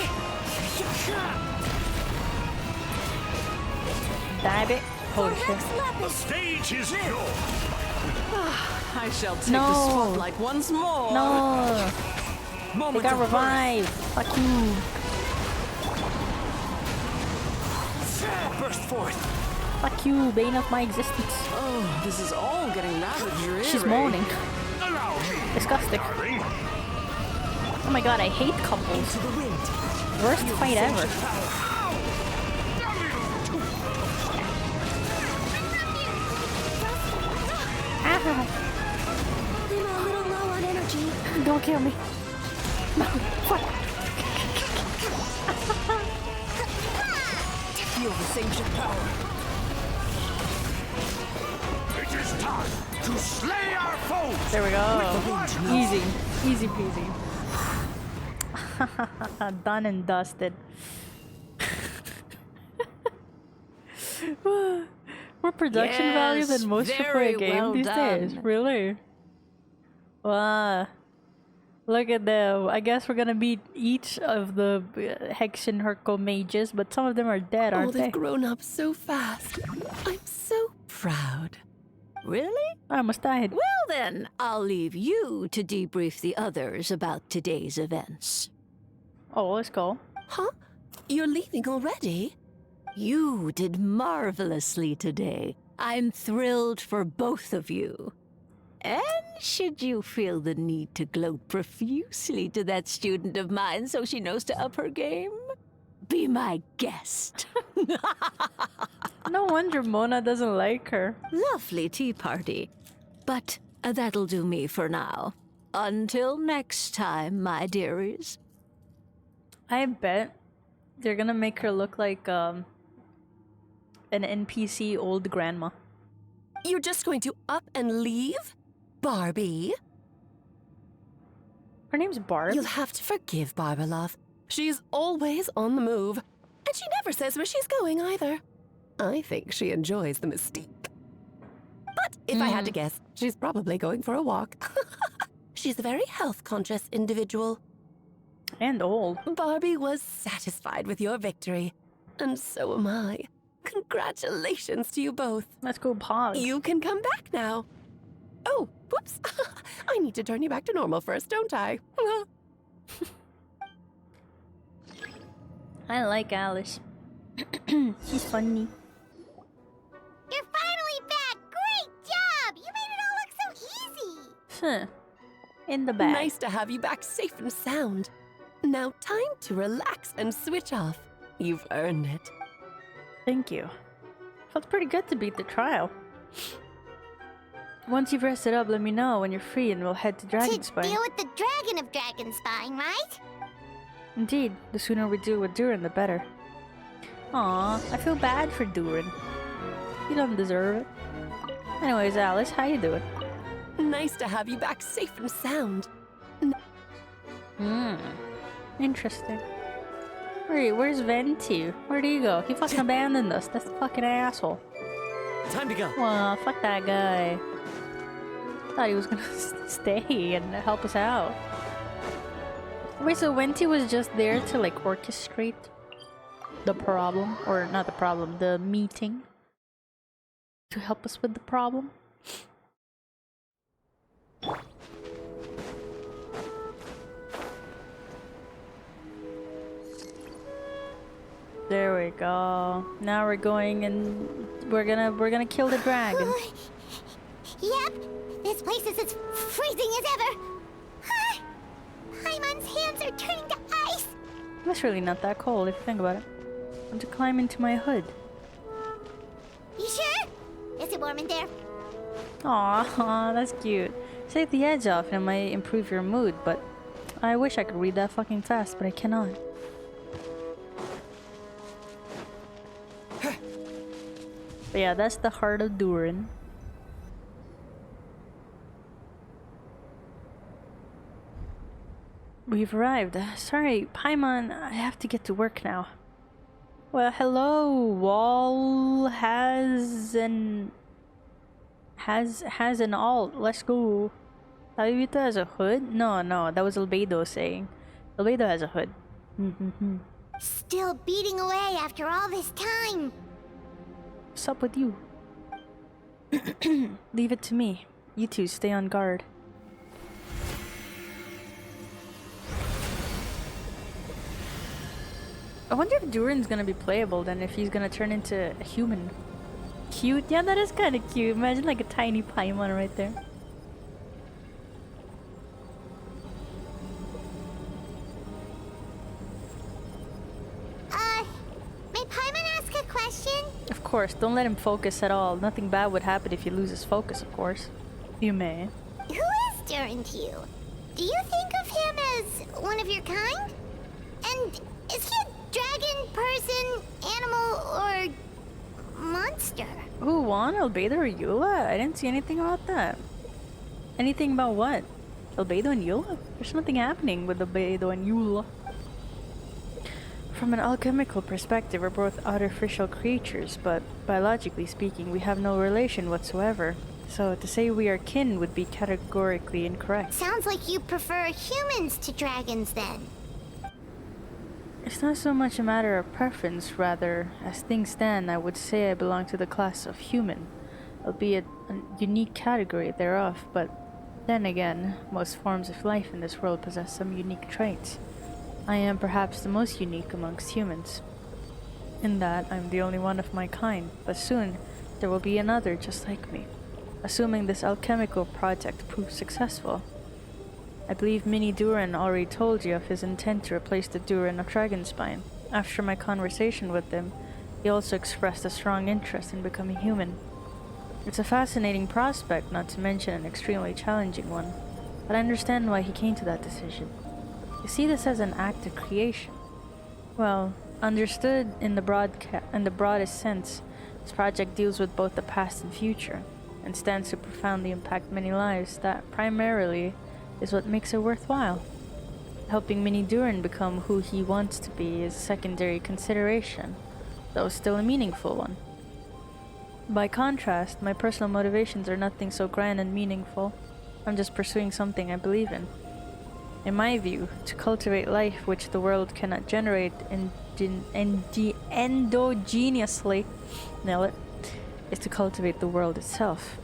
[SPEAKER 1] Die, bitch. Holy shit.
[SPEAKER 14] The stage is yours.
[SPEAKER 18] I shall take
[SPEAKER 1] No.
[SPEAKER 18] the spotlight once more.
[SPEAKER 1] No. They
[SPEAKER 18] Moment
[SPEAKER 1] got
[SPEAKER 18] of
[SPEAKER 1] revived. Fuck you.
[SPEAKER 18] Burst forth.
[SPEAKER 1] Fuck you, bane of my existence.
[SPEAKER 18] Oh, this is all getting rather dreary.
[SPEAKER 1] She's moaning.
[SPEAKER 14] Allow me.
[SPEAKER 1] Disgusting.
[SPEAKER 14] Darling.
[SPEAKER 1] Oh my god, I hate couples.
[SPEAKER 4] To the wind.
[SPEAKER 1] Worst fight ever. Ah,
[SPEAKER 3] I'm a little low on energy.
[SPEAKER 1] don't kill me. No, fuck.
[SPEAKER 4] Feel this ancient power.
[SPEAKER 14] It is time to slay our foes.
[SPEAKER 1] There we go. Easy. Easy peasy. Done and dusted. More production value than most AAA game these days. Really? Wow. Look at them. I guess we're gonna beat each of the Hex and Herco mages, but some of them are dead, aren't
[SPEAKER 16] they've
[SPEAKER 1] they?
[SPEAKER 16] grown up so fast. I'm so proud.
[SPEAKER 6] Really?
[SPEAKER 1] I almost died.
[SPEAKER 6] Well then, I'll leave you to debrief the others about today's events.
[SPEAKER 1] Oh, let's go.
[SPEAKER 16] Huh? You're leaving already?
[SPEAKER 6] You did marvelously today. I'm thrilled for both of you. And should you feel the need to gloat profusely to that student of mine so she knows to up her game, be my guest.
[SPEAKER 1] No wonder Mona doesn't like her.
[SPEAKER 6] Lovely tea party. But that'll do me for now. Until next time, my dearies.
[SPEAKER 1] I bet they're gonna make her look like an NPC old grandma.
[SPEAKER 16] You're just going to up and leave? Barbie?
[SPEAKER 1] Her name's Barb.
[SPEAKER 16] You'll have to forgive Barbalov. She's always on the move. And she never says where she's going either. I think she enjoys the mystique. But if I had to guess, she's probably going for a walk. She's a very health-conscious individual.
[SPEAKER 1] And old.
[SPEAKER 16] Barbie was satisfied with your victory. And so am I. Congratulations to you both.
[SPEAKER 1] Let's go pause.
[SPEAKER 16] You can come back now. Oh, whoops. I need to turn you back to normal first, don't I?
[SPEAKER 1] I like Alice. She's funny.
[SPEAKER 3] You're finally back! Great job! You made it all look so easy!
[SPEAKER 1] Huh. In the bag.
[SPEAKER 16] Nice to have you back safe and sound. Now time to relax and switch off. You've earned it.
[SPEAKER 1] Thank you. Felt pretty good to beat the trial. Once you've rested up, let me know when you're free and we'll head to Dragonspine.
[SPEAKER 3] To deal with the Dragon of Dragonspine, right?
[SPEAKER 1] Indeed, the sooner we do with Durin, the better. Aw, I feel bad for Durin. You don't deserve it. Anyways, Alice, how you doing?
[SPEAKER 16] Nice to have you back safe and sound.
[SPEAKER 1] Interesting. Where's Venti? Where do you go? He fucking abandoned us. That's a fucking asshole.
[SPEAKER 4] Time to go.
[SPEAKER 1] Well, fuck that guy. Thought he was gonna stay and help us out. Wait, so Wenti was just there to like orchestrate the problem, or not the problem, the meeting, to help us with the problem? There we go. Now we're going and we're gonna kill the dragon.
[SPEAKER 3] Yep, this place is as freezing as ever. Paimon's hands are turning to ice.
[SPEAKER 1] That's really not that cold if you think about it. I have to climb into my hood.
[SPEAKER 3] You sure? Is it warm in there?
[SPEAKER 1] Aw, that's cute. Take the edge off and it might improve your mood, but I wish I could read that fucking fast, but I cannot. But yeah, that's the heart of Durin. We've arrived. Sorry, Paimon, I have to get to work now. Well, hello, Wall has an alt. Let's go. Alvito has a hood? No, that was Albedo saying. Albedo has a hood.
[SPEAKER 3] Still beating away after all this time.
[SPEAKER 1] What's up with you? Leave it to me. You two stay on guard. I wonder if Durin's gonna be playable then, if he's gonna turn into a human. Cute? Yeah, that is kind of cute. Imagine like a tiny Paimon right there.
[SPEAKER 3] May Paimon ask a question?
[SPEAKER 1] Of course, don't let him focus at all. Nothing bad would happen if he loses focus, of course. You may.
[SPEAKER 3] Who is Durin to you? Do you think of him as one of your kind? And is he a dragon, person, animal, or monster?
[SPEAKER 1] Who won? Albedo or Eula? I didn't see anything about that. Anything about what? Albedo and Eula? There's nothing happening with Albedo and Eula. From an alchemical perspective, we're both artificial creatures, but biologically speaking, we have no relation whatsoever. So to say we are kin would be categorically incorrect.
[SPEAKER 3] Sounds like you prefer humans to dragons then.
[SPEAKER 1] It's not so much a matter of preference, rather, as things stand, I would say I belong to the class of human, albeit a unique category thereof, but then again, most forms of life in this world possess some unique traits. I am perhaps the most unique amongst humans, in that I'm the only one of my kind, but soon there will be another just like me, assuming this alchemical project proves successful. I believe Mini Durin already told you of his intent to replace the Durin of Dragonspine. After my conversation with him, he also expressed a strong interest in becoming human. It's a fascinating prospect, not to mention an extremely challenging one, but I understand why he came to that decision. You see this as an act of creation. Well, understood in the broadest sense, this project deals with both the past and future, and stands to profoundly impact many lives. That primarily is what makes it worthwhile. Helping Mini Durin become who he wants to be is a secondary consideration, though still a meaningful one. By contrast, my personal motivations are nothing so grand and meaningful. I'm just pursuing something I believe in. In my view, to cultivate life which the world cannot generate endogenously, nail it, is to cultivate the world itself.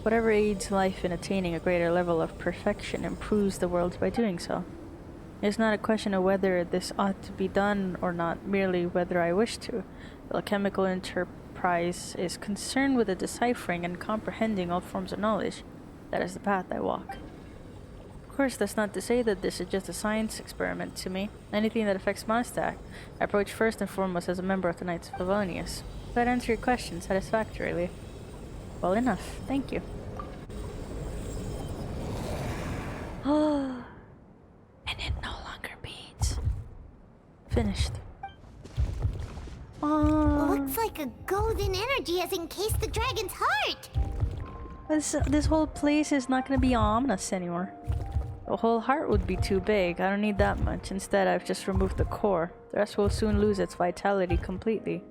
[SPEAKER 1] Whatever aids life in attaining a greater level of perfection improves the world by doing so. It's not a question of whether this ought to be done or not, merely whether I wish to. The alchemical enterprise is concerned with the deciphering and comprehending all forms of knowledge. That is the path I walk. Of course, that's not to say that this is just a science experiment to me. Anything that affects MONDSTAT, I approach first and foremost as a member of the Knights of Favonius. Does that answer your question satisfactorily? Well enough, thank you. Oh, and it no longer beats. Finished.
[SPEAKER 3] Looks like a golden energy has encased the dragon's heart.
[SPEAKER 1] This whole place is not gonna be ominous anymore. The whole heart would be too big. I don't need that much. Instead, I've just removed the core. The rest will soon lose its vitality completely.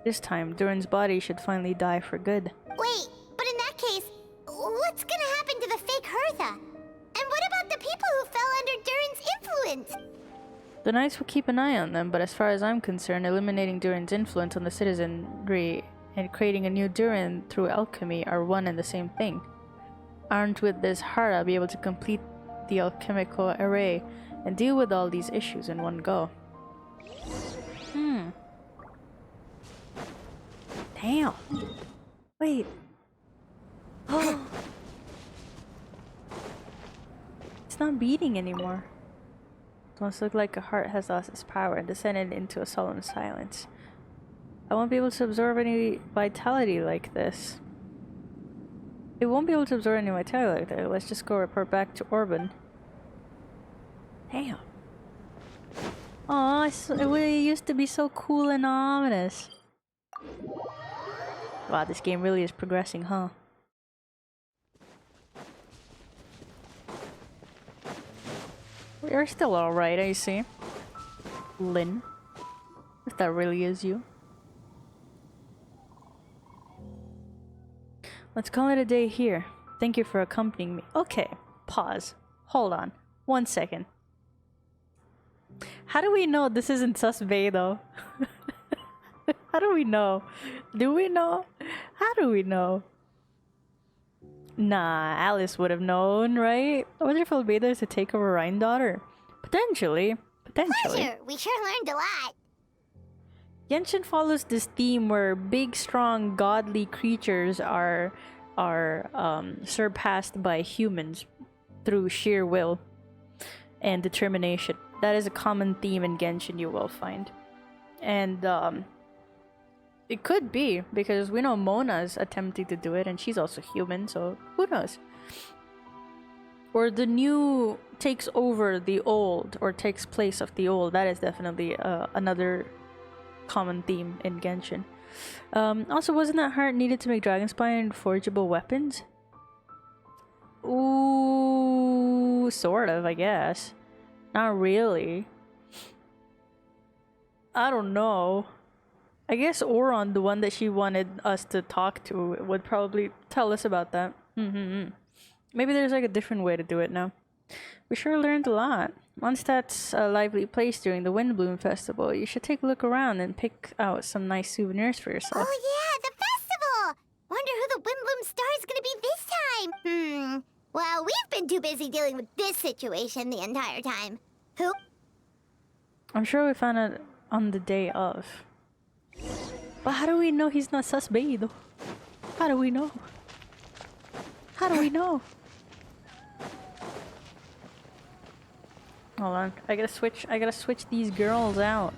[SPEAKER 1] This time, Durin's body should finally die for good.
[SPEAKER 3] Wait, but in that case, what's gonna happen to the fake Hertha? And what about the people who fell under Durin's influence?
[SPEAKER 1] The Knights will keep an eye on them, but as far as I'm concerned, eliminating Durin's influence on the citizenry and creating a new Durin through alchemy are one and the same thing. Armed with this heart, I'll be able to complete the alchemical array and deal with all these issues in one go. Damn. Wait. Oh. It's not beating anymore. It must look like a heart has lost its power and descended into a solemn silence. I won't be able to absorb any vitality like this. It won't be able to absorb any vitality like that. Let's just go report back to Orban. Damn. Aw, it used to be so cool and ominous. Wow, this game really is progressing, huh? You're still alright, I see. Lynn. If that really is you. Let's call it a day here. Thank you for accompanying me. Okay, pause. Hold on. 1 second. How do we know this isn't Sus Bae though? How do we know? Do we know? How do we know? Nah, Alice would have known, right? I wonder if Albedo is to take over Rhine daughter. Potentially. Potentially.
[SPEAKER 3] Pleasure. We sure learned a lot.
[SPEAKER 1] Genshin follows this theme where big, strong, godly creatures are surpassed by humans through sheer will and determination. That is a common theme in Genshin you will find. And it could be, because we know Mona's attempting to do it and she's also human, so who knows? Or the new takes over the old, or takes place of the old. That is definitely another common theme in Genshin. Also, wasn't that heart needed to make dragonspine forgeable weapons? Ooh, sort of, I guess. Not really. I don't know. I guess Oron, the one that she wanted us to talk to, would probably tell us about that. Maybe there's like a different way to do it now. We sure learned a lot. MONDSTAT's a lively place during the Windbloom Festival. You should take a look around and pick out some nice souvenirs for yourself.
[SPEAKER 3] Oh yeah, the festival! Wonder who the Windbloom star is gonna be this time. Well, we've been too busy dealing with this situation the entire time. Who?
[SPEAKER 1] I'm sure we found it on the day of. But how do we know he's not Sus Bae though? How do we know? How do we know? Hold on, I gotta switch these girls out.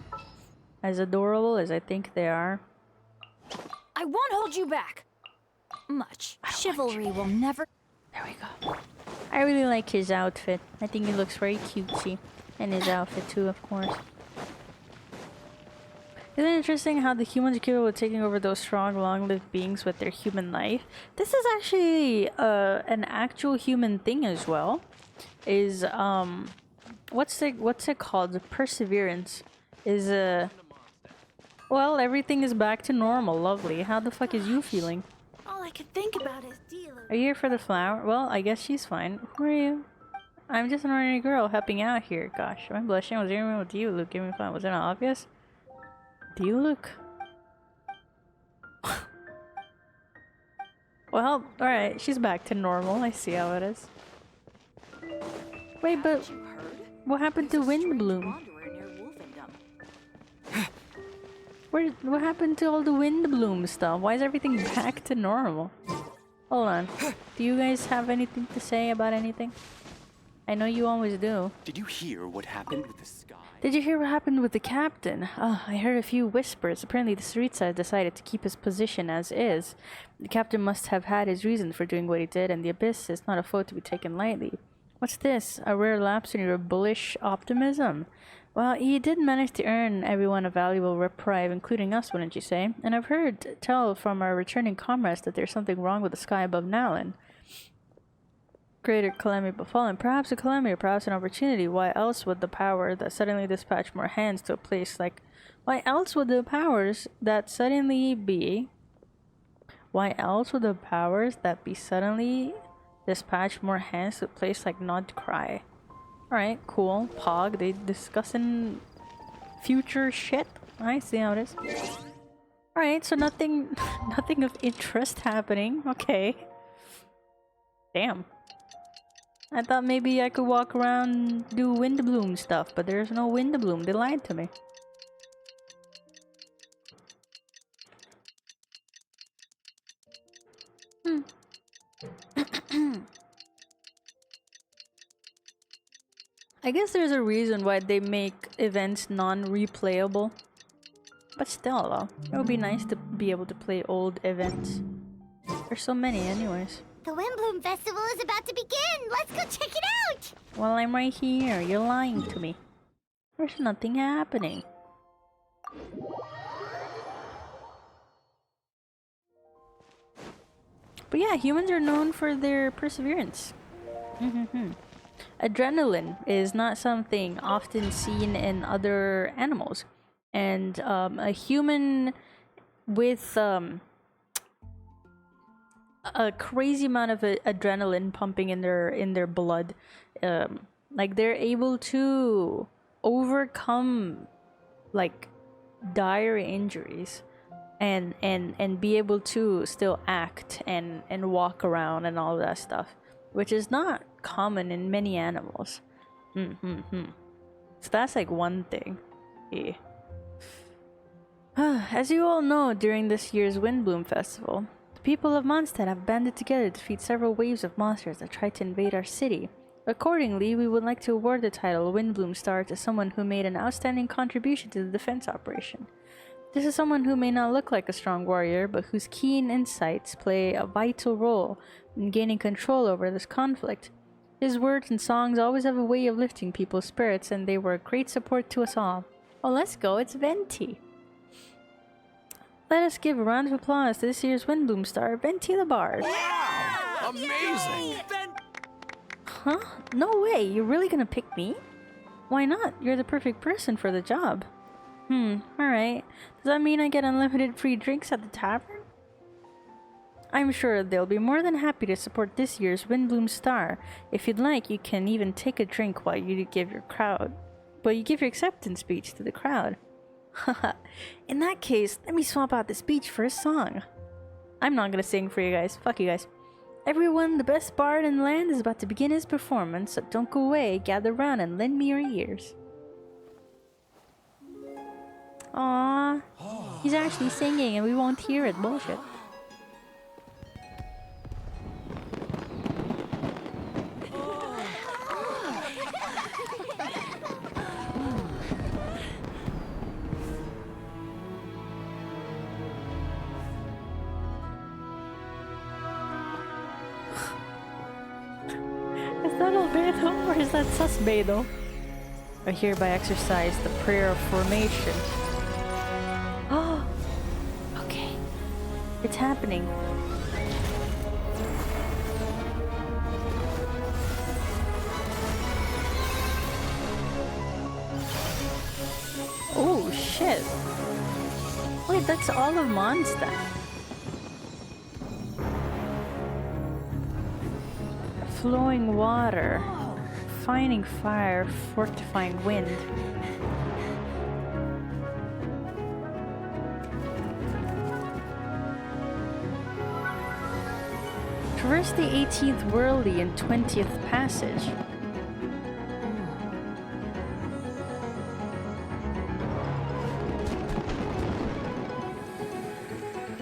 [SPEAKER 1] As adorable as I think they are.
[SPEAKER 2] I won't hold you back. Much. Chivalry will never...
[SPEAKER 1] There we go. I really like his outfit. I think he looks very cutesy. And his outfit too, of course. Isn't it interesting how the humans are capable of taking over those strong, long-lived beings with their human life? This is actually an actual human thing as well. Is what's it called? Perseverance is well, everything is back to normal. Lovely. How the fuck is you feeling?
[SPEAKER 12] All I could think about is dealer.
[SPEAKER 1] Are you here for the flower? Well, I guess she's fine. Who are you? I'm just an ordinary girl helping out here. Gosh, am I blushing? Was there with you? Look, give me fun. Was it not obvious? Do you look? Well, alright, she's back to normal. I see how it is. Wait, but what happened to Windbloom? What happened to all the Windbloom stuff? Why is everything back to normal? Hold on. Do you guys have anything to say about anything? I know you always do.
[SPEAKER 5] Did you hear what happened with the sky?
[SPEAKER 1] Did you hear what happened with the captain? Oh, I heard a few whispers. Apparently the street side decided to keep his position as is. The captain must have had his reason for doing what he did, and the Abyss is not a foe to be taken lightly. What's this? A rare lapse in your bullish optimism? Well, he did manage to earn everyone a valuable reprieve, including us, wouldn't you say? And I've heard tell from our returning comrades that there's something wrong with the sky above Nalin. Greater calamity befallen. Perhaps a calamity, or perhaps an opportunity. Why else would the power that suddenly dispatch more hands to a place like... Why else would the powers that suddenly be... Why else would the powers that be suddenly dispatch more hands to a place like Nod Cry? Alright, cool. Pog, they discussing future shit. I see how it is. Alright, so nothing nothing of interest happening. Okay. Damn. I thought maybe I could walk around and do wind bloom stuff, but there's no wind bloom. They lied to me. I guess there's a reason why they make events non-replayable. But still though, it would be nice to be able to play old events. There's so many anyways.
[SPEAKER 3] The Windbloom Festival is about to begin! Let's go check it out!
[SPEAKER 1] Well, I'm right here. You're lying to me. There's nothing happening. But yeah, humans are known for their perseverance. Adrenaline is not something often seen in other animals. And a human with a crazy amount of adrenaline pumping in their blood, like they're able to overcome like dire injuries and be able to still act and walk around and all that stuff, which is not common in many animals. So that's like one thing. Yeah. As you all know, during this year's Windbloom Festival, the people of MONDSTAT have banded together to defeat several waves of monsters that tried to invade our city. Accordingly, we would like to award the title Windbloom Star to someone who made an outstanding contribution to the defense operation. This is someone who may not look like a strong warrior, but whose keen insights play a vital role in gaining control over this conflict. His words and songs always have a way of lifting people's spirits, and they were a great support to us all. Oh, let's go, it's Venti! Let us give a round of applause to this year's Windbloom Star, Venti the Bard.
[SPEAKER 19] Wow! Amazing!
[SPEAKER 1] Huh? No way, you're really gonna pick me? Why not? You're the perfect person for the job. Alright. Does that mean I get unlimited free drinks at the tavern? I'm sure they'll be more than happy to support this year's Windbloom Star. If you'd like, you can even take a drink while you give your acceptance speech to the crowd. Haha. In that case, let me swap out the speech for a song. I'm not gonna sing for you guys. Fuck you guys. Everyone, the best bard in the land is about to begin his performance, so don't go away, gather round and lend me your ears. Aww. He's actually singing and we won't hear it. Bullshit. Is that Albedo or is that Susbedo? I hereby exercise the prayer of formation. Oh! Okay. It's happening. Oh shit. Wait, that's all of MONDSTAT. Flowing water, finding fire, fortifying wind. Traverse the 18th worldly and 20th passage.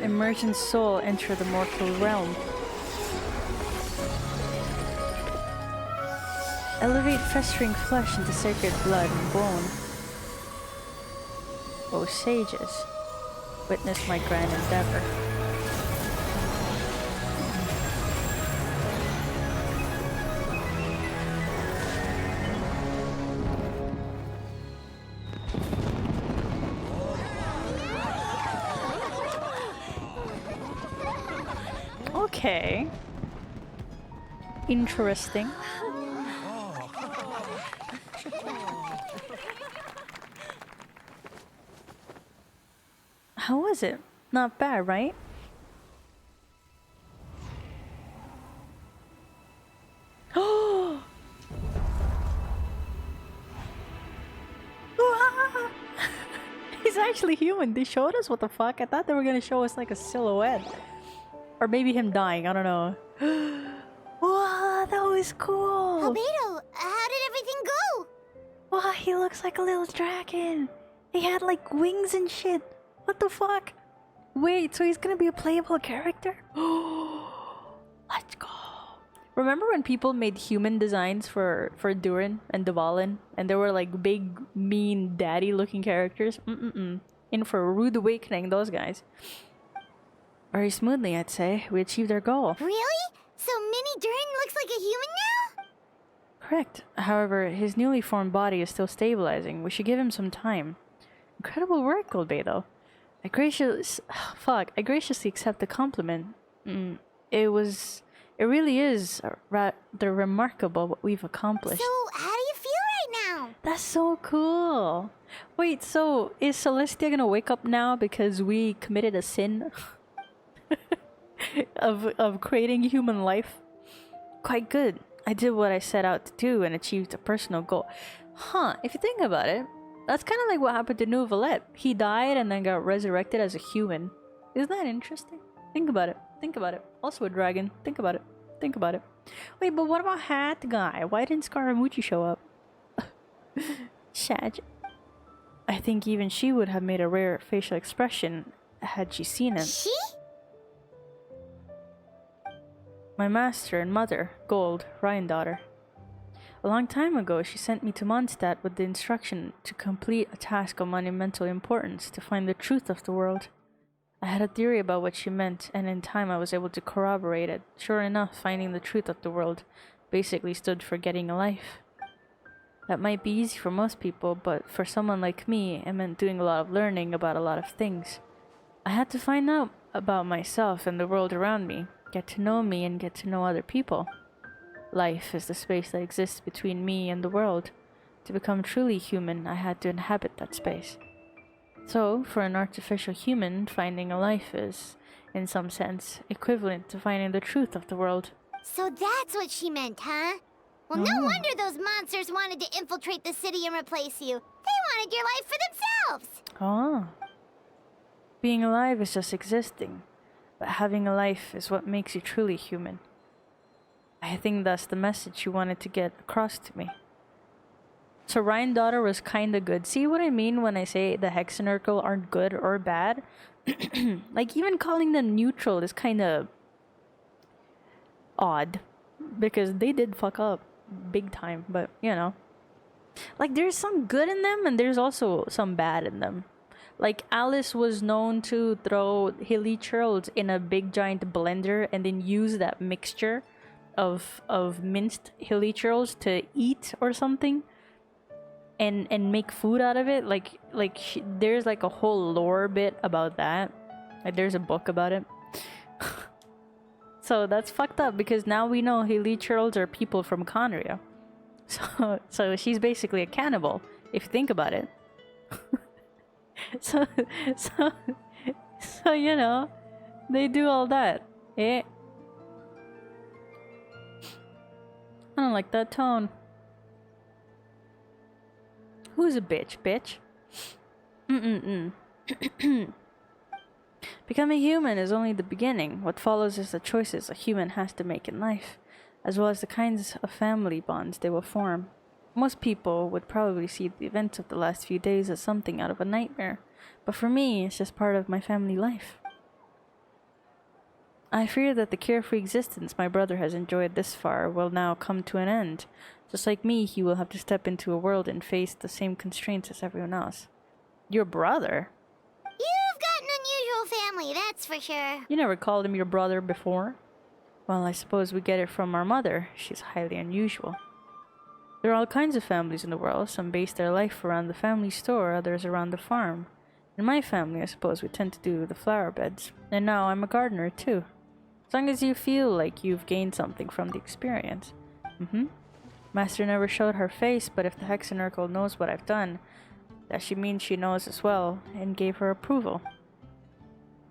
[SPEAKER 1] Emergent soul enter the mortal realm. Elevate festering flesh into sacred blood and bone. O sages, witness my grand endeavor. Okay. Interesting. How was it? Not bad, right? He's actually human. They showed us? What the fuck? I thought they were gonna show us like a silhouette. Or maybe him dying. I don't know. Wow, that was cool.
[SPEAKER 3] Albedo, how did everything go?
[SPEAKER 1] Wow, he looks like a little dragon. He had like wings and shit. What the fuck? Wait, so he's gonna be a playable character? Let's go. Remember when people made human designs for Durin and Dvalin? And they were like big, mean, daddy-looking characters? In for a rude awakening, those guys. Very smoothly, I'd say. We achieved our goal.
[SPEAKER 3] Really? So Mini Durin looks like a human now?
[SPEAKER 1] Correct. However, his newly formed body is still stabilizing. We should give him some time. Incredible work, Albedo. I graciously accept the compliment. It really is rather remarkable what we've accomplished.
[SPEAKER 3] So, how do you feel right now?
[SPEAKER 1] That's so cool. Wait, so is Celestia gonna wake up now because we committed a sin of creating human life? Quite good. I did what I set out to do and achieved a personal goal. Huh, if you think about it, that's kind of like what happened to New Valette. He died and then got resurrected as a human. Isn't that interesting? Think about it. Think about it. Also a dragon. Think about it. Think about it. Wait, but what about Hat Guy? Why didn't Scaramucci show up? Shag. I think even she would have made a rare facial expression had she seen him.
[SPEAKER 3] She?
[SPEAKER 1] My master and mother, Gold, Ryan daughter. A long time ago, she sent me to MONDSTAT with the instruction to complete a task of monumental importance, to find the truth of the world. I had a theory about what she meant, and in time I was able to corroborate it. Sure enough, finding the truth of the world basically stood for getting a life. That might be easy for most people, but for someone like me, it meant doing a lot of learning about a lot of things. I had to find out about myself and the world around me, get to know me and get to know other people. Life is the space that exists between me and the world. To become truly human, I had to inhabit that space. So, for an artificial human, finding a life is, in some sense, equivalent to finding the truth of the world.
[SPEAKER 3] So that's what she meant, huh? Well, no wonder those monsters wanted to infiltrate the city and replace you. They wanted your life for themselves.
[SPEAKER 1] Oh. Being alive is just existing, but having a life is what makes you truly human. I think that's the message you wanted to get across to me. So Ryan daughter was kinda good. See what I mean when I say the Hexenurkel aren't good or bad? Like, even calling them neutral is kinda odd. Because they did fuck up big time, but you know. Like, there's some good in them and there's also some bad in them. Like, Alice was known to throw hilly churls in a big giant blender and then use that mixture of minced hilly churls to eat or something. And make food out of it. There's like a whole lore bit about that. Like, there's a book about it. So that's fucked up because now we know Hilly Churls are people from Conria. So she's basically a cannibal if you think about it. so you know, they do all that. Eh? I don't like that tone. Who's a bitch, bitch? Becoming human is only the beginning. What follows is the choices a human has to make in life, as well as the kinds of family bonds they will form. Most people would probably see the events of the last few days as something out of a nightmare, but for me, it's just part of my family life. I fear that the carefree existence my brother has enjoyed this far will now come to an end. Just like me, he will have to step into a world and face the same constraints as everyone else. Your brother?
[SPEAKER 3] You've got an unusual family, that's for sure.
[SPEAKER 1] You never called him your brother before? Well, I suppose we get it from our mother. She's highly unusual. There are all kinds of families in the world. Some base their life around the family store, others around the farm. In my family, I suppose we tend to do the flower beds. And now I'm a gardener, too. As long as you feel like you've gained something from the experience. Master never showed her face, but if the Hexenurkel knows what I've done, that she means she knows as well, and gave her approval.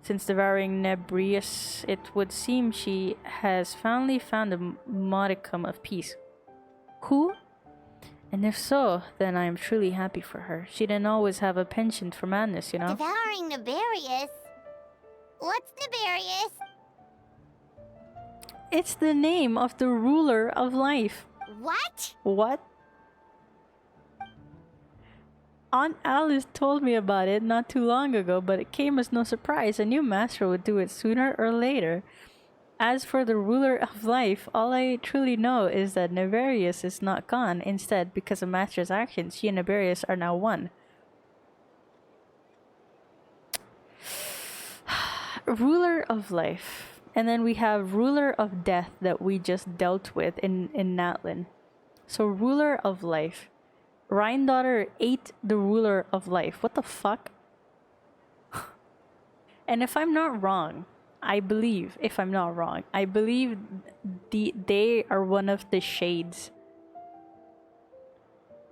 [SPEAKER 1] Since devouring Nebrius, it would seem she has finally found a modicum of peace. Who? And if so, then I am truly happy for her. She didn't always have a penchant for madness, you know?
[SPEAKER 3] Devouring Nefarious? What's Nefarious?
[SPEAKER 1] It's the name of the ruler of life.
[SPEAKER 3] What?
[SPEAKER 1] What? Aunt Alice told me about it not too long ago, but it came as no surprise. I knew Master would do it sooner or later. As for the ruler of life, all I truly know is that Nefarious is not gone. Instead, because of Master's actions, she and Nefarious are now one. Ruler of life. And then we have ruler of death that we just dealt with in Natlin. So ruler of life. Rhine-daughter ate the ruler of life. What the fuck? And if I'm not wrong, I believe they are one of the shades.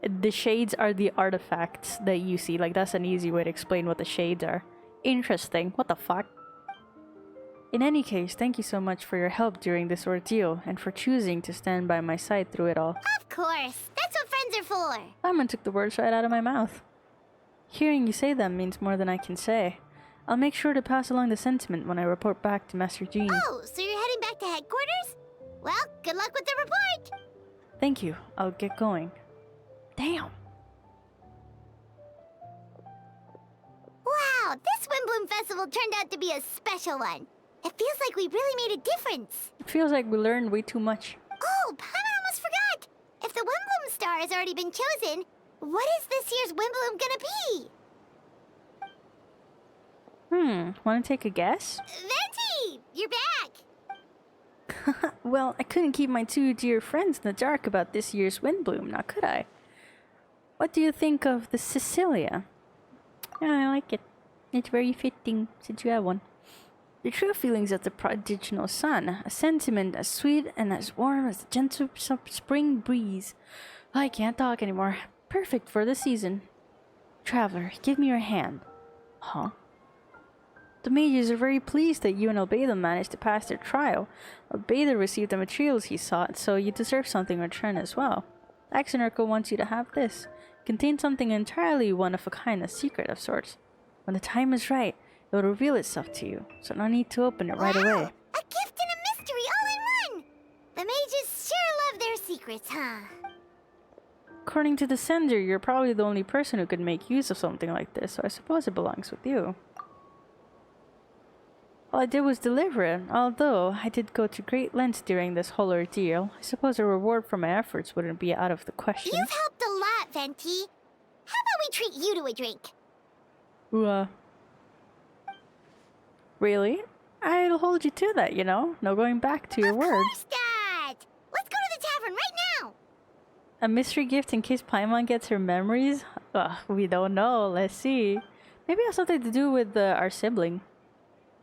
[SPEAKER 1] The shades are the artifacts that you see. Like, that's an easy way to explain what the shades are. Interesting. What the fuck? In any case, thank you so much for your help during this ordeal and for choosing to stand by my side through it all.
[SPEAKER 3] Of course. That's what friends are for.
[SPEAKER 1] Simon took the words right out of my mouth. Hearing you say them means more than I can say. I'll make sure to pass along the sentiment when I report back to Master Jean.
[SPEAKER 3] Oh, so you're heading back to headquarters? Well, good luck with the report.
[SPEAKER 1] Thank you. I'll get going. Damn.
[SPEAKER 3] Wow, this Windbloom Festival turned out to be a special one. It feels like we really made a difference.
[SPEAKER 1] It feels like we learned way too much.
[SPEAKER 3] Oh, Paimon almost forgot. If the Windbloom star has already been chosen, what is this year's Windbloom gonna be?
[SPEAKER 1] Want to take a guess?
[SPEAKER 3] Venti! You're back!
[SPEAKER 1] Well, I couldn't keep my two dear friends in the dark about this year's Windbloom, now could I? What do you think of the Cecilia? Yeah, I like it. It's very fitting, since you have one. The true feelings of the prodigal sun, a sentiment as sweet and as warm as the gentle spring breeze. I can't talk anymore. Perfect for the season. Traveler, give me your hand. Huh? The mages are very pleased that you and Albedo managed to pass their trial. Albedo received the materials he sought, so you deserve something in return as well. Axonurcle wants you to have this. It contains something entirely one of a kind, a secret of sorts. When the time is right, it will reveal itself to you, so no need to open it right away.
[SPEAKER 3] A gift and a mystery all in one! The mages sure love their secrets, huh?
[SPEAKER 1] According to the sender, you're probably the only person who could make use of something like this, so I suppose it belongs with you. All I did was deliver it, although I did go to great lengths during this whole ordeal. I suppose a reward for my efforts wouldn't be out of the question.
[SPEAKER 3] You've helped a lot, Venti. How about we treat you to a drink?
[SPEAKER 1] Really? I'll hold you to that, you know? No going back to your word.
[SPEAKER 3] Of course, Dad! Let's go to the tavern right now!
[SPEAKER 1] A mystery gift in case Paimon gets her memories? We don't know. Let's see. Maybe it has something to do with our sibling.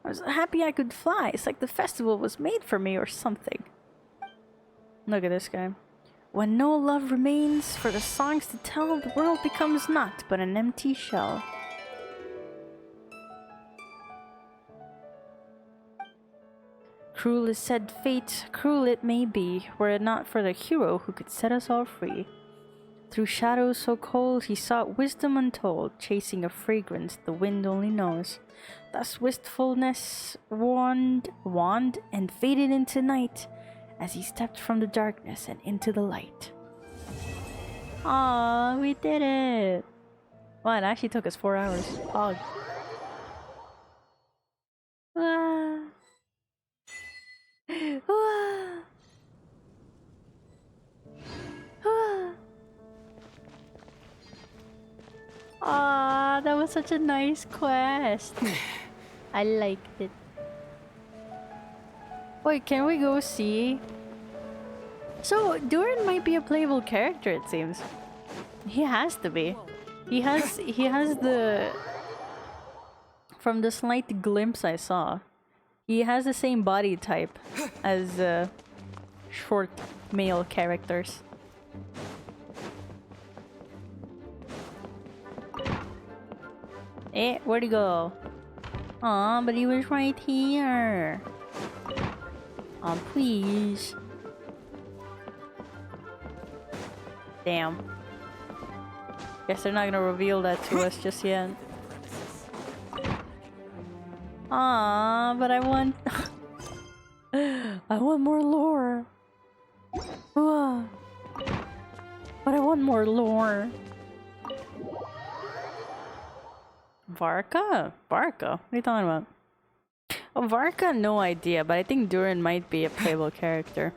[SPEAKER 1] I was happy I could fly. It's like the festival was made for me or something. Look at this guy. When no love remains for the songs to tell, the world becomes naught but an empty shell. Cruel is said fate, cruel it may be, were it not for the hero who could set us all free. Through shadows so cold he sought wisdom untold, chasing a fragrance the wind only knows. Thus wistfulness warmed and faded into night, as he stepped from the darkness and into the light. Aw, we did it! Wow, it actually took us 4 hours. Oh. Ah. Ah. Ah. Aw, that was such a nice quest. I liked it. Wait, can we go see? So, Durin might be a playable character, it seems. He has to be. He has the... From the slight glimpse I saw, he has the same body type as short male characters. Eh, where'd he go? Aw, but he was right here. Aw, please. Damn. Guess they're not gonna reveal that to us just yet. Ah, but I want I want more lore. Ah. But I want more lore. Varka? Varka? What are you talking about? Oh, Varka, no idea, but I think Durin might be a playable character.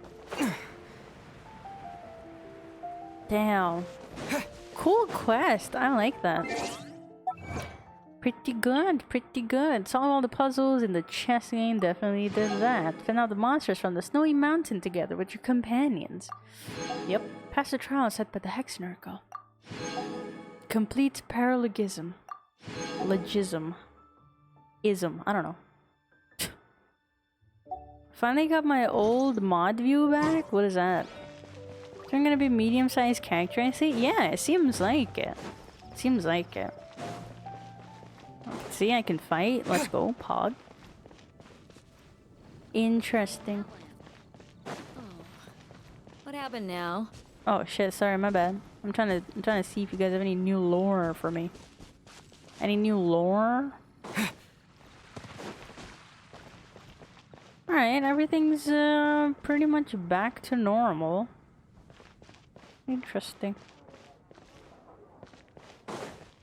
[SPEAKER 1] Damn. Cool quest. I like that. Pretty good, pretty good. Solve all the puzzles in the chess game, definitely did that. Fend out the monsters from the snowy mountain together with your companions. Yep. Pass the trial set by the Hexenorco. Complete paralogism. Logism. Ism. I don't know. Finally got my old mod view back? What is that? Is there gonna be medium-sized character I see? Yeah, it seems like it. Seems like it. See, I can fight. Let's go, Pod. Interesting.
[SPEAKER 13] What happened now?
[SPEAKER 1] Oh shit, sorry, my bad. I'm trying to see if you guys have any new lore for me. Any new lore? Alright, everything's pretty much back to normal. Interesting.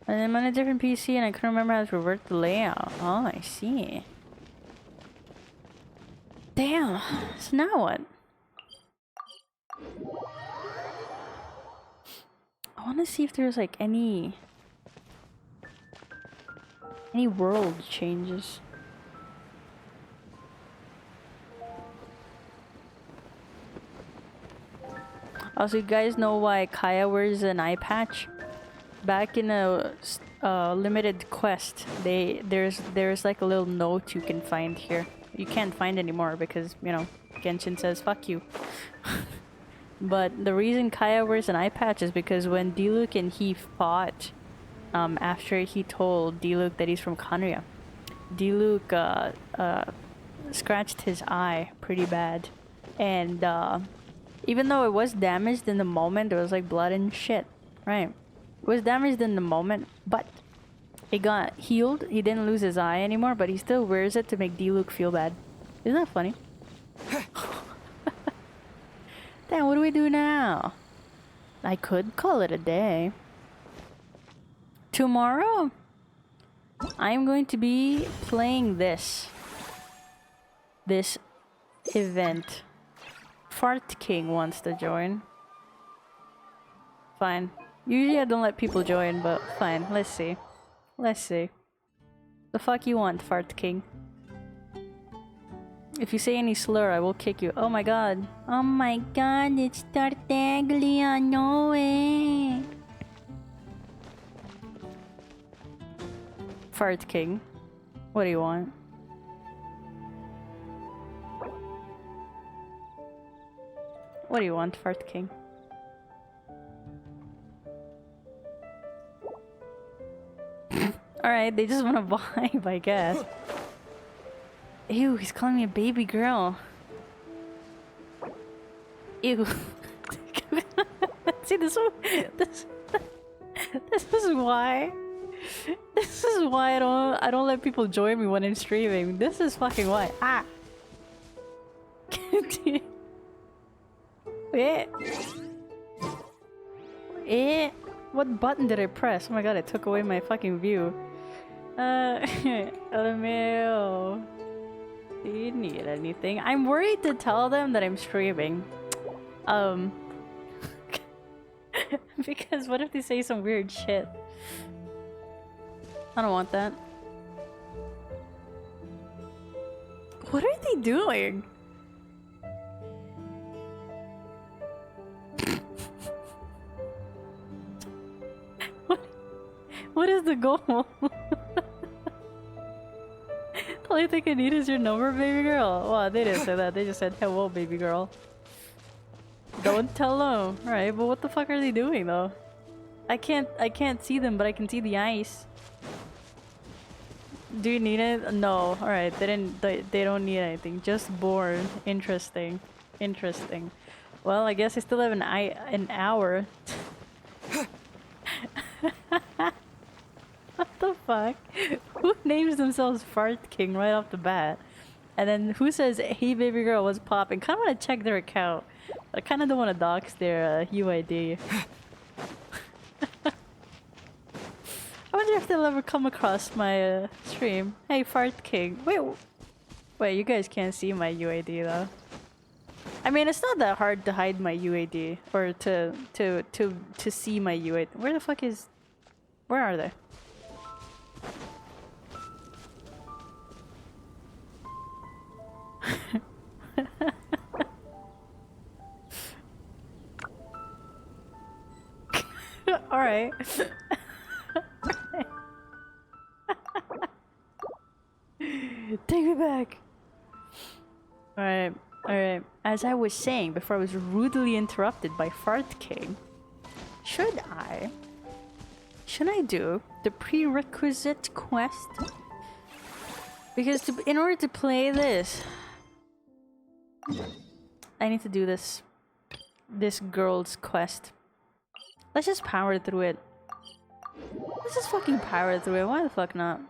[SPEAKER 1] And I'm on a different PC and I couldn't remember how to revert the layout. Oh, I see. Damn. So now what? I want to see if there's like any world changes. Also, you guys know why Kaya wears an eye patch? Back in a limited quest, there's like a little note you can find here. You can't find anymore because, you know, Genshin says fuck you. But the reason Kaya wears an eye patch is because when Diluc and he fought, after he told Diluc that he's from Khaenri'ah, Diluc scratched his eye pretty bad, and even though it was damaged in the moment, there was like blood and shit, right? It was damaged in the moment, but it got healed. He didn't lose his eye anymore, but he still wears it to make Diluc feel bad. Isn't that funny? Damn, what do we do now? I could call it a day. Tomorrow, I'm going to be playing this event. Fart King wants to join. Fine. Usually I don't let people join, but fine. Let's see. Let's see. The fuck you want, Fart King? If you say any slur, I will kick you. Oh my god. Oh my god, it's Tartaglia. No way. Fart King. What do you want? What do you want, Fart King? Alright, they just want to vibe, I guess. Ew, he's calling me a baby girl. Ew. See, this is why. This is why I don't let people join me when I'm streaming. This is fucking why. Ah. What button did I press? Oh my god, it took away my fucking view. LMAO. Do you need anything? I'm worried to tell them that I'm streaming. Because what if they say some weird shit? I don't want that. What are they doing? What is the goal? The only thing I need is your number, baby girl. Well, they didn't say that. They just said, hello, baby girl. Don't tell them. Alright, but what the fuck are they doing, though? I can't see them, but I can see the ice. Do you need it? No. Alright, they don't need anything. Just bored. Interesting. Interesting. Well, I guess I still have an hour. fuck? Who names themselves Fart King right off the bat? And then who says, hey baby girl, what's poppin'? Kinda wanna check their account. I kinda don't wanna dox their UID. I wonder if they'll ever come across my stream. Hey Fart King. Wait, you guys can't see my UID though. I mean, it's not that hard to hide my UID or to see my UID. Where the fuck is? Where are they? All right. Take me back. All right. Alright, as I was saying before I was rudely interrupted by Fart King, should I do the prerequisite quest? Because in order to play this, I need to do this girl's quest. Let's just power through it. Let's just fucking power through it. Why the fuck not?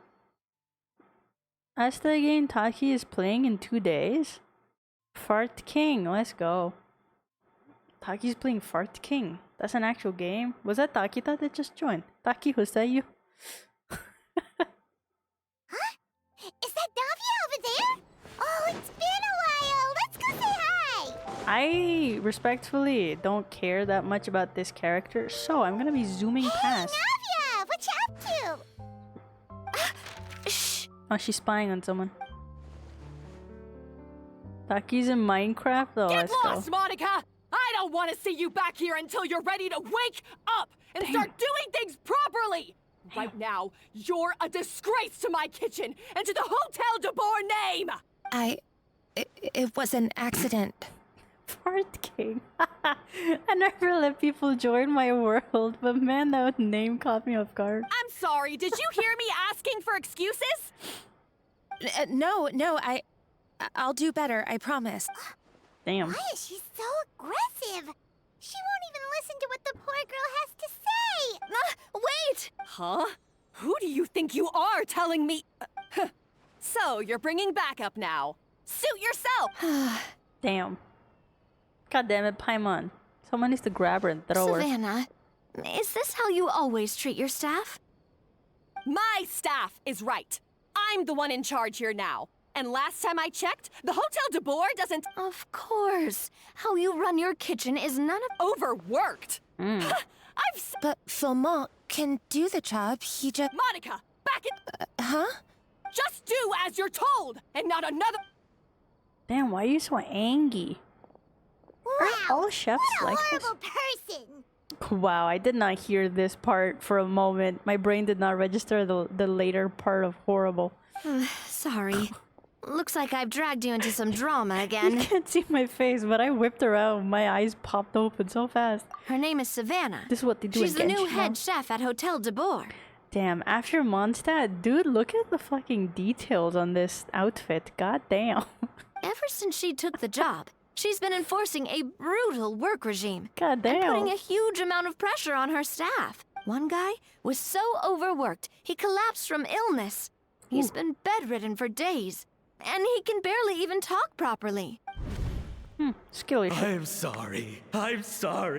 [SPEAKER 1] As the game Taki is playing in 2 days. Fart King, let's go. Taki's playing Fart King. That's an actual game. Was that Taki that just joined? Taki, was that you?
[SPEAKER 3] Huh? Is that Davia over there? Oh, it's been a while. Let's go say hi.
[SPEAKER 1] I respectfully don't care that much about this character, so I'm gonna be zooming past.
[SPEAKER 3] Davia, what you up to?
[SPEAKER 1] Shh. Oh, she's spying on someone. Taki's in Minecraft though.
[SPEAKER 4] Get lost, Monica! I don't want to see you back here until you're ready to wake up and start doing things properly! Right now, you're a disgrace to my kitchen and to the Hotel de Boer name!
[SPEAKER 2] It was an accident.
[SPEAKER 1] Fart King. I never let people join my world, but man, that name caught me off guard.
[SPEAKER 4] I'm sorry, did you hear me asking for excuses?
[SPEAKER 2] No, I'll do better, I promise.
[SPEAKER 1] Damn.
[SPEAKER 3] Why is she so aggressive? She won't even listen to what the poor girl has to say.
[SPEAKER 4] Wait! Huh? Who do you think you are telling me? So, you're bringing backup now. Suit yourself!
[SPEAKER 1] Damn. God damn it, Paimon. Someone needs to grab her and throw her.
[SPEAKER 12] Savannah, is this how you always treat your staff?
[SPEAKER 4] My staff is right. I'm the one in charge here now. And last time I checked, the Hotel de Boer doesn't—
[SPEAKER 12] Of course. How you run your kitchen is none of—
[SPEAKER 4] Overworked!
[SPEAKER 2] But Philmont can do the job, he just—
[SPEAKER 4] Monica, back it—
[SPEAKER 2] huh?
[SPEAKER 4] Just do as you're told, and not another—
[SPEAKER 1] Damn, why are you so angry?
[SPEAKER 3] Wow,
[SPEAKER 1] are all chefs
[SPEAKER 3] what a
[SPEAKER 1] like this?
[SPEAKER 3] horrible person.
[SPEAKER 1] Wow, I did not hear this part for a moment. My brain did not register the later part of horrible.
[SPEAKER 12] Sorry. Looks like I've dragged you into some drama again.
[SPEAKER 1] You can't see my face, but I whipped around. My eyes popped open so fast.
[SPEAKER 12] Her name is Savannah.
[SPEAKER 1] This is what they do
[SPEAKER 12] She's the
[SPEAKER 1] in
[SPEAKER 12] new
[SPEAKER 1] GENSHIN.
[SPEAKER 12] head chef at Hotel de Boer.
[SPEAKER 1] Damn, after MONDSTAT, dude, look at the fucking details on this outfit. God damn.
[SPEAKER 12] Ever since she took the job, she's been enforcing a brutal work regime.
[SPEAKER 1] God damn.
[SPEAKER 12] And putting a huge amount of pressure on her staff. One guy was so overworked, he collapsed from illness. He's been bedridden for days. And he can barely even talk properly.
[SPEAKER 1] Skill issue.
[SPEAKER 7] I'm sorry. I'm sorry.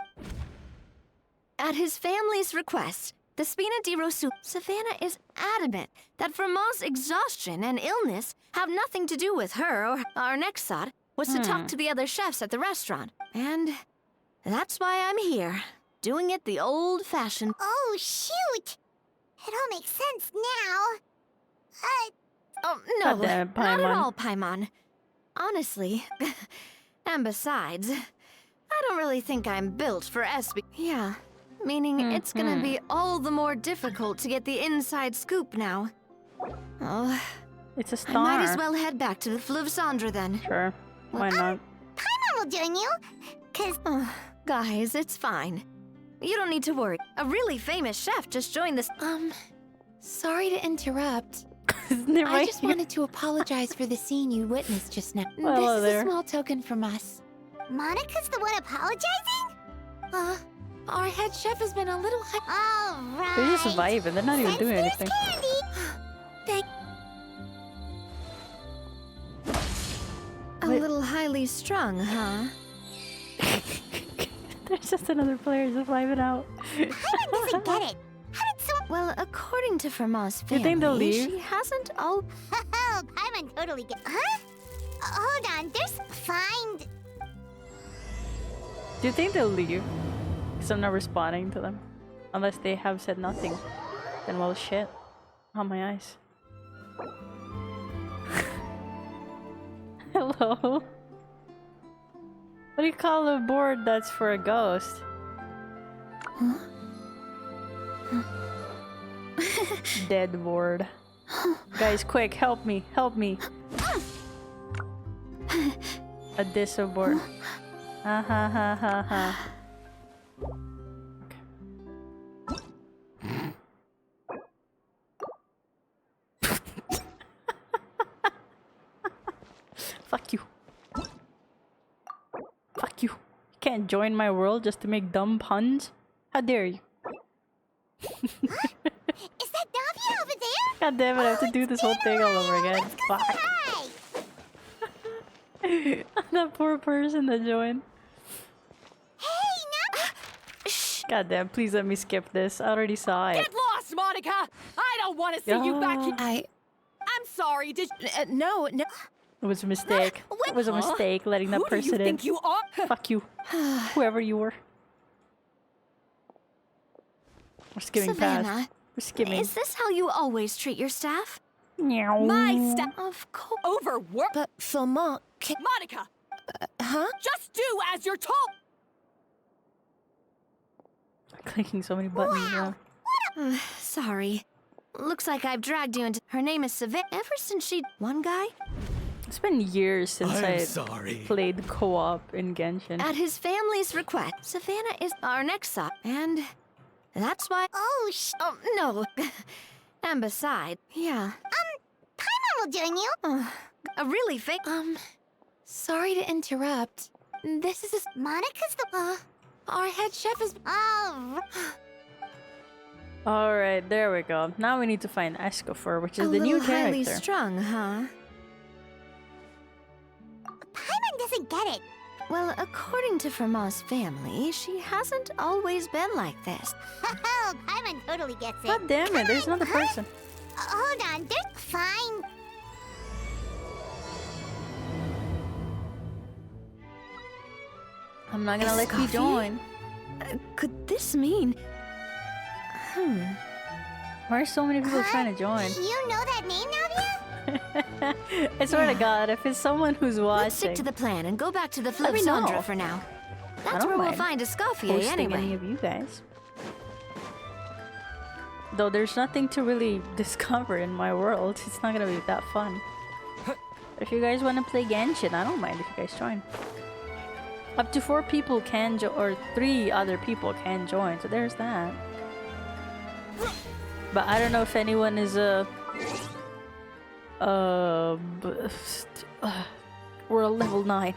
[SPEAKER 12] At his family's request, the Spina di Rosu, Savannah is adamant that Vermont's exhaustion and illness have nothing to do with her, or our next thought was to talk to the other chefs at the restaurant. And that's why I'm here, doing it the old-fashioned—
[SPEAKER 3] Oh, shoot! It all makes sense now.
[SPEAKER 12] Oh, no,
[SPEAKER 1] God damn it,
[SPEAKER 12] not at
[SPEAKER 1] Paimon.
[SPEAKER 12] all, Paimon. Honestly. And besides, I don't really think I'm built for SB. Yeah, meaning it's gonna be all the more difficult to get the inside scoop now. Oh,
[SPEAKER 1] it's a star.
[SPEAKER 12] I might as well head back to the Fleuve Cendre then.
[SPEAKER 1] Sure, why not?
[SPEAKER 3] Paimon will join you, 'cause—
[SPEAKER 12] Guys, it's fine. You don't need to worry. A really famous chef just joined this—
[SPEAKER 22] Sorry to interrupt.
[SPEAKER 1] I
[SPEAKER 22] I just wanted to apologize for the scene you witnessed just now.
[SPEAKER 1] Well, hello
[SPEAKER 22] this is
[SPEAKER 1] there.
[SPEAKER 22] a small token from us.
[SPEAKER 3] Monica's the one apologizing?
[SPEAKER 22] Our head chef has been a little
[SPEAKER 3] All right.
[SPEAKER 1] They're just vibing. They're not even doing anything.
[SPEAKER 3] Candy.
[SPEAKER 12] A little highly strung, huh?
[SPEAKER 1] There's just another player just vibing out.
[SPEAKER 3] Paimon doesn't get it. How did so?
[SPEAKER 12] Well, according to Fermat's family,
[SPEAKER 1] You think they'll leave?
[SPEAKER 12] she hasn't all.
[SPEAKER 3] Oh, Paimon totally get. Huh? Hold on. There's find.
[SPEAKER 1] Do you think they'll leave? Because I'm not responding to them. Unless they have said nothing. Then well, shit. On my eyes. Hello? What do you call a board that's for a ghost?
[SPEAKER 12] Huh?
[SPEAKER 1] Dead board. Guys, quick, help me, help me. A disso board. Ha ha ha ha ha. Fuck you. Fuck you. You can't join my world just to make dumb puns? How dare you?
[SPEAKER 3] Is that Navia over there?
[SPEAKER 1] God damn it, I have to do this whole thing all over again. Fuck. That poor person that joined.
[SPEAKER 3] Hey,
[SPEAKER 1] God damn, please let me skip this. I already saw it.
[SPEAKER 4] Get lost, Monica! I don't want to see you back here. I'm sorry, did
[SPEAKER 12] no.
[SPEAKER 1] It was a mistake. It was a mistake letting that person
[SPEAKER 4] Who do you
[SPEAKER 1] in.
[SPEAKER 4] think you are?
[SPEAKER 1] Fuck you. Whoever you were. We're skimming
[SPEAKER 12] Savannah,
[SPEAKER 1] past. We're skimming.
[SPEAKER 12] Is this how you always treat your staff?
[SPEAKER 1] Meow.
[SPEAKER 12] My staff, of course.
[SPEAKER 4] Overwork?
[SPEAKER 12] But Fermat
[SPEAKER 4] Monica!
[SPEAKER 12] Huh?
[SPEAKER 4] Just do as you're told!
[SPEAKER 1] Clicking so many buttons now.
[SPEAKER 12] Sorry. Looks like I've dragged you into. Her name is Savannah. Ever since she. One guy?
[SPEAKER 1] It's been years since I
[SPEAKER 7] sorry.
[SPEAKER 1] played co-op in Genshin.
[SPEAKER 12] At his family's request, Savannah is our next stop, and that's why.
[SPEAKER 3] Oh,
[SPEAKER 12] no. And besides, yeah.
[SPEAKER 3] Paimon will join you.
[SPEAKER 12] A really fake.
[SPEAKER 22] Sorry to interrupt. This is
[SPEAKER 3] Monica's the.
[SPEAKER 22] Our head chef is.
[SPEAKER 3] Oh.
[SPEAKER 1] Alright, there we go. Now we need to find Escoffer, which is the new character.
[SPEAKER 12] Highly strung, huh?
[SPEAKER 3] Paimon doesn't get it.
[SPEAKER 12] Well, according to Fermat's family, she hasn't always been like this.
[SPEAKER 3] Oh, Paimon totally gets it.
[SPEAKER 1] God damn it, there's another person.
[SPEAKER 3] Hold on, there's fine.
[SPEAKER 1] I'm not gonna let you join.
[SPEAKER 12] Could this mean?
[SPEAKER 1] Why are so many people trying to join?
[SPEAKER 3] You know that name, Navia?
[SPEAKER 1] I swear to God, if it's someone who's watching.
[SPEAKER 12] Let's stick to the plan and go back to the
[SPEAKER 1] Let me know.
[SPEAKER 12] Flipsandra for now.
[SPEAKER 1] I
[SPEAKER 12] That's
[SPEAKER 1] don't
[SPEAKER 12] where we'll
[SPEAKER 1] mind
[SPEAKER 12] find Escoffier
[SPEAKER 1] hosting
[SPEAKER 12] anyway.
[SPEAKER 1] any of you guys. Though there's nothing to really discover in my world, it's not gonna be that fun. If you guys want to play Genshin, I don't mind if you guys join. Up to 4 people can join, or 3 other people can join, so there's that. But I don't know if anyone is we're level 9.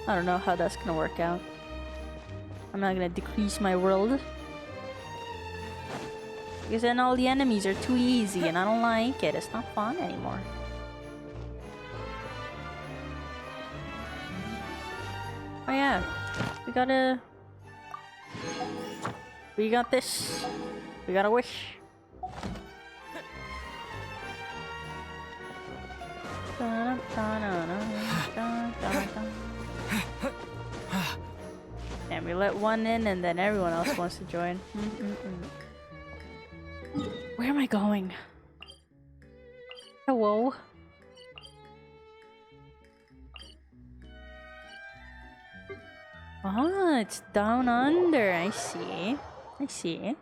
[SPEAKER 1] I don't know how that's gonna work out. I'm not gonna decrease my world. Because then all the enemies are too easy and I don't like it. It's not fun anymore. Oh yeah, we got this. We got a wish. And we let one in and then everyone else wants to join. Where am I going? Hello? Oh, it's down under. I see. I see.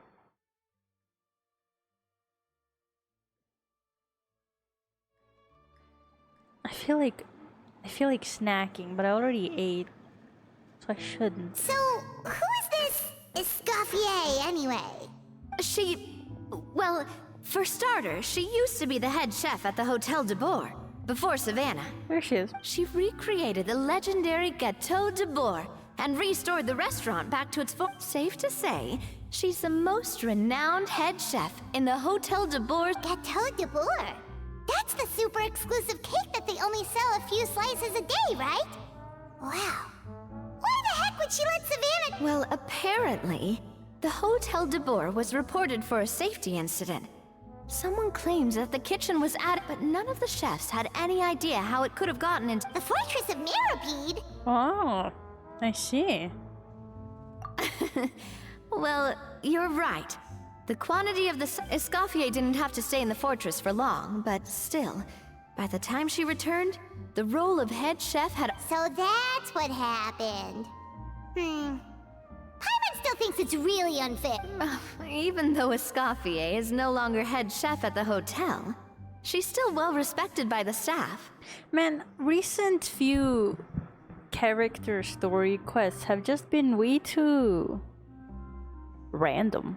[SPEAKER 1] I feel like snacking, but I already ate, so I shouldn't.
[SPEAKER 3] So, who is this Escoffier anyway?
[SPEAKER 12] Well, for starters, she used to be the head chef at the Hotel de Boer, before Savannah.
[SPEAKER 1] There she is.
[SPEAKER 12] She recreated the legendary Gâteau de Boer and restored the restaurant back to its full. Safe to say, She's the most renowned head chef in the Hotel de Bourg.
[SPEAKER 3] Chateau de Bourg? That's the super exclusive cake that they only sell a few slices a day, right? Wow. Why the heck would she let Savannah...
[SPEAKER 12] Well, apparently, the Hotel de Bourg was reported for a safety incident. Someone claims that the kitchen was but none of the chefs had any idea how it could have gotten into
[SPEAKER 3] the fortress of Mirabede.
[SPEAKER 1] Oh, I see.
[SPEAKER 12] Well, you're right. The quantity of the Escoffier didn't have to stay in the fortress for long, but still, by the time she returned, the role of head chef had...
[SPEAKER 3] So that's what happened. Paimon still thinks it's really unfair.
[SPEAKER 12] Even though Escoffier is no longer head chef at the hotel, she's still well respected by the staff.
[SPEAKER 1] Man, recent few character story quests have just been way too random,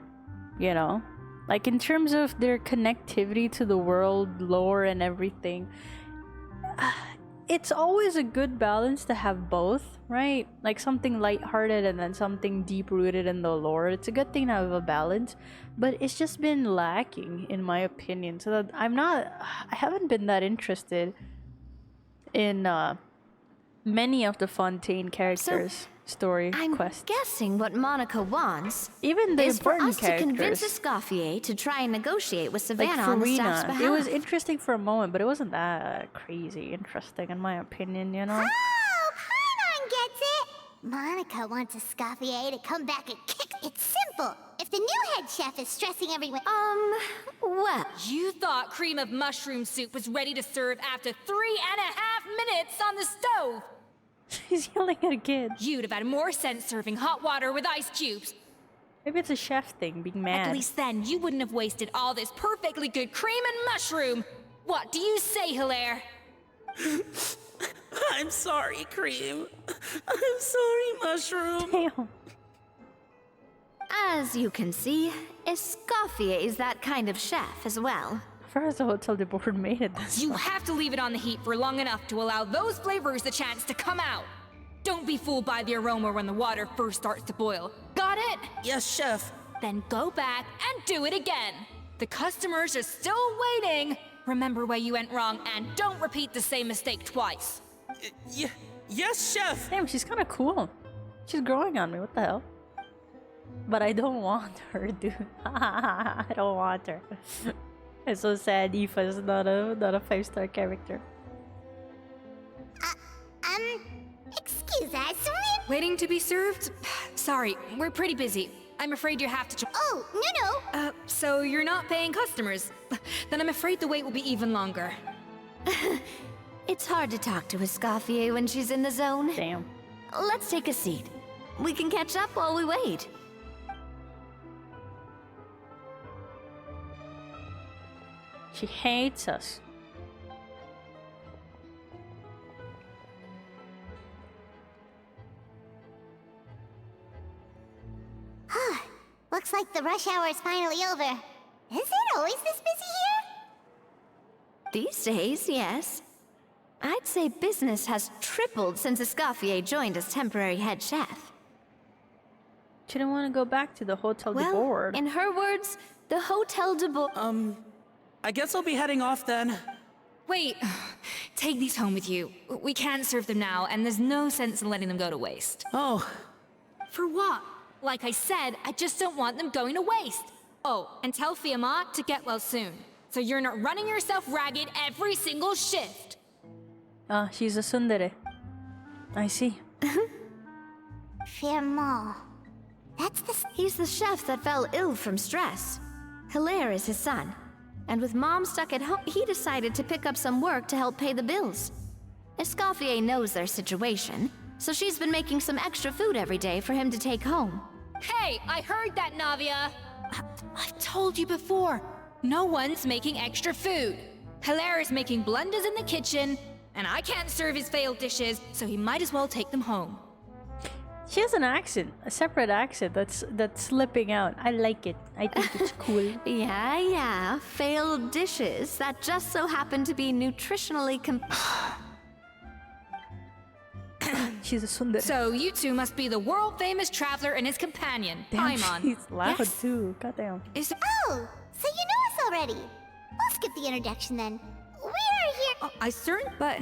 [SPEAKER 1] you know? Like in terms of their connectivity to the world, lore, and everything. It's always a good balance to have both, right? Like something lighthearted and then something deep-rooted in the lore. It's a good thing to have a balance, but it's just been lacking, in my opinion. So that I haven't been that interested in many of the Fontaine characters' story quests.
[SPEAKER 12] I'm guessing what Monica wants
[SPEAKER 1] even the
[SPEAKER 12] is for
[SPEAKER 1] important
[SPEAKER 12] us
[SPEAKER 1] characters
[SPEAKER 12] to convince Escoffier to try and negotiate with Savannah
[SPEAKER 1] like
[SPEAKER 12] on the staff's
[SPEAKER 1] Farina.
[SPEAKER 12] behalf.
[SPEAKER 1] It was interesting for a moment, but it wasn't that crazy interesting in my opinion, you know?
[SPEAKER 3] Oh, Paimon gets it! Monica wants Escoffier to come back and kick. It's simple. If the new head chef is stressing everyone...
[SPEAKER 12] well...
[SPEAKER 9] You thought cream of mushroom soup was ready to serve after 3.5 minutes on the stove!
[SPEAKER 1] He's yelling at a kid.
[SPEAKER 9] You'd have had more sense serving hot water with ice cubes.
[SPEAKER 1] Maybe it's a chef thing, being mad.
[SPEAKER 9] At least then you wouldn't have wasted all this perfectly good cream and mushroom. What do you say, Hilaire?
[SPEAKER 18] I'm sorry, Cream. I'm sorry, Mushroom.
[SPEAKER 1] Damn.
[SPEAKER 12] As you can see, Escoffier is that kind of chef as well.
[SPEAKER 1] First, the Hotel de Bourg made it this
[SPEAKER 9] You
[SPEAKER 1] far.
[SPEAKER 9] have to leave it on the heat for long enough to allow those flavors the chance to come out. Don't be fooled by the aroma when the water first starts to boil. Got it?
[SPEAKER 18] Yes, Chef.
[SPEAKER 9] Then go back and do it again. The customers are still waiting. Remember where you went wrong and don't repeat the same mistake twice.
[SPEAKER 18] Yes, Chef.
[SPEAKER 1] Damn, she's kind of cool. She's growing on me. What the hell? But I don't want her, dude. I don't want her. It's so sad. Aoife is not a 5-star character.
[SPEAKER 3] Excuse us,
[SPEAKER 9] Waiting to be served? Sorry, we're pretty busy. I'm afraid you have to.
[SPEAKER 3] Oh, no.
[SPEAKER 9] So you're not paying customers? Then I'm afraid the wait will be even longer.
[SPEAKER 12] It's hard to talk to Escoffier when she's in the zone.
[SPEAKER 1] Damn.
[SPEAKER 12] Let's take a seat. We can catch up while we wait.
[SPEAKER 1] She hates us.
[SPEAKER 3] Looks like the rush hour is finally over. Is it always this busy here?
[SPEAKER 12] These days, yes. I'd say business has tripled since Escoffier joined as temporary head chef.
[SPEAKER 1] She didn't want to go back to the Hotel de Bourg.
[SPEAKER 12] In her words, the Hotel de Bourg...
[SPEAKER 18] I guess I'll be heading off then.
[SPEAKER 9] Wait, take these home with you. We can't serve them now, and there's no sense in letting them go to waste.
[SPEAKER 18] Oh.
[SPEAKER 9] For what? Like I said, I just don't want them going to waste. Oh, and tell Fiamma to get well soon, so you're not running yourself ragged every single shift.
[SPEAKER 1] Ah, she's a tsundere. I see.
[SPEAKER 3] Fiamma.
[SPEAKER 12] He's the chef that fell ill from stress. Hilaire is his son. And with Mom stuck at home, he decided to pick up some work to help pay the bills. Escoffier knows their situation, so she's been making some extra food every day for him to take home.
[SPEAKER 9] Hey, I heard that, Navia! I've told you before, no one's making extra food. Hilaire is making blunders in the kitchen, and I can't serve his failed dishes, so he might as well take them home.
[SPEAKER 1] She has an accent, a separate accent that's slipping out. I like it. I think it's cool.
[SPEAKER 12] Yeah. Failed dishes that just so happen to be nutritionally
[SPEAKER 21] she's a tsundere.
[SPEAKER 9] So you two must be the world-famous traveler and his companion,
[SPEAKER 21] Damn,
[SPEAKER 9] Paimon.
[SPEAKER 21] she's loud too. Goddamn.
[SPEAKER 3] Oh, so you know us already. We'll skip the introduction then. We're here.
[SPEAKER 9] Oh, but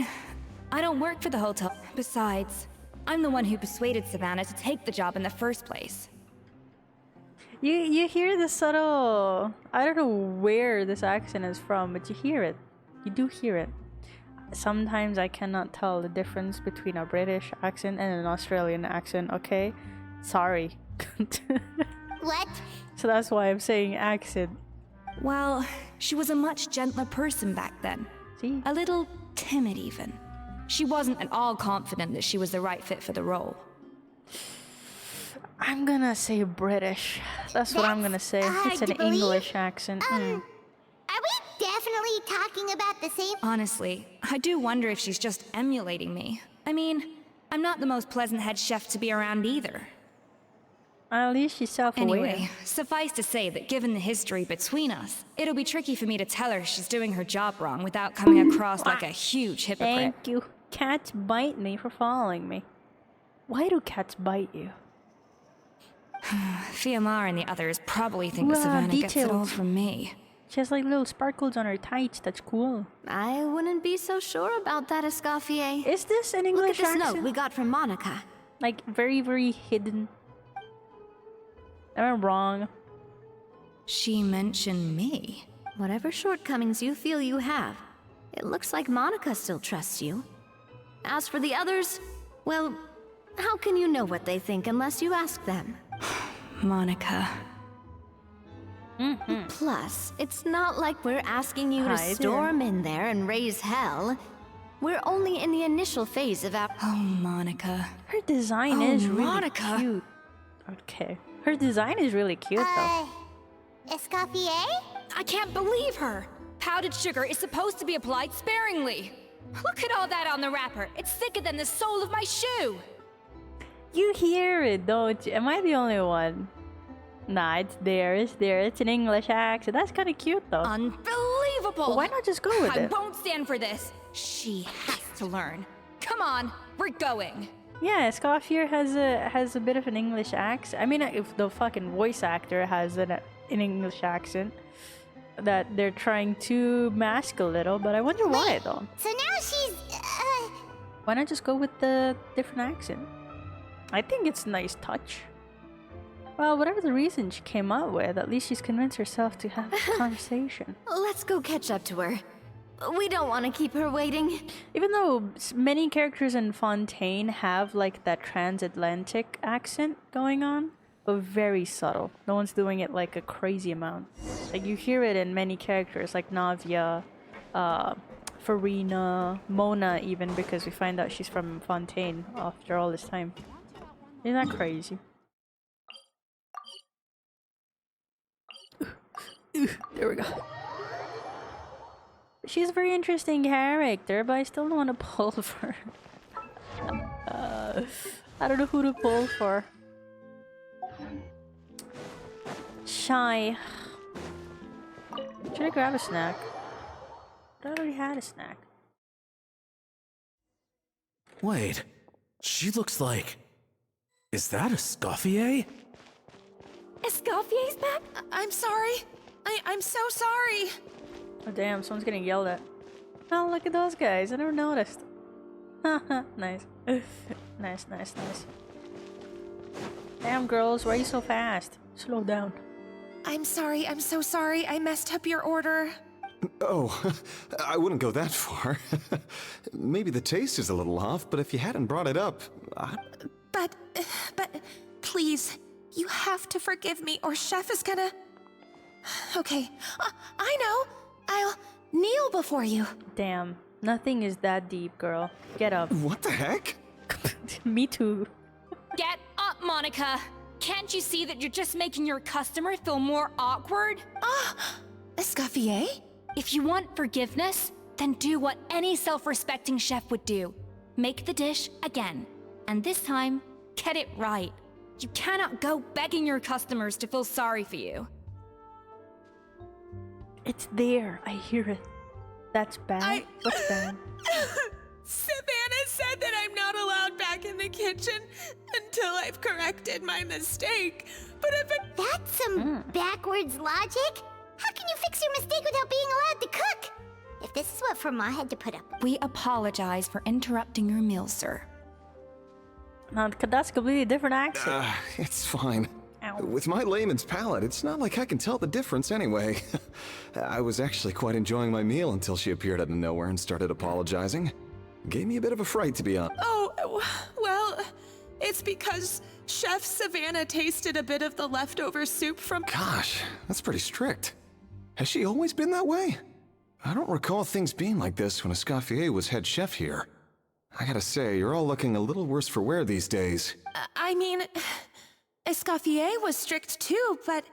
[SPEAKER 9] I don't work for the hotel. Besides, I'm the one who persuaded Savannah to take the job in the first place.
[SPEAKER 1] You hear the subtle... I don't know where this accent is from, but you hear it. You do hear it. Sometimes I cannot tell the difference between a British accent and an Australian accent, okay? Sorry.
[SPEAKER 3] What?
[SPEAKER 1] So that's why I'm saying accent.
[SPEAKER 9] Well, she was a much gentler person back then.
[SPEAKER 1] See?
[SPEAKER 9] A little timid even. She wasn't at all confident that she was the right fit for the role.
[SPEAKER 1] I'm gonna say British. That's what I'm gonna say. It's an English accent.
[SPEAKER 3] Are we definitely talking about the same?
[SPEAKER 9] Honestly, I do wonder if she's just emulating me. I mean, I'm not the most pleasant head chef to be around either.
[SPEAKER 1] At least she's self-aware.
[SPEAKER 9] Anyway, suffice to say that given the history between us, it'll be tricky for me to tell her she's doing her job wrong without coming across like a huge hypocrite.
[SPEAKER 1] Thank you. Cats bite me for following me. Why do cats bite you?
[SPEAKER 9] Fiamar and the others probably think that Savannah gets it all from me.
[SPEAKER 1] She has like little sparkles on her tights. That's cool.
[SPEAKER 12] I wouldn't be so sure about that, Escoffier.
[SPEAKER 1] Is this an English accent?
[SPEAKER 12] Look at this note we got from Monica.
[SPEAKER 1] Like very, very hidden. Am I wrong?
[SPEAKER 9] She mentioned me.
[SPEAKER 12] Whatever shortcomings you feel you have, it looks like Monica still trusts you. As for the others, well, how can you know what they think unless you ask them?
[SPEAKER 9] Monica.
[SPEAKER 12] Plus, it's not like we're asking you to storm in there and raise hell. We're only in the initial phase of our—
[SPEAKER 9] Oh, Monica.
[SPEAKER 1] Her design is really cute. Okay. Her design is really cute, though.
[SPEAKER 3] Escoffier?
[SPEAKER 9] I can't believe her! Powdered sugar is supposed to be applied sparingly. Look at all that on the wrapper. It's thicker than the sole of my shoe.
[SPEAKER 1] You hear it, don't you? Am I the only one? Nah, it's there. It's there. It's an English accent. That's kind of cute, though.
[SPEAKER 9] Unbelievable!
[SPEAKER 1] Well, why not just go with it?
[SPEAKER 9] I won't stand for this. She has to learn. Come on, we're going.
[SPEAKER 1] Yeah, Escoffier has a bit of an English accent. I mean, if the fucking voice actor has an English accent that they're trying to mask a little, but I wonder why, though.
[SPEAKER 3] So now she's,
[SPEAKER 1] Why not just go with the different accent? I think it's a nice touch. Well, whatever the reason she came up with, at least she's convinced herself to have a conversation.
[SPEAKER 12] Let's go catch up to her. We don't want to keep her waiting.
[SPEAKER 1] Even though many characters in Fontaine have like that transatlantic accent going on, but very subtle. No one's doing it like a crazy amount. Like you hear it in many characters like Navia, Farina, Mona even, because we find out she's from Fontaine after all this time. Isn't that crazy? There we go. She's a very interesting character, but I still don't want to pull for her. I don't know who to pull for. Shy. Should I grab a snack? I already had a snack.
[SPEAKER 7] Wait, she looks like... Is that a Escoffier?
[SPEAKER 9] Escoffier's back? I'm sorry. I'm so sorry.
[SPEAKER 1] Oh damn, someone's getting yelled at. Oh, look at those guys. I never noticed. Haha, nice. Nice. Damn, girls, why are you so fast? Slow down.
[SPEAKER 10] I'm sorry, I'm so sorry. I messed up your order.
[SPEAKER 15] Oh, I wouldn't go that far. Maybe the taste is a little off, but if you hadn't brought it up,
[SPEAKER 10] But, please, you have to forgive me or Chef is gonna... Okay, I know. I'll kneel before you.
[SPEAKER 1] Damn, nothing is that deep, girl. Get up.
[SPEAKER 15] What the heck?
[SPEAKER 1] Me too.
[SPEAKER 9] Get up, Monica. Can't you see that you're just making your customer feel more awkward?
[SPEAKER 10] Escoffier?
[SPEAKER 9] If you want forgiveness, then do what any self-respecting chef would do. Make the dish again. And this time, get it right. You cannot go begging your customers to feel sorry for you.
[SPEAKER 1] It's there. I hear it. That's bad. What's bad?
[SPEAKER 10] Savannah said that I'm not allowed back in the kitchen until I've corrected my mistake. But if it—
[SPEAKER 3] That's some backwards logic. How can you fix your mistake without being allowed to cook? If this is what Froma had to put up with.
[SPEAKER 10] We apologize for interrupting your meal, sir.
[SPEAKER 1] No, that's a completely different accent.
[SPEAKER 15] It's fine.
[SPEAKER 1] Ow.
[SPEAKER 15] With my layman's palate, it's not like I can tell the difference anyway. I was actually quite enjoying my meal until she appeared out of nowhere and started apologizing. Gave me a bit of a fright, to be honest.
[SPEAKER 10] Oh, well, it's because Chef Savannah tasted a bit of the leftover soup from—
[SPEAKER 15] Gosh, that's pretty strict. Has she always been that way? I don't recall things being like this when Escoffier was head chef here. I gotta say, you're all looking a little worse for wear these days.
[SPEAKER 10] I mean, Escoffier was strict too, but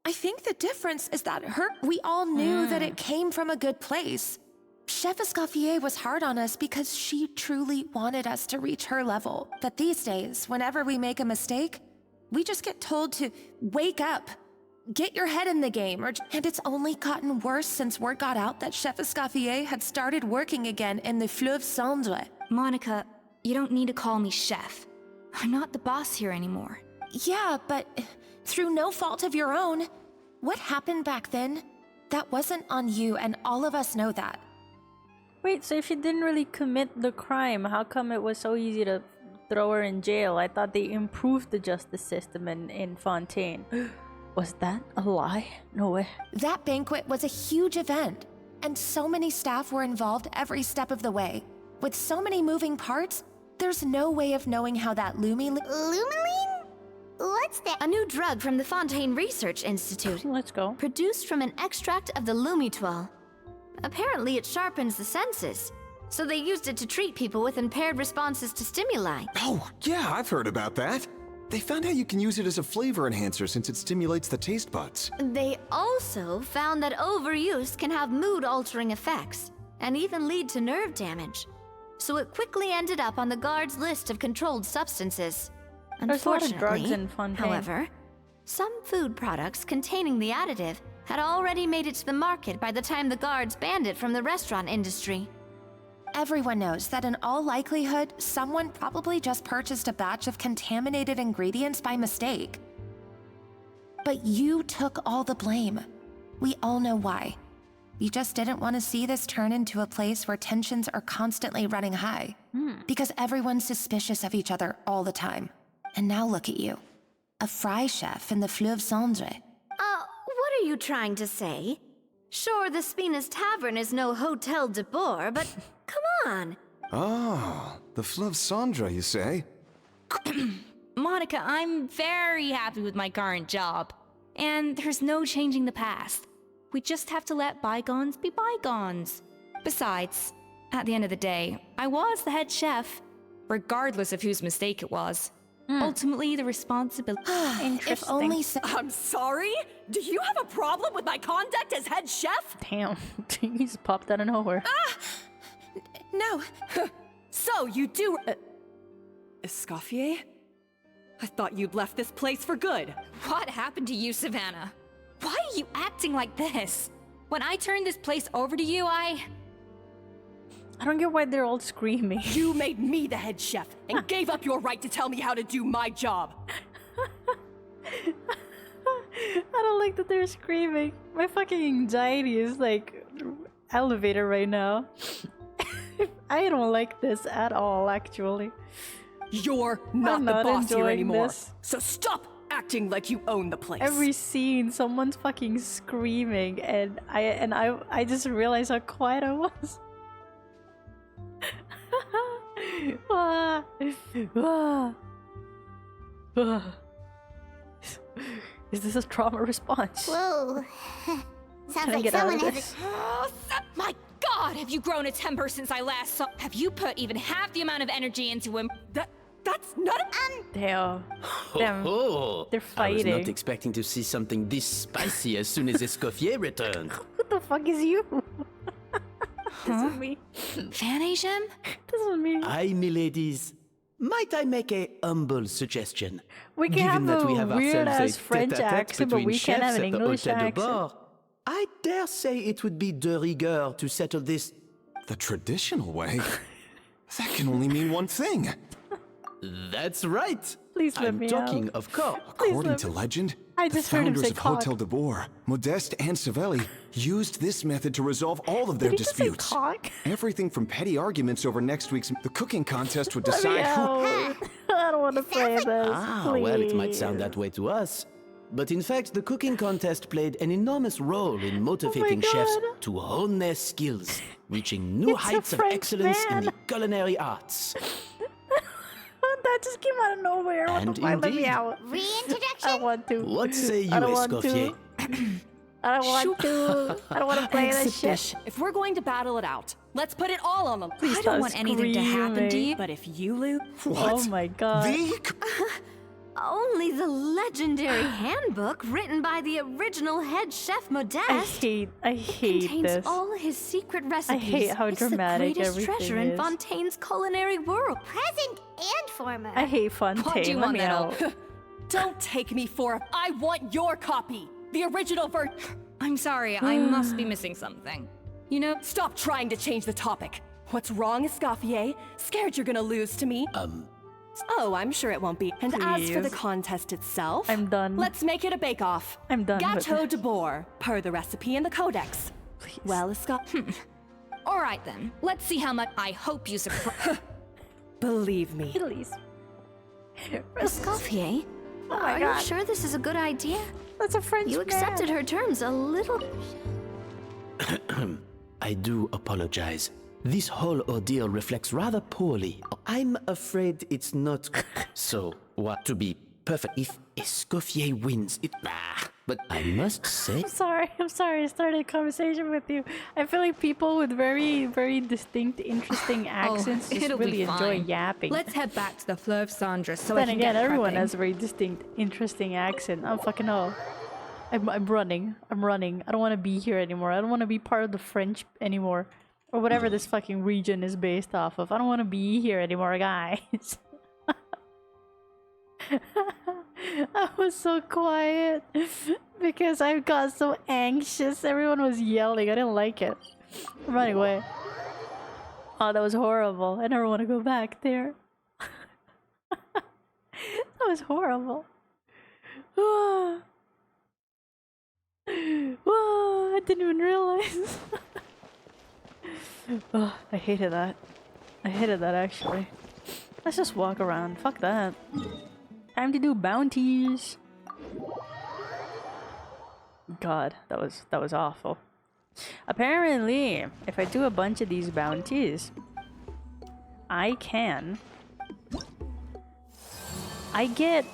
[SPEAKER 10] I think the difference is that we all knew that it came from a good place. Chef Escoffier was hard on us because she truly wanted us to reach her level. But these days, whenever we make a mistake, we just get told to wake up, get your head in the game, and it's only gotten worse since word got out that Chef Escoffier had started working again in the Fleuve Cendre.
[SPEAKER 9] Monica, you don't need to call me chef. I'm not the boss here anymore.
[SPEAKER 10] Yeah, but through no fault of your own. What happened back then, that wasn't on you, and all of us know that.
[SPEAKER 1] Wait, so if she didn't really commit the crime, how come it was so easy to throw her in jail? I thought they improved the justice system in Fontaine. Was that a lie? No way.
[SPEAKER 10] That banquet was a huge event, and so many staff were involved every step of the way. With so many moving parts, there's no way of knowing how that Lumiline?
[SPEAKER 3] What's that?
[SPEAKER 12] A new drug from the Fontaine Research Institute.
[SPEAKER 1] Let's go.
[SPEAKER 12] Produced from an extract of the Lumitoile. Apparently it sharpens the senses, so they used it to treat people with impaired responses to stimuli.
[SPEAKER 15] Oh, yeah, I've heard about that. They found out you can use it as a flavor enhancer since it stimulates the taste buds.
[SPEAKER 12] They also found that overuse can have mood-altering effects, and even lead to nerve damage. So it quickly ended up on the guard's list of controlled substances.
[SPEAKER 1] There's a lot of drugs
[SPEAKER 12] Unfortunately,
[SPEAKER 1] in Fontaine.
[SPEAKER 12] however, some food products containing the additive had already made it to the market by the time the guards banned it from the restaurant industry.
[SPEAKER 10] Everyone knows that in all likelihood, someone probably just purchased a batch of contaminated ingredients by mistake. But you took all the blame. We all know why. You just didn't want to see this turn into a place where tensions are constantly running high. Because everyone's suspicious of each other all the time. And now look at you. A fry chef in the Fleuve Cendre.
[SPEAKER 12] What are you trying to say? Sure, the Spina's Tavern is no Hotel de Boer, but come on.
[SPEAKER 15] Oh, the Fleuve Cendre, you say?
[SPEAKER 9] Monica, I'm very happy with my current job. And there's no changing the past. We just have to let bygones be bygones. Besides, at the end of the day, I was the head chef, regardless of whose mistake it was. Ultimately, the responsibility.
[SPEAKER 10] If only
[SPEAKER 4] I'm sorry? Do you have a problem with my conduct as head chef?
[SPEAKER 1] Damn, he just popped out of nowhere.
[SPEAKER 10] No.
[SPEAKER 4] So you do. Escoffier? I thought you'd left this place for good.
[SPEAKER 9] What happened to you, Savannah? Why are you acting like this? When I turned this place over to you, I
[SPEAKER 1] don't get why they're all screaming.
[SPEAKER 4] You made me the head chef and gave up your right to tell me how to do my job.
[SPEAKER 1] I don't like that they're screaming. My fucking anxiety is like elevated right now. I don't like this at all, actually.
[SPEAKER 4] You're not the boss here anymore.
[SPEAKER 1] This.
[SPEAKER 4] So stop acting like you own the place.
[SPEAKER 1] Every scene, someone's fucking screaming, and I just realized how quiet I was. Is this a trauma response?
[SPEAKER 3] Whoa. Sounds
[SPEAKER 1] Can I
[SPEAKER 3] like
[SPEAKER 1] get out of
[SPEAKER 3] someone
[SPEAKER 1] this?
[SPEAKER 9] My God, have you grown a temper since I last saw? Have you put even half the amount of energy into him?
[SPEAKER 4] That's not.
[SPEAKER 1] Damn. Damn. They're
[SPEAKER 5] I was
[SPEAKER 1] fighting.
[SPEAKER 5] not expecting to see something this spicy as soon as Escoffier returned.
[SPEAKER 1] What the fuck is you? This is me.
[SPEAKER 9] Fan Asian?
[SPEAKER 1] This is me.
[SPEAKER 5] Aye, miladies. Might I make a humble suggestion?
[SPEAKER 1] We can
[SPEAKER 5] Given
[SPEAKER 1] have
[SPEAKER 5] that we
[SPEAKER 1] a
[SPEAKER 5] have
[SPEAKER 1] weird
[SPEAKER 5] ourselves
[SPEAKER 1] ass
[SPEAKER 5] a
[SPEAKER 1] French
[SPEAKER 5] tête-à-tête
[SPEAKER 1] accent, but
[SPEAKER 5] between
[SPEAKER 1] we can't have
[SPEAKER 5] chefs
[SPEAKER 1] an
[SPEAKER 5] at the
[SPEAKER 1] English
[SPEAKER 5] Hôtel de
[SPEAKER 1] accent.
[SPEAKER 5] Bord, I dare say it would be de rigueur to settle this
[SPEAKER 15] The traditional way? That can only mean one thing.
[SPEAKER 5] That's right.
[SPEAKER 1] Please let
[SPEAKER 5] I'm
[SPEAKER 1] me
[SPEAKER 5] talking,
[SPEAKER 1] out.
[SPEAKER 5] of course.
[SPEAKER 15] According to legend,
[SPEAKER 1] I
[SPEAKER 15] the
[SPEAKER 1] just heard him
[SPEAKER 15] founders
[SPEAKER 1] say
[SPEAKER 15] of
[SPEAKER 1] cock.
[SPEAKER 15] Hotel de Boer, Modeste and Savelli, used this method to resolve all of their
[SPEAKER 1] Did he just say
[SPEAKER 15] disputes.
[SPEAKER 1] cock?
[SPEAKER 15] Everything from petty arguments over next week's the cooking contest would
[SPEAKER 1] Let me
[SPEAKER 15] decide who.
[SPEAKER 1] out. I don't want to play this.
[SPEAKER 5] Well, it might
[SPEAKER 1] please.
[SPEAKER 5] sound that way to us. But in fact, the cooking contest played an enormous role in motivating chefs
[SPEAKER 1] God.
[SPEAKER 5] to hone their skills, reaching new
[SPEAKER 1] It's a
[SPEAKER 5] heights of
[SPEAKER 1] French
[SPEAKER 5] excellence in
[SPEAKER 1] man.
[SPEAKER 5] the culinary arts.
[SPEAKER 1] That just came out of nowhere. What
[SPEAKER 5] And
[SPEAKER 1] the fuck? Let me
[SPEAKER 5] indeed.
[SPEAKER 1] out. I don't want to.
[SPEAKER 5] What say you,
[SPEAKER 1] I don't want
[SPEAKER 5] Escoffier?
[SPEAKER 1] to. I don't want to. I don't want to play this shit.
[SPEAKER 4] If we're going to battle it out, let's put it all on the line.
[SPEAKER 1] Please
[SPEAKER 4] I
[SPEAKER 1] stop
[SPEAKER 4] don't want anything to happen to
[SPEAKER 1] screaming.
[SPEAKER 4] you, but if you lose,
[SPEAKER 1] Oh my god.
[SPEAKER 12] Only the legendary handbook written by the original head chef Modeste
[SPEAKER 1] I hate
[SPEAKER 12] contains
[SPEAKER 1] this.
[SPEAKER 12] all his secret recipes.
[SPEAKER 1] hate how
[SPEAKER 12] it's
[SPEAKER 1] dramatic
[SPEAKER 12] the greatest
[SPEAKER 1] everything
[SPEAKER 12] treasure in
[SPEAKER 1] is.
[SPEAKER 12] Fontaine's culinary world.
[SPEAKER 3] Present and former.
[SPEAKER 1] I hate
[SPEAKER 4] What do
[SPEAKER 1] Fontaine.
[SPEAKER 4] you
[SPEAKER 1] Let
[SPEAKER 4] want,
[SPEAKER 1] me
[SPEAKER 4] Metal?
[SPEAKER 1] out.
[SPEAKER 4] Don't take me for a... I want your copy. The original version.
[SPEAKER 9] I'm sorry, I must be missing something. You know,
[SPEAKER 4] Stop trying to change the topic. What's wrong, Escoffier? Scared you're gonna lose to me? Oh, I'm sure it won't be. And as for the
[SPEAKER 1] Please.
[SPEAKER 4] contest itself...
[SPEAKER 1] I'm done.
[SPEAKER 4] Let's make it a bake-off.
[SPEAKER 1] I'm done with
[SPEAKER 4] Gâteau
[SPEAKER 1] it.
[SPEAKER 4] de Boer, per the recipe in the codex.
[SPEAKER 1] Please.
[SPEAKER 4] Well, Escoffier...
[SPEAKER 9] all right then. Let's see how much I hope you surprise.
[SPEAKER 4] Believe me.
[SPEAKER 1] Please.
[SPEAKER 12] Escoffier,
[SPEAKER 1] Oh my
[SPEAKER 12] are
[SPEAKER 1] god.
[SPEAKER 12] you sure this is a good idea?
[SPEAKER 1] That's a French
[SPEAKER 12] You accepted
[SPEAKER 1] man.
[SPEAKER 12] her terms a little...
[SPEAKER 5] I do apologize. This whole ordeal reflects rather poorly. I'm afraid it's not so. What to be perfect? If Escoffier wins, but I must say,
[SPEAKER 1] I'm sorry. I started a conversation with you. I feel like people with very, very distinct, interesting accents just
[SPEAKER 9] it'll
[SPEAKER 1] really
[SPEAKER 9] be
[SPEAKER 1] enjoy
[SPEAKER 9] fine.
[SPEAKER 1] yapping.
[SPEAKER 9] Let's head back to the Fleuve Sandra so I
[SPEAKER 1] Then
[SPEAKER 9] can
[SPEAKER 1] again,
[SPEAKER 9] get
[SPEAKER 1] everyone
[SPEAKER 9] prepping.
[SPEAKER 1] has a very distinct, interesting accent. I'm fucking hell. I'm running. I'm running. I don't want to be here anymore. I don't want to be part of the French anymore. Or whatever this fucking region is based off of. I don't want to be here anymore, guys. I was so quiet because I got so anxious. Everyone was yelling. I didn't like it. I'm running away. Oh, that was horrible. I never want to go back there. That was horrible. Whoa, I didn't even realize. Oh, I hated that. I hated that actually. Let's just walk around. Fuck that. Time to do bounties. God, that was awful. Apparently, if I do a bunch of these bounties, I get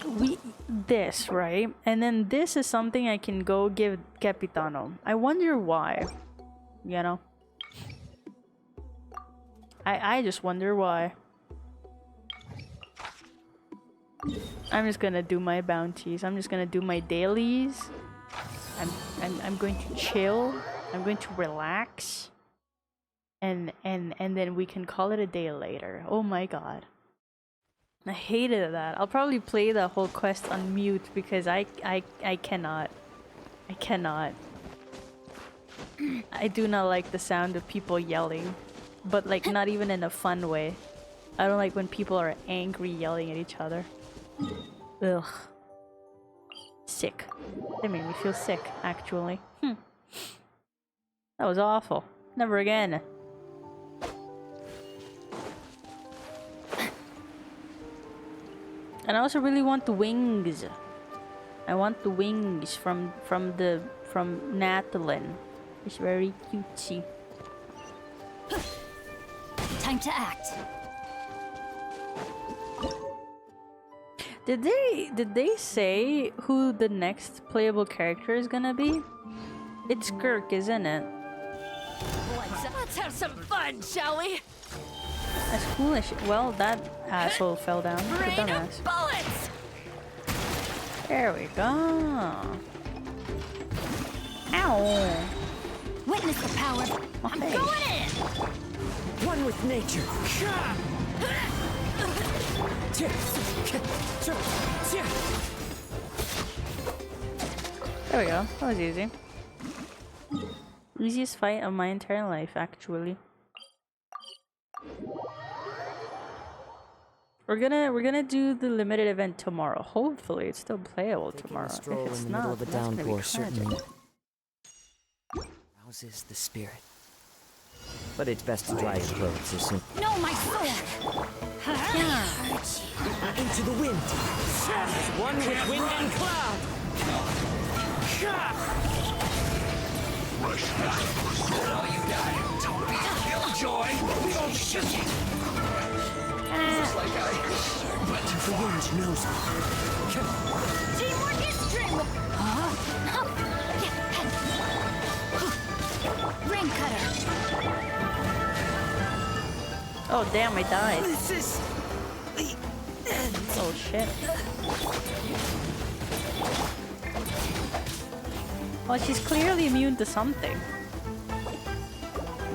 [SPEAKER 1] this, right? And then this is something I can go give Capitano. I wonder why. You know? I just wonder why. I'm just gonna do my bounties. I'm just gonna do my dailies. I'm going to chill. I'm going to relax. And then we can call it a day later. Oh my god. I hated that. I'll probably play the whole quest on mute because I cannot. I cannot. I do not like the sound of people yelling. But like not even in a fun way. I don't like when people are angry yelling at each other. Ugh. Sick. They made me feel sick, actually. That was awful. Never again. And I also really want the wings. I want the wings from Nathalin. It's very cutesy.
[SPEAKER 12] Time to act.
[SPEAKER 1] Did they say who the next playable character is gonna be? It's Kirk, isn't it?
[SPEAKER 4] Let's have some fun, shall we?
[SPEAKER 1] That's cool as shit. Well, that asshole fell down. What a dumbass.
[SPEAKER 4] Bullets!
[SPEAKER 1] There we go. Ow.
[SPEAKER 12] Witness the power.
[SPEAKER 1] I'm
[SPEAKER 4] going in!
[SPEAKER 5] one with nature.
[SPEAKER 1] There we go. That was easy. Easiest fight of my entire life, actually. We're gonna do the limited event tomorrow. Hopefully, it's still playable tomorrow. If
[SPEAKER 17] Stroll
[SPEAKER 1] it's
[SPEAKER 17] in the
[SPEAKER 1] not,
[SPEAKER 17] middle of a
[SPEAKER 1] then that's gonna be
[SPEAKER 17] downpour
[SPEAKER 1] tragic.
[SPEAKER 17] certainly rouses the spirit. But it's best to dry your clothes as soon.
[SPEAKER 8] No, my sword!
[SPEAKER 17] Into the wind! As one with wind and cloud!
[SPEAKER 19] All you got. Don't be killjoy. We don't shoot it. Looks like but
[SPEAKER 17] the wind knows me.
[SPEAKER 8] Teamwork is strength! Rain cutter!
[SPEAKER 1] Oh damn! I died.
[SPEAKER 17] This is the end.
[SPEAKER 1] Oh shit. Well, she's clearly immune to something.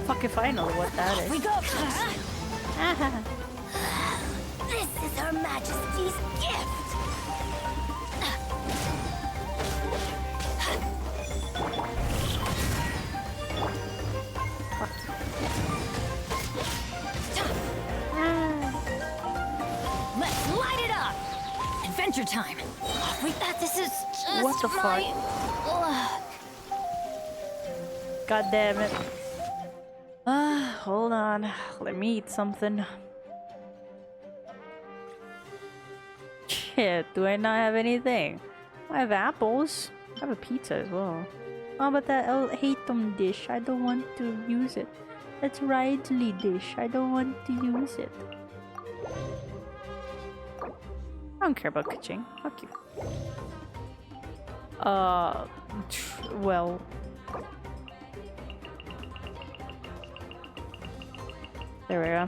[SPEAKER 1] Fuck if I know what that is.
[SPEAKER 8] We go! This is Her Majesty's gift! Let's light it up! Adventure time! Wait, this is just
[SPEAKER 1] What the
[SPEAKER 8] my
[SPEAKER 1] fuck? God damn it. Hold on. Let me eat something. Shit, do I not have anything? I have apples. I have a pizza as well. Oh, but that El Hatum dish, I don't want to use it. That's Ridley dish, I don't want to use it. I don't care about Kaching. Fuck you. Well. There we go.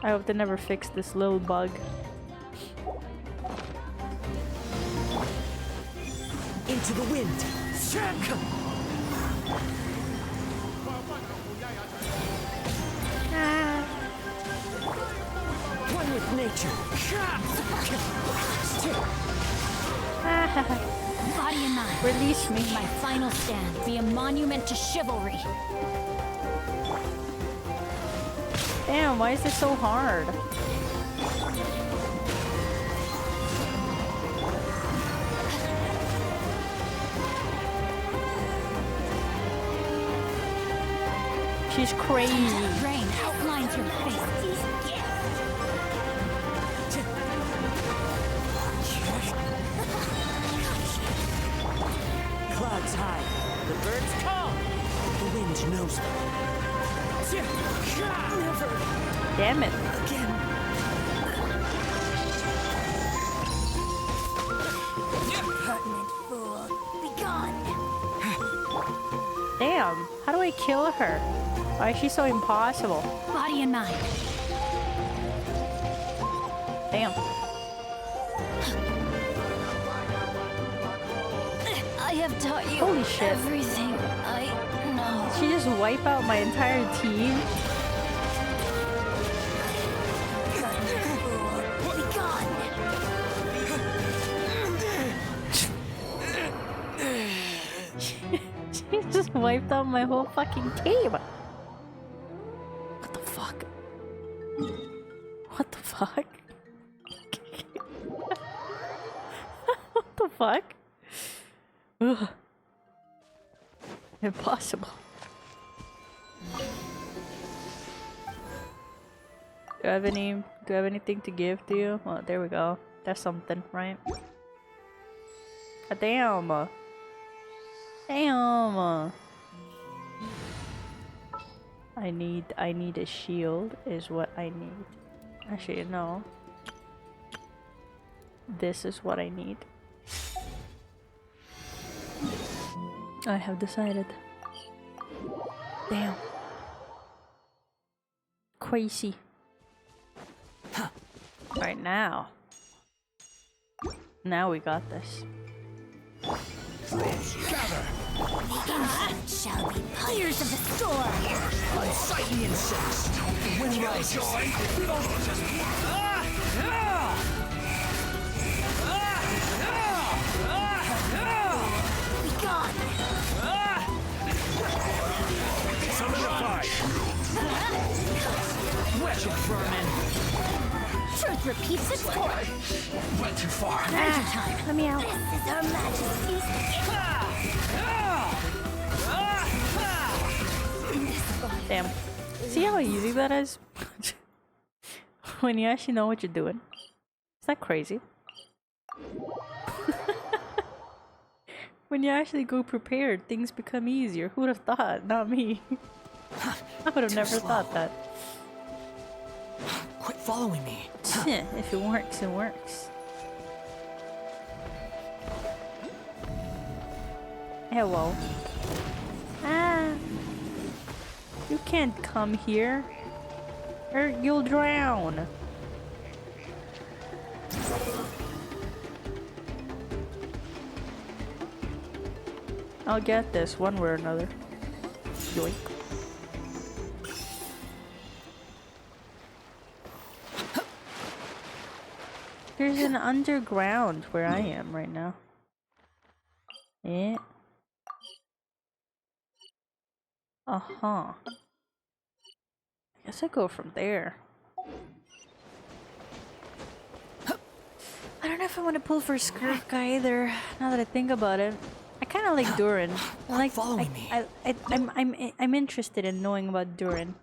[SPEAKER 1] I hope they never fix this little bug.
[SPEAKER 17] Into the wind! One with nature!
[SPEAKER 8] Body and mind.
[SPEAKER 1] Release me.
[SPEAKER 8] My final stand. Be a monument to chivalry.
[SPEAKER 1] Damn, why is this so hard? She's crazy.
[SPEAKER 8] Rain outlines your face.
[SPEAKER 17] Clouds high, the birds call. The wind knows me. Never.
[SPEAKER 1] Damn it.
[SPEAKER 17] Again.
[SPEAKER 8] Pertinent fool. Be gone.
[SPEAKER 1] Damn. How do I kill her? Why is she so impossible?
[SPEAKER 8] Body and mind.
[SPEAKER 1] Damn.
[SPEAKER 8] I have taught you
[SPEAKER 1] Holy shit.
[SPEAKER 8] everything I know.
[SPEAKER 1] Did she just wipe out my entire team?
[SPEAKER 8] Be gone.
[SPEAKER 1] She just wiped out my whole fucking team. What the fuck? What the fuck? What the fuck? Ugh. Impossible. Do I have anything to give to you? Well, there we go. That's something, right? God damn. Damn. I need a shield is what I need. Actually, no. This is what I need. I have decided. Damn. Crazy. Right now. Now we got this.
[SPEAKER 19] Gather!
[SPEAKER 8] Shall be years of the storm.
[SPEAKER 19] Unsightly insects. The wind rises. We don't just...
[SPEAKER 8] Be gone.
[SPEAKER 19] Summon the fire.
[SPEAKER 17] Wretched vermin!
[SPEAKER 8] Truth repeat the score.
[SPEAKER 19] Went too far.
[SPEAKER 8] Adventure time.
[SPEAKER 21] Let me out.
[SPEAKER 8] This is Her Majesty's
[SPEAKER 1] Damn. See how easy that is? When you actually know what you're doing. Is that crazy? When you actually go prepared, things become easier. Who would have thought? Not me. I would have never thought that.
[SPEAKER 7] Quit following me.
[SPEAKER 1] If it works, it works. Hello. Ah. You can't come here. Or you'll drown. I'll get this one way or another. Yoink. There's an underground where I am right now. Yeah. Uh-huh. I guess I go from there. I don't know if I want to pull for Skirk either, now that I think about it. I kind of like Durin. I'm interested in knowing about Durin.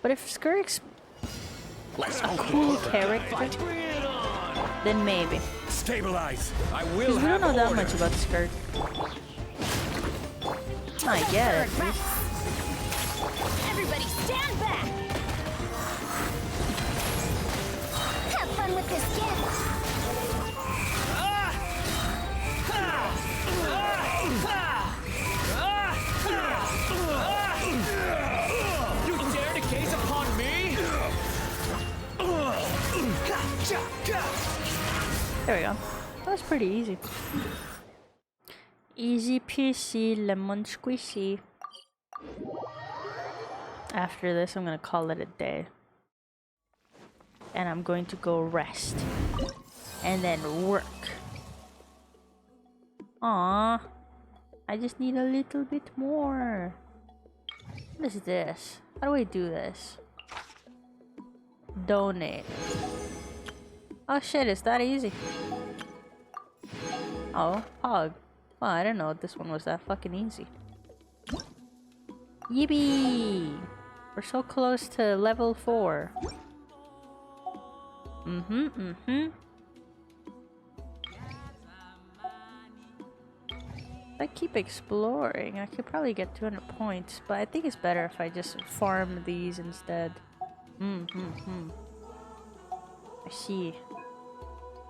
[SPEAKER 1] But if Skirk's a cool character, then maybe.
[SPEAKER 19] Stabilize. I will.
[SPEAKER 1] Because we don't know that much about Skirk. I get it.
[SPEAKER 8] Everybody stand back! Have fun with this gift!
[SPEAKER 19] You dare to gaze upon me?
[SPEAKER 1] There we go. That was pretty easy. Easy peasy, lemon squishy. After this, I'm gonna call it a day. And I'm going to go rest. And then work. Aww. I just need a little bit more. What is this? How do I do this? Donate. Oh shit, it's that easy. Oh, Pog. Well, I didn't know this one was that fucking easy. Yippee! We're so close to level 4. If I keep exploring, I could probably get 200 points, but I think it's better if I just farm these instead. I see.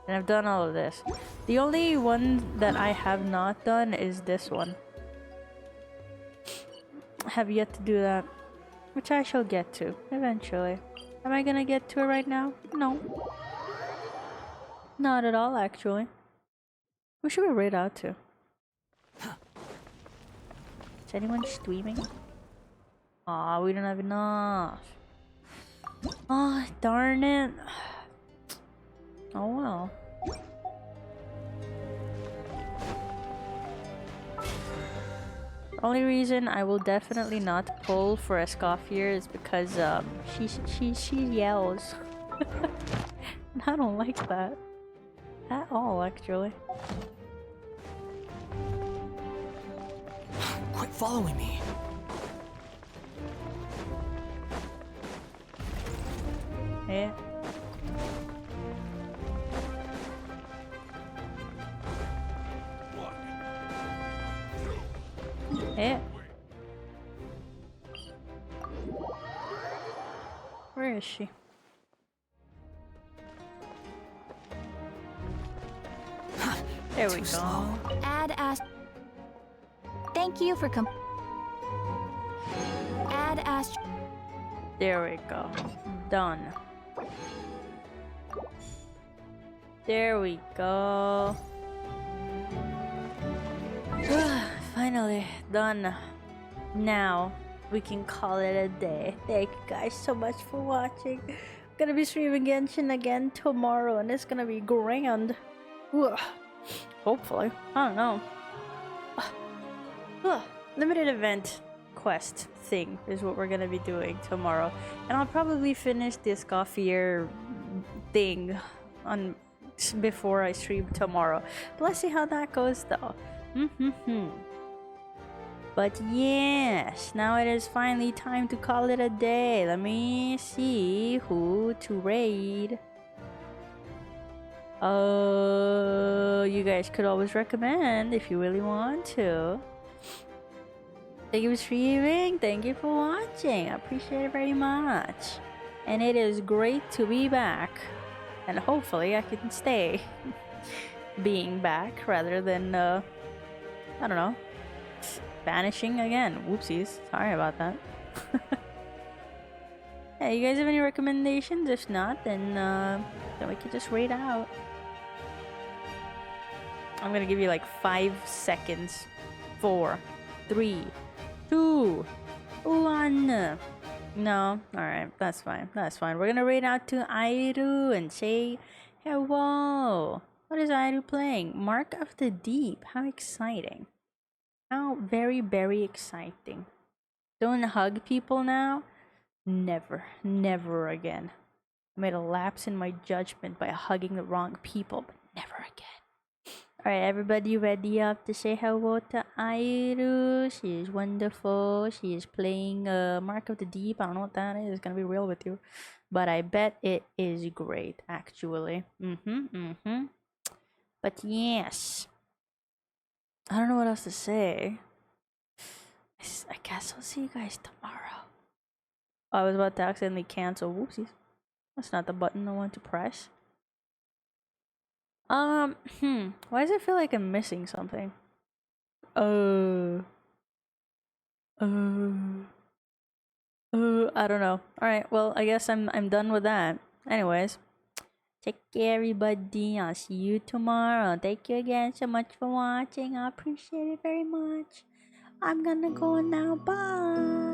[SPEAKER 1] And I've done all of this. The only one that I have not done is this one. I have yet to do that, which I shall get to eventually. Am I gonna get to it right now? No. Not at all, actually. Who should we raid out to? Is anyone streaming? Aw, we don't have enough. Oh, darn it. Oh well. The only reason I will definitely not pull for a Escoffier is because she yells. And I don't like that at all, actually.
[SPEAKER 7] Quit following me.
[SPEAKER 1] Yeah. Yeah. Where is she? There we go.
[SPEAKER 2] Add as. Thank you for Add as.
[SPEAKER 1] There we go. Done. There we go. Finally done. Now we can call it a day. Thank you guys so much for watching. I'm gonna be streaming Genshin again tomorrow, and it's gonna be grand. Ugh. Hopefully. I don't know. Limited event quest thing is what we're gonna be doing tomorrow, and I'll probably finish this Escoffier thing on before I stream tomorrow. But let's see how that goes though. But yes, now it is finally time to call it a day. Let me see who to raid. You guys could always recommend if you really want to. Thank you for streaming. Thank you for watching. I appreciate it very much. And it is great to be back. And hopefully I can stay being back rather than, I don't know, vanishing again. Whoopsies. Sorry about that. Yeah, you guys have any recommendations? If not, then we can just raid out. I'm gonna give you like 5 seconds. 4, 3, 2, 1. No, alright, that's fine. That's fine. We're gonna raid out to Airu and say hello. What is Airu playing? Mark of the Deep. How exciting. How very, very exciting. Don't hug people now? Never. Never again. I made a lapse in my judgment by hugging the wrong people, but never again. Alright, everybody ready up to say hello to Airu? She is wonderful. She is playing Mark of the Deep. I don't know what that is. Gonna be real with you. But I bet it is great, actually. But yes. I don't know what else to say. I guess I'll see you guys tomorrow. Oh, I was about to accidentally cancel. Whoopsies. That's not the button I want to press. Why does it feel like I'm missing something? I don't know. Alright, well, I guess I'm done with that. Anyways, take care, everybody. I'll see you tomorrow. Thank you again so much for watching. I appreciate it very much. I'm gonna go now. Bye.